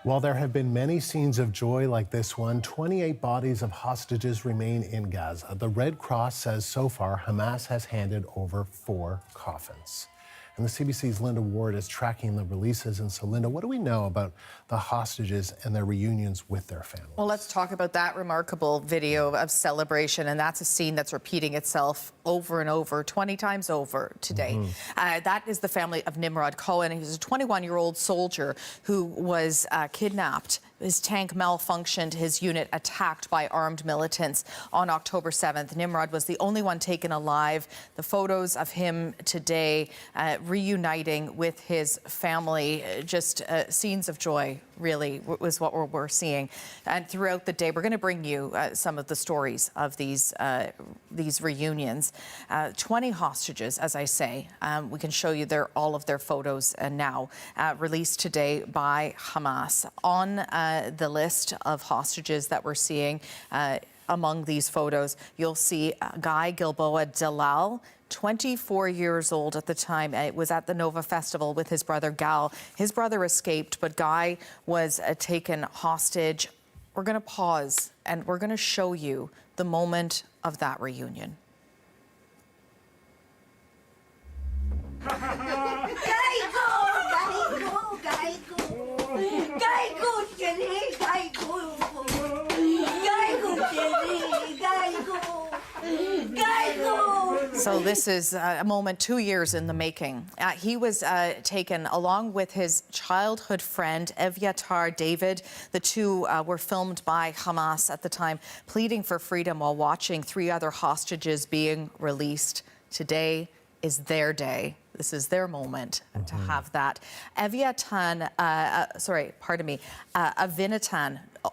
While there have been many scenes of joy like this one, 28 bodies of hostages remain in Gaza. The Red Cross says so far Hamas has handed over 4 coffins. And the CBC's Linda Ward is tracking the releases. And so, Linda, what do we know about the hostages and their reunions with their families? Well, let's talk about that remarkable video of celebration. And that's a scene that's repeating itself over and over, 20 times over today. That is the family of Nimrod Cohen. He was a 21-year-old soldier who was kidnapped. His tank malfunctioned, his unit attacked by armed militants on October 7th. Nimrod was the only one taken alive. The photos of him today reuniting with his family, just scenes of joy, really, was what we're seeing. And throughout the day, we're going to bring you some of the stories of these reunions. 20 hostages, as I say. We can show you all of their photos now, released today by Hamas. On the list of hostages that we're seeing, among these photos, you'll see Guy Gilboa Dalal, 24 years old at the time. It was at the Nova Festival with his brother Gal. His brother escaped, but Guy was taken hostage. We're going to pause and we're going to show you the moment of that reunion. So this is a moment 2 years in the making. He was taken along with his childhood friend, Evyatar David. The two were filmed by Hamas at the time, pleading for freedom while watching 3 other hostages being released. Today is their day. This is their moment to have that. Avinatan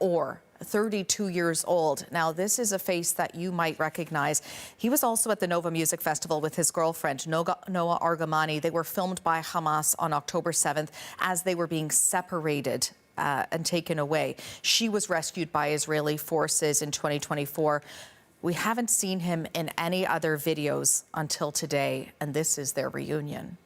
Or, 32 years old. Now, this is a face that you might recognize. He was also at the Nova Music Festival with his girlfriend, Noah Argamani. They were filmed by Hamas on October 7th as they were being separated and taken away. She was rescued by Israeli forces in 2024. We haven't seen him in any other videos until today, and this is their reunion.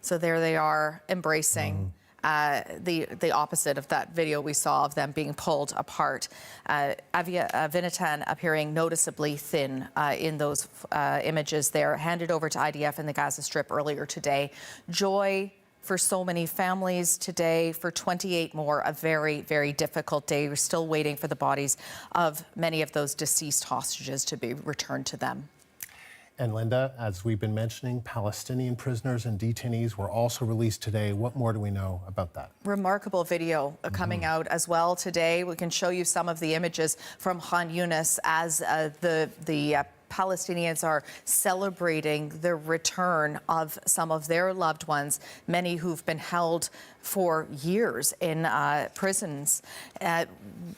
So there they are, embracing the opposite of that video we saw of them being pulled apart. Avinatan appearing noticeably thin in those images there, handed over to IDF in the Gaza Strip earlier today. Joy for so many families today, for 28 more, a very, very difficult day. We're still waiting for the bodies of many of those deceased hostages to be returned to them. And Linda, as we've been mentioning, Palestinian prisoners and detainees were also released today. What more do we know about that? Remarkable video coming out as well today. We can show you some of the images from Khan Yunis as the Palestinians are celebrating the return of some of their loved ones, many who've been held for years in prisons.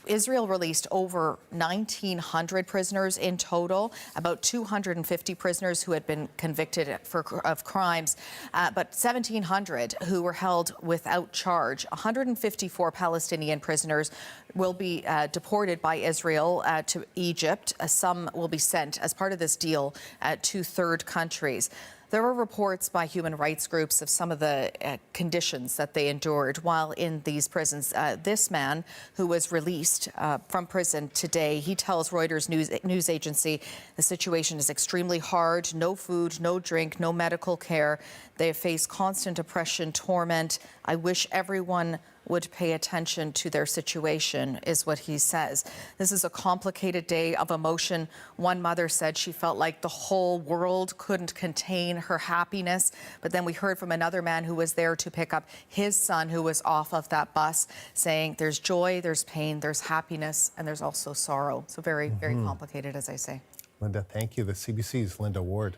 Israel released over 1,900 prisoners in total, about 250 prisoners who had been convicted of crimes, but 1,700 who were held without charge. 154 Palestinian prisoners will be deported by Israel to Egypt. Some will be sent as part of this deal to third countries. There were reports by human rights groups of some of the conditions that they endured while in these prisons. This man who was released from prison today, he tells Reuters news agency the situation is extremely hard. No food, no drink, no medical care. They face constant oppression, torment. I wish everyone would pay attention to their situation, is what he says. This is a complicated day of emotion. One mother said she felt like the whole world couldn't contain her happiness. But then we heard from another man who was there to pick up his son who was off of that bus, saying there's joy, there's pain, there's happiness, and there's also sorrow. So very, very complicated, as I say. Linda, thank you. The CBC's Linda Ward.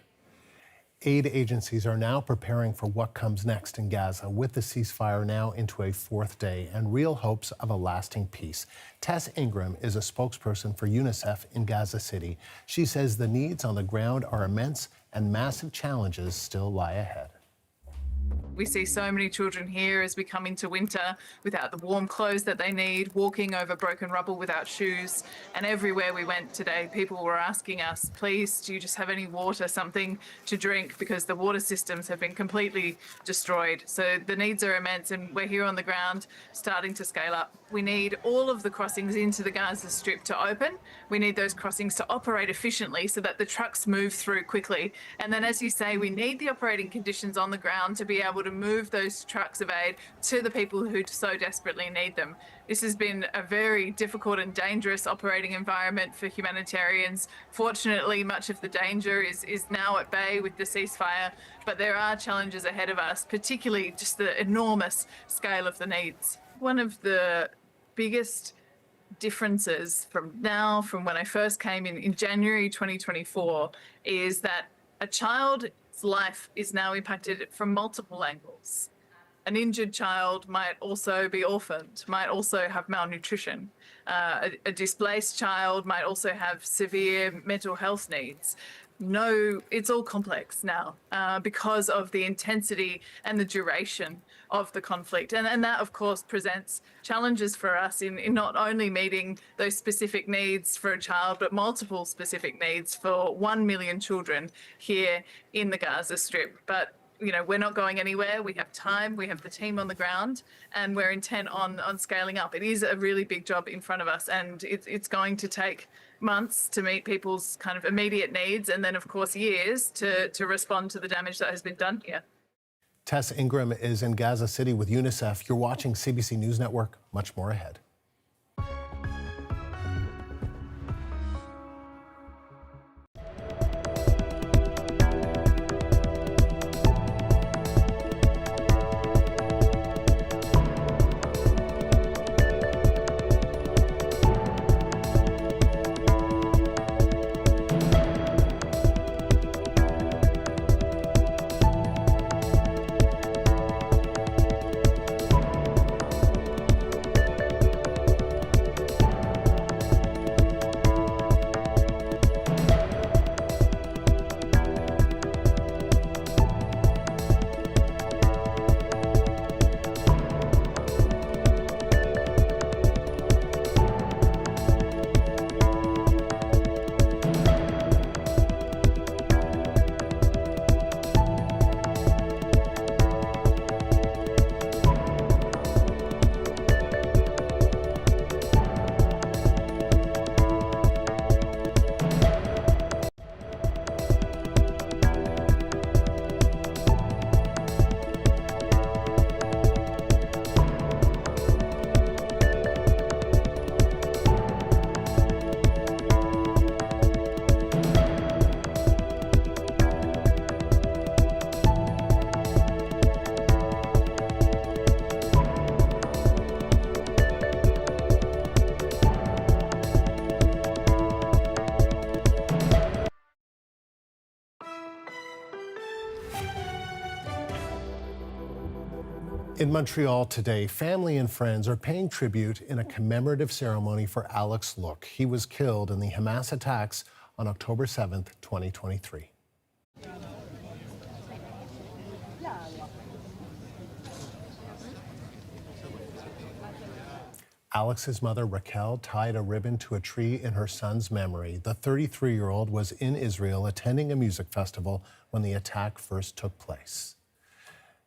Aid agencies are now preparing for what comes next in Gaza, with the ceasefire now into a 4th day and real hopes of a lasting peace. Tess Ingram is a spokesperson for UNICEF in Gaza City. She says the needs on the ground are immense and massive challenges still lie ahead. We see so many children here as we come into winter without the warm clothes that they need, walking over broken rubble without shoes. And everywhere we went today, people were asking us, please, do you just have any water, something to drink? Because the water systems have been completely destroyed. So the needs are immense, and we're here on the ground starting to scale up. We need all of the crossings into the Gaza Strip to open. We need those crossings to operate efficiently so that the trucks move through quickly. And then, as you say, we need the operating conditions on the ground to be able to move those trucks of aid to the people who so desperately need them. This has been a very difficult and dangerous operating environment for humanitarians. Fortunately, much of the danger is now at bay with the ceasefire, but there are challenges ahead of us, particularly just the enormous scale of the needs. One of the biggest differences from when I first came in January 2024 is that a child's life is now impacted from multiple angles. An injured child might also be orphaned, might also have malnutrition. A displaced child might also have severe mental health needs. No, it's all complex now because of the intensity and the duration of the conflict. And that, of course, presents challenges for us in not only meeting those specific needs for a child, but multiple specific needs for 1 million children here in the Gaza Strip. But you know, we're not going anywhere. We have time, we have the team on the ground, and we're intent on scaling up. It is a really big job in front of us, and it's going to take months to meet people's kind of immediate needs, and then, of course, years to respond to the damage that has been done here. Tess Ingram is in Gaza City with UNICEF. You're watching CBC News Network. Much more ahead. In Montreal today, family and friends are paying tribute in a commemorative ceremony for Alex Look. He was killed in the Hamas attacks on October 7th, 2023. Alex's mother, Raquel, tied a ribbon to a tree in her son's memory. The 33-year-old was in Israel attending a music festival when the attack first took place.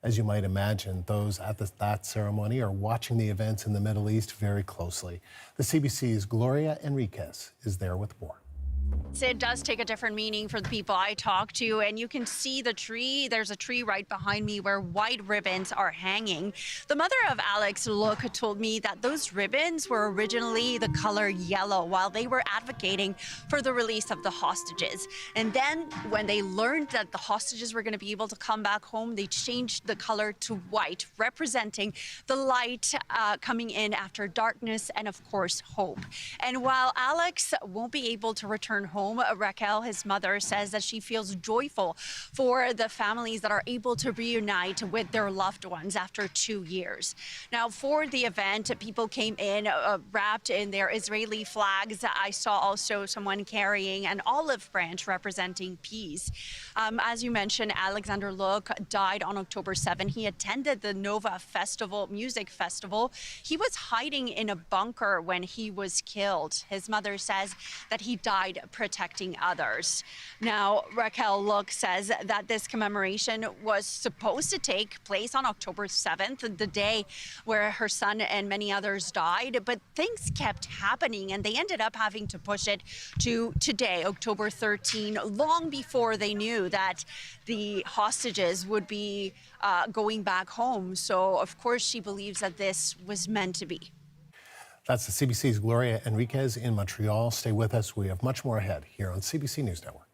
As you might imagine, those at that ceremony are watching the events in the Middle East very closely. The CBC's Gloria Enriquez is there with more. It does take a different meaning for the people I talk to, and you can see the tree. There's a tree right behind me where white ribbons are hanging. The mother of Alex Look told me that those ribbons were originally the color yellow while they were advocating for the release of the hostages. And then when they learned that the hostages were going to be able to come back home, they changed the color to white, representing the light coming in after darkness and, of course, hope. And while Alex won't be able to return home, Raquel, his mother, says that she feels joyful for the families that are able to reunite with their loved ones after 2 years. Now, for the event, people came in wrapped in their Israeli flags. I saw also someone carrying an olive branch representing peace. As you mentioned, Alexander Look died on October 7. He attended the Nova music festival. He was hiding in a bunker when he was killed. His mother says that he died protecting others. Now, Raquel Look says that this commemoration was supposed to take place on October 7th, the day where her son and many others died, but things kept happening and they ended up having to push it to today, October 13, long before they knew that the hostages would be going back home. So, of course, she believes that this was meant to be. That's the CBC's Gloria Enriquez in Montreal. Stay with us. We have much more ahead here on CBC News Network.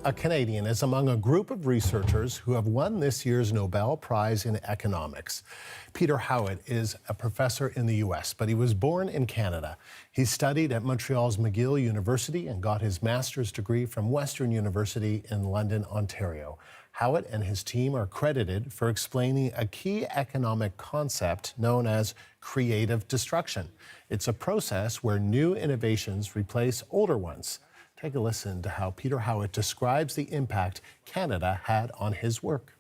A Canadian is among a group of researchers who have won this year's Nobel Prize in Economics. Peter Howitt is a professor in the U.S., but he was born in Canada. He studied at Montreal's McGill University and got his master's degree from Western University in London, Ontario. Howitt and his team are credited for explaining a key economic concept known as creative destruction. It's a process where new innovations replace older ones. Take a listen to how Peter Howitt describes the impact Canada had on his work.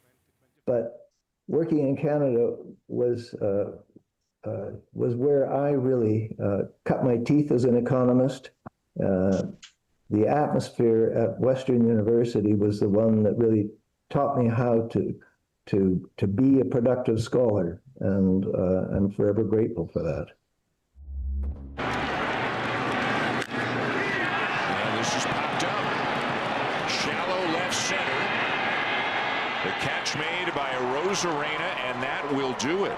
But working in Canada was where I really cut my teeth as an economist. The atmosphere at Western University was the one that really taught me how to be a productive scholar, and I'm forever grateful for that. This is popped up. Shallow left center. The catch made by Rosarena, and that will do it.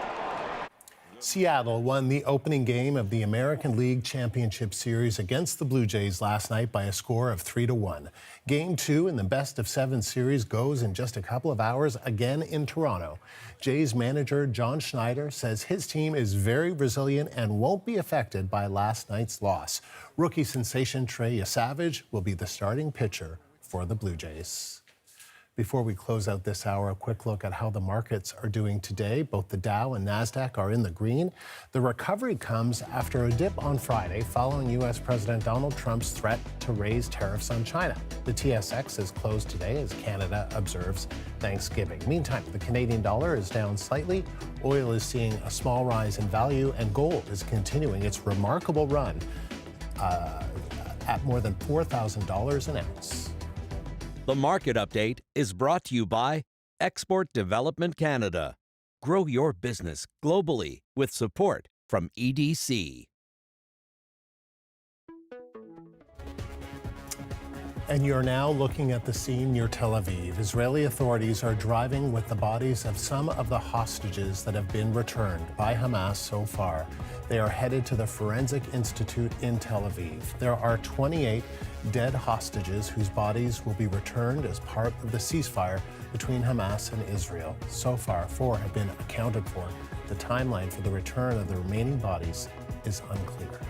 Seattle won the opening game of the American League Championship Series against the Blue Jays last night by a score of 3-1. Game 2 in the best-of-7 series goes in just a couple of hours again in Toronto. Jays manager John Schneider says his team is very resilient and won't be affected by last night's loss. Rookie sensation Trey Yesavage will be the starting pitcher for the Blue Jays. Before we close out this hour, a quick look at how the markets are doing today. Both the Dow and NASDAQ are in the green. The recovery comes after a dip on Friday following U.S. President Donald Trump's threat to raise tariffs on China. The TSX is closed today as Canada observes Thanksgiving. Meantime, the Canadian dollar is down slightly. Oil is seeing a small rise in value, and gold is continuing its remarkable run at more than $4,000 an ounce. The market update is brought to you by Export Development Canada. Grow your business globally with support from EDC. And you're now looking at the scene near Tel Aviv. Israeli authorities are driving with the bodies of some of the hostages that have been returned by Hamas so far. They are headed to the Forensic Institute in Tel Aviv. There are 28 dead hostages whose bodies will be returned as part of the ceasefire between Hamas and Israel. So far, 4 have been accounted for. The timeline for the return of the remaining bodies is unclear.